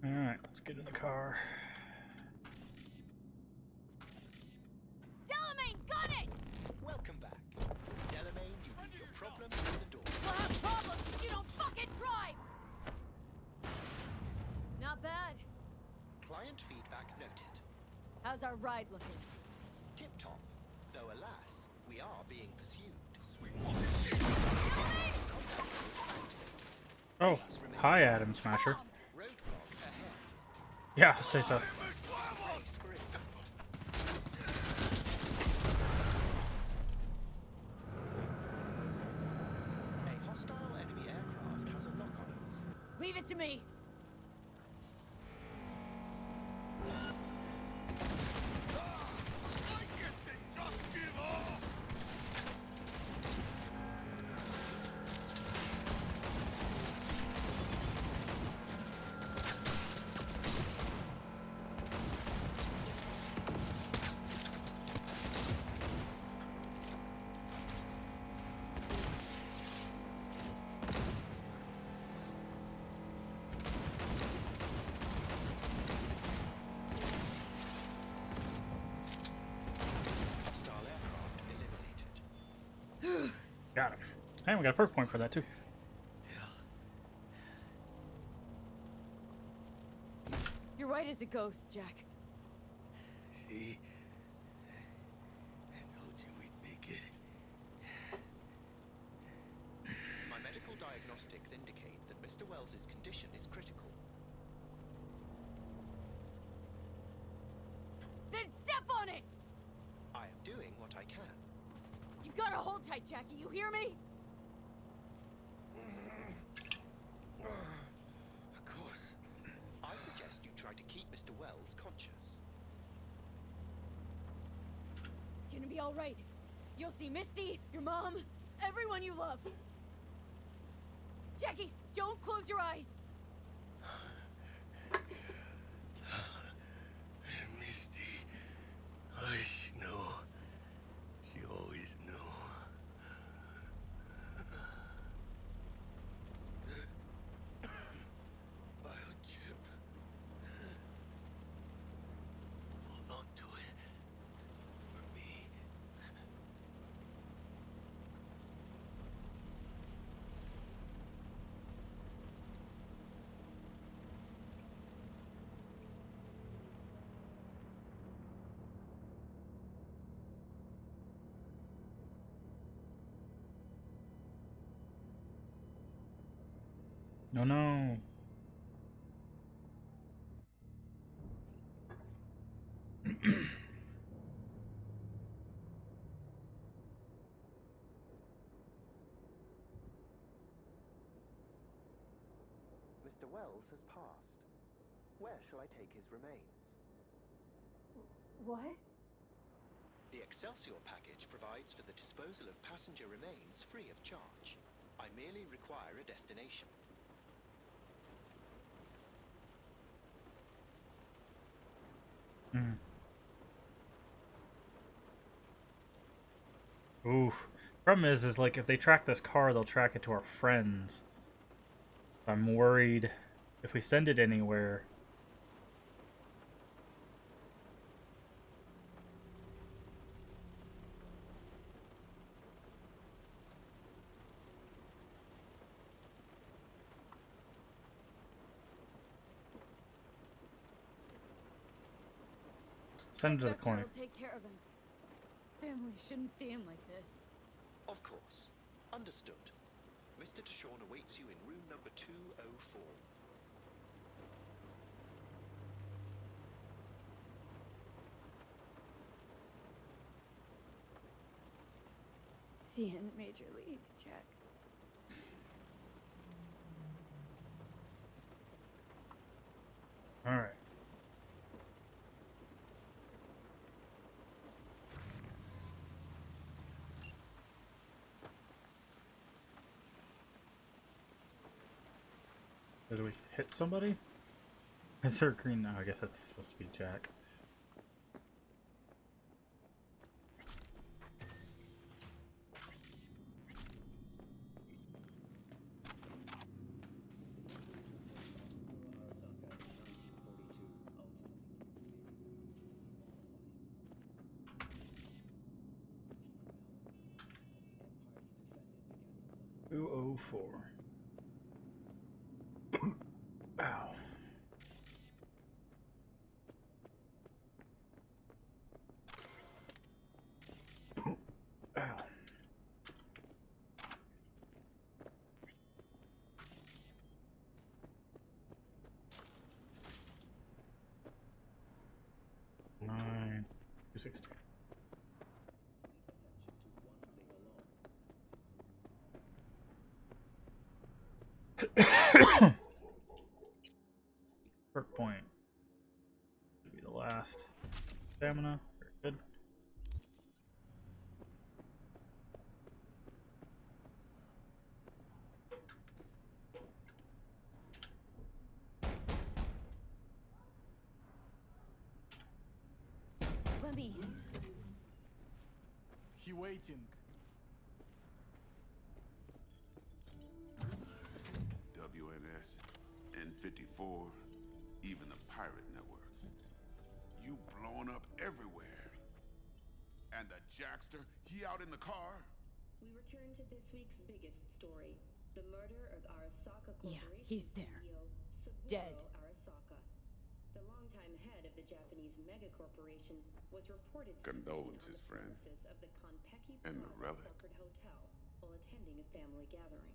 Alright, let's get in the car. Delamain, got it! Welcome back. Delamain, you leave your problems at the door. We'll have problems if you don't fucking drive! Not bad. Client feedback noted. How's our ride looking? Tip-top. Though alas, we are being pursued. Oh, hi, Adam Smasher. Roadblock ahead. Yeah, say so. Brace for impact. A hostile enemy aircraft has a lock on us. Leave it to me! Hostile aircraft eliminated. Got him. Hey, we got a perk point for that too. You're white as a ghost, Jack. See? I told you we'd make it. My medical diagnostics indicate that Mr. Wells's condition is critical. Then step on it! I am doing what I can. You've got to hold tight, Jackie, you hear me? Of course. I suggest you try to keep Mr. Wells conscious. It's gonna be alright. You'll see Misty, your mom, everyone you love. Jackie, don't close your eyes! Misty. I know. She always knew. Biochip. Hold on to it. For me. No, no. Mr. Wells has passed. Where shall I take his remains? What? The Excelsior package provides for the disposal of passenger remains free of charge. I merely require a destination. Oof. Problem is like if they track this car, they'll track it to our friends. I'm worried if we send it anywhere. Send it to the clinic. I'll take care of him. His family shouldn't see him like this. Of course. Understood. Mr. Deshawn awaits you in room number 204. See you in the major leagues, Jack. All right. Did we hit somebody? Is there a green now? I guess that's supposed to be Jack. Ooh, 04. Ow. Ow. Nine, 260. Perk point. Should be the last. Stamina. Very good. Let me. He waiting. WNS, N54, even the pirate networks. You blowing up everywhere. And the Jackster, he out in the car? We return to this week's biggest story. The murder of Arasaka Corporation he's there. CEO Saburo Dead. Arasaka. The longtime head of the Japanese megacorporation was reported Condolences, friend. of the Konpeki And the Plaza relic. Sacred Hotel while attending a family gathering.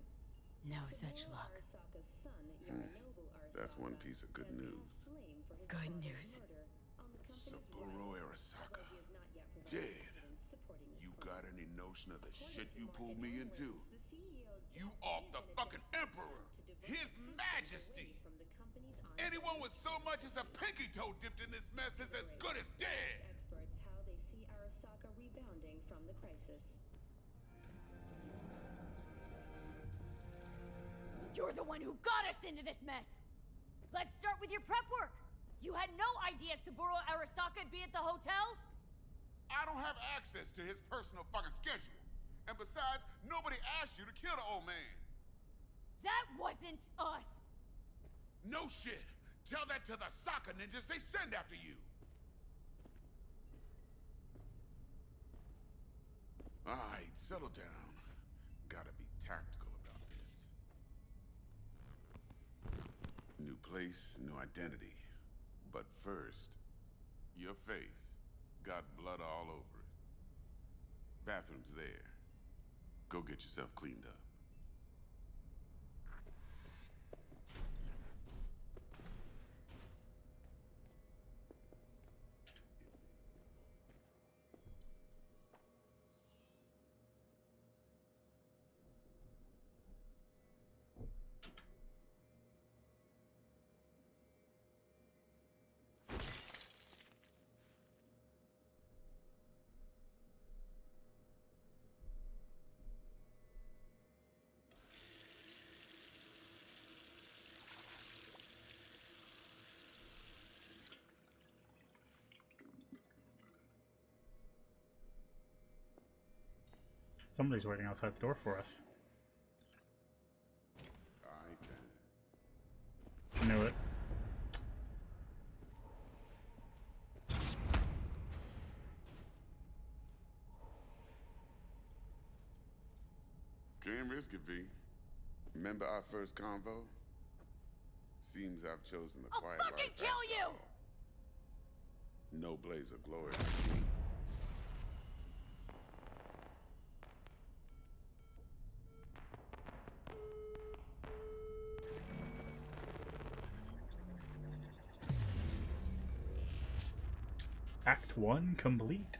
No such luck. Arasaka's son, Yorinobu Arasaka, That's one piece of good has news. cast blame for his Good father's news. murder on the company's Saburo rival, Arasaka. although he has not yet provided Dead. evidence supporting this You claim. got any notion of the According shit to you pulled me market into? analysts, the CEO You off the fucking emperor! His Majesty! from the company's Anyone with so much as a pinky toe dipped in this mess is as good as dead! experts how they see Arasaka rebounding from the crisis. You're the one who got us into this mess! Let's start with your prep work! You had no idea Saburo Arasaka'd be at the hotel? I don't have access to his personal fucking schedule. And besides, nobody asked you to kill the old man. That wasn't us! No shit. Tell that to the soccer ninjas they send after you. Alright, settle down. Gotta be tactical about this. New place, new identity. But first, your face got blood all over it. Bathroom's there. Go get yourself cleaned up. Somebody's waiting outside the door for us. Alright then. Knew it. Can't risk it, V. Remember our first convo? Seems I've chosen the I'll quiet fucking life kill after you! all. No blaze of glory. Act 1 complete.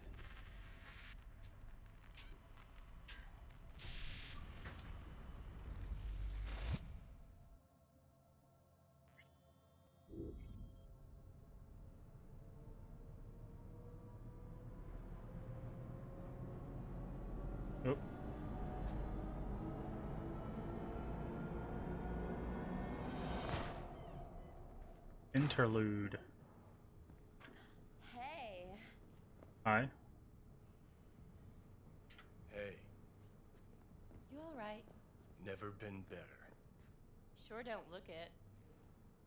Oh. Interlude. Hey. Hi. Hey, You alright? never been better. Sure don't look it.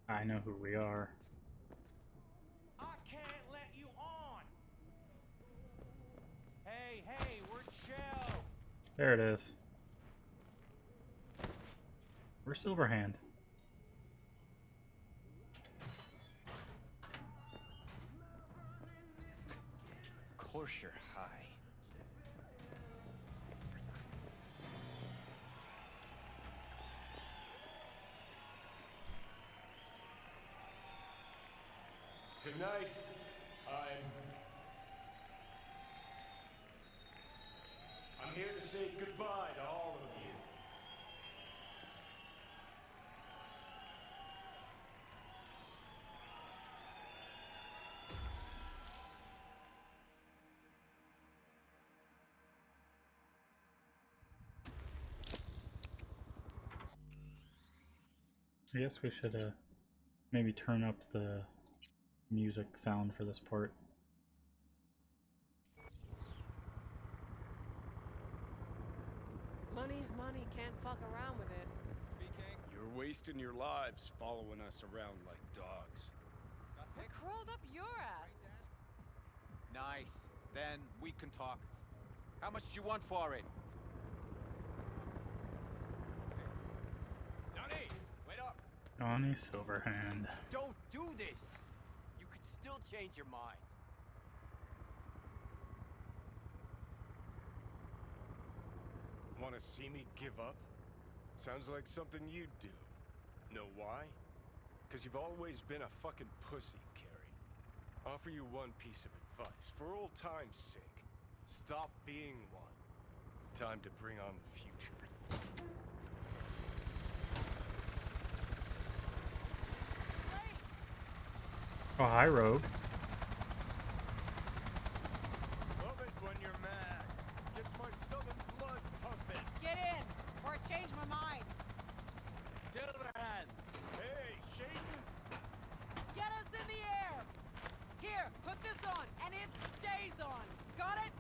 I know who we are. I can't let you on! Hey, hey, we're chill! There it is. Where's Silverhand? Of course you're high. Tonight, I'm here to say goodbye to all of you. I guess we should maybe turn up the music sound for this part. Money's money, can't fuck around with it. Speaking. You're wasting your lives following us around like dogs. I crawled up your ass. Nice. Then we can talk. How much do you want for it? Johnny, wait up. Johnny Silverhand. Don't do this. You could still change your mind. Want to see me give up? Sounds like something you'd do. Know why? Because you've always been a fucking pussy, Carrie. Offer you one piece of advice, for old time's sake. Stop being one. Time to bring on the future. Oh, hi, Rogue. Love it when you're mad. Gets my southern blood pumping. Get in, or I change my mind. Silverhand! Hey, Shaden! Get us in the air. Here, put this on, and it stays on. Got it?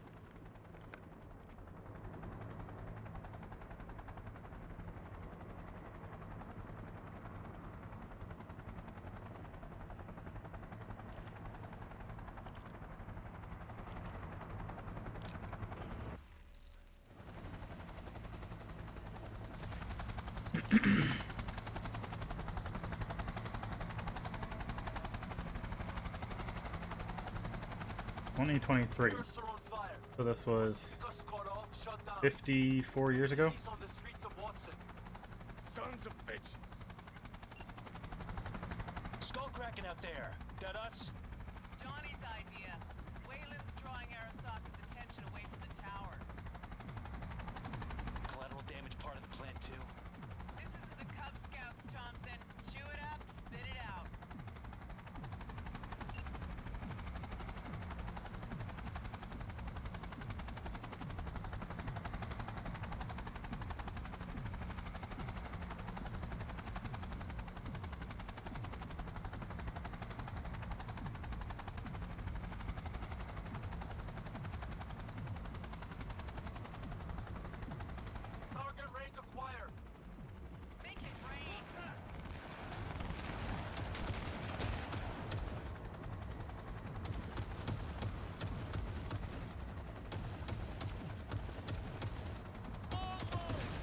(2023). So this was 54 years ago. Sons of bitches! Skull cracking out there. That us? Johnny's idea. Wayland's drawing Arasaka's attention away from the tower. Collateral damage part of the plan too. This is the Cub Scouts, Thompson. Chew it up, spit it out. Target range acquired. Make it rain.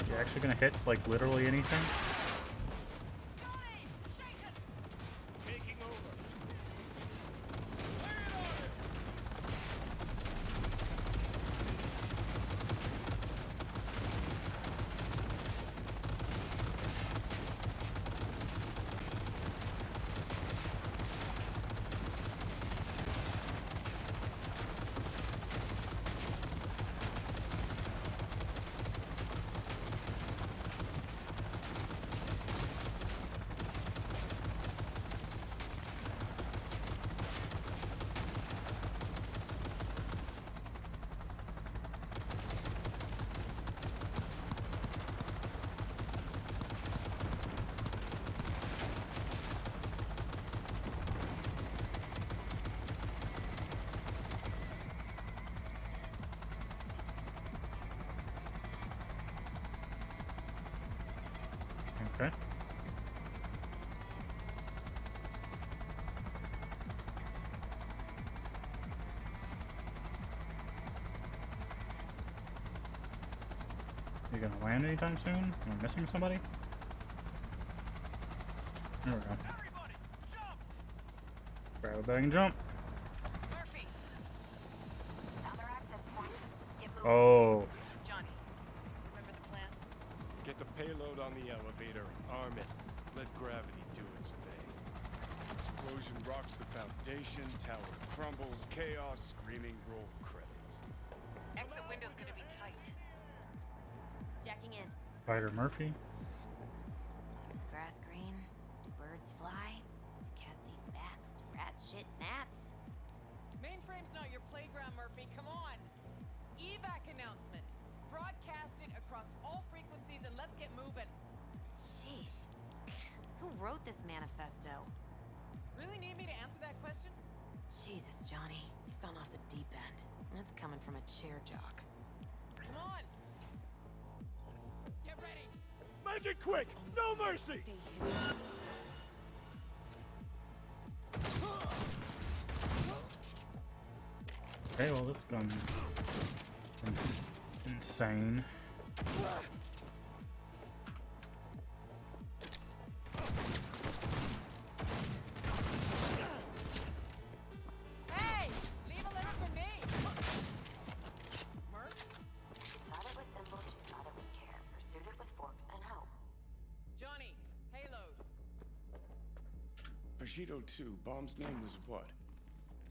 You're actually gonna hit like literally anything? Taking over. You gonna land anytime soon? Am I missing somebody? There we go. Grab a bag and jump. Murphy. Found our access point. Get moving. Oh. Johnny, remember the plan? Get the payload on the elevator, arm it, let gravity do its thing. Explosion rocks the foundation, tower crumbles, chaos, screaming, roll credits. Exit window's gonna be tight. Jacking in. Spider Murphy. Is grass green? Do birds fly? Do cats eat bats? Do rats shit gnats? Mainframe's not your playground, Murphy. Come on. Evac announcement. Broadcast it across all frequencies and let's get moving. Sheesh. Who wrote this manifesto? Really need me to answer that question? Jesus, Johnny. You've gone off the deep end. That's coming from a chair jock. Come on. Get ready. Make it quick! No mercy! Stay hidden. Okay, well this gun's insane. Hey! Leave a letter for me! Murph? She sought it with thimbles, she thought it with care. Pursued it with forks and hope. Johnny, payload. Bushido 2, bomb's name was what?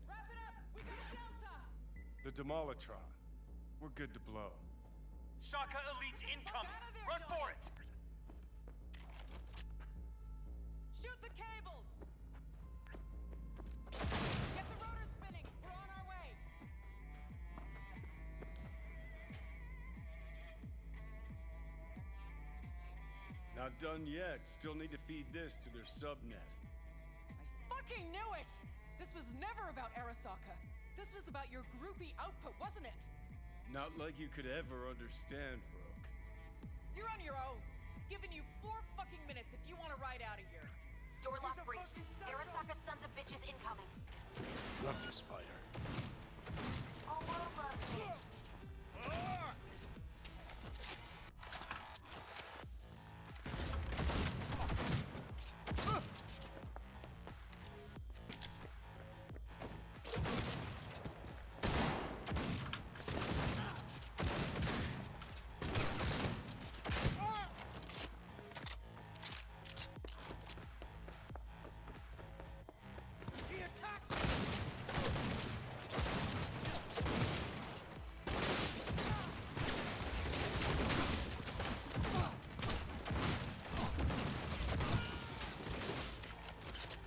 Wrap it up! We got Delta! The Demolitron. We're good to blow. Shaka Elite incoming. there, Run Johnny. for it. Shoot the cables! Get the rotor spinning! We're on our way! Not done yet. Still need to feed this to their subnet. I fucking knew it! This was never about Arasaka. This was about your groupie output, wasn't it? Not like you could ever understand, Rogue. You're on your own. Giving you 4 fucking minutes if you want to ride out of here. Door lock breached. Arasaka's sons of bitches incoming. Love you, Spider. All world loves me.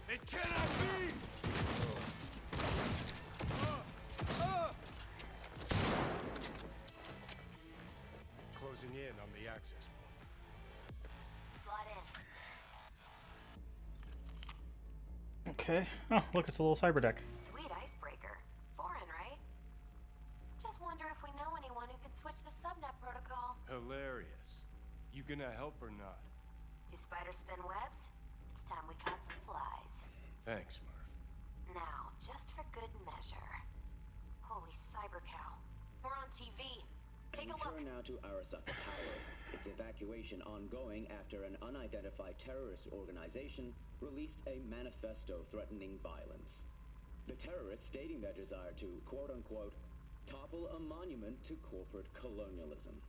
It cannot be! Closing in on the access point. Slide in. Okay. Oh, look, it's a little cyber deck. Sweet icebreaker. Foreign, right? Just wonder if we know anyone who could switch the subnet protocol. Hilarious. You gonna help or not? Do spiders spin webs? It's time we caught some flies. Thanks, Murph. Now, just for good measure. Holy cyber cow. We're on TV. Take a look. Return now to Arasaka Tower. Its evacuation ongoing after an unidentified terrorist organization released a manifesto threatening violence. The terrorists stating their desire to, quote-unquote, topple a monument to corporate colonialism.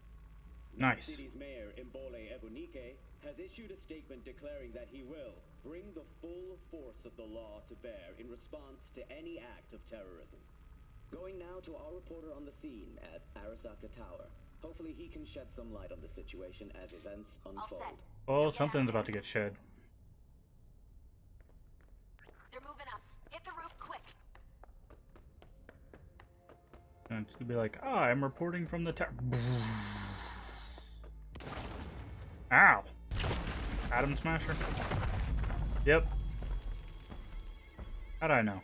Nice. The city's mayor, Imbole Ebunike, has issued a statement declaring that he will bring the full force of the law to bear in response to any act of terrorism. Going now to our reporter on the scene at Arasaka Tower. Hopefully he can shed some light on the situation as events unfold. Oh, something's about to get shed. They're moving up. Hit the roof quick. And it's gonna be like, ah, I'm reporting from the tower. Ow! Atom Smasher? Yep. How'd I know?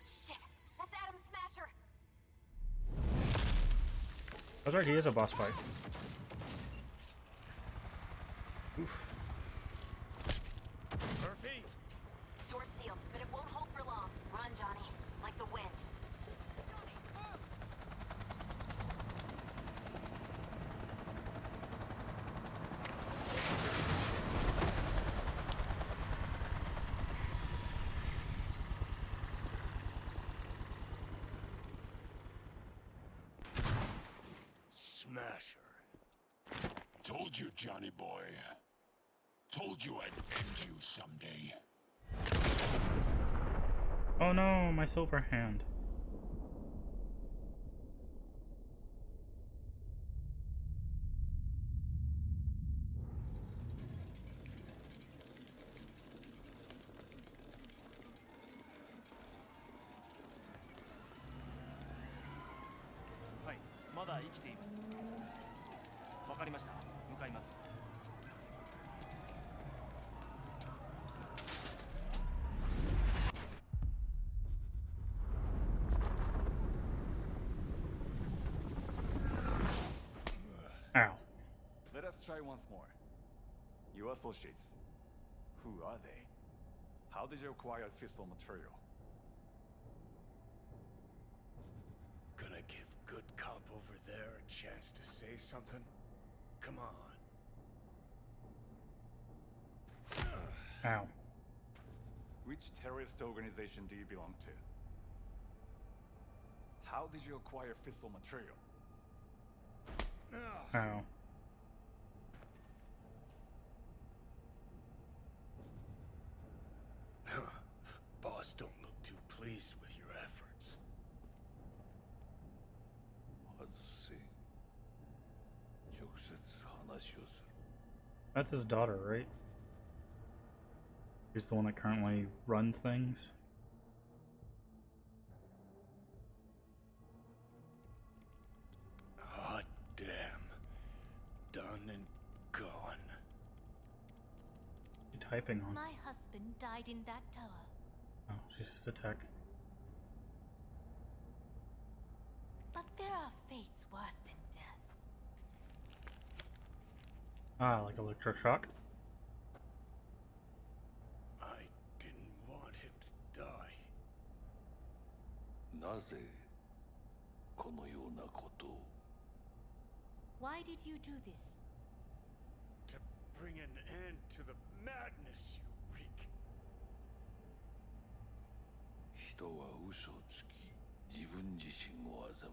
Shit, that's Atom Smasher. That's right, he is a boss fight. Oof. Murphy? Door's sealed, but it won't hold for long. Run, Johnny. Like the wind. Told you, Johnny boy. Told you I'd end you someday. Oh no, my silver hand. Ow. Let us try once more. Your associates. Who are they? How did you acquire fissile material? Gonna give good cop over there a chance to say something? Come on. Ow. Which terrorist organization do you belong to? How did you acquire fissile material? Ow. Boss don't look too pleased with your efforts. That's his daughter, right? She's the one that currently runs things. Hot damn. Done and gone. You typing on? My husband died in that tower. Oh, she's just a tech. But there are fates worse than death. Ah, like electroshock. I didn't want him to die. なぜこのようなことを Why did you do this? To bring an end to the madness you wreak. 人は嘘をつき自分自身を欺く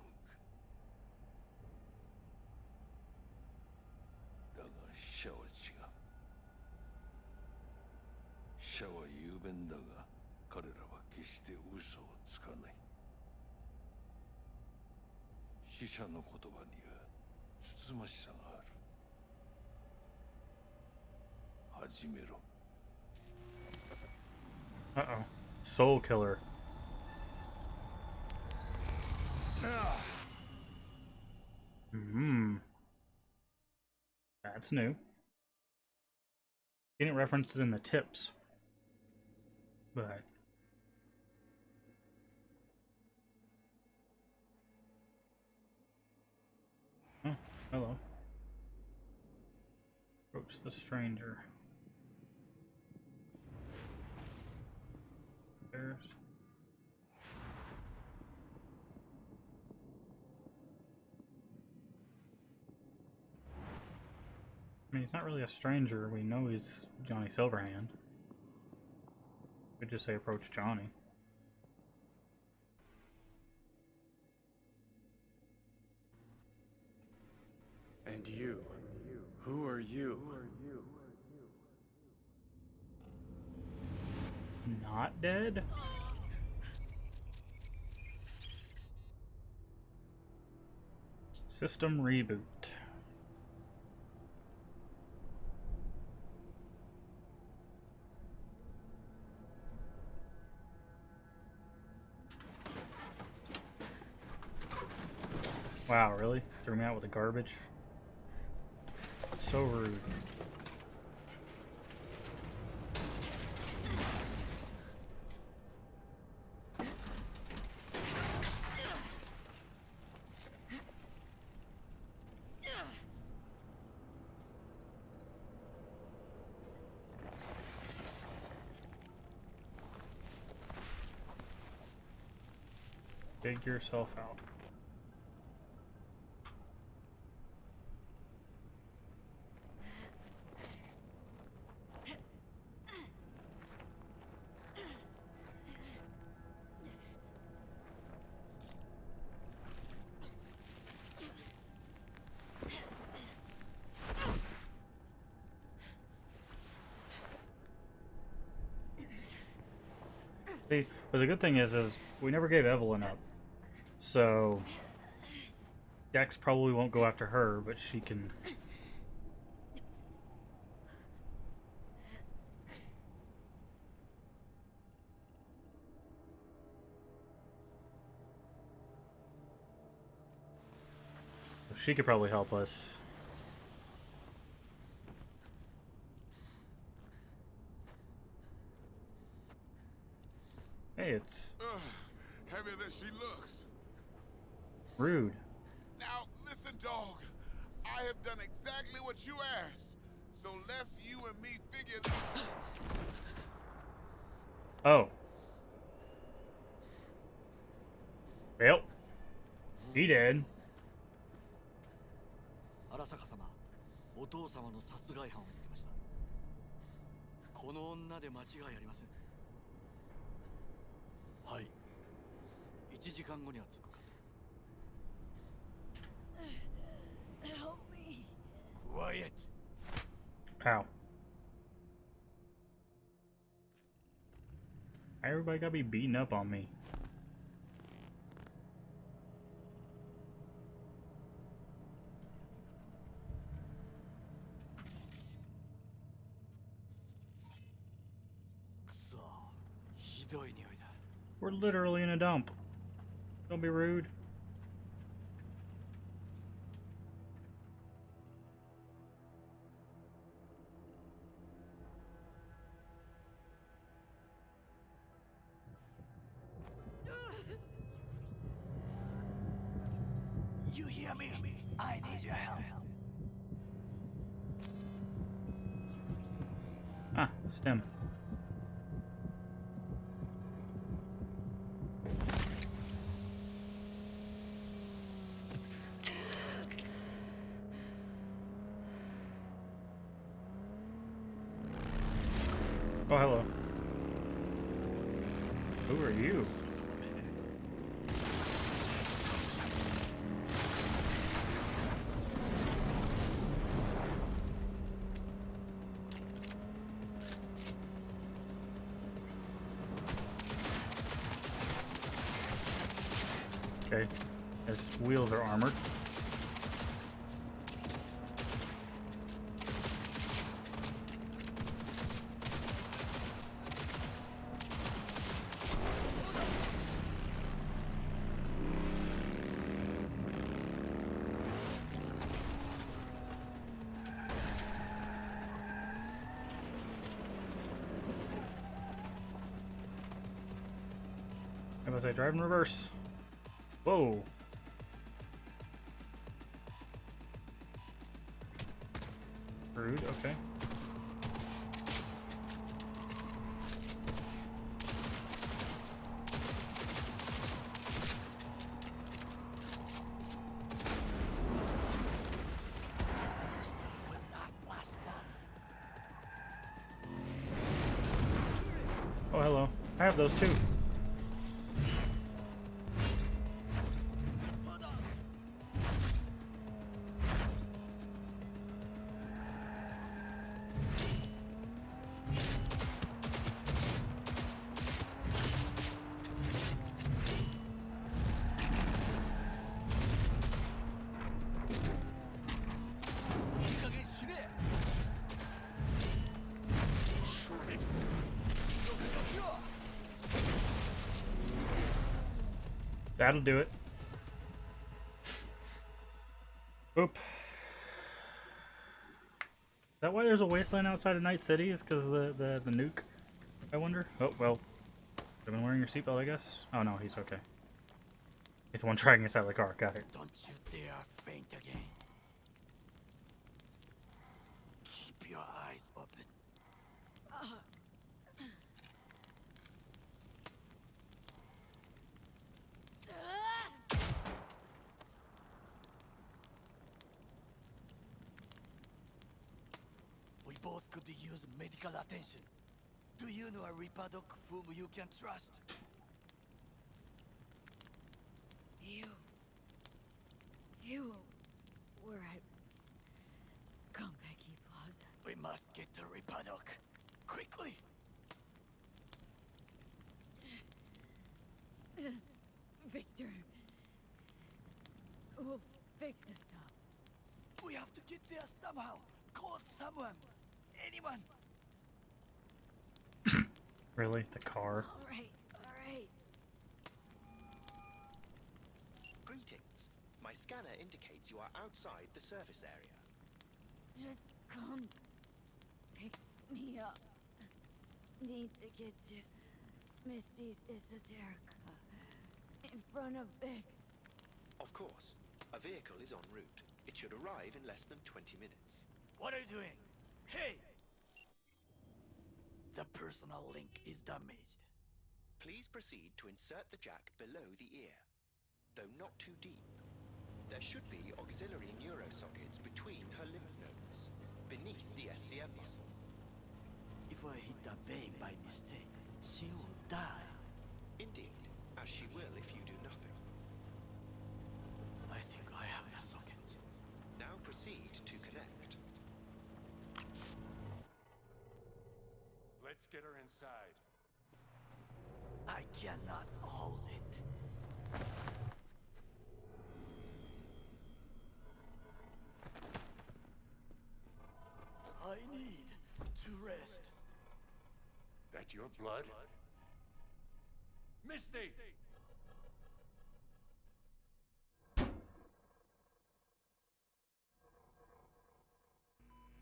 だが死者は違う死者は雄弁だが彼らは決して嘘をつかない死者の言葉にはつつましさがある始めろ Uh-oh. Soul killer. That's new. Getting references in the tips. But... Oh, hello. Approach the stranger. There's... I mean, he's not really a stranger. We know he's Johnny Silverhand. Could just say approach Johnny. And you? Who are you? Not dead? System reboot. Wow, really? Threw me out with the garbage? So rude. Dig yourself out. See, but the good thing is we never gave Evelyn up. So Dex probably won't go after her, but she can. She could probably help us. Hey, it's Heavier than she looks. rude. Now, listen, dog. I have done exactly what you asked. So let's you and me figure this. Oh. Well, he did. 荒坂様、お父様の殺害犯を見つけました。この女で間違いありません。はい。1時間後には着くかと。Help me. Quiet. Ow. Everybody gotta be beating up on me. We're literally in a dump. Don't be rude. You hear me? I need your help. Ah, stem. Oh, hello. Who are you? Okay, his wheels are armored. I must say, drive in reverse. Whoa. Rude, okay. Oh, hello. I have those too. That'll do it. Oop. Is that why there's a wasteland outside of Night City? Is because of the nuke? I wonder. Oh, well. I've been wearing your seatbelt, I guess. Oh, no, he's okay. He's the one trying inside the car. Got it. Don't you dare faint again. Keep your eyes open. We both could use medical attention. Do you know a Reaper doc whom you can trust? You were at Konpeki Plaza. We must get to Reaper doc. Quickly! After. We'll fix this up. We have to get there somehow. Call someone. Anyone. Really? The car? Alright, alright. Greetings. My scanner indicates you are outside the service area. Just come pick me up. Need to get to Misty's Esoterica in front of Bix. Of course. A vehicle is en route. It should arrive in less than 20 minutes. What are you doing? Hey! The personal link is damaged. Please proceed to insert the jack below the ear, though not too deep. There should be auxiliary neurosockets between her lymph nodes, beneath the SCM muscle. If I hit the vein by mistake, she will die. Indeed, as she will if you do nothing. I think I have the socket. Now proceed to connect. Let's get her inside. I cannot hold it. I need to rest. That your blood? Misty!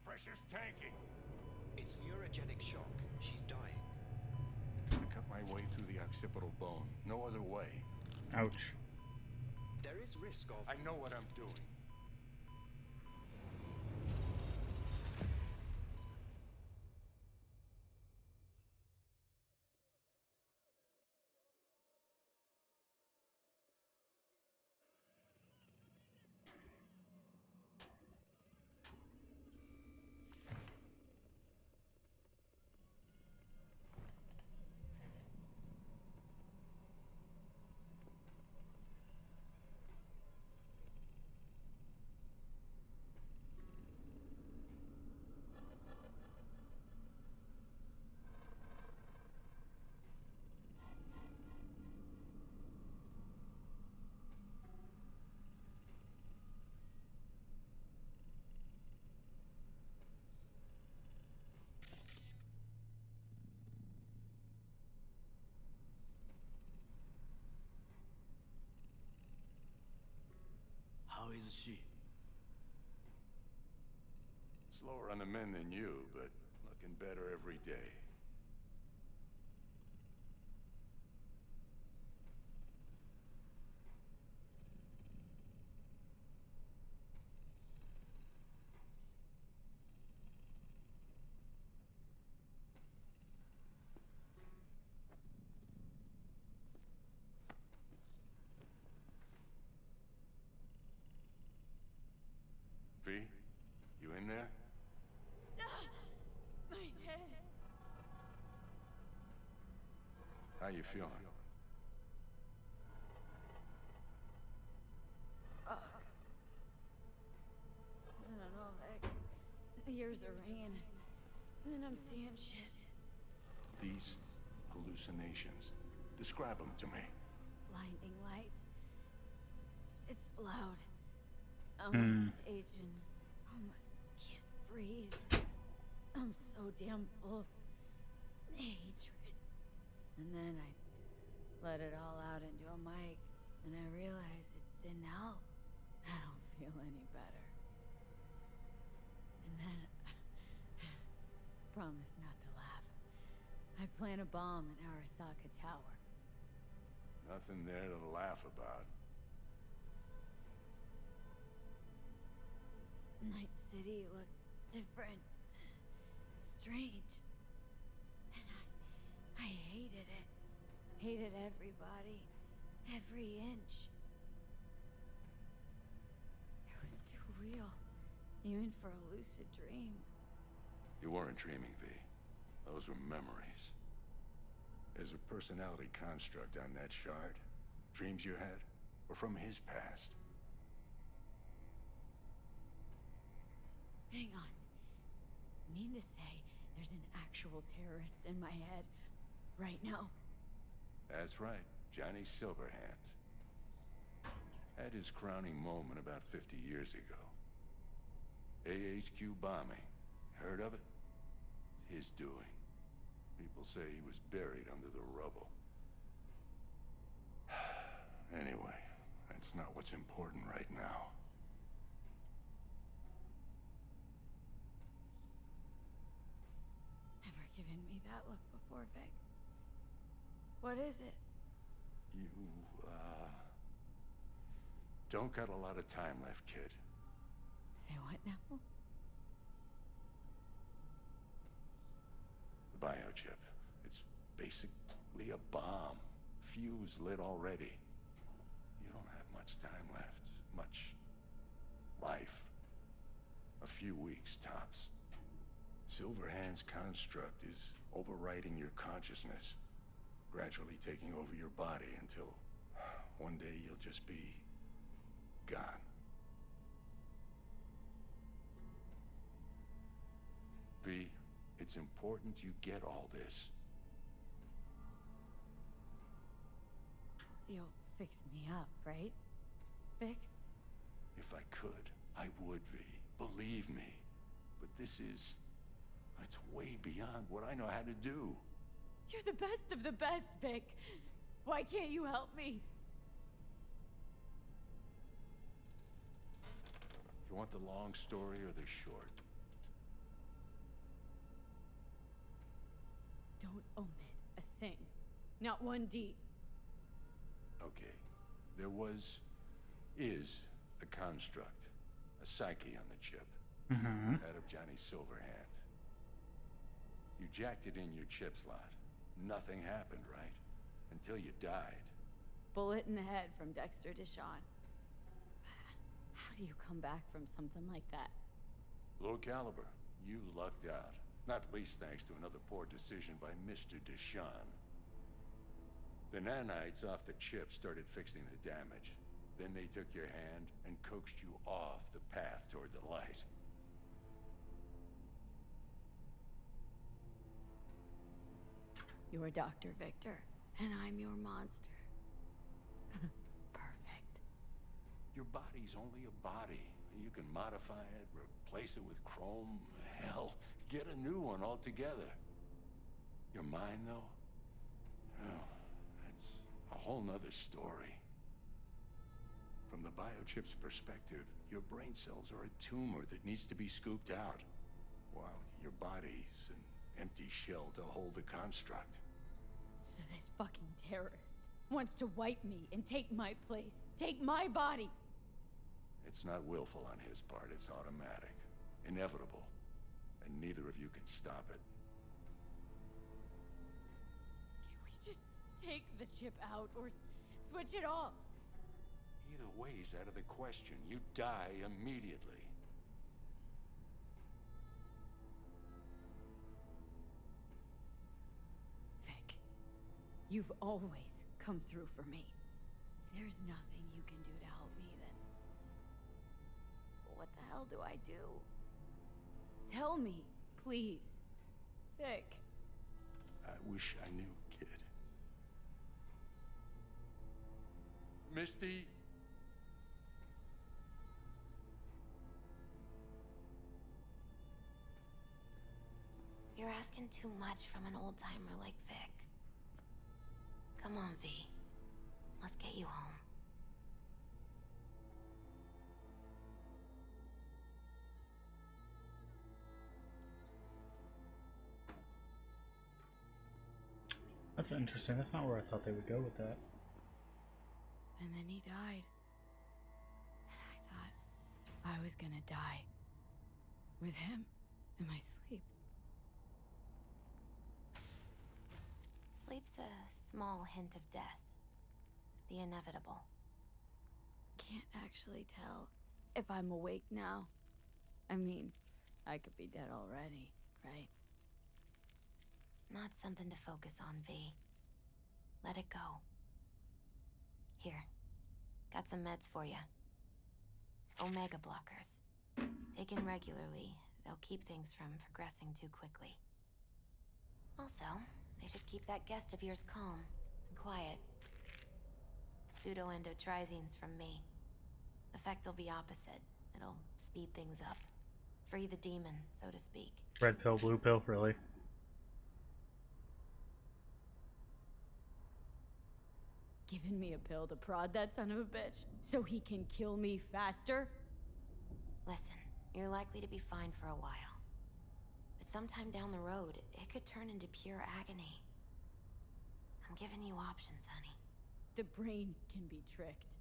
Pressure's tanking. It's neurogenic shock. She's dying. Gonna cut my way through the occipital bone. No other way. Ouch. There is risk of... I know what I'm doing. How is she? Slower on the mend than you, but looking better every day. V, you in there? My head. How you feeling? Fuck. I don't know, Vic. Ears are ringing. And then I'm seeing shit. These hallucinations. Describe them to me. Blinding lights. It's loud. I'm on stage and almost can't breathe. I'm so damn full of hatred. And then I let it all out into a mic, and I realized it didn't help. I don't feel any better. And then promise not to laugh. I plant a bomb in Arasaka Tower. Nothing there to laugh about. Night City looked different, strange, and I hated it. Hated everybody, every inch. It was too real, even for a lucid dream. You weren't dreaming, V. Those were memories. There's a personality construct on that shard. Dreams you had were from his past. Hang on. You mean to say there's an actual terrorist in my head right now? That's right, Johnny Silverhand. had his crowning moment about 50 years ago. AHQ bombing. Heard of it? It's his doing. People say he was buried under the rubble. Anyway, that's not what's important right now. Never given me that look before, Vic. What is it? You, don't got a lot of time left, kid. Say what now? The biochip. It's basically a bomb. Fuse lit already. You don't have much time left. Much life. A few weeks, tops. Silverhand's construct is overriding your consciousness, gradually taking over your body until one day you'll just be gone. V, it's important you get all this. You'll fix me up, right, Vic? If I could, I would, V. Believe me. But this is... it's way beyond what I know how to do. You're the best of the best, Vic. Why can't you help me? You want the long story or the short? Don't omit a thing. Not one D. Okay. There is a construct. A psyche on the chip. Mm-hmm. That of Johnny Silverhand. You jacked it in your chip slot. Nothing happened, right? Until you died. Bullet in the head from Dexter Deshawn. How do you come back from something like that? Low caliber. You lucked out. Not least thanks to another poor decision by Mr. Deshawn. The nanites off the chip started fixing the damage. Then they took your hand and coaxed you off the path toward the light. You're Dr. Victor, and I'm your monster. Perfect. Your body's only a body. You can modify it, replace it with chrome, hell, get a new one altogether. Your mind, though? Oh, that's a whole nother story. From the biochip's perspective, your brain cells are a tumor that needs to be scooped out, while your body's an empty shell to hold the construct. So this fucking terrorist wants to wipe me and take my place. Take my body! It's not willful on his part, it's automatic. Inevitable. And neither of you can stop it. Can we just take the chip out or switch it off? Either way's out of the question. You die immediately. Vic, you've always come through for me. If there's nothing you can do to help me, then what the hell do I do? Tell me, please. Vic. I wish I knew, kid. Misty? You're asking too much from an old-timer like Vic. Come on, V. Let's get you home. That's interesting. That's not where I thought they would go with that. And then he died. And I thought I was gonna die. With him in my sleep. Sleep's a small hint of death. The inevitable. Can't actually tell if I'm awake now. I mean, I could be dead already, right? Not something to focus on, V. Let it go. Here. Got some meds for you. Omega blockers. Taken regularly, they'll keep things from progressing too quickly. Also, they should keep that guest of yours calm and quiet. Pseudoendotrizines from me. Effect will be opposite. It'll speed things up. Free the demon, so to speak. Red pill, blue pill, really? Giving me a pill to prod that son of a bitch so he can kill me faster? Listen, you're likely to be fine for a while. But sometime down the road, it could turn into pure agony. I'm giving you options, honey. The brain can be tricked.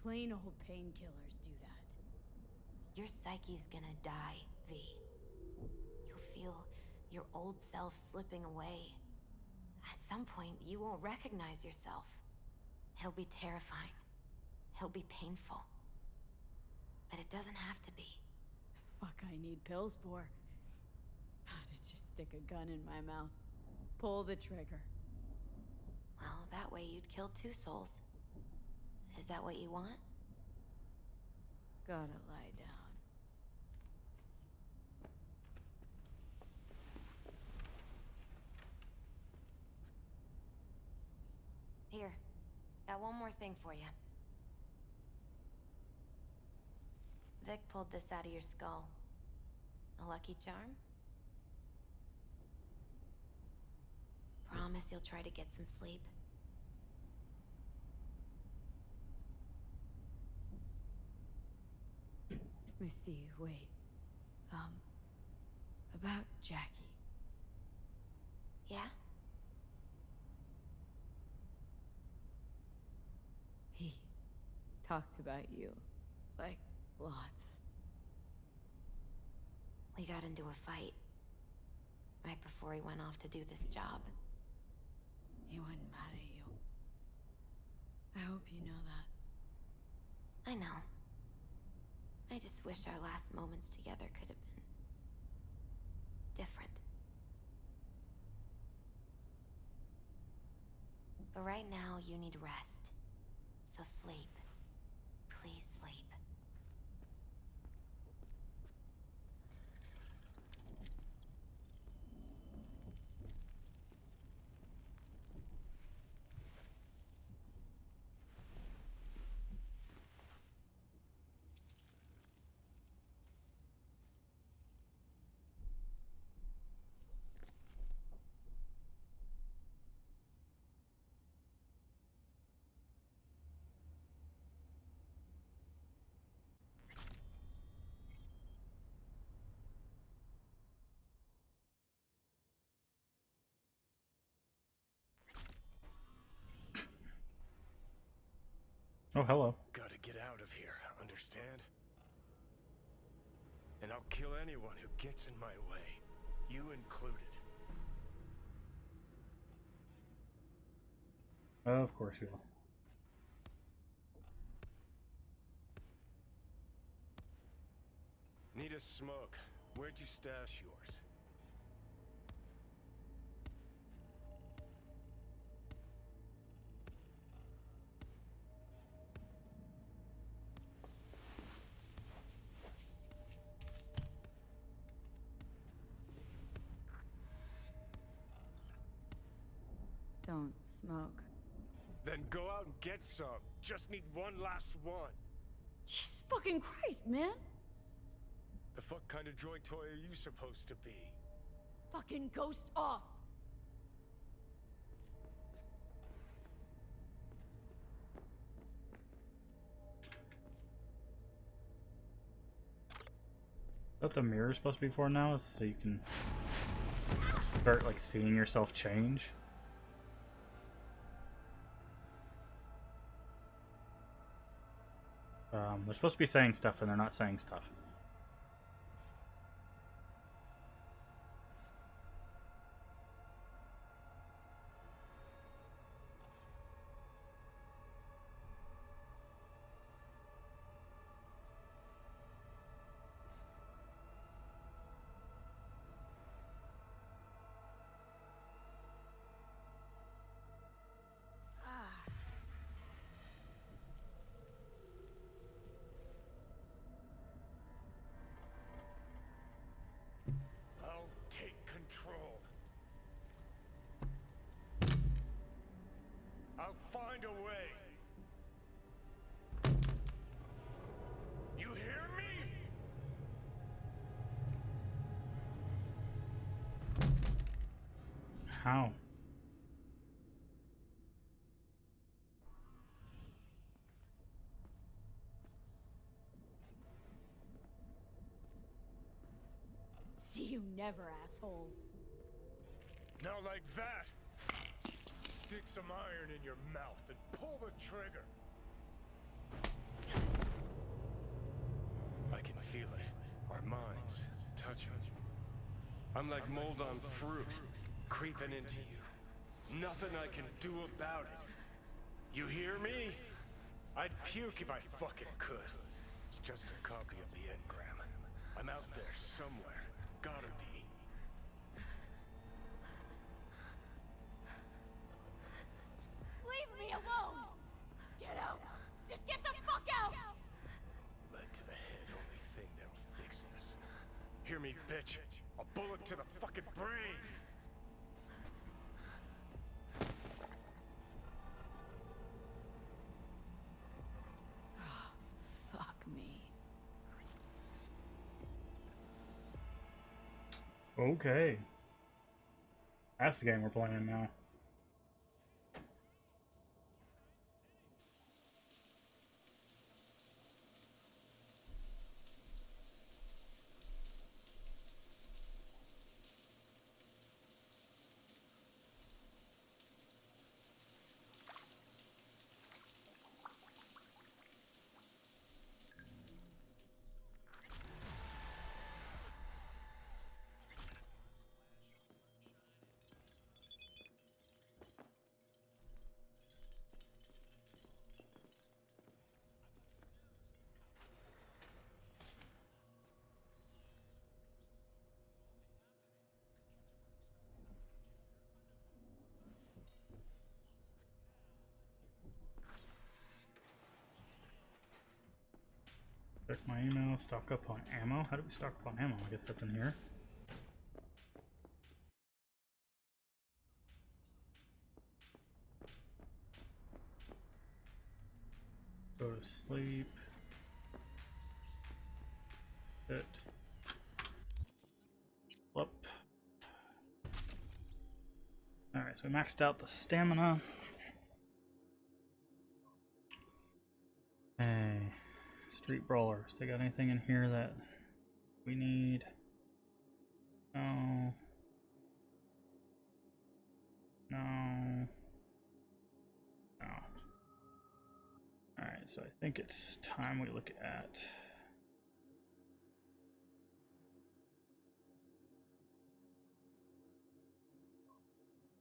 Plain old painkillers do that. Your psyche's gonna die, V. You'll feel your old self slipping away. At some point, you won't recognize yourself. It'll be terrifying. It'll be painful. But it doesn't have to be. Fuck I need pills for? I'd just stick a gun in my mouth. Pull the trigger. Well, that way you'd kill 2 souls. Is that what you want? Gotta lie down. Here, got one more thing for you. Vic pulled this out of your skull. A lucky charm? Promise you'll try to get some sleep. Misty, wait. About Jackie. Yeah? He talked about you. Like, lots. We got into a fight. Right before he went off to do this job. He wasn't mad at you. I hope you know that. I know. I just wish our last moments together could have been different. But right now, you need rest. So sleep. Please sleep. Oh, hello. Gotta get out of here, understand? And I'll kill anyone who gets in my way, you included. Of course you will. Need a smoke. Where'd you stash yours? Don't smoke. Then go out and get some. Just need one last one. Jesus fucking Christ, man! The fuck kind of droid toy are you supposed to be? Fucking ghost off! Is that the mirror supposed to be for now? So you can start like seeing yourself change? They're supposed to be saying stuff and they're not saying stuff. I'll take control. I'll find a way. How? See you never, asshole. Now like that! Stick some iron in your mouth and pull the trigger. I can feel it. Our minds touching. I'm like mold on fruit, creeping into you. Nothing I can do about it. You hear me? I'd puke if I fucking could. It's just a copy of the engram. I'm out there somewhere. Gotta be. Leave me alone! Get out! Just get the fuck out! Lead to the head, only thing that'll fix this. Hear me, bitch? A bullet to the fucking brain! Fuck me. Okay. That's the game we're playing now. Check my email, stock up on ammo. How do we stock up on ammo? I guess that's in here. Go to sleep. Sit. Flip. Alright, so we maxed out the stamina. Hey. Street brawlers. They got anything in here that we need? No. No. No. Alright, so I think it's time we look at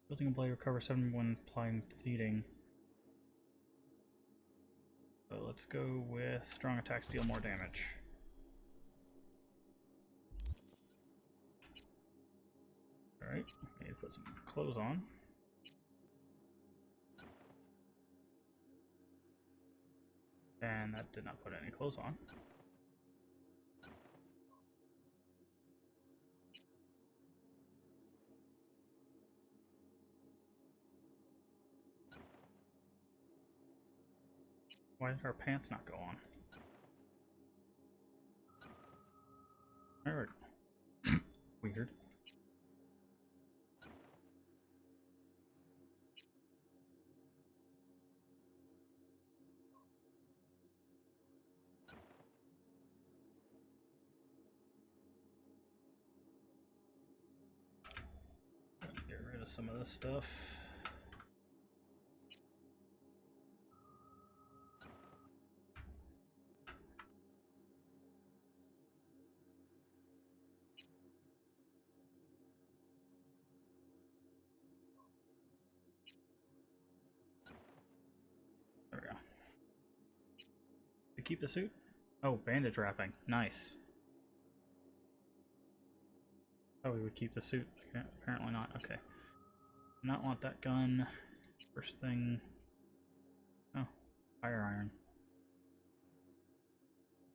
building a blade recovers 7 when applying bleeding. So let's go with strong attacks deal more damage. Alright, I need to put some clothes on. And that did not put any clothes on. Why did our pants not go on? There we go. Weird. Get rid of some of this stuff. There we go. To keep the suit? Oh, bandage wrapping. Nice. Oh, we would keep the suit. Okay, apparently not. Okay. Not want that gun. First thing. Oh, fire iron.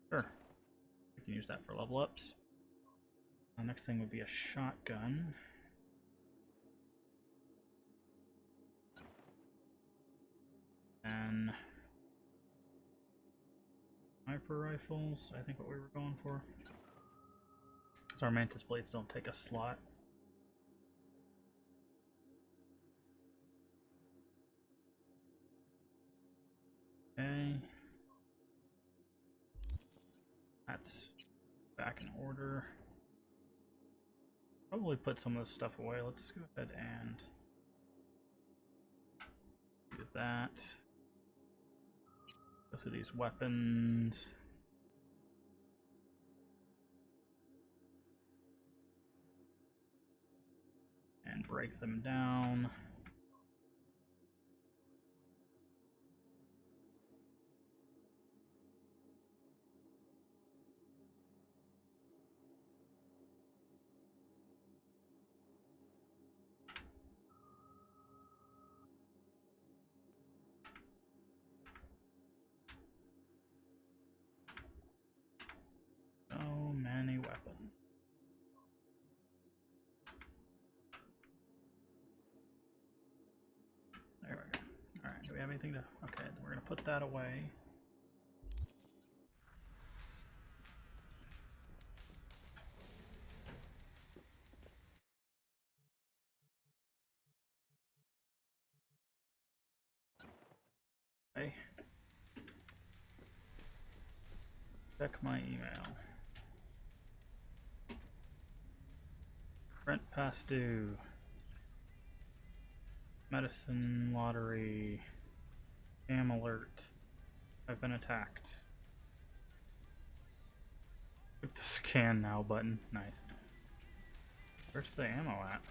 Sure. We can use that for level ups. The next thing would be a shotgun. And sniper rifles, I think what we were going for. Because our mantis blades don't take a slot. that's back in order. Probably put some of this stuff away. Let's go ahead and do that. Go through these weapons. And break them down. So many weapons. There we go. Alright, do we have anything to... Okay, we're gonna put that away. Okay. Check my email. Rent past due. Medicine lottery. Scam alert. I've been attacked. Click the scan now button. Nice. Where's the ammo at?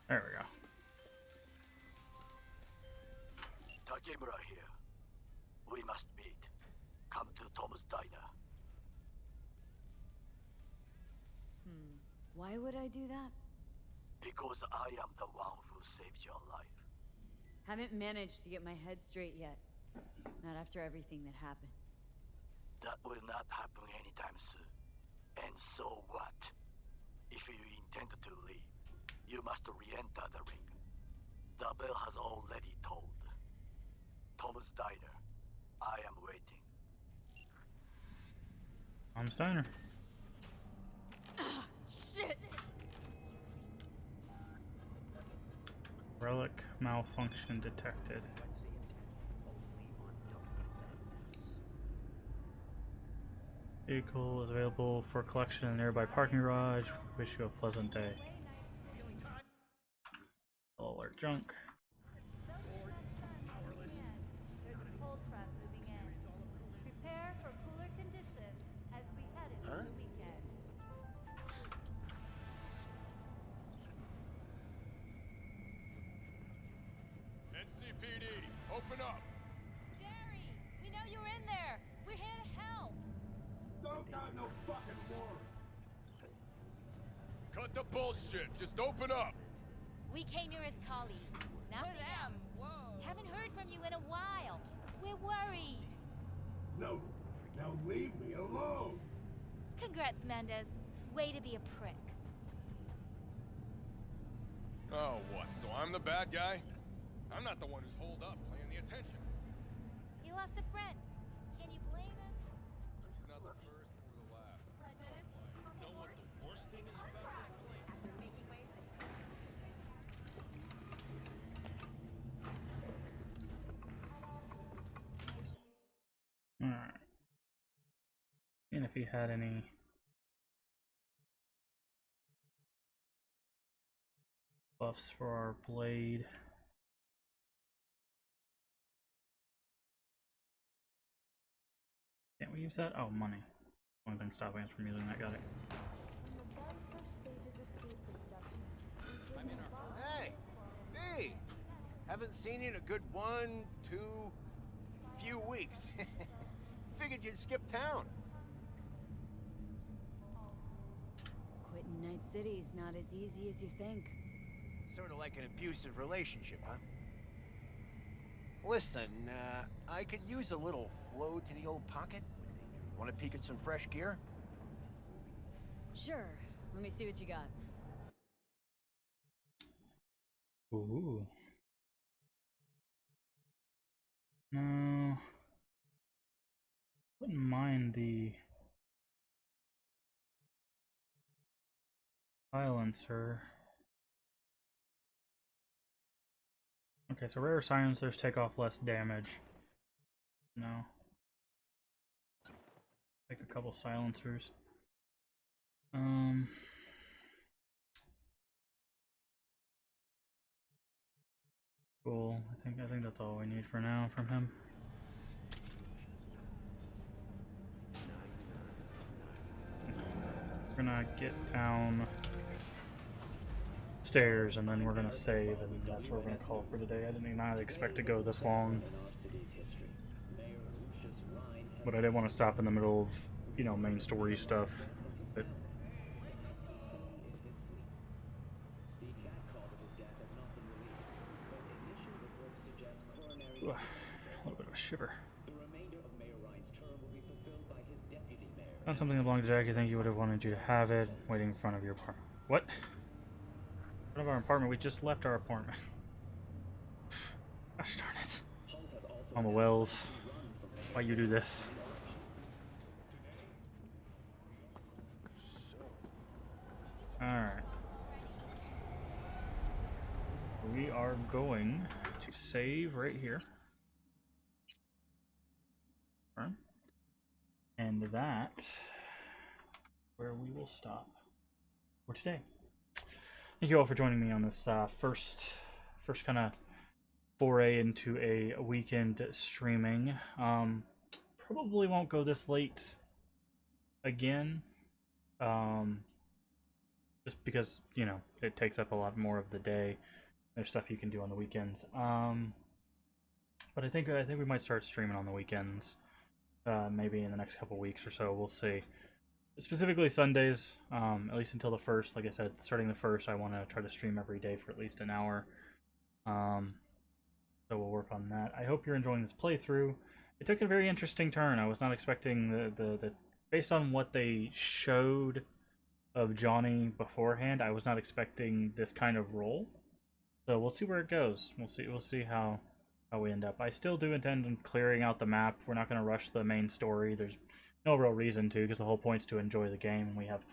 There we go. Takemura here. We must meet. Come to Tom's Diner. Why would I do that? Because I am the one who saved your life. Haven't managed to get my head straight yet. Not after everything that happened. That will not happen anytime soon. And so what? If you intend to leave, you must re-enter the ring. The bell has already tolled. Tom's Diner. I am waiting. Tom's Diner. Shit! Relic malfunction detected. Vehicle is available for collection in a nearby parking garage. Wish you a pleasant day. Alert junk. NCPD, open up! Jerry, we know you're in there. We're here to help. Don't got no fucking warrant! Cut the bullshit, just open up! We came here as colleagues. Nothing else. Haven't heard from you in a while. We're worried. No, now leave me alone! Congrats, Mendez. Way to be a prick. Oh, what? So I'm the bad guy? I'm not the one who's holed up playing the attention. He lost a friend. Can you blame him? He's not the first or the last. You know what the worst thing is about this place? Alright. And if he had any buffs for our blade. Can't we use that? Oh, money. Only thing stopping us from using that. Got it. Hey, B! Haven't seen you in a good 1, 2, few weeks. Figured you'd skip town. Quitting Night City's not as easy as you think. Sort of like an abusive relationship, huh? Listen, I could use a little flow to the old pocket. Want to peek at some fresh gear? Sure. Let me see what you got. Ooh. No. Wouldn't mind the Silencer. Okay, so rare silencers take off less damage. No. Take a couple silencers. Cool. I think that's all we need for now from him. We're gonna get down stairs and then we're gonna save, and that's what we're gonna call it for today. I didn't even expect to go this long, but I didn't want to stop in the middle of, you know, main story stuff. But a little bit of a shiver. Found something that belonged to Jack. You think you would have wanted you to have it, waiting in front of your apartment. What? In front of our apartment? We just left our apartment. Gosh darn it. Mama Wells, why you do this? Alright. We are going to save right here. And that, where we will stop for today. Thank you all for joining me on this first kind of foray into a weekend streaming. Probably won't go this late again, just because, you know, it takes up a lot more of the day. There's stuff you can do on the weekends. But I think we might start streaming on the weekends, maybe in the next couple weeks or so. We'll see. Specifically Sundays, at least until the 1st. Like I said, starting the 1st, I want to try to stream every day for at least an hour. So we'll work on that. I hope you're enjoying this playthrough. It took a very interesting turn. I was not expecting the based on what they showed of Johnny beforehand, I was not expecting this kind of role. So we'll see where it goes. We'll see how we end up. I still do intend on clearing out the map. We're not going to rush the main story. There's no real reason to, because the whole point's to enjoy the game, and we have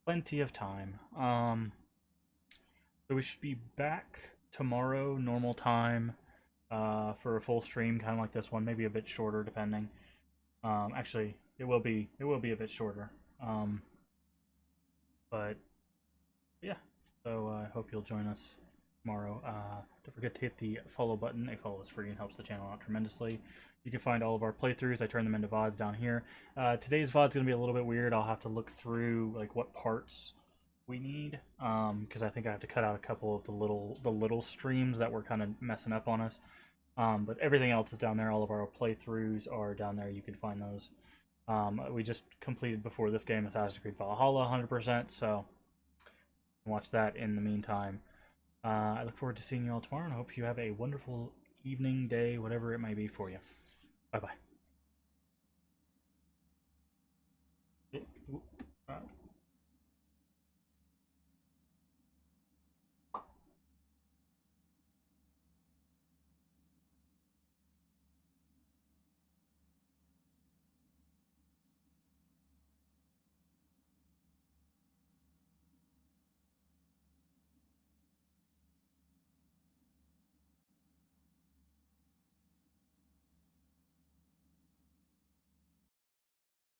plenty of time. So we should be back tomorrow, normal time, for a full stream, kind of like this one, maybe a bit shorter, depending. Actually, it will be a bit shorter. But yeah, so I hope you'll join us tomorrow. Don't forget to hit the follow button. A follow is free and helps the channel out tremendously. You can find all of our playthroughs. I turn them into VODs down here. Today's VOD's going to be a little bit weird. I'll have to look through like what parts we need, because I think I have to cut out a couple of the little streams that were kind of messing up on us. But everything else is down there. All of our playthroughs are down there. You can find those. We just completed before this game Assassin's Creed Valhalla 100%, so watch that in the meantime. I look forward to seeing you all tomorrow, and I hope you have a wonderful evening, day, whatever it may be for you. Bye-bye.